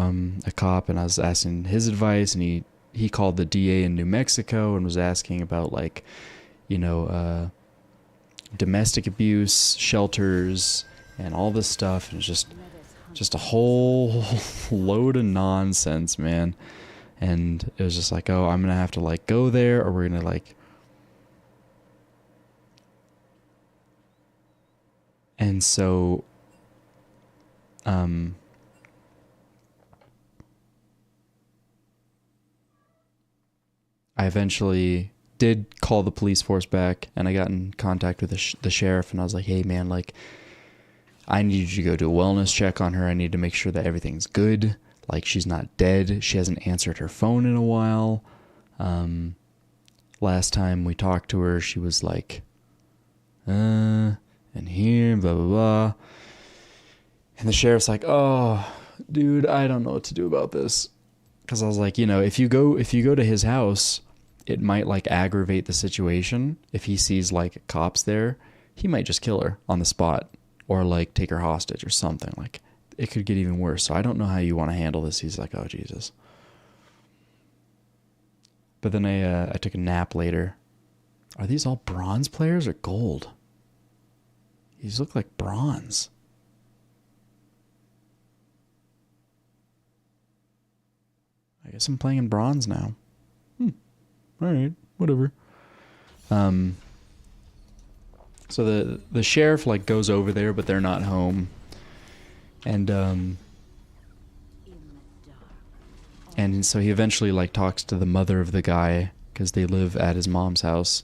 a cop, and I was asking his advice, and he called the DA in New Mexico and was asking about like, you know, domestic abuse shelters and all this stuff, and it's just a whole load of nonsense, man. And it was just like, oh, I'm gonna have to like go there, or we're gonna like. And so, I eventually did call the police force back, and I got in contact with the sheriff, and I was like, hey man, like, I need you to go do a wellness check on her. I need to make sure that everything's good. Like, she's not dead. She hasn't answered her phone in a while. Last time we talked to her, she was like, and here, blah, blah, blah. And the sheriff's like, oh, dude, I don't know what to do about this. Because I was like, you know, if you go to his house, it might like aggravate the situation. If he sees like cops there, he might just kill her on the spot, or like take her hostage or something. Like, it could get even worse. So I don't know how you want to handle this. He's like, oh Jesus. But then I took a nap later. Are these all bronze players or gold? These look like bronze. I guess I'm playing in bronze now. All right, whatever. So the sheriff like goes over there, but they're not home, and so he eventually like talks to the mother of the guy because they live at his mom's house,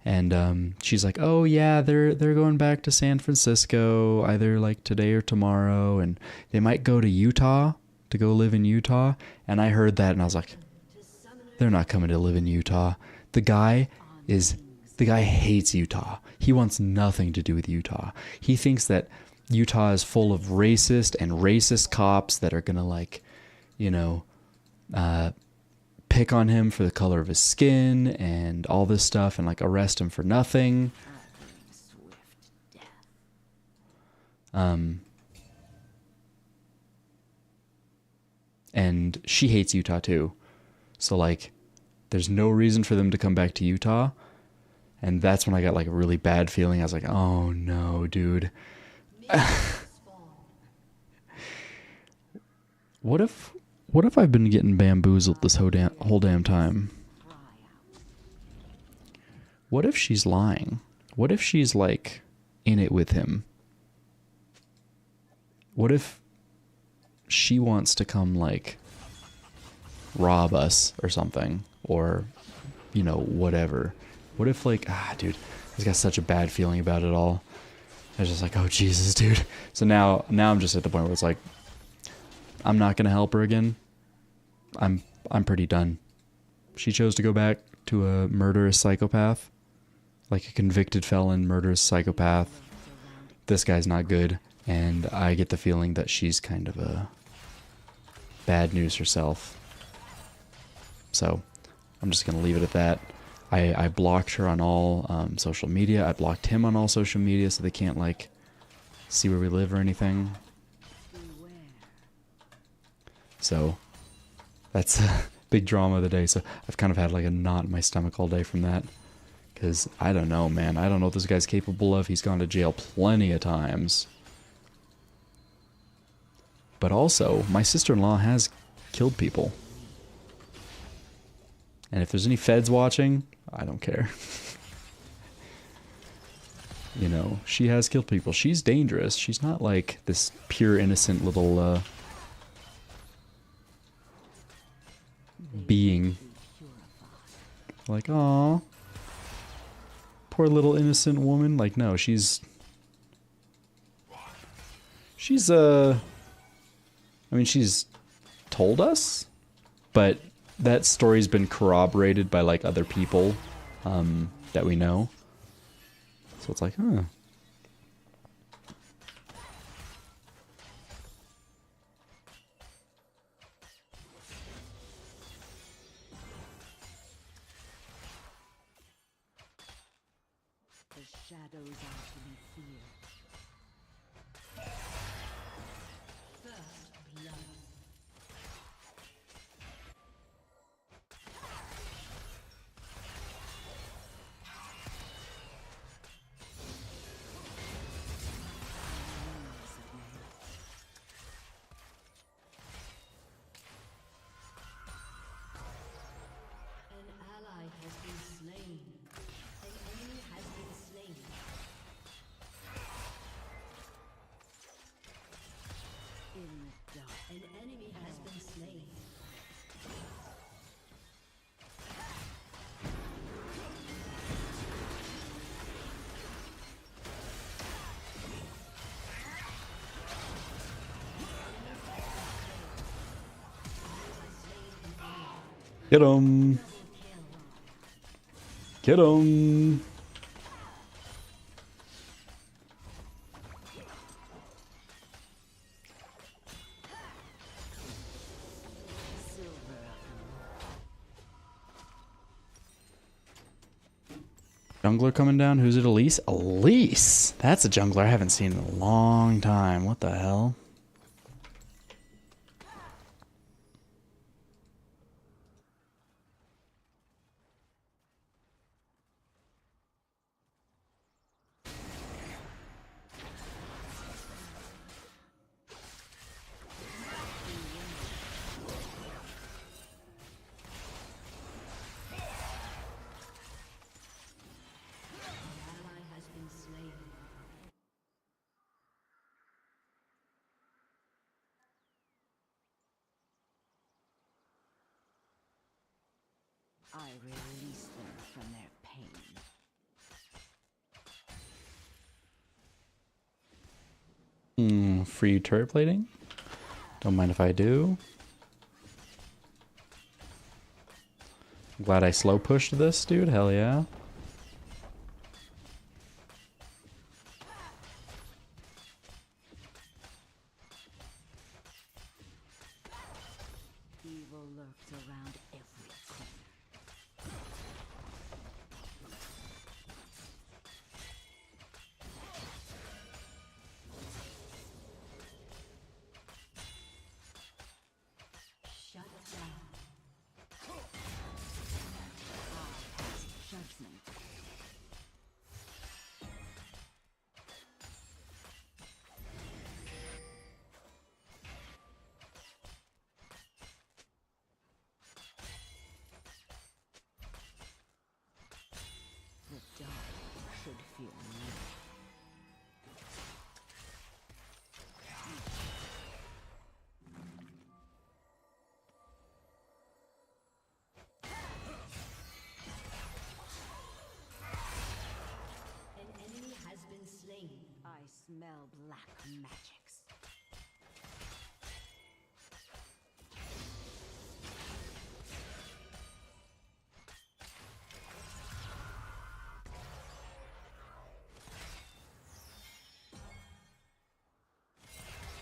and she's like, oh yeah, they're going back to San Francisco either like today or tomorrow, and they might go to Utah to go live in Utah. And I heard that and I was like, they're not coming to live in Utah. The guy hates Utah. He wants nothing to do with Utah. He thinks that Utah is full of racist cops that are gonna like, pick on him for the color of his skin and all this stuff and like arrest him for nothing. And she hates Utah too. So like there's no reason for them to come back to Utah. And that's when I got like a really bad feeling. I was like, oh no, dude. What if I've been getting bamboozled this whole damn time? What if she's lying? What if she's like in it with him? What if she wants to come like rob us or something, or whatever? What if like, dude, I just got such a bad feeling about it all. I was just like, oh Jesus, dude. So now I'm just at the point where it's like, I'm not gonna help her again. I'm pretty done. She chose to go back to a murderous psychopath, like a convicted felon, murderous psychopath. This guy's not good, and I get the feeling that she's kind of a bad news herself. So I'm just gonna leave it at that. I blocked her on all social media. I blocked him on all social media so they can't like see where we live or anything. So that's a big drama of the day. So I've kind of had like a knot in my stomach all day from that. Because I don't know, man. I don't know what this guy's capable of. He's gone to jail plenty of times. But also, my sister-in-law has killed people. And if there's any feds watching, I don't care. She has killed people. She's dangerous. She's not like this pure innocent little being. Like, aw, poor little innocent woman. Like, no, she's told us, but that story's been corroborated by like other people that we know. So it's like, huh. The shadows are to be feared. First blood. An enemy has been slain. Get him. Get him. Jungler coming down. Who's it? Elise? Elise! That's a jungler I haven't seen in a long time. What the hell? I release them from their pain. Free turret plating? Don't mind if I do. I'm glad I slow pushed this, dude. Hell yeah. Evil lurks around every corner. Shut down. Judgment. The dark should fear me. An enemy has been slain. I smell black magics.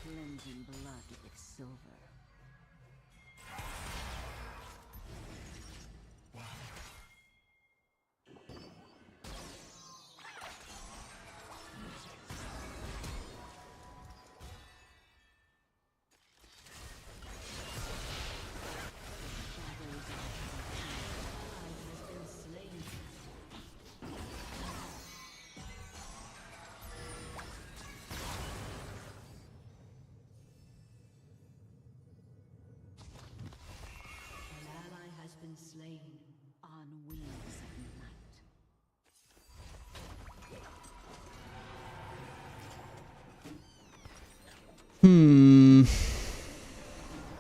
Cleansing blood with silver. Been slain on wings of night.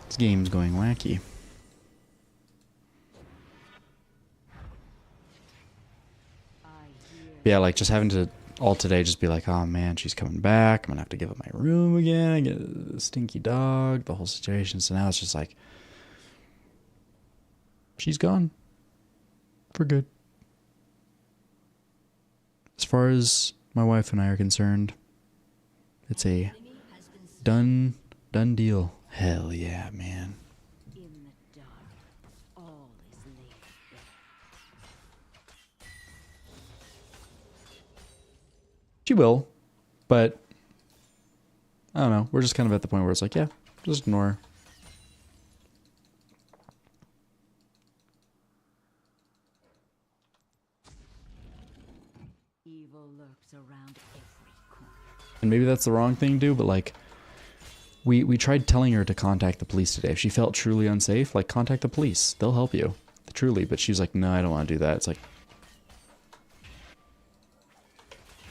This game's going wacky. Yeah, like just having to all today just be like, oh man, she's coming back. I'm gonna have to give up my room again. I get a stinky dog, the whole situation. So now it's just like, she's gone for good. As far as my wife and I are concerned, it's a done deal. Hell yeah, man. In the dark, all is laid bare. She will, but I don't know. We're just kind of at the point where it's like, yeah, just ignore her. Evil lurks around every corner. And maybe that's the wrong thing to do, but like, we tried telling her to contact the police today. If she felt truly unsafe, like, contact the police. They'll help you. Truly. But she's like, no, I don't want to do that. It's like,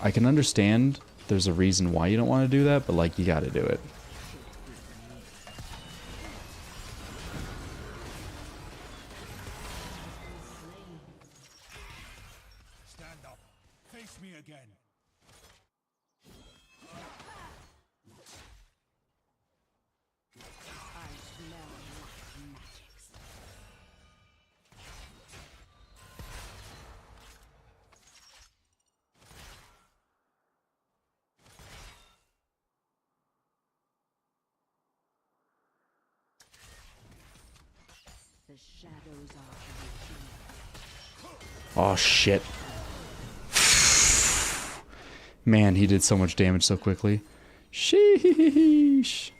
I can understand there's a reason why you don't want to do that, but like, you got to do it. Stand up. Face me again. I smell black magics. The shadows are reaching. Oh, shit. Man, he did so much damage so quickly. Sheesh.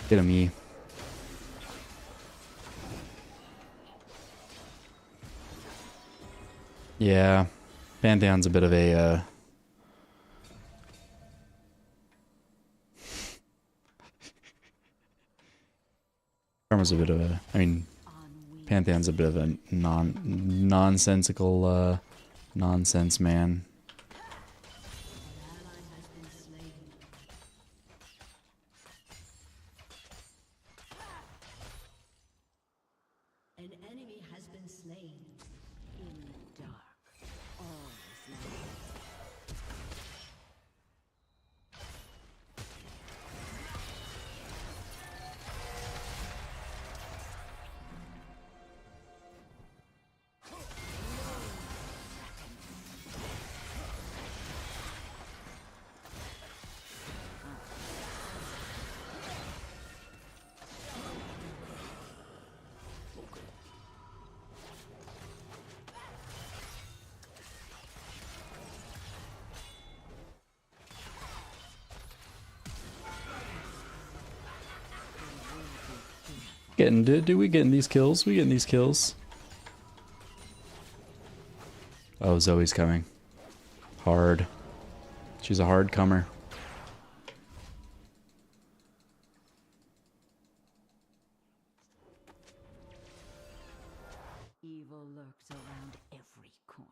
Get him, E. Yeah. Pantheon's a bit of a, Karma's a bit of a, I mean, Pantheon's a bit of a nonsensical nonsense man. An enemy has been slain. In the dark, all is lost. Do we getting these kills? We getting these kills? Oh, Zoe's coming. Hard. She's a hard comer. Evil lurks around every corner.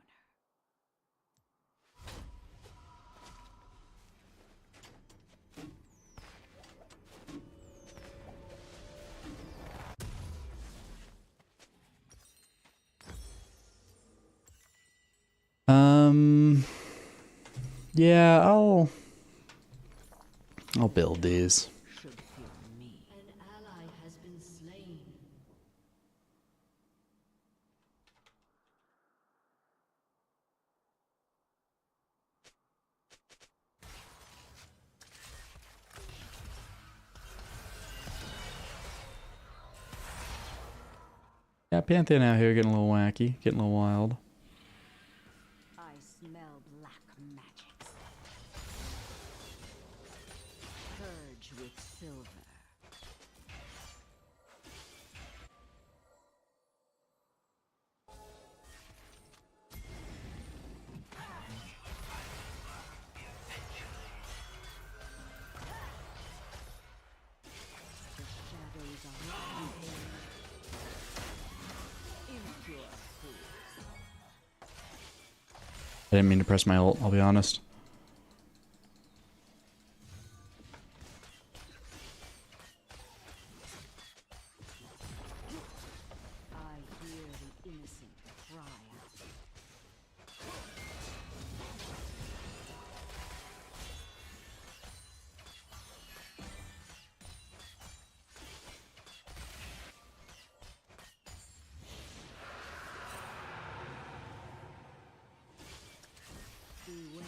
Yeah, I'll build these. Should fear me. An ally has been slain. Yeah, Pantheon out here getting a little wacky, getting a little wild. I smell black magics. Purge with silver. The shadows are rampaging. Impure fools. I didn't mean to press my ult, I'll be honest. I hear the innocent cry out. Beware.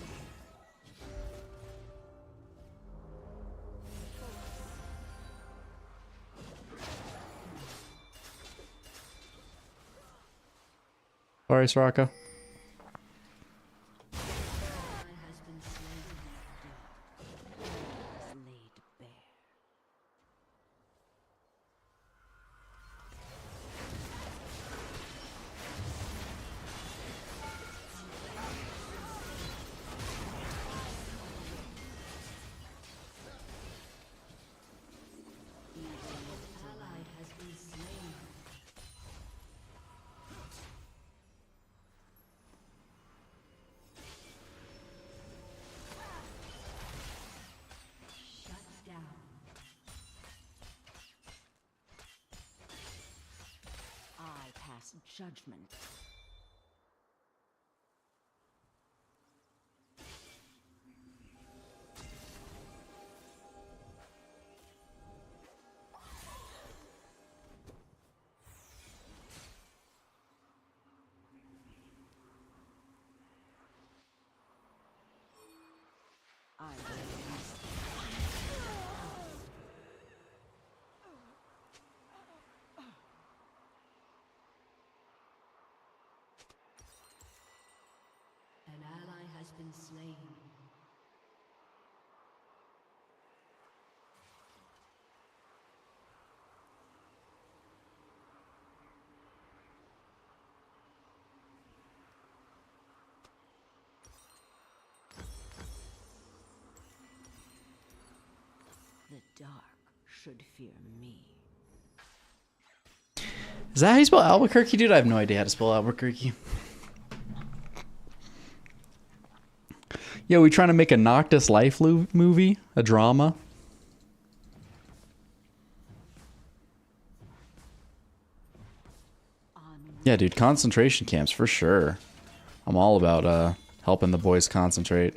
Sorry, Soraka. Ally has been slain. Dark is laid bare. Ally has been slain. Shut down. I pass judgment. I release. An ally has been slain. The dark should fear me. Is that how you spell Albuquerque, dude? I have no idea how to spell Albuquerque. Yo, we trying to make a Noctis Life movie? A drama? Yeah, dude, concentration camps for sure. I'm all about helping the boys concentrate.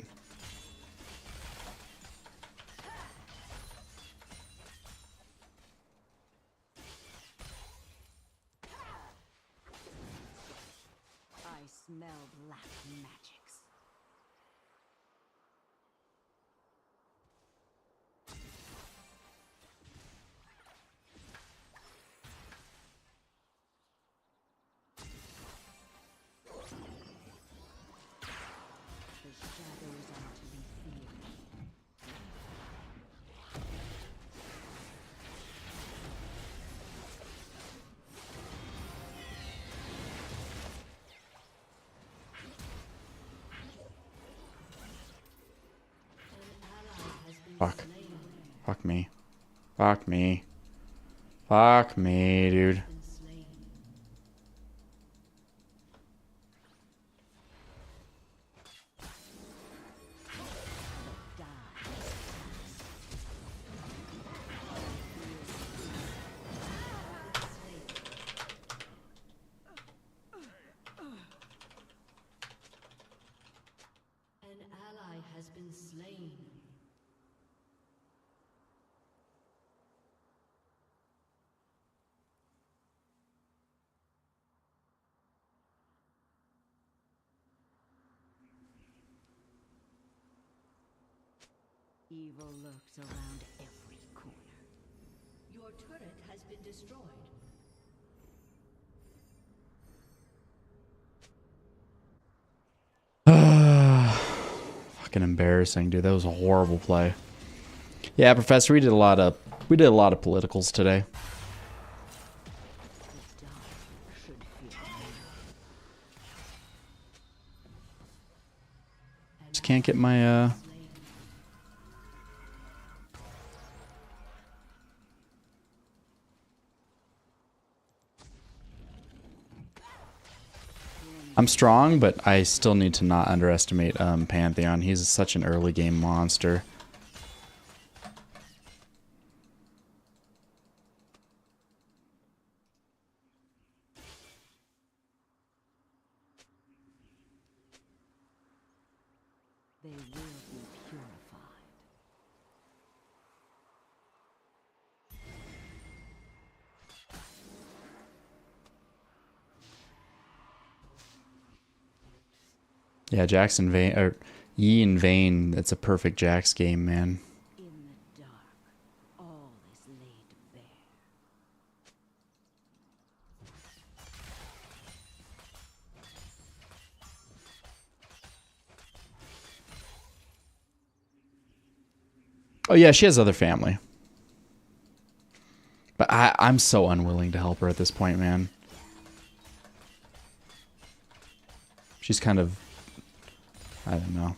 I smell black magics. The shadows are to be feared. Fuck. Fuck me. Fuck me. Fuck me, dude. An ally has been slain. Evil lurks around every corner. Your turret has been destroyed. Fucking embarrassing, dude. That was a horrible play. Yeah, Professor, we did a lot of politicals today. Just can't get my I'm strong, but I still need to not underestimate Pantheon. He's such an early game monster. They will be purified. Yeah, Jackson Vayne or Yi and Vayne, that's a perfect Jax game, man. In the dark, all is laid bare. Oh yeah, she has other family. But I'm so unwilling to help her at this point, man. She's kind of, I don't know.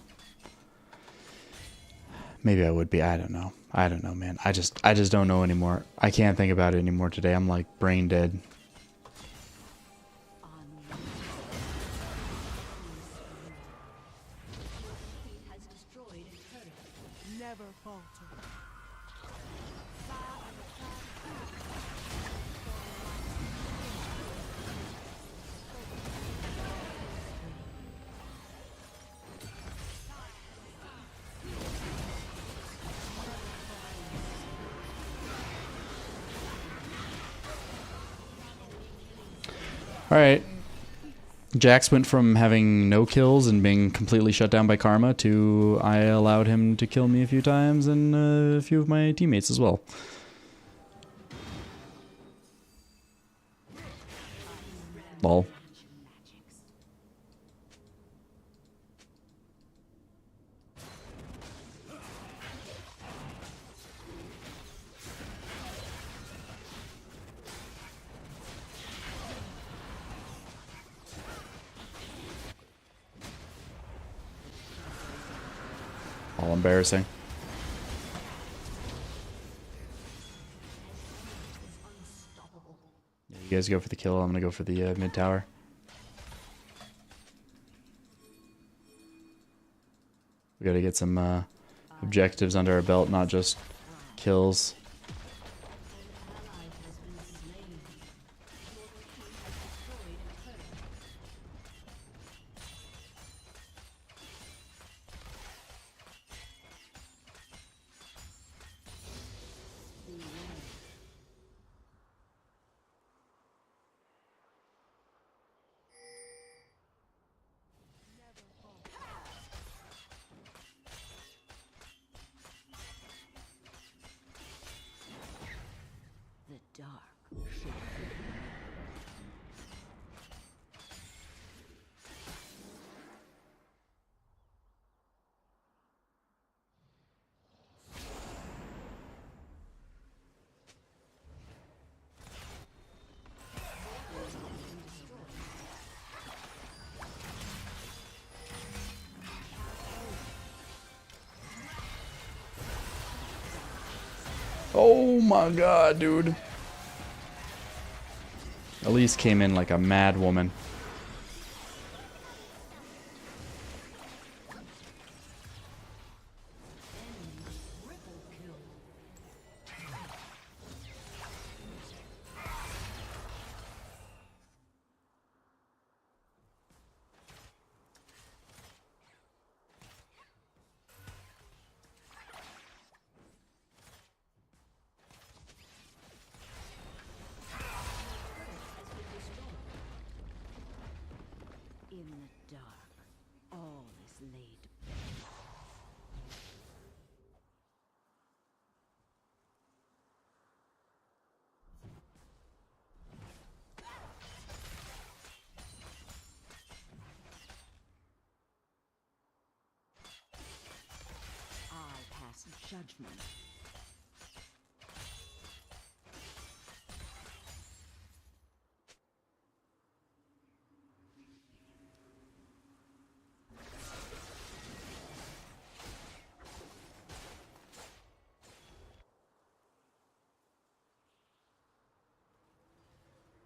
Maybe I would be. I don't know. I don't know, man. I just don't know anymore. I can't think about it anymore today. I'm like brain dead. Has destroyed a turret. Never falter. All right. Jax went from having no kills and being completely shut down by Karma to I allowed him to kill me a few times and a few of my teammates as well. Lol. All embarrassing. Yeah, You guys go for the kill. I'm gonna go for the mid tower. We gotta get some objectives under our belt, not just kills. The dark should Oh my god, dude. Elise came in like a mad woman. in the dark. All is laid I pass judgment.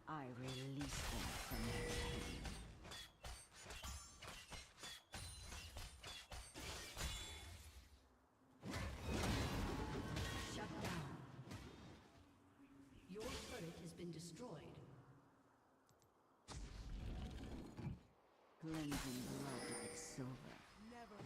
I release them from their pain. Shut down. Your turret has been destroyed. Cleansing blood with silver. Never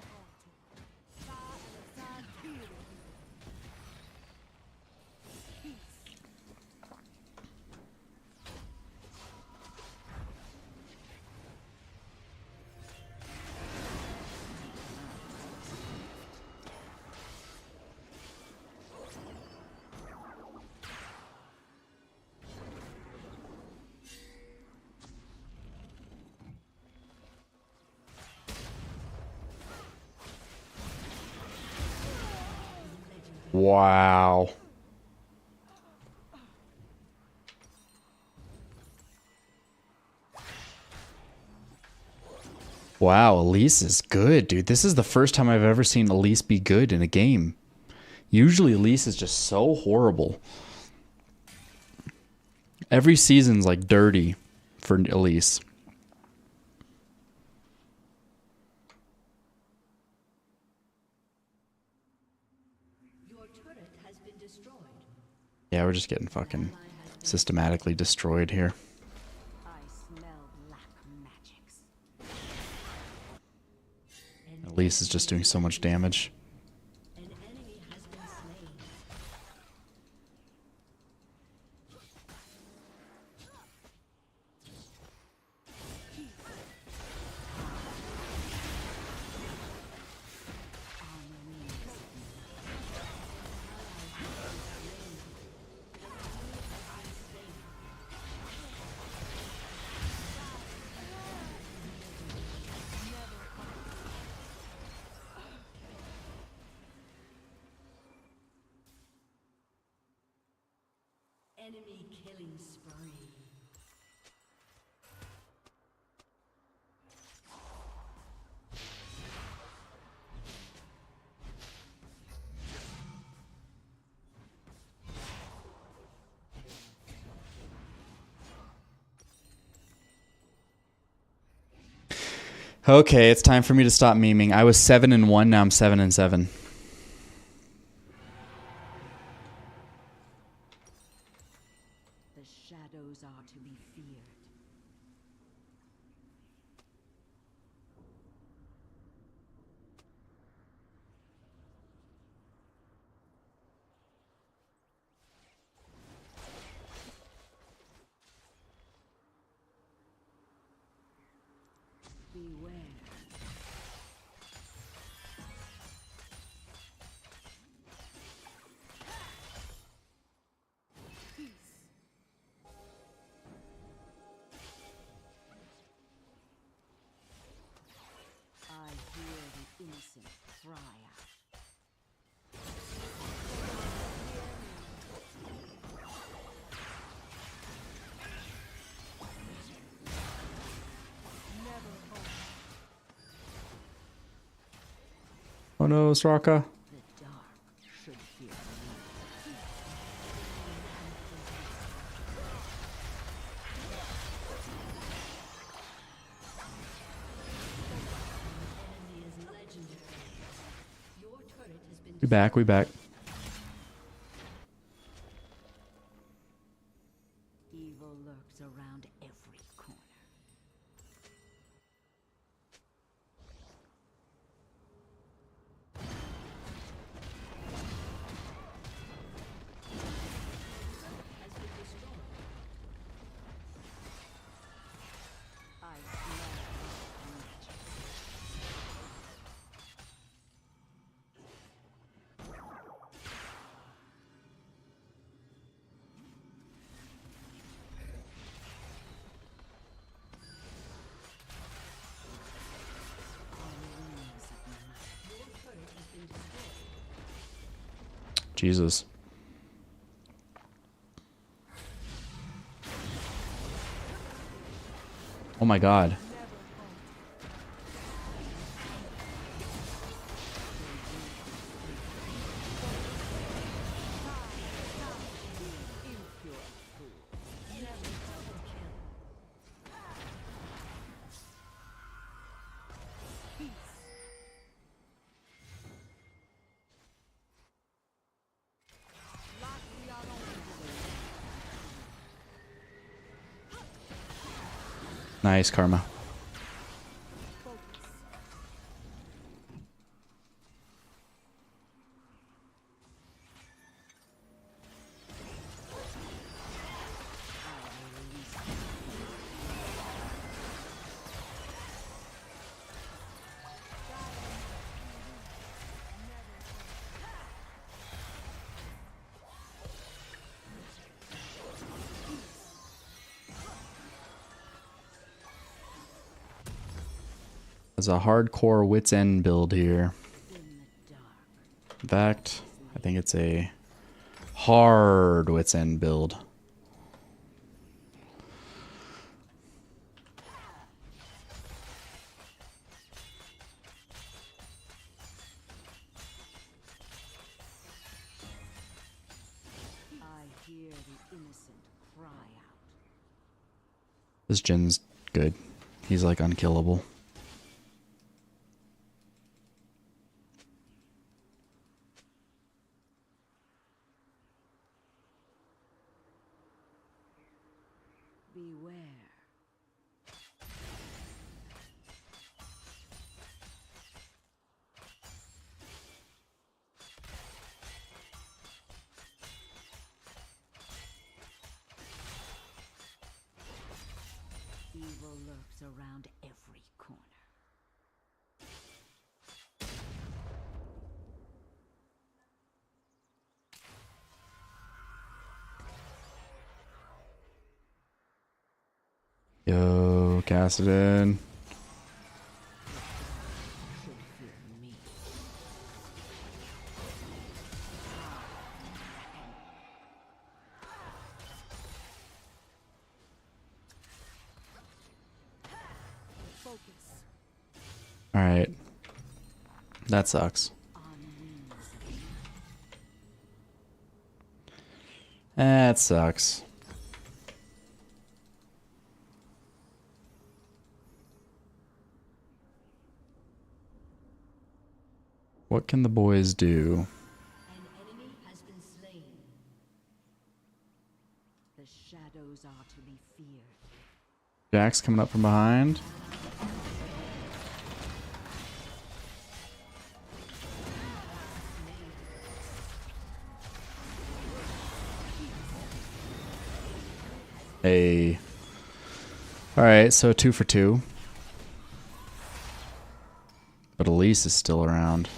Wow. Wow, Elise is good, dude. This is the first time I've ever seen Elise be good in a game. Usually Elise is just so horrible. Every season's like dirty for Elise. Your turret has been destroyed. Yeah, we're just getting fucking systematically destroyed here. I smell black magics. Elise is just doing so much damage. An enemy has been slain. Enemy killing spree. Okay, it's time for me to stop memeing. I was 7-1, now I'm 7-7. The shadows are to be feared. Beware. I hear the innocent cry out. Oh no, Straka. The dark should fear me. Enemy is legendary. Your turret has been We back, we back. Evil lurks around every corner. Has been destroyed. I smell magic. Jesus. Oh my god. Nice, Karma. There's a hardcore wits end build here. In fact, I think it's a hard wits end build. I hear the innocent cry out. This Jin's good. He's like unkillable. Beware. Evil lurks around every corner. Yo, Cassidon. Alright. That sucks. That sucks. What can the boys do? An enemy has been slain. The shadows are to be feared. Jack's coming up from behind. Hey. Alright, so 2 for 2. But Elise is still around.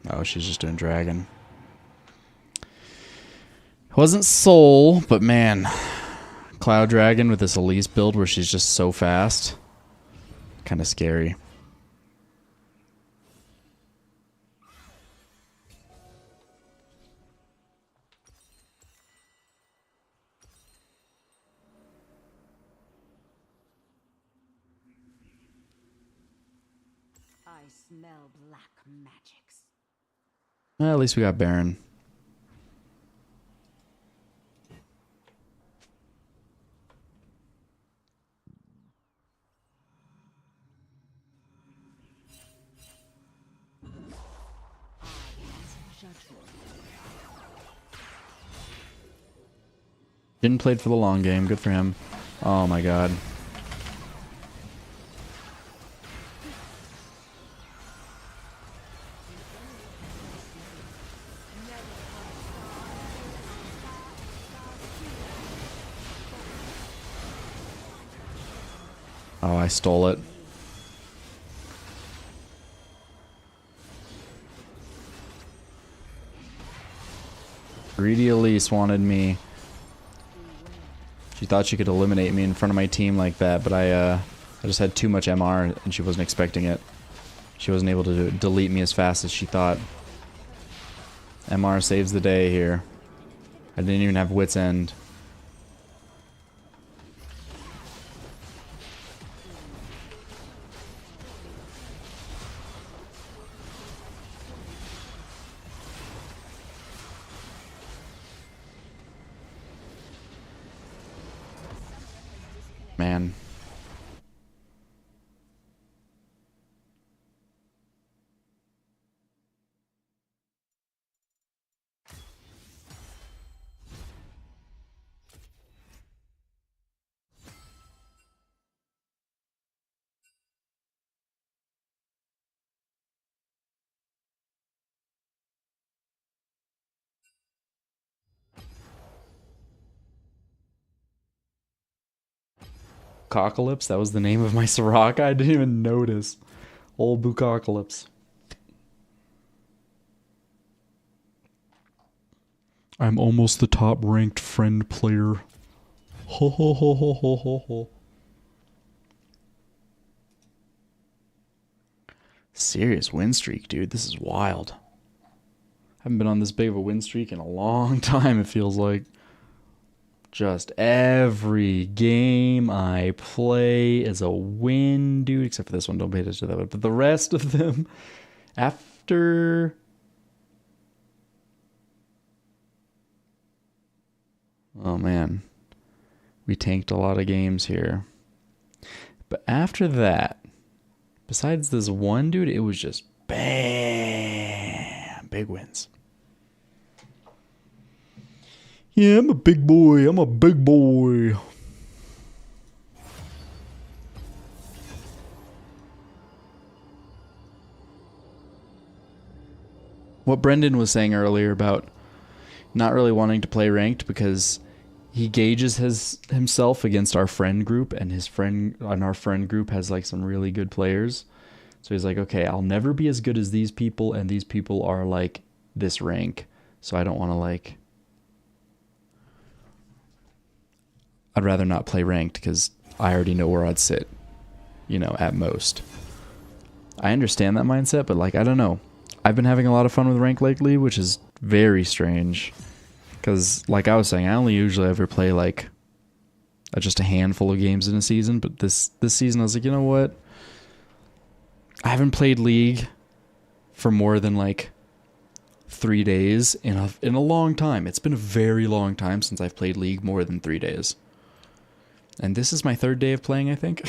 Oh, she's just doing dragon. It wasn't Soul, but man. Cloud Dragon with this Elise build where she's just so fast. Kind of scary. I smell black magics. Well, at least we got Baron. Didn't play for the long game. Good for him. Oh my god. Oh, I stole it. Greedy Elise wanted me. She thought she could eliminate me in front of my team like that, but I just had too much MR and she wasn't expecting it. She wasn't able to delete me as fast as she thought. MR saves the day here. I didn't even have Wit's End. Man. Bucacalypse? That was the name of my Soraka? I didn't even notice. Old Bucacalypse. I'm almost the top ranked friend player. Ho ho ho ho ho ho ho. Serious win streak, dude. This is wild. I haven't been on this big of a win streak in a long time, it feels like. Just every game I play is a win, dude. Except for this one, don't pay attention to that one. But the rest of them, after... Oh, man. We tanked a lot of games here. But after that, besides this one, dude, it was just bam! Big wins. Yeah, I'm a big boy. I'm a big boy. What Brendan was saying earlier about not really wanting to play ranked because he gauges himself against our friend group, and our friend group has like some really good players. So he's like, okay, I'll never be as good as these people, and these people are like this rank. So I don't want to like... I'd rather not play ranked because I already know where I'd sit, you know, at most. I understand that mindset, but like, I don't know. I've been having a lot of fun with rank lately, which is very strange. Because like I was saying, I only usually ever play like just a handful of games in a season. But this season I was like, you know what? I haven't played League for more than like 3 days in a long time. It's been a very long time since I've played League more than 3 days. And this is my third day of playing, I think.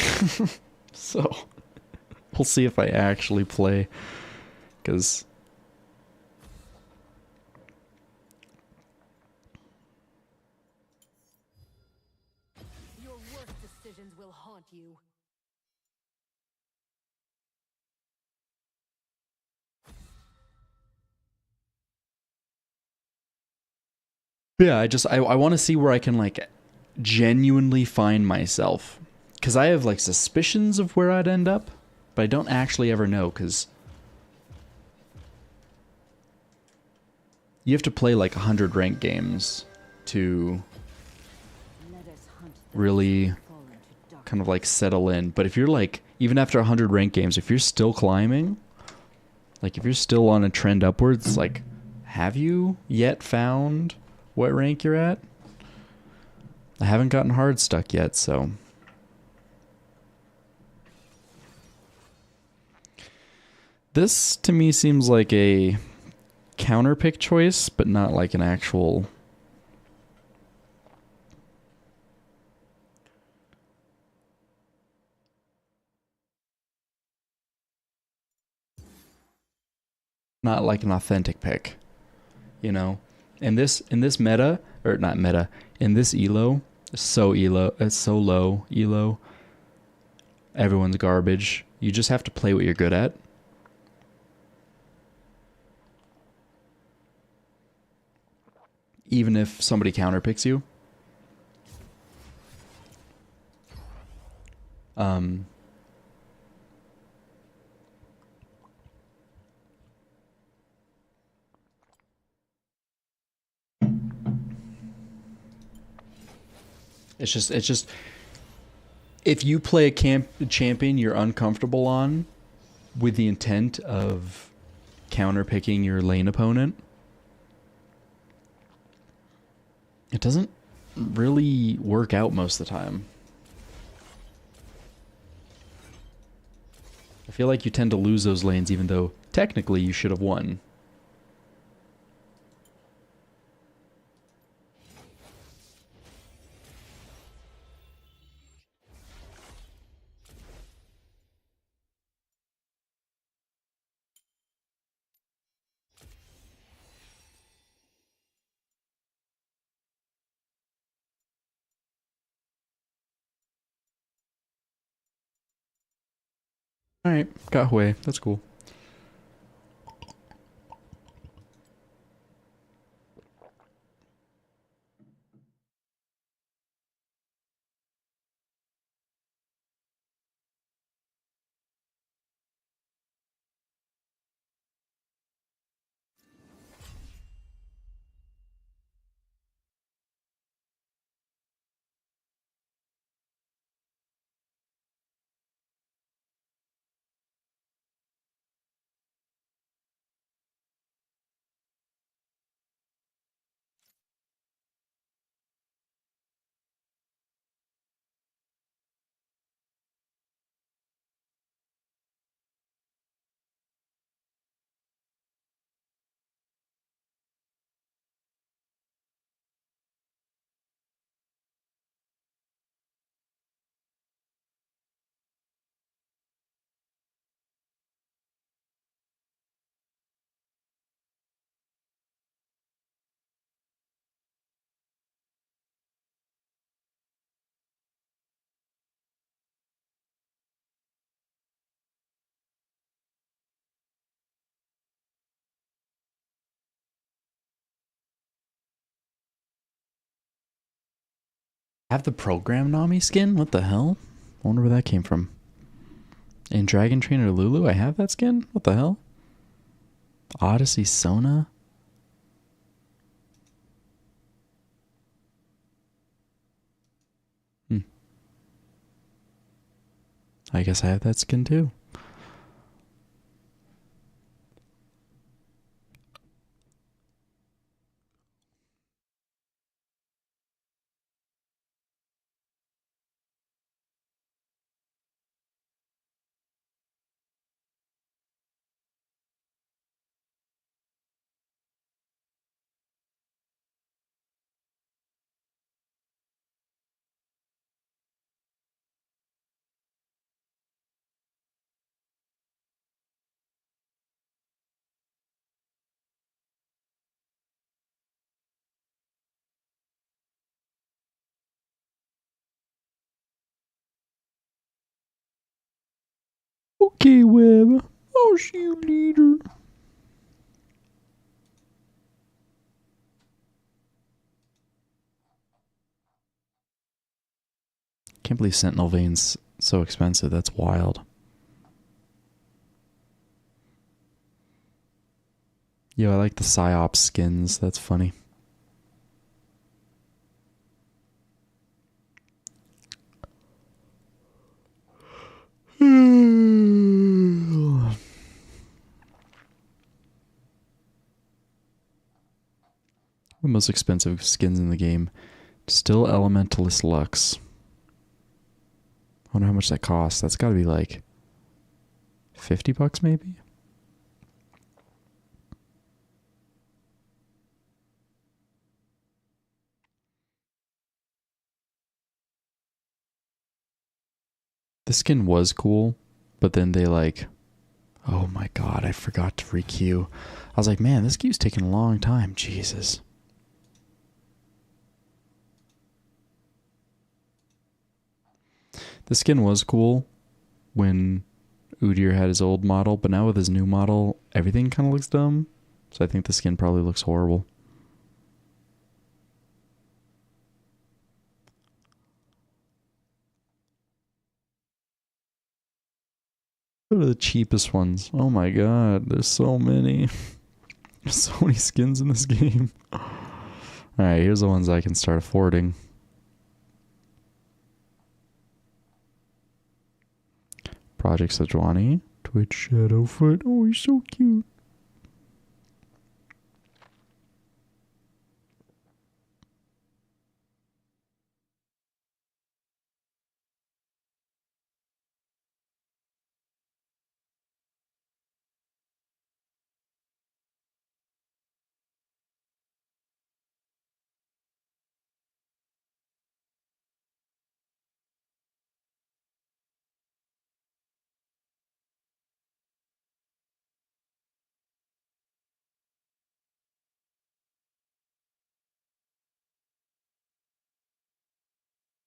So we'll see if I actually play. Because Your worst decisions will haunt you. yeah, I want to see where I can like genuinely find myself. Because I have like suspicions of where I'd end up, but I don't actually ever know because you have to play like 100 ranked games to really kind of like settle in. But if you're like, even after 100 ranked games, if you're still climbing, like if you're still on a trend upwards, like have you yet found what rank you're at? I haven't gotten hard stuck yet, so this to me seems like a counter pick choice, but not like an actual not like an authentic pick, you know. In this meta, or not meta, in this elo, it's so low elo. Everyone's garbage. You just have to play what you're good at. Even if somebody counterpicks you. It's just if you play a champion you're uncomfortable on with the intent of counterpicking your lane opponent, it doesn't really work out most of the time. I feel like you tend to lose those lanes even though technically you should have won. Alright, got Hui. That's cool. Have the program Nami skin? What the hell? I wonder where that came from. In Dragon Trainer Lulu, I have that skin? What the hell? Odyssey Sona? I guess I have that skin too. Okay, Web. I'll see you later. Can't believe Sentinel Vayne's so expensive. That's wild. Yo, I like the Psyops skins. That's funny. The most expensive skins in the game. Still Elementalist Lux. I wonder how much that costs. That's got to be like $50 maybe? The skin was cool, but then they like... Oh my god, I forgot to requeue. I was like, man, this queue's taking a long time. Jesus. The skin was cool when Udyr had his old model, but now with his new model, everything kind of looks dumb. So I think the skin probably looks horrible. What are the cheapest ones? Oh my god, there's so many. There's so many skins in this game. Alright, here's the ones I can start affording. Project Sejuani. Twitch Shadowfoot. Oh, he's so cute.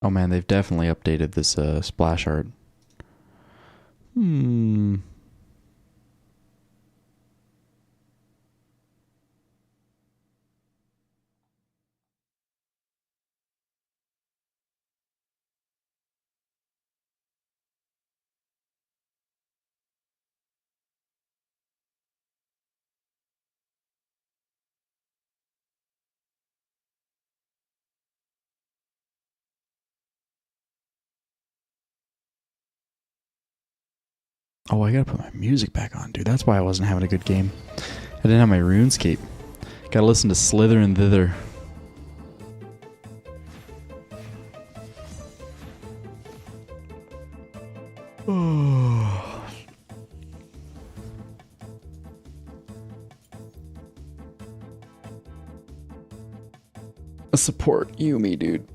Oh man, they've definitely updated this splash art. Oh, I gotta put my music back on, dude. That's why I wasn't having a good game. I didn't have my RuneScape. Gotta listen to Slither and Thither. Oh. Support Yumi, dude.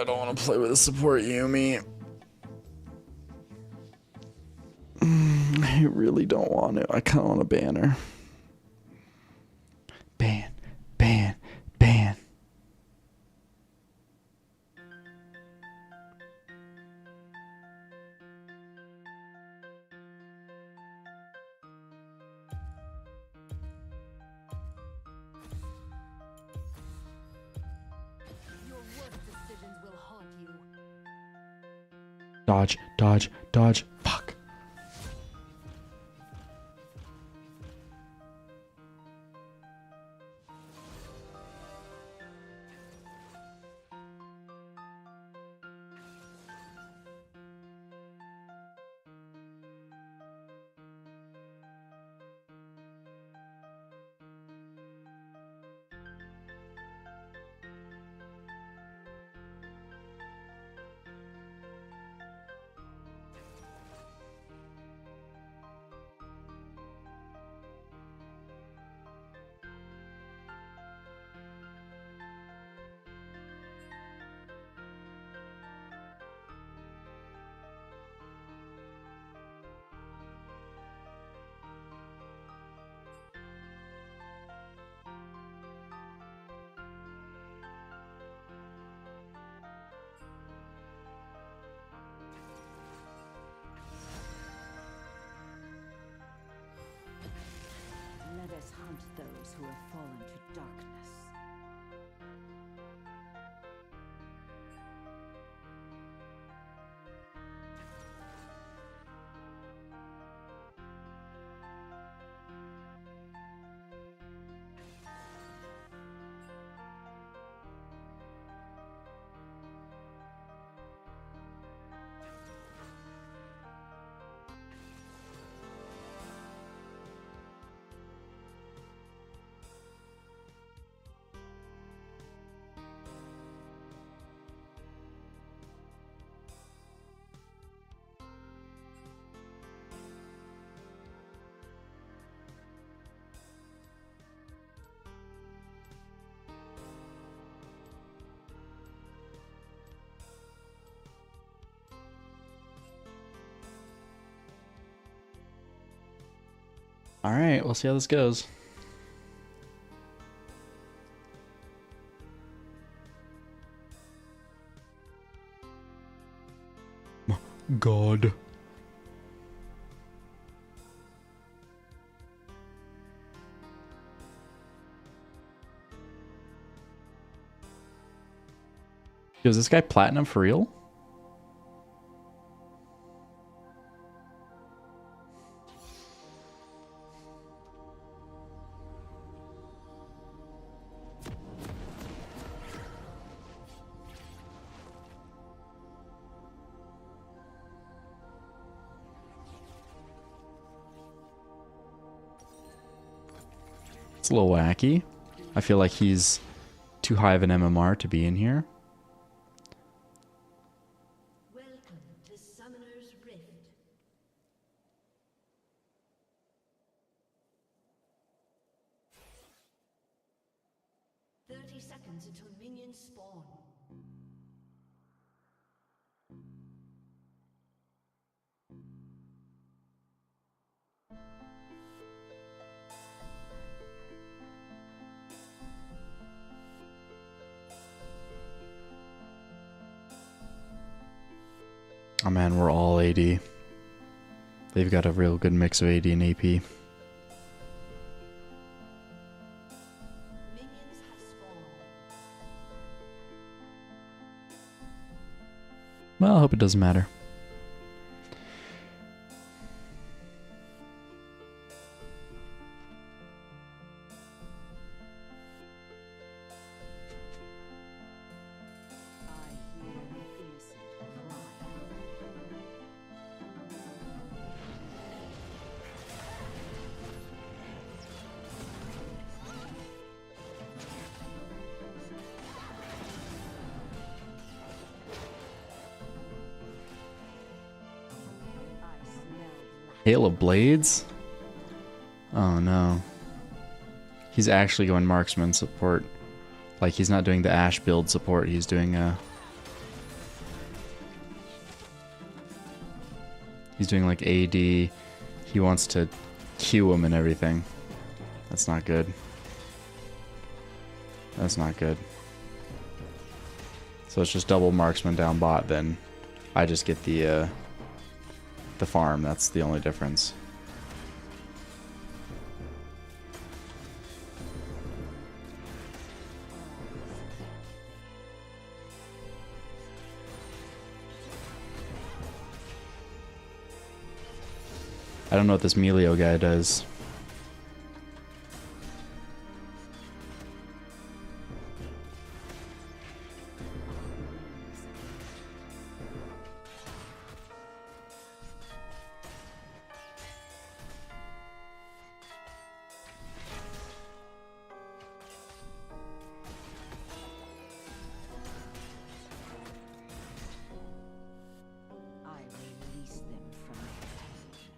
I don't want to play with a support Yumi. I really don't want to. I kind of want to ban her. Ban, ban, ban. Dodge, dodge, dodge. Fuck. those who have fallen to darkness. All right, we'll see how this goes. God. Yo, is this guy platinum for real? It's a little wacky. I feel like he's too high of an MMR to be in here. Welcome to Summoner's Rift. 30 seconds until minions spawn. Oh man, we're all AD. They've got a real good mix of AD and AP. Minions have spawned. Well, I hope it doesn't matter. I hear an innocent cry. I smell light. Hail of Blades? Oh no. He's actually going marksman support. Like he's not doing the Ash build support, he's doing he's doing like AD. He wants to Q him and everything. That's not good. That's not good. So it's just double marksman down bot, then I just get the farm. That's the only difference. I don't know what this Melio guy does. I release them from their pain.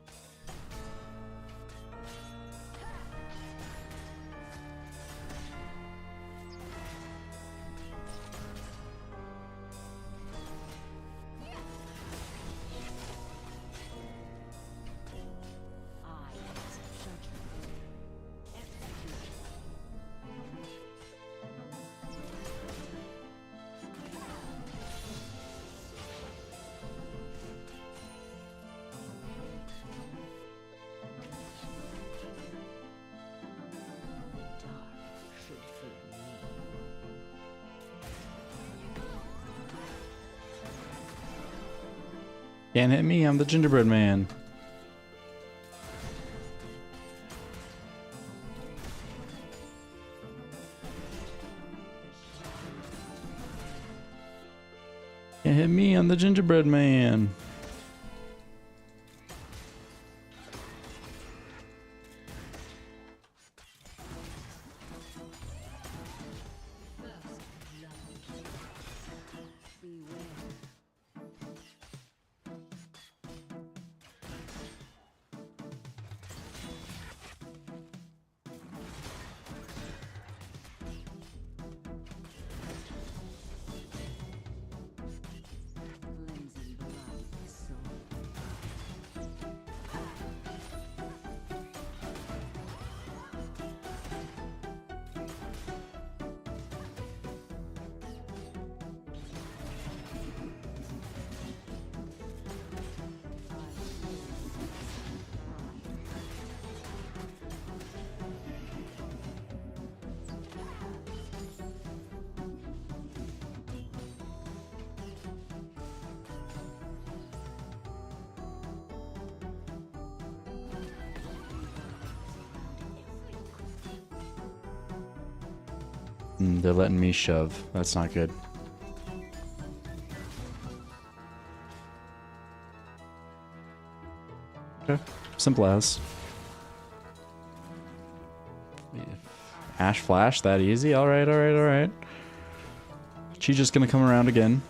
Can't hit me, I'm the gingerbread man. Can't hit me, I'm the gingerbread man. They're letting me shove. That's not good. Okay. Simple as. Ash flash that easy? Alright, alright, alright. She's just gonna come around again.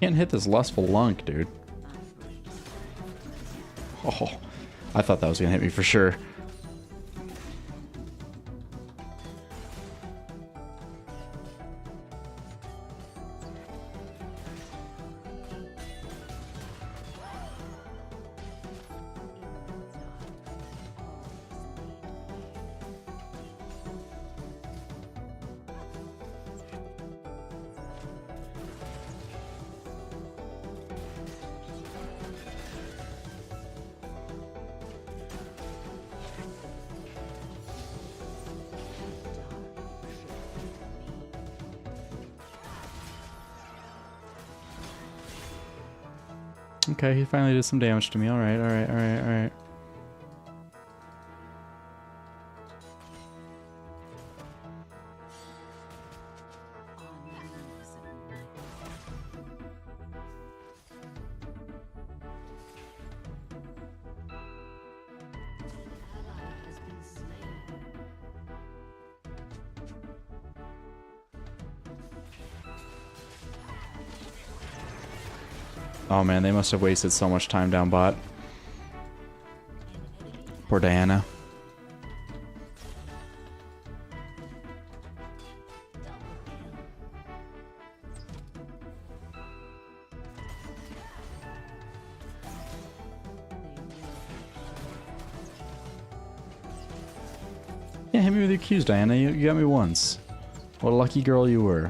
Can't hit this lustful lunk, dude. Oh, I thought that was gonna hit me for sure. Okay, he finally did some damage to me. Alright, alright, alright, alright. Oh man, they must have wasted so much time down bot. Poor Diana. Yeah, hit me with your Qs, Diana. You got me once. What a lucky girl you were.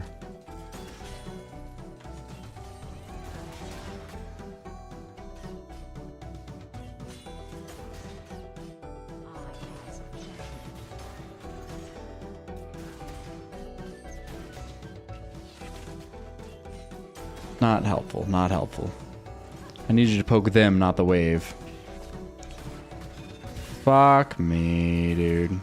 Not helpful, not helpful. I need you to poke them, not the wave. Fuck me, dude.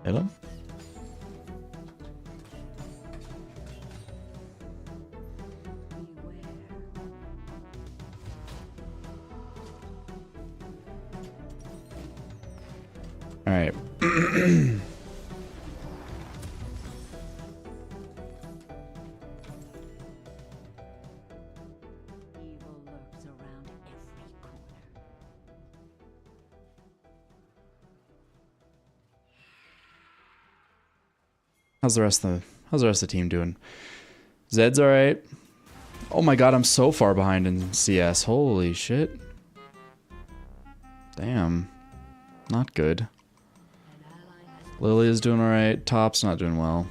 Hit him? All right. How's the rest of the team doing? Zed's all right. Oh my god, I'm so far behind in CS. Holy shit. Damn. Not good. Lily is doing alright. Top's not doing well.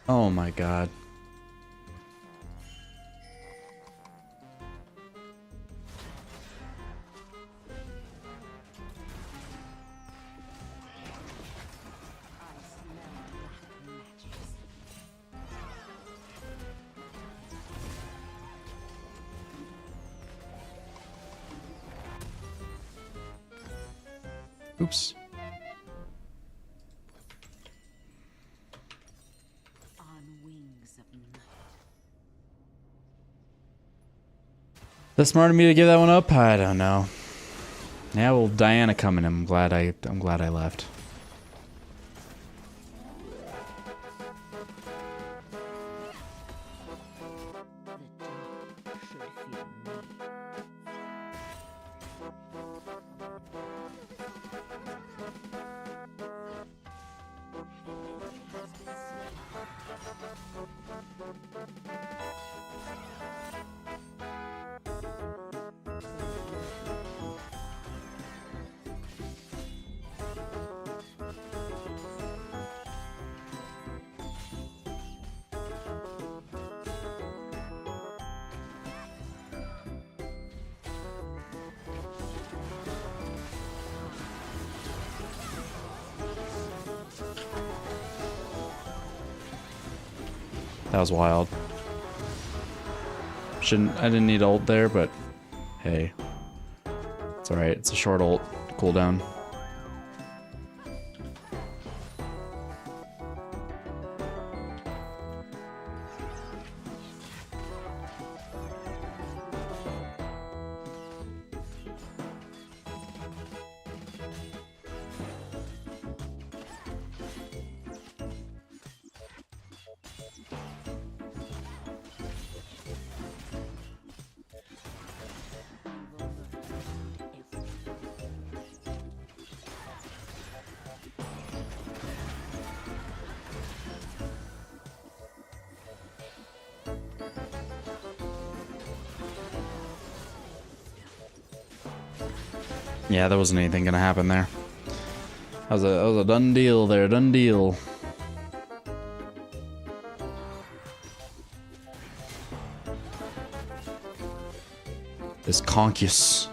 Oh my god. Oops. That's smart of me to give that one up? I don't know. Yeah, well, Diana coming. I'm glad I left. That was wild. I didn't need ult there, but hey. It's alright, it's a short ult cooldown. Yeah, there wasn't anything gonna happen there. That was a done deal there, done deal. This Conchus.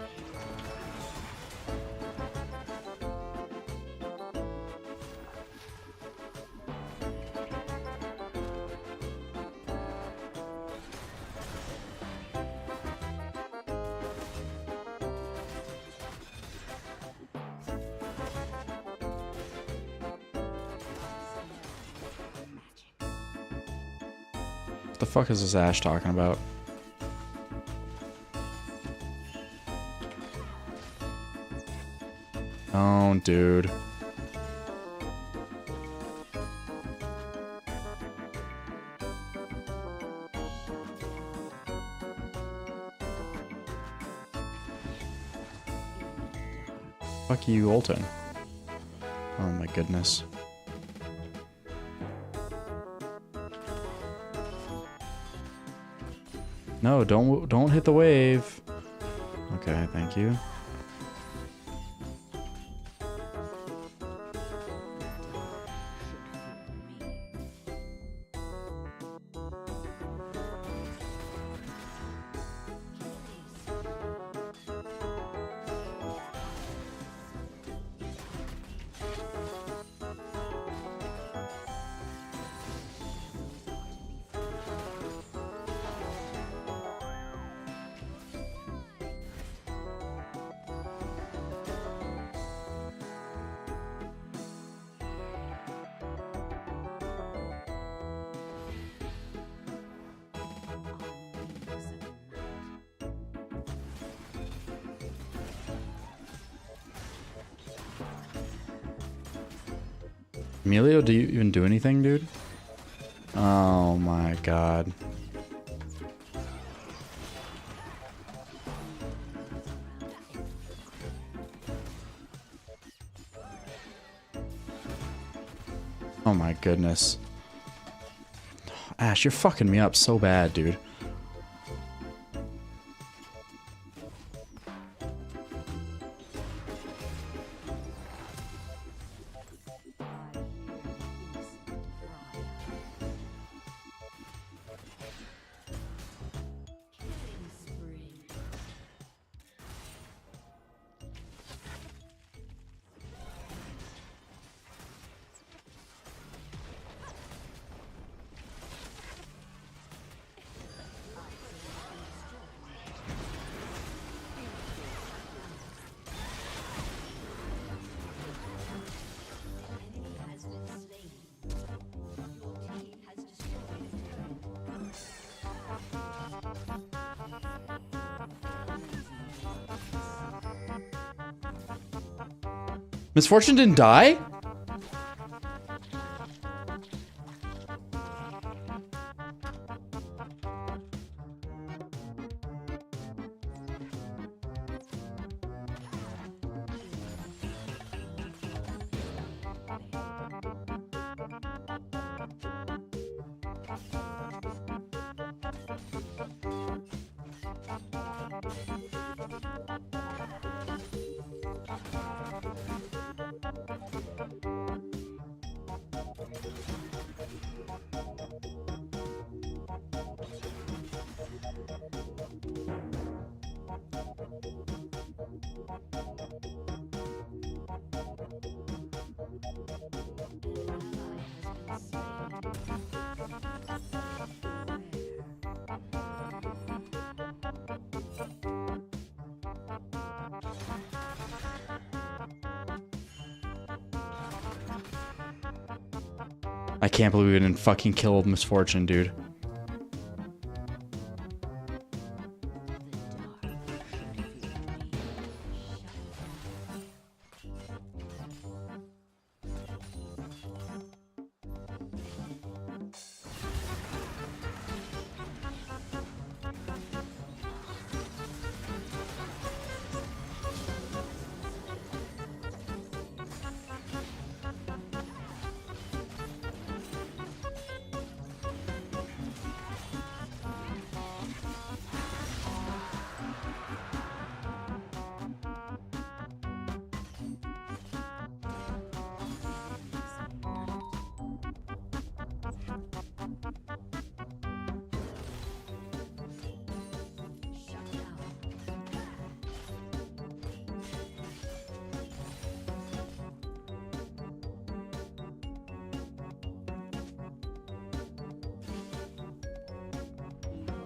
What the fuck is this Ash talking about? Oh, dude. Fuck you, ulting. Oh my goodness. No, don't hit the wave. Okay, thank you. Emilio, do you even do anything, dude? Oh my god. Oh my goodness. Ash, you're fucking me up so bad, dude. Misfortune didn't die? I can't believe we didn't fucking kill Misfortune, dude.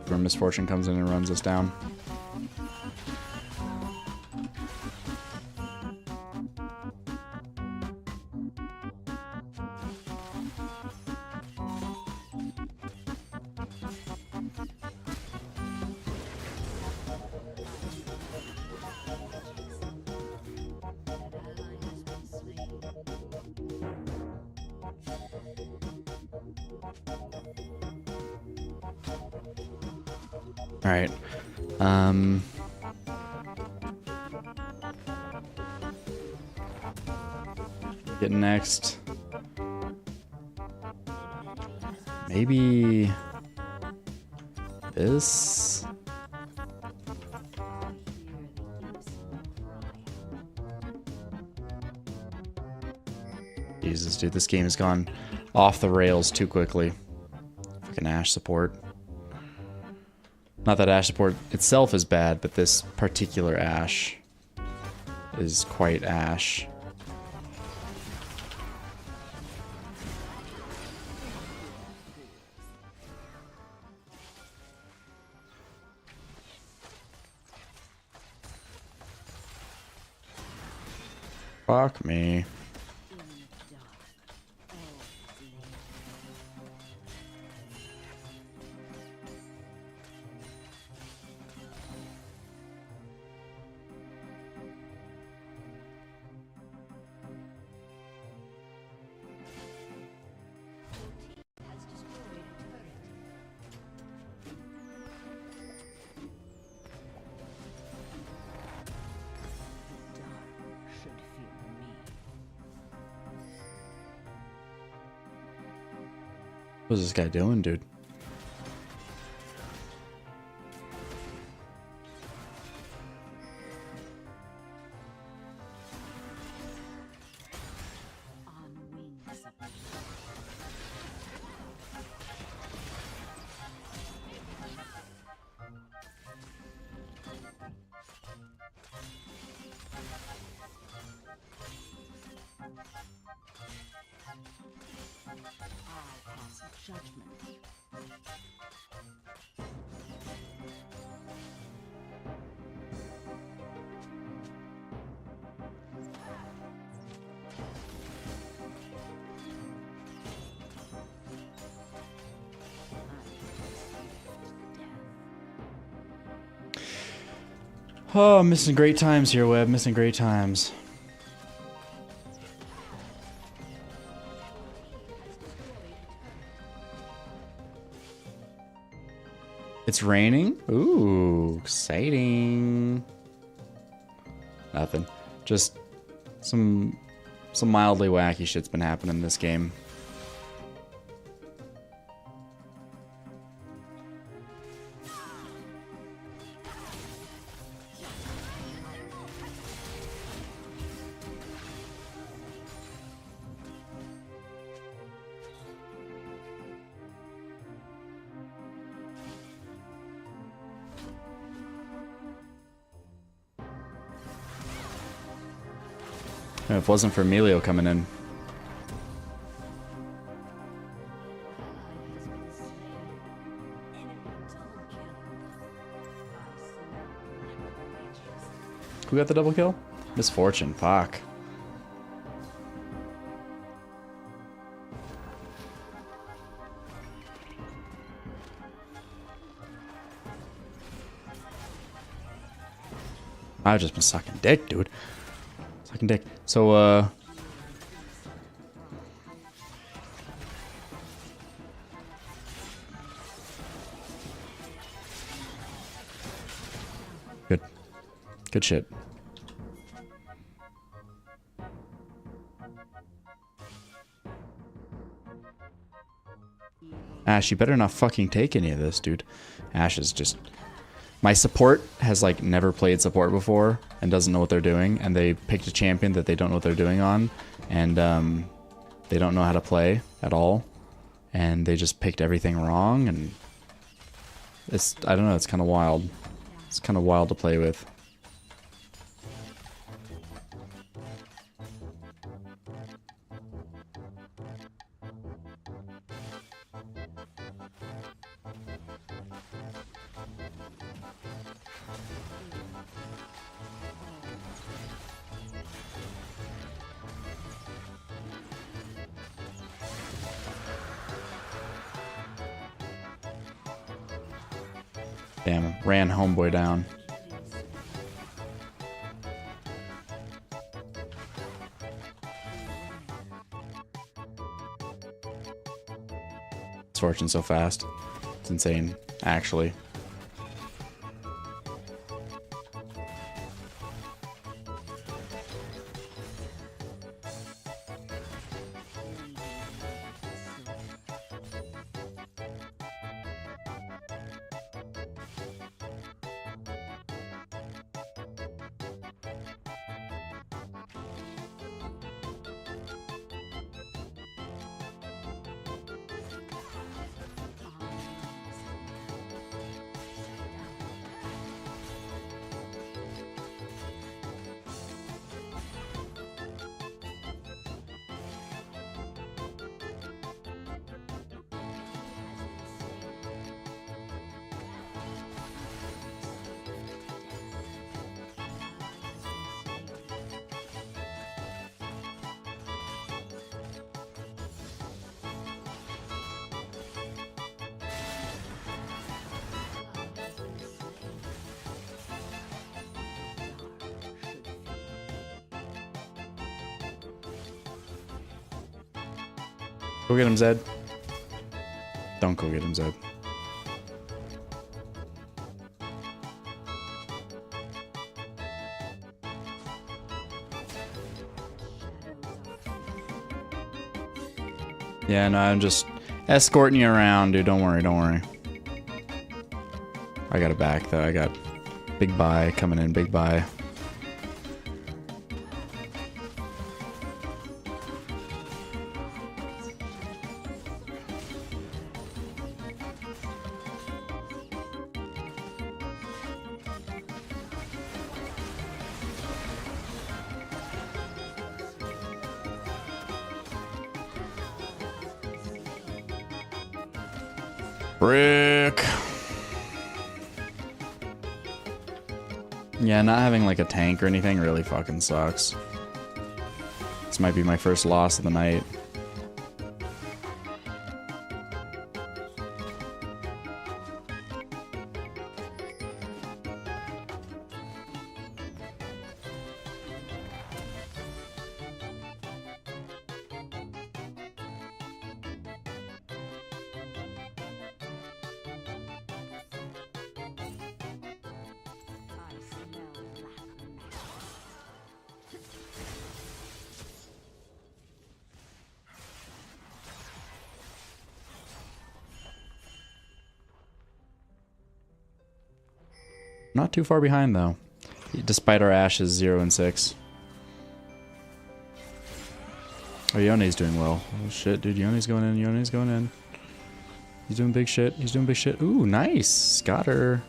Where Misfortune comes in and runs us down. All right. Get next. Maybe this. Jesus, dude, this game has gone off the rails too quickly. Fucking Ashe support. Not that Ashe support itself is bad, but this particular Ashe is quite Ashe. Fuck me. What's this guy doing, dude? Oh, missing great times here, Webb. Missing great times. It's raining? Ooh, exciting. Nothing. Just some mildly wacky shit's been happening in this game. If it wasn't for Emilio coming in. Who got the double kill? Misfortune, fuck. I've just been sucking dick, dude. Sucking dick. So, Good. Good shit. Ash, you better not fucking take any of this, dude. Ash is just... My support has, like, never played support before and doesn't know what they're doing, and they picked a champion that they don't know what they're doing on, and they don't know how to play at all, and they just picked everything wrong, and it's, I don't know, it's kind of wild. It's kind of wild to play with. Damn, ran homeboy down. It's fortune so fast. It's insane, actually. Go get him, Zed. Don't go get him, Zed. Yeah, no, I'm just... Escorting you around, dude. Don't worry, don't worry. I got it back, though. I got big buy coming in, big buy. Brick. Yeah, not having like a tank or anything really fucking sucks. This might be my first loss of the night. Not too far behind though, despite our ashes 0 and 6. Oh, Yone's doing well. Oh shit, dude, Yone's going in. Yone's going in. He's doing big shit. He's doing big shit. Ooh, nice. Got her.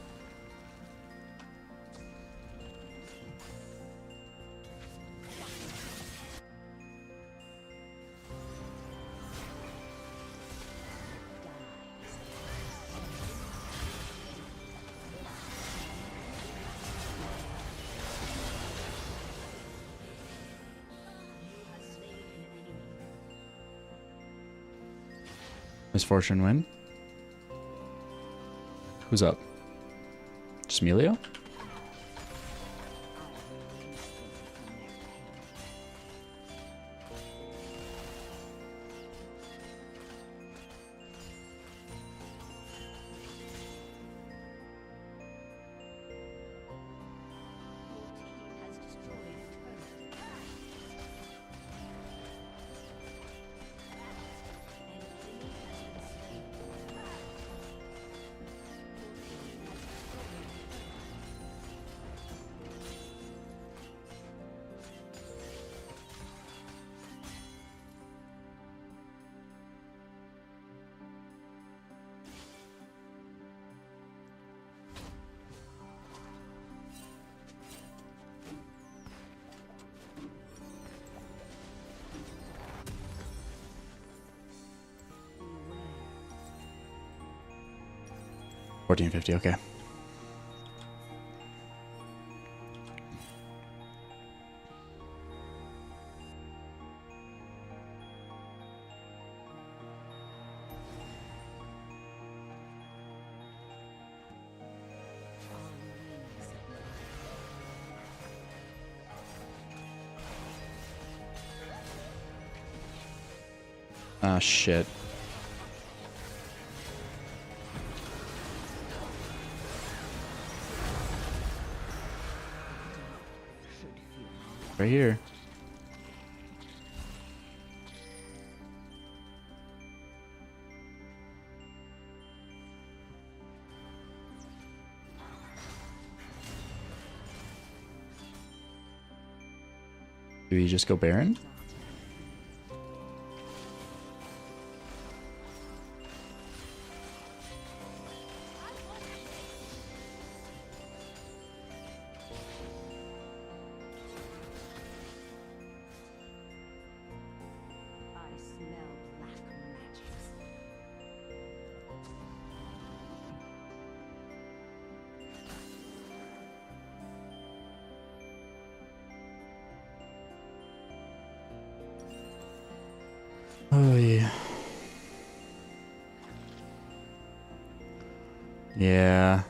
Misfortune win. Who's up? Just Melio? $14.50, okay. Ah, shit. Right here. Do you just go Baron? Oh yeah. Yeah.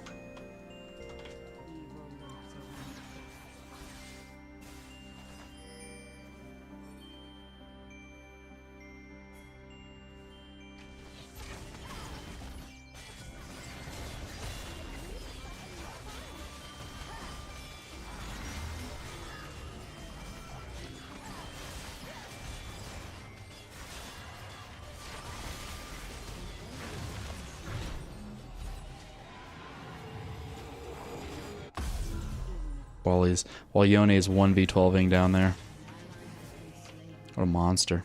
while Yone is 1v12ing down there. What a monster.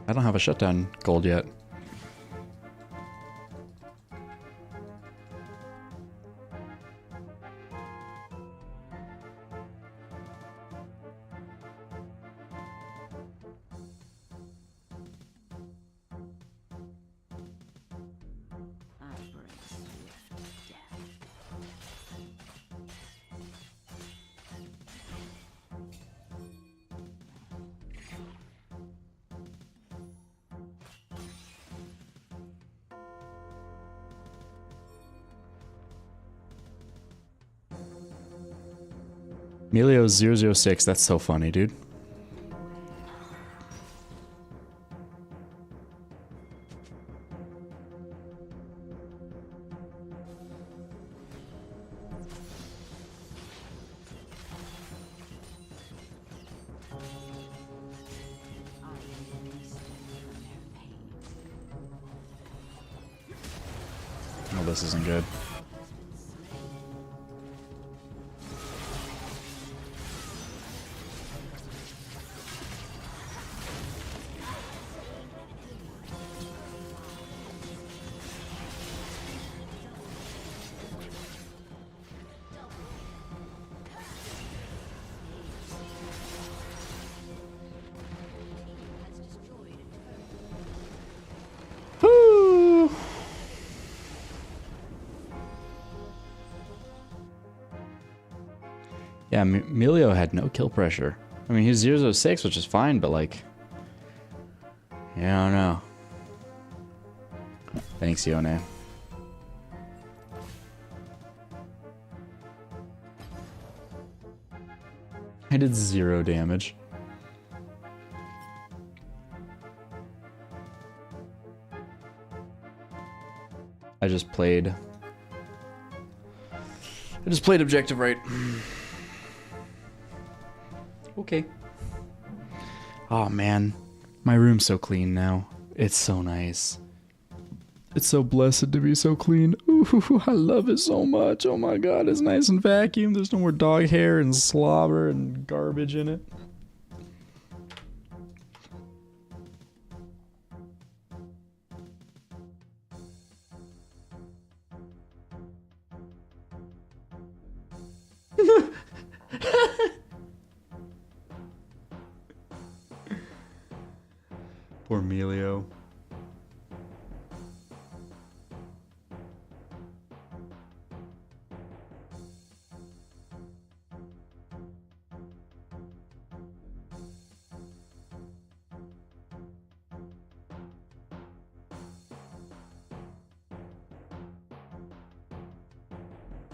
I don't have a shutdown gold yet. Emilio 006, that's so funny, dude. Oh, this isn't good. Yeah, Emilio had no kill pressure. I mean, he's 006, which is fine, but like... Yeah, I don't know. Thanks, Yone. I did 0 damage. I just played objective right. Okay. Oh man, my room's so clean now. It's so nice. It's so blessed to be so clean. Ooh, I love it so much. Oh my god, it's nice and vacuumed. There's no more dog hair and slobber and garbage in it. Poor Emilio.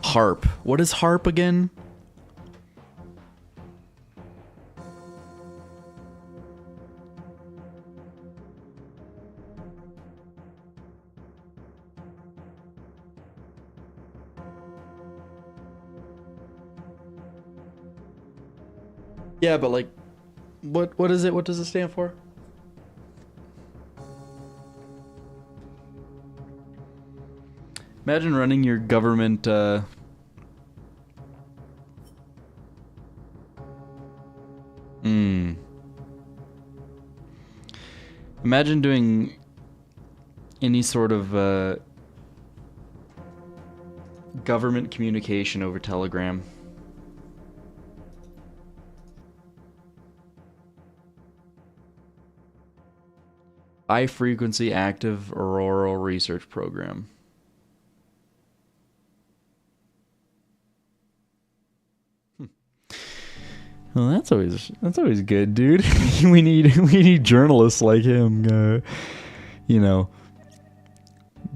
Harp. What is harp again? Yeah, but like, what is it? What does it stand for? Imagine running your government, Imagine doing any sort of, government communication over Telegram. High frequency active auroral research program. Well, that's always good, dude. we need journalists like him, you know,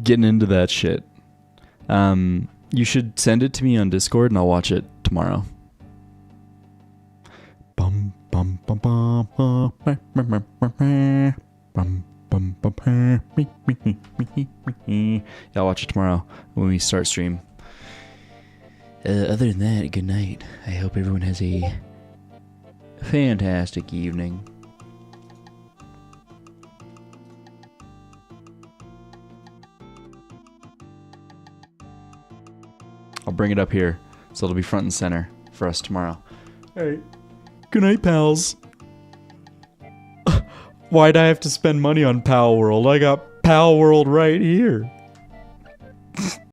getting into that shit. You should send it to me on Discord and I'll watch it tomorrow. Y'all watch it tomorrow when we start stream. Other than that, good night. I hope everyone has a fantastic evening. I'll bring it up here, so it'll be front and center for us tomorrow. Alright. Good night, pals. Why'd I have to spend money on Pal World? I got Pal World right here.